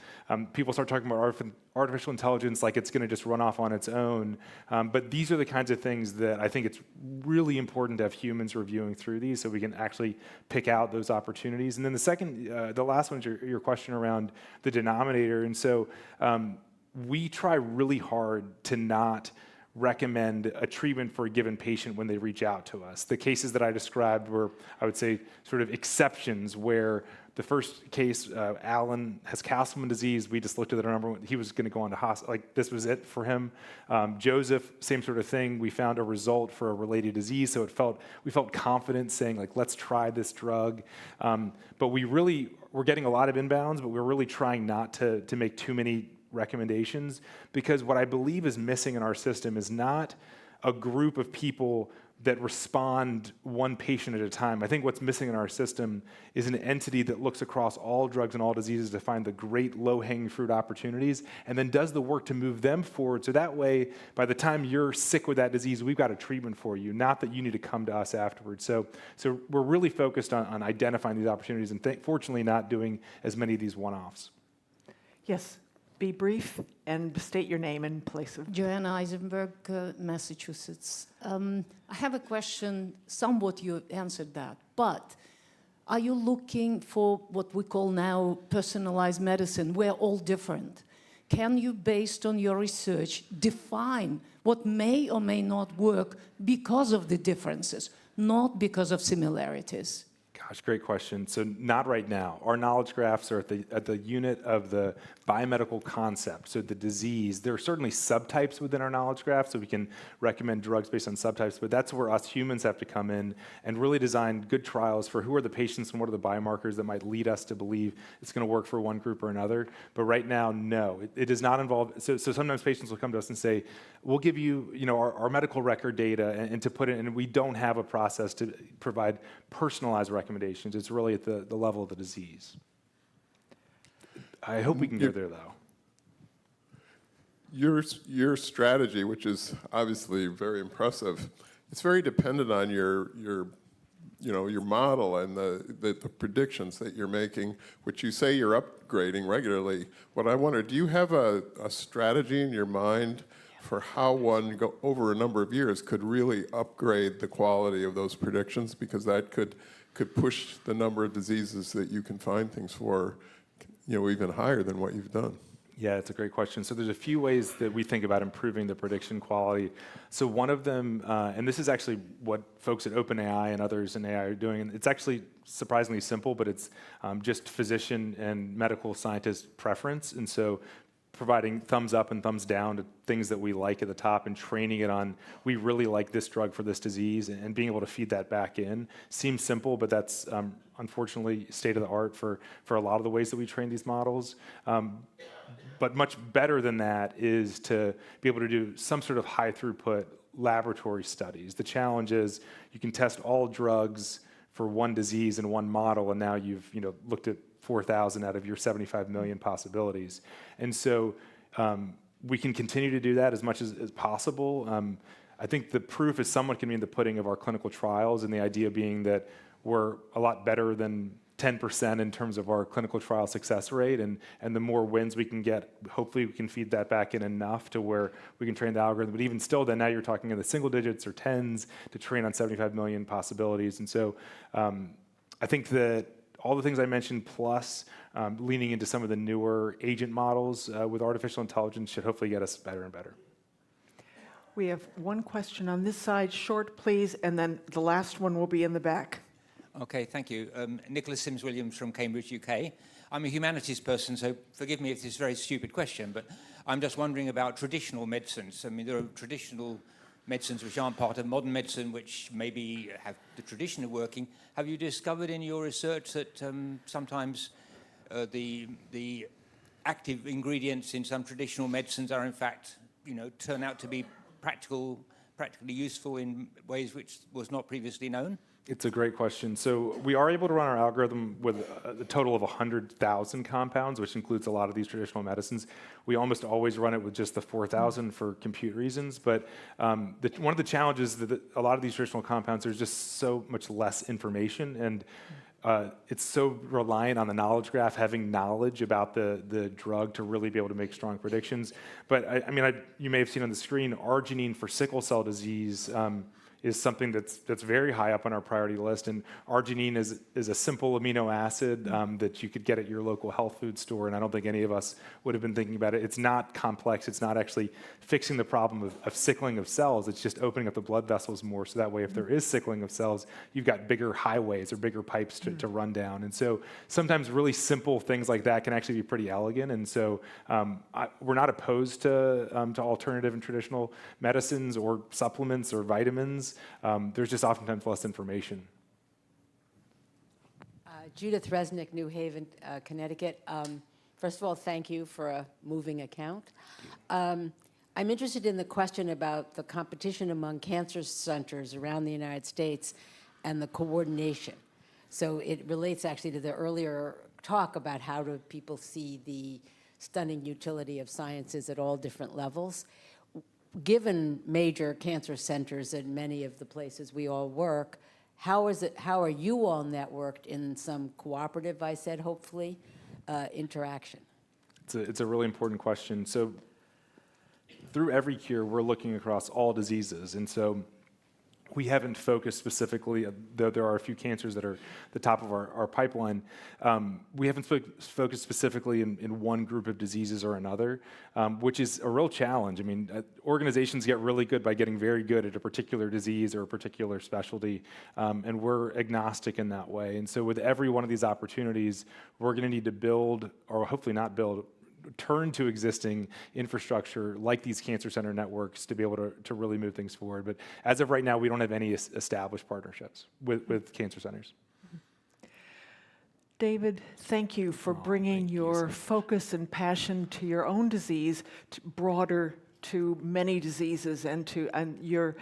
people start talking about artificial intelligence like it's going to just run off on its own, but these are the kinds of things that I think it's really important to have humans reviewing through these so we can actually pick out those opportunities. And then the last one is your question around the denominator, and so we try really hard to not recommend a treatment for a given patient when they reach out to us. The cases that I described were, I would say, sort of exceptions where the first case, Alan has Castleman disease. We just looked at the number. He was going to go on to hospital. Like, this was it for him. Joseph, same sort of thing. We found a result for a related disease, so we felt confident saying, like, let's try this drug. But we're getting a lot of inbounds, but we're really trying not to make too many recommendations, because what I believe is missing in our system is not a group of people that respond one patient at a time. I think what's missing in our system is an entity that looks across all drugs and all diseases to find the great low-hanging fruit opportunities and then does the work to move them forward. So that way, by the time you're sick with that disease, we've got a treatment for you, not that you need to come to us afterwards. So we're really focused on identifying these opportunities and fortunately not doing as many of these one-offs. Yes. Be brief and state your name and place of. Joanna Eisenberg, Massachusetts. I have a question, somewhat you answered that, but are you looking for what we call now personalized medicine? We're all different. Can you, based on your research, define what may or may not work because of the differences, not because of similarities? Gosh, great question. So not right now. Our knowledge graphs are at the unit of the biomedical concept, so the disease. There are certainly subtypes within our knowledge graph, so we can recommend drugs based on subtypes, but that's where us humans have to come in and really design good trials for who are the patients and what are the biomarkers that might lead us to believe it's going to work for one group or another. But right now, no. It does not involve, so sometimes patients will come to us and say, we'll give you, our medical record data and to put it, and we don't have a process to provide personalized recommendations. It's really at the level of the disease. I hope we can go there, though. Your strategy, which is obviously very impressive, it's very dependent on your model and the predictions that you're making, which you say you're upgrading regularly. What I wonder, do you have a strategy in your mind for how one, over a number of years, could really upgrade the quality of those predictions? Because that could push the number of diseases that you can find things for, even higher than what you've done. Yeah, it's a great question. So there's a few ways that we think about improving the prediction quality. So one of them, and this is actually what folks at OpenAI and others in AI are doing, and it's actually surprisingly simple, but it's just physician and medical scientist preference. And so providing thumbs up and thumbs down to things that we like at the top and training it on, we really like this drug for this disease, and being able to feed that back in seems simple, but that's unfortunately state of the art for a lot of the ways that we train these models. But much better than that is to be able to do some sort of high throughput laboratory studies. The challenge is you can test all drugs for one disease in one model, and now you've looked at 4,000 out of your 75 million possibilities. And so we can continue to do that as much as possible. I think the proof is somewhat can be in the pudding of our clinical trials, and the idea being that we're a lot better than 10% in terms of our clinical trial success rate, and the more wins we can get, hopefully we can feed that back in enough to where we can train the algorithm. But even still, then now you're talking in the single digits or tens to train on 75 million possibilities. And so I think that all the things I mentioned, plus leaning into some of the newer agent models with artificial intelligence, should hopefully get us better and better. We have one question on this side, short please, and then the last one will be in the back. Okay, thank you. Nicholas Sims-Williams from Cambridge, UK. I'm a humanities person, so forgive me if this is a very stupid question, but I'm just wondering about traditional medicines. I mean, there are traditional medicines which aren't part of modern medicine, which maybe have the tradition of working. Have you discovered in your research that sometimes the active ingredients in some traditional medicines are in fact, turn out to be practically useful in ways which was not previously known? It's a great question. So we are able to run our algorithm with a total of 100,000 compounds, which includes a lot of these traditional medicines. We almost always run it with just the 4,000 for compute reasons. But one of the challenges is that a lot of these traditional compounds, there's just so much less information, and it's so reliant on the knowledge graph, having knowledge about the drug to really be able to make strong predictions. But you may have seen on the screen, arginine for sickle cell disease is something that's very high up on our priority list. And arginine is a simple amino acid that you could get at your local health food store, and I don't think any of us would have been thinking about it. It's not complex. It's not actually fixing the problem of sickling of cells. It's just opening up the blood vessels more, so that way if there is sickling of cells, you've got bigger highways or bigger pipes to run down. And so sometimes really simple things like that can actually be pretty elegant. And so we're not opposed to alternative and traditional medicines or supplements or vitamins. There's just oftentimes less information. Judith Resnick, New Haven, Connecticut. First of all, thank you for a moving account. I'm interested in the question about the competition among cancer centers around the United States and the coordination. So it relates actually to the earlier talk about how do people see the stunning utility of sciences at all different levels. Given major cancer centers in many of the places we all work, how are you all networked in some cooperative, I said, hopefully, interaction? It's a really important question. So through Every Cure, we're looking across all diseases. And so we haven't focused specifically, though there are a few cancers that are the top of our pipeline, we haven't focused specifically in one group of diseases or another, which is a real challenge. I mean, organizations get really good by getting very good at a particular disease or a particular specialty, and we're agnostic in that way. And so with every one of these opportunities, we're going to need to build, or hopefully not build, turn to existing infrastructure like these cancer center networks to be able to really move things forward. But as of right now, we don't have any established partnerships with cancer centers. David, thank you for bringing your focus and passion to your own disease, broader to many diseases, and your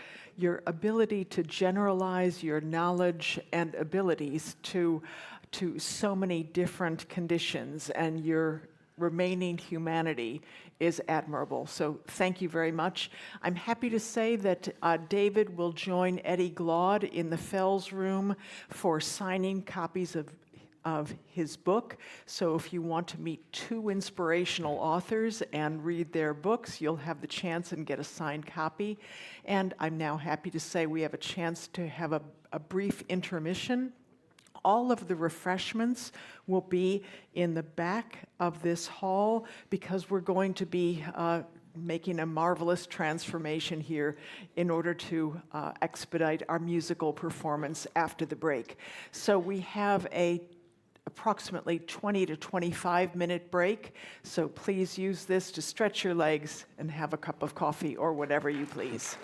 ability to generalize your knowledge and abilities to so many different conditions, and your remaining humanity is admirable. So thank you very much. I'm happy to say that David will join Eddie Glaude in the Fells room for signing copies of his book. So if you want to meet two inspirational authors and read their books, you'll have the chance and get a signed copy. And I'm now happy to say we have a chance to have a brief intermission. All of the refreshments will be in the back of this hall because we're going to be making a marvelous transformation here in order to expedite our musical performance after the break. So we have a approximately 20 to 25 minute break. So please use this to stretch your legs and have a cup of coffee or whatever you please.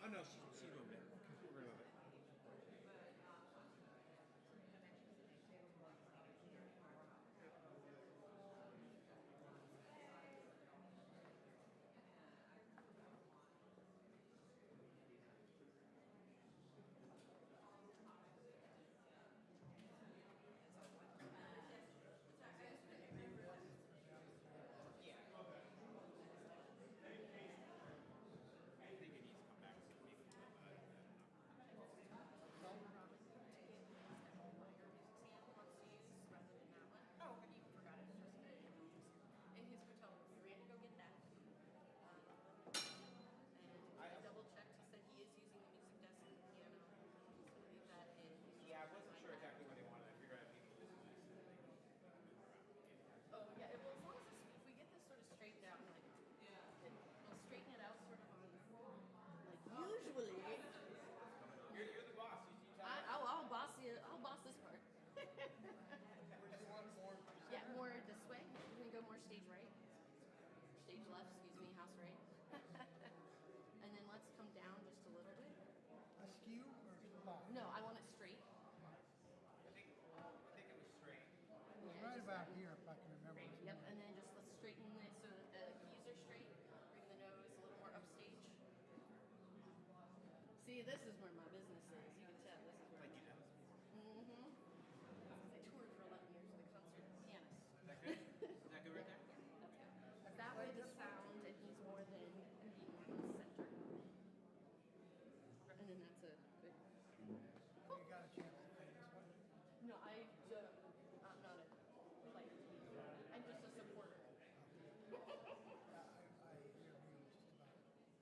Oh, no, she moved it. We're going to move it. Yeah, I wasn't sure exactly what they wanted. I figured I'd be able to do this. Oh, yeah, well, as long as if we get this sort of straightened out, like, we'll straighten it out sort of on, like, usually. You're the boss. You tell me. I'll boss this part. Yeah, more this way. We're gonna go more stage right. Stage left, excuse me, house right. And then let's come down just a little bit. Askew or flat? No, I want it straight. I think it was straight. It was right about here, if I can remember. Right, yep, and then just let's straighten it so that the keys are straight. Bring the nose a little more upstage. See, this is where my business is. You can tell this is where Like you know. I toured for 11 years with a concert pianist. Is that good? Is that good right there? That's good. That way the sound, it needs more than being more in the center. And then that's a good. Cool. You got a chance to play this one? No, I'm not a player. I'm just a supporter. I interview just about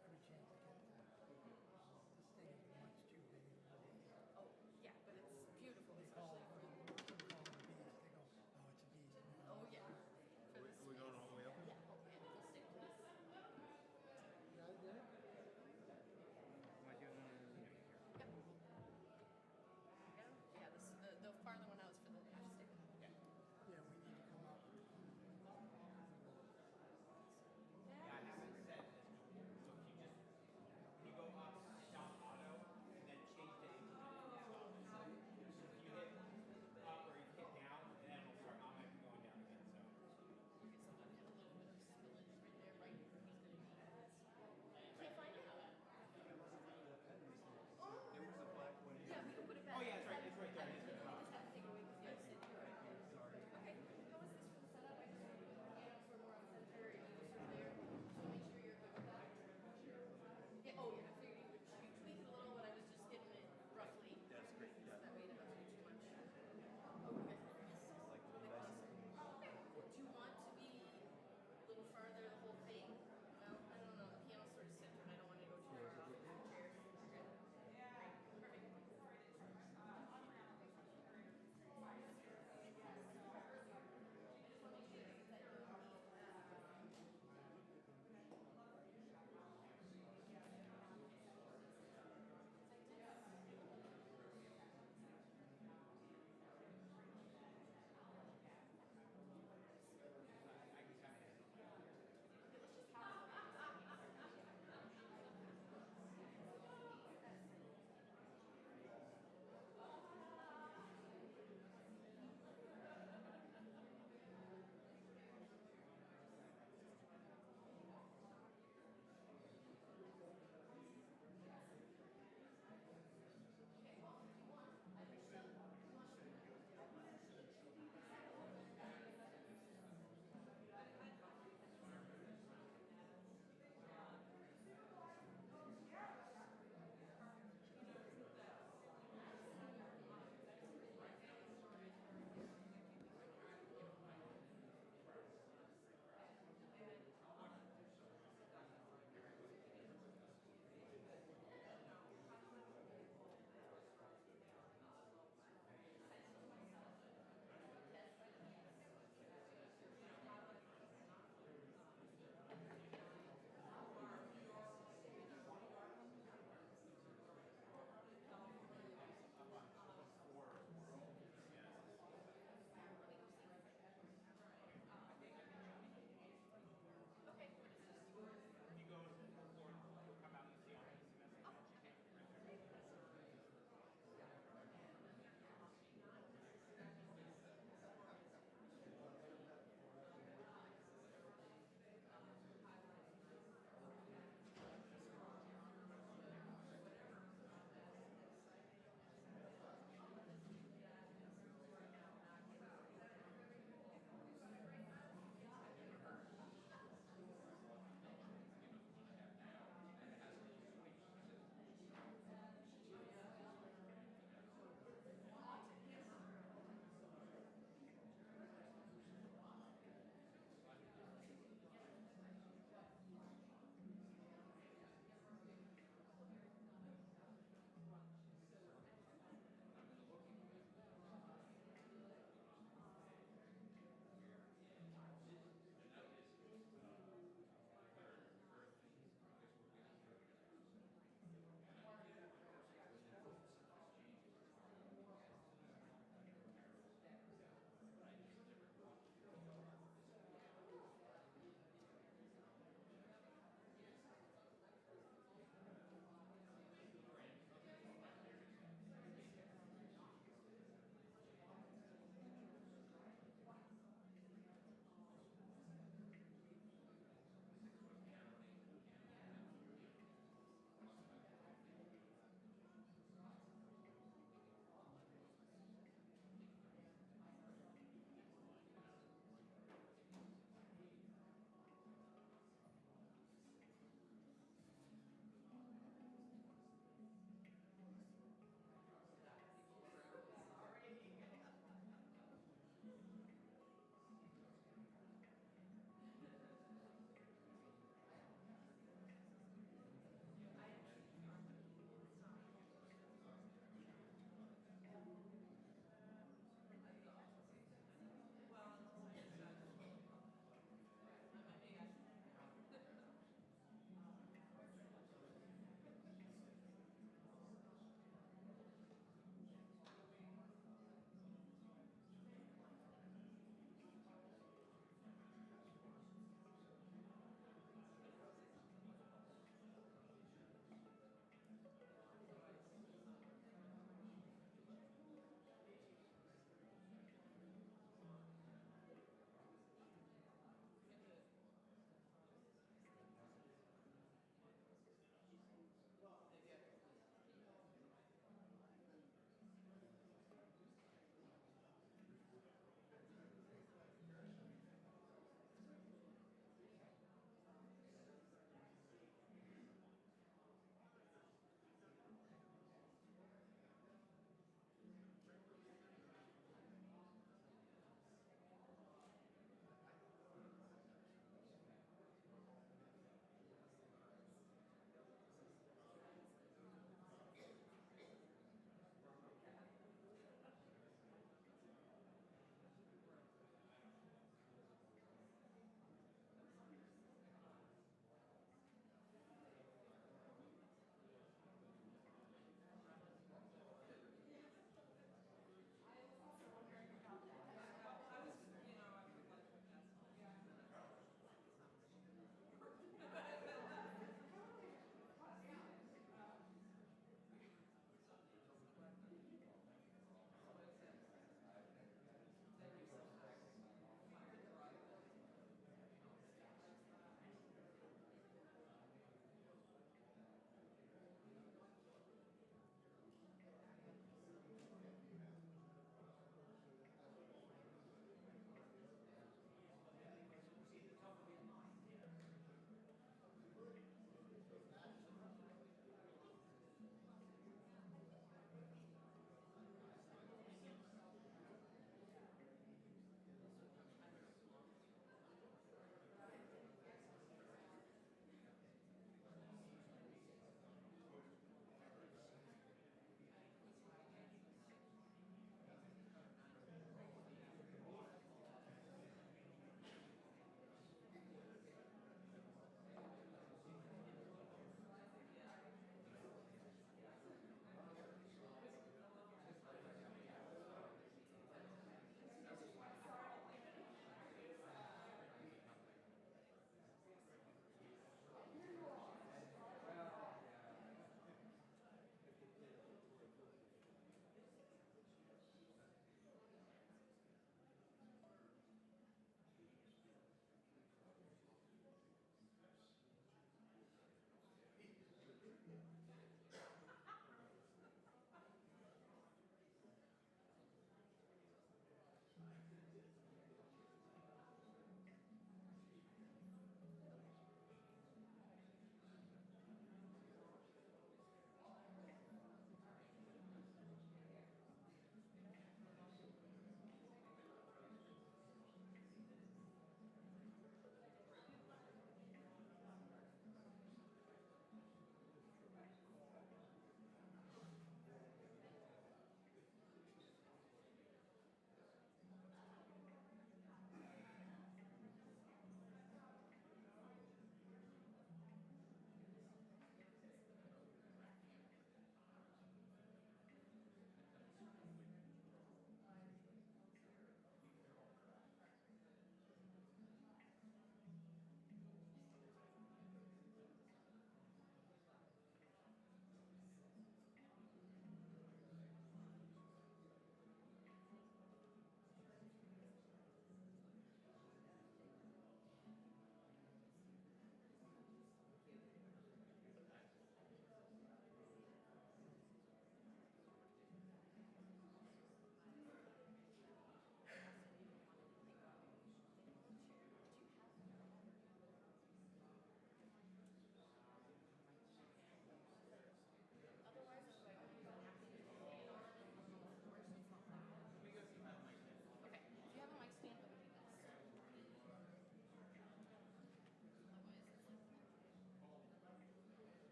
every chance I get to sing as much too.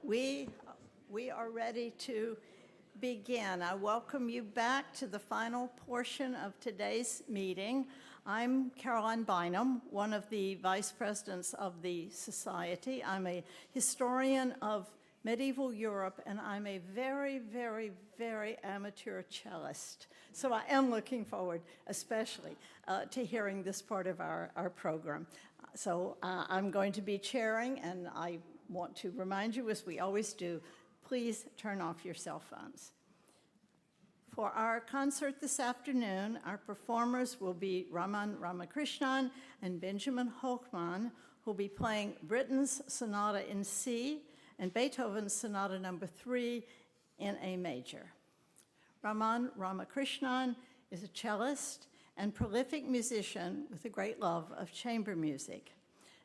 We are ready to begin. I welcome you back to the final portion of today's meeting. I'm Caroline Bynum, one of the vice presidents of the Society. I'm a historian of medieval Europe, and I'm a very, very, very amateur cellist. So I am looking forward, especially, to hearing this part of our program. So I'm going to be chairing, and I want to remind you, as we always do, please turn off your cell phones. For our concert this afternoon, our performers will be Raman Ramakrishnan and Benjamin Hochmann, who will be playing Britten's Sonata in C and Beethoven's Sonata No. 3 in A major. Raman Ramakrishnan is a cellist and prolific musician with a great love of chamber music.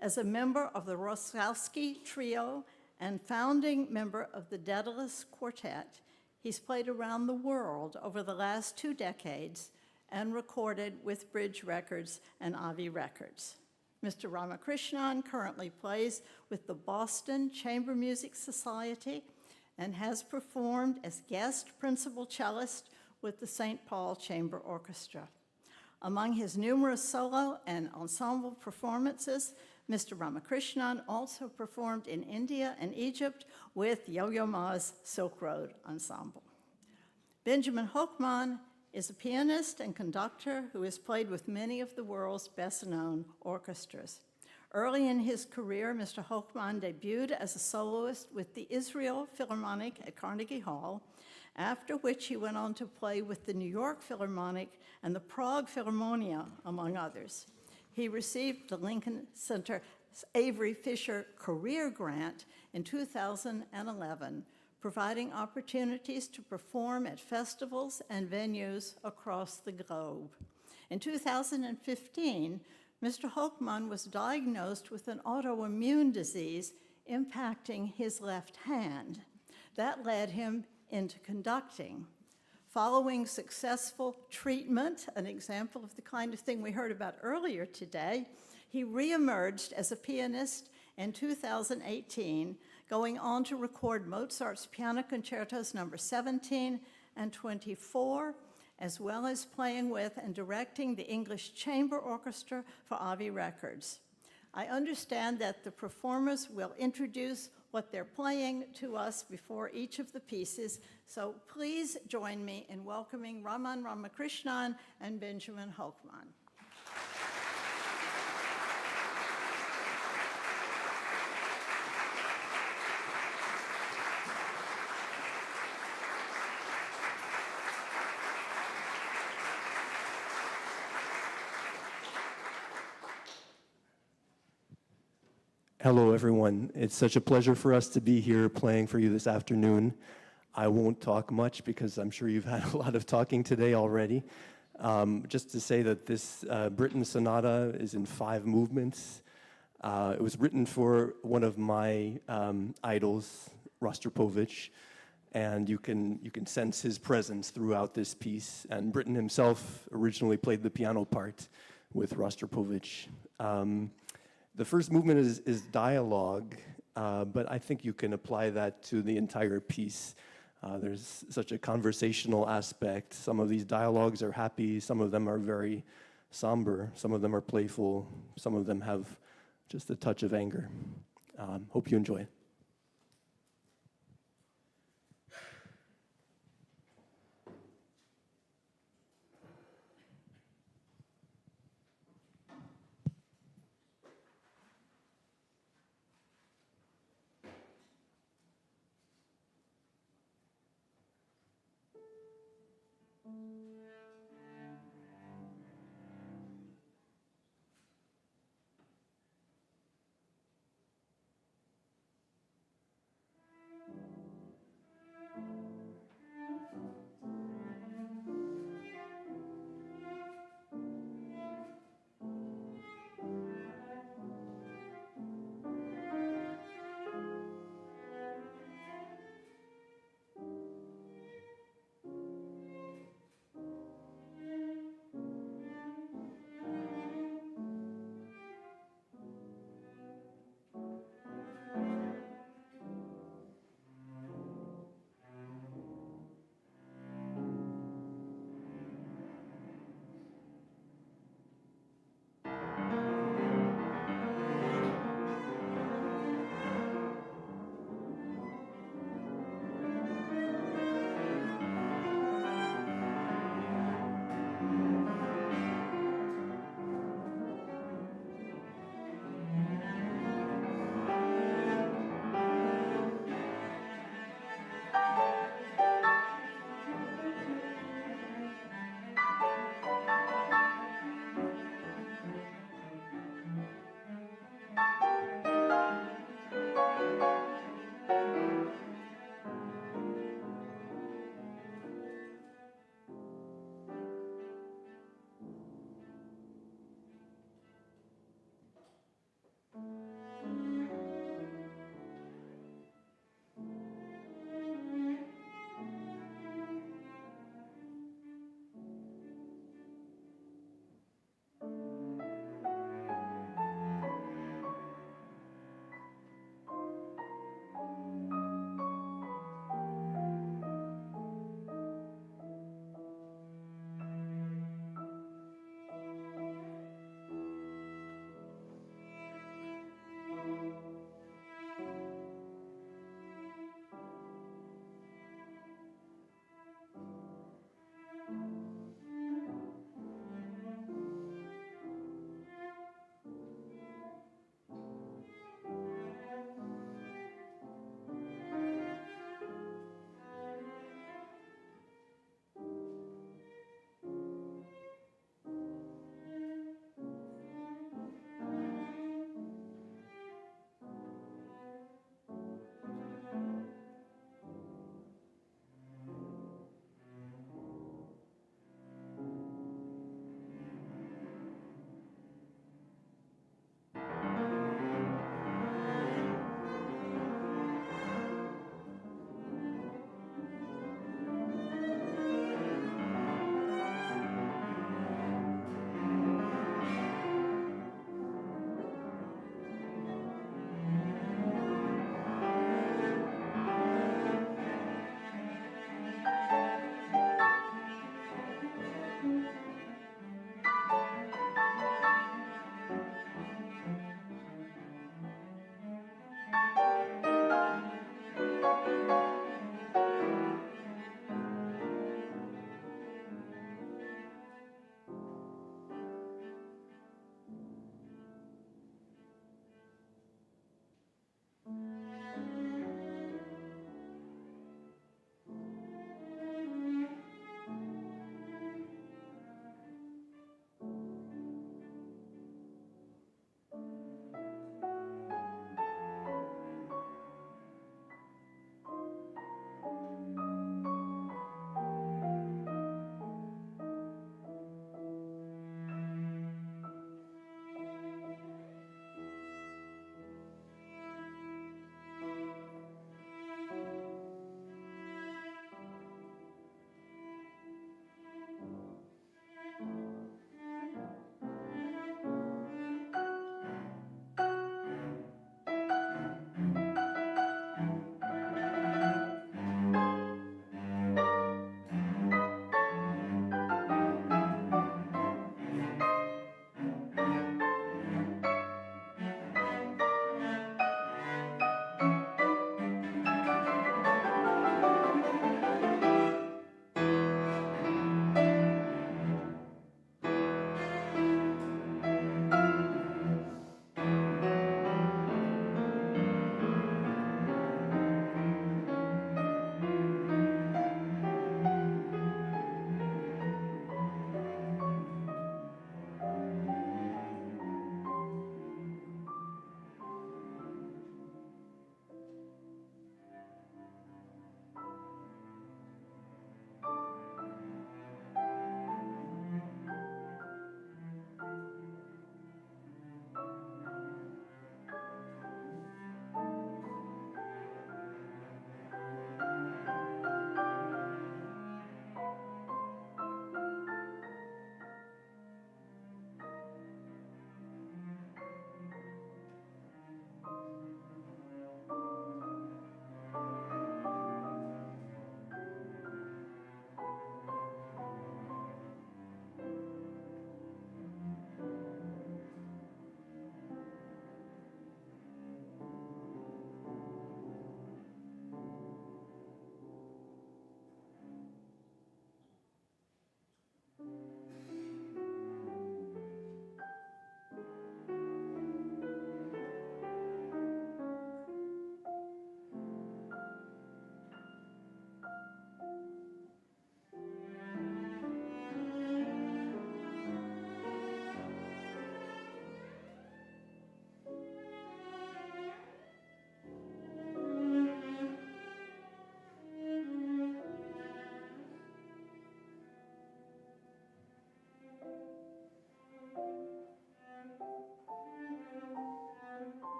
As a member of the Rostowski Trio and founding member of the Daedalus Quartet, he's played around the world over the last 2 decades and recorded with Bridge Records and Avi Records. Mr. Ramakrishnan currently plays with the Boston Chamber Music Society and has performed as guest principal cellist with the St. Paul Chamber Orchestra. Among his numerous solo and ensemble performances, Mr. Ramakrishnan also performed in India and Egypt with Yo-Yo Ma's Silk Road Ensemble. Benjamin Hochmann is a pianist and conductor who has played with many of the world's best-known orchestras. Early in his career, Mr. Hochmann debuted as a soloist with the Israel Philharmonic at Carnegie Hall, after which he went on to play with the New York Philharmonic and the Prague Philharmonia, among others. He received the Lincoln Center Avery Fisher Career Grant in 2011, providing opportunities to perform at festivals and venues across the globe. In 2015, Mr. Hochmann was diagnosed with an autoimmune disease impacting his left hand. That led him into conducting. Following successful treatment, an example of the kind of thing we heard about earlier today, he reemerged as a pianist in 2018, going on to record Mozart's Piano Concertos No. 17 and 24, as well as playing with and directing the English Chamber Orchestra for Avi Records. I understand that the performers will introduce what they're playing to us before each of the pieces, so please join me in welcoming Raman Ramakrishnan and Benjamin Hochmann. Hello, everyone. It's such a pleasure for us to be here playing for you this afternoon. I won't talk much because I'm sure you've had a lot of talking today already. Just to say that this Britten Sonata is in 5 movements. It was written for one of my idols, Rostropovich, and you can sense his presence throughout this piece. And Britten himself originally played the piano part with Rostropovich. The first movement is dialogue, but I think you can apply that to the entire piece. There's such a conversational aspect. Some of these dialogues are happy, some of them are very somber, some of them are playful, some of them have just a touch of anger. Hope you enjoy it.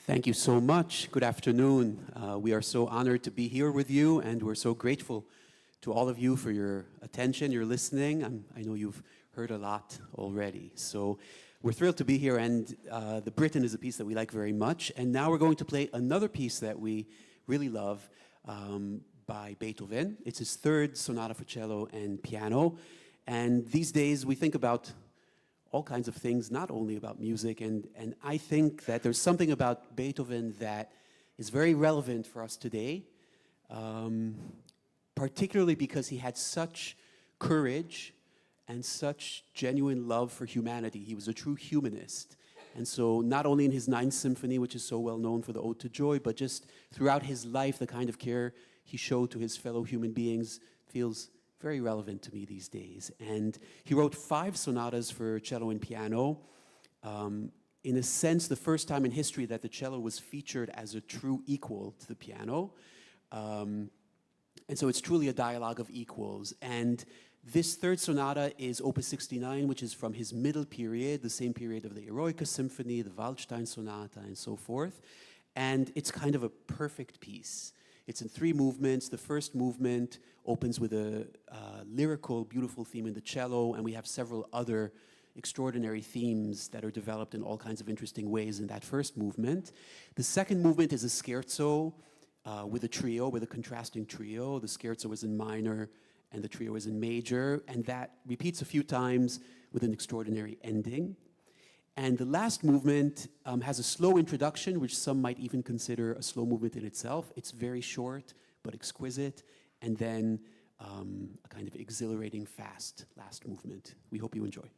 Thank you so much. Good afternoon. We are so honored to be here with you, and we're so grateful to all of you for your attention, your listening. I know you've heard a lot already. So we're thrilled to be here, and the Britain is a piece that we like very much. And now we're going to play another piece that we really love by Beethoven. It's his third sonata for cello and piano. And these days we think about all kinds of things, not only about music. And I think that there's something about Beethoven that is very relevant for us today, particularly because he had such courage and such genuine love for humanity. He was a true humanist. And so not only in his Ninth Symphony, which is so well known for the Ode to Joy, but just throughout his life, the kind of care he showed to his fellow human beings feels very relevant to me these days. And he wrote 5 sonatas for cello and piano. In a sense, the first time in history that the cello was featured as a true equal to the piano. And so it's truly a dialogue of equals. And this third sonata is Opus 69, which is from his middle period, the same period of the Eroica Symphony, the Waldstein Sonata, and so forth. And it's kind of a perfect piece. It's in 3 movements. The first movement opens with a lyrical, beautiful theme in the cello, and we have several other extraordinary themes that are developed in all kinds of interesting ways in that first movement. The second movement is a scherzo with a trio, with a contrasting trio. The scherzo is in minor, and the trio is in major, and that repeats a few times with an extraordinary ending. And the last movement has a slow introduction, which some might even consider a slow movement in itself. It's very short, but exquisite, and then a kind of exhilarating, fast last movement. We hope you enjoy.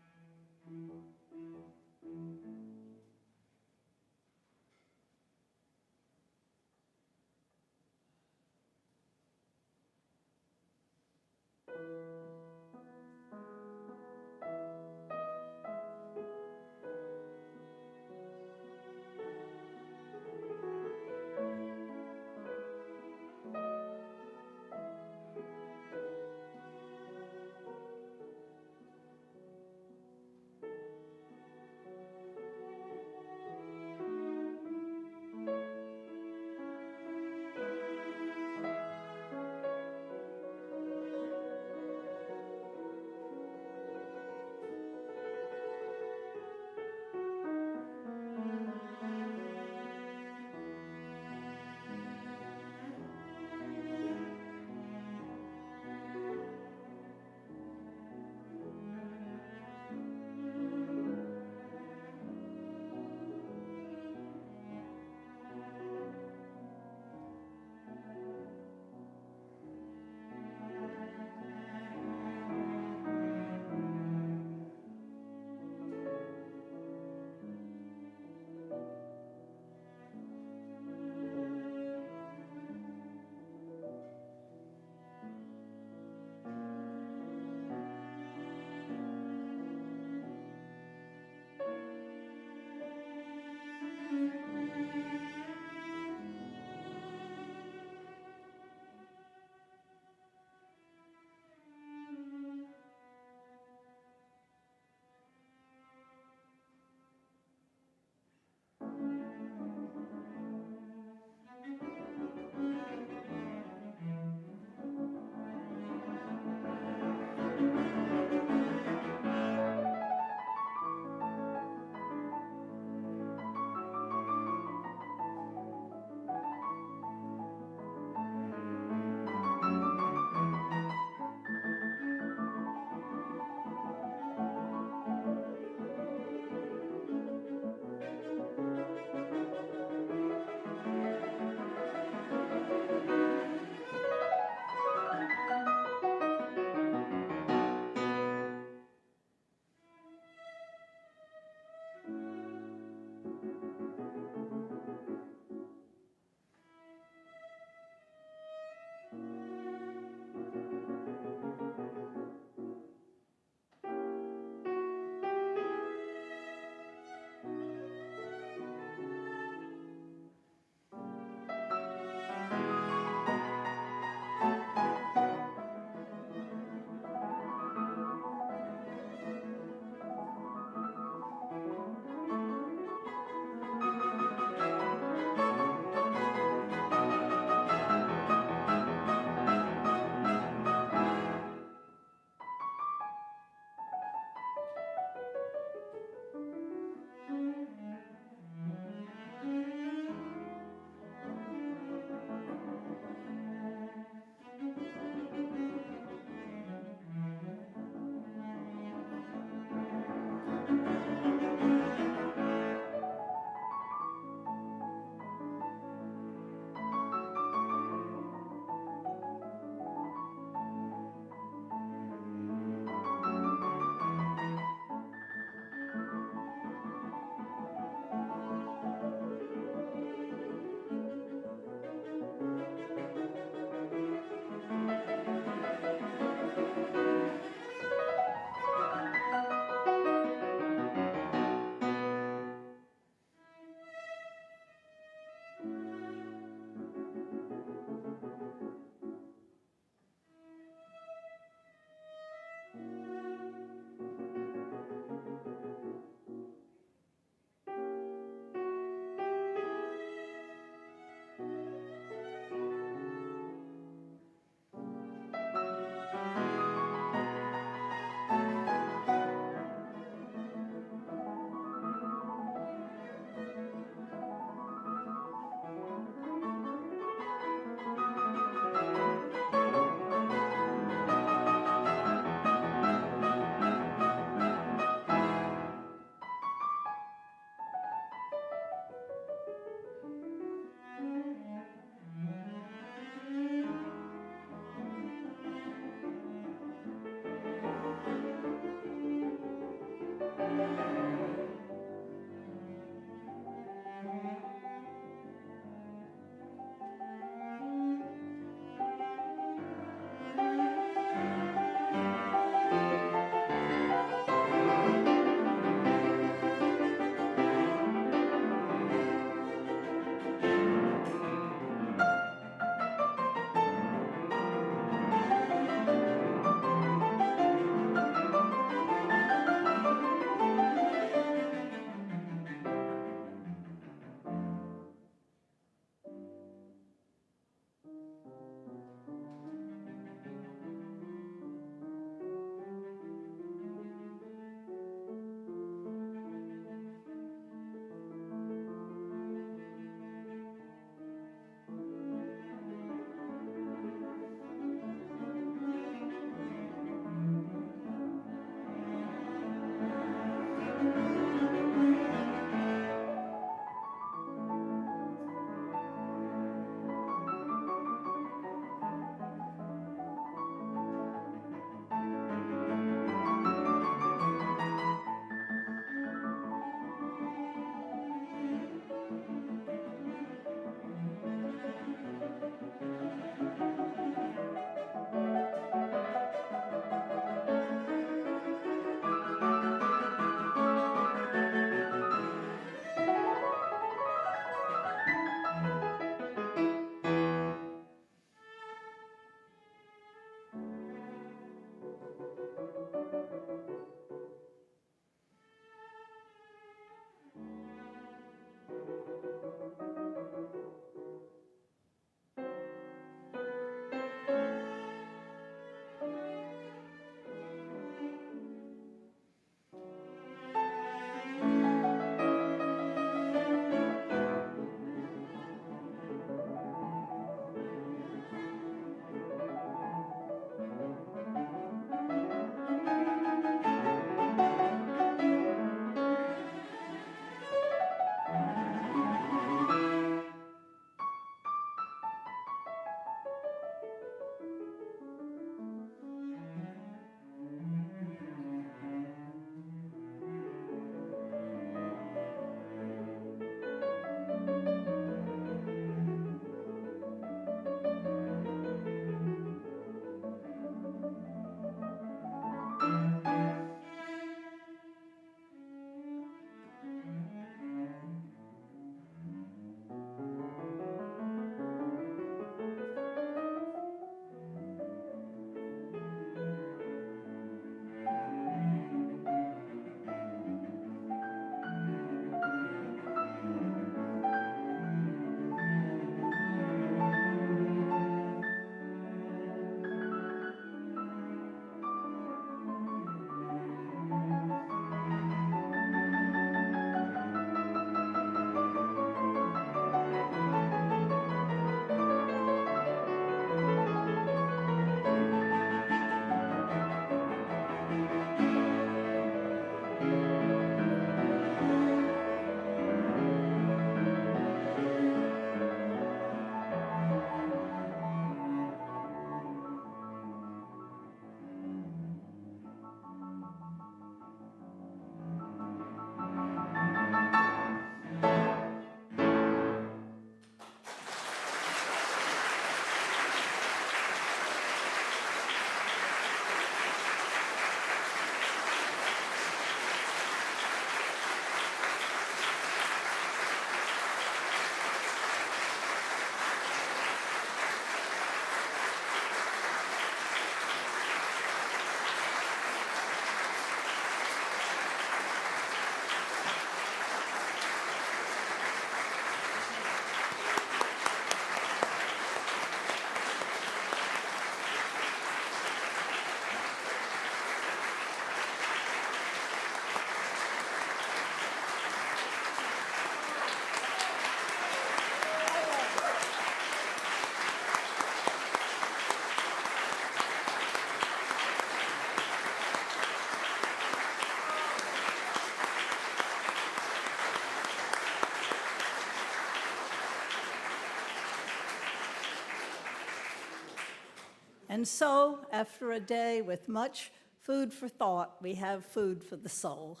And so, after a day with much food for thought, we have food for the soul.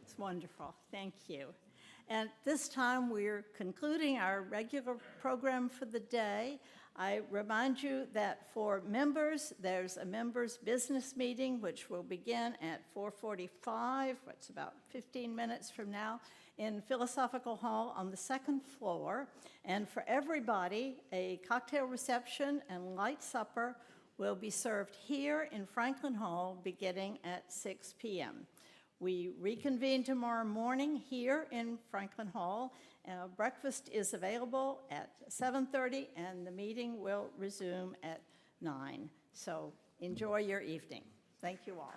It's wonderful. Thank you. And this time, we're concluding our regular program for the day. I remind you that for members, there's a members' business meeting, which will begin at 4:45, it's about 15 minutes from now, in Philosophical Hall on the second floor. And for everybody, a cocktail reception and light supper will be served here in Franklin Hall beginning at 6 p.m. We reconvene tomorrow morning here in Franklin Hall. Breakfast is available at 7:30, and the meeting will resume at 9. So enjoy your evening. Thank you all.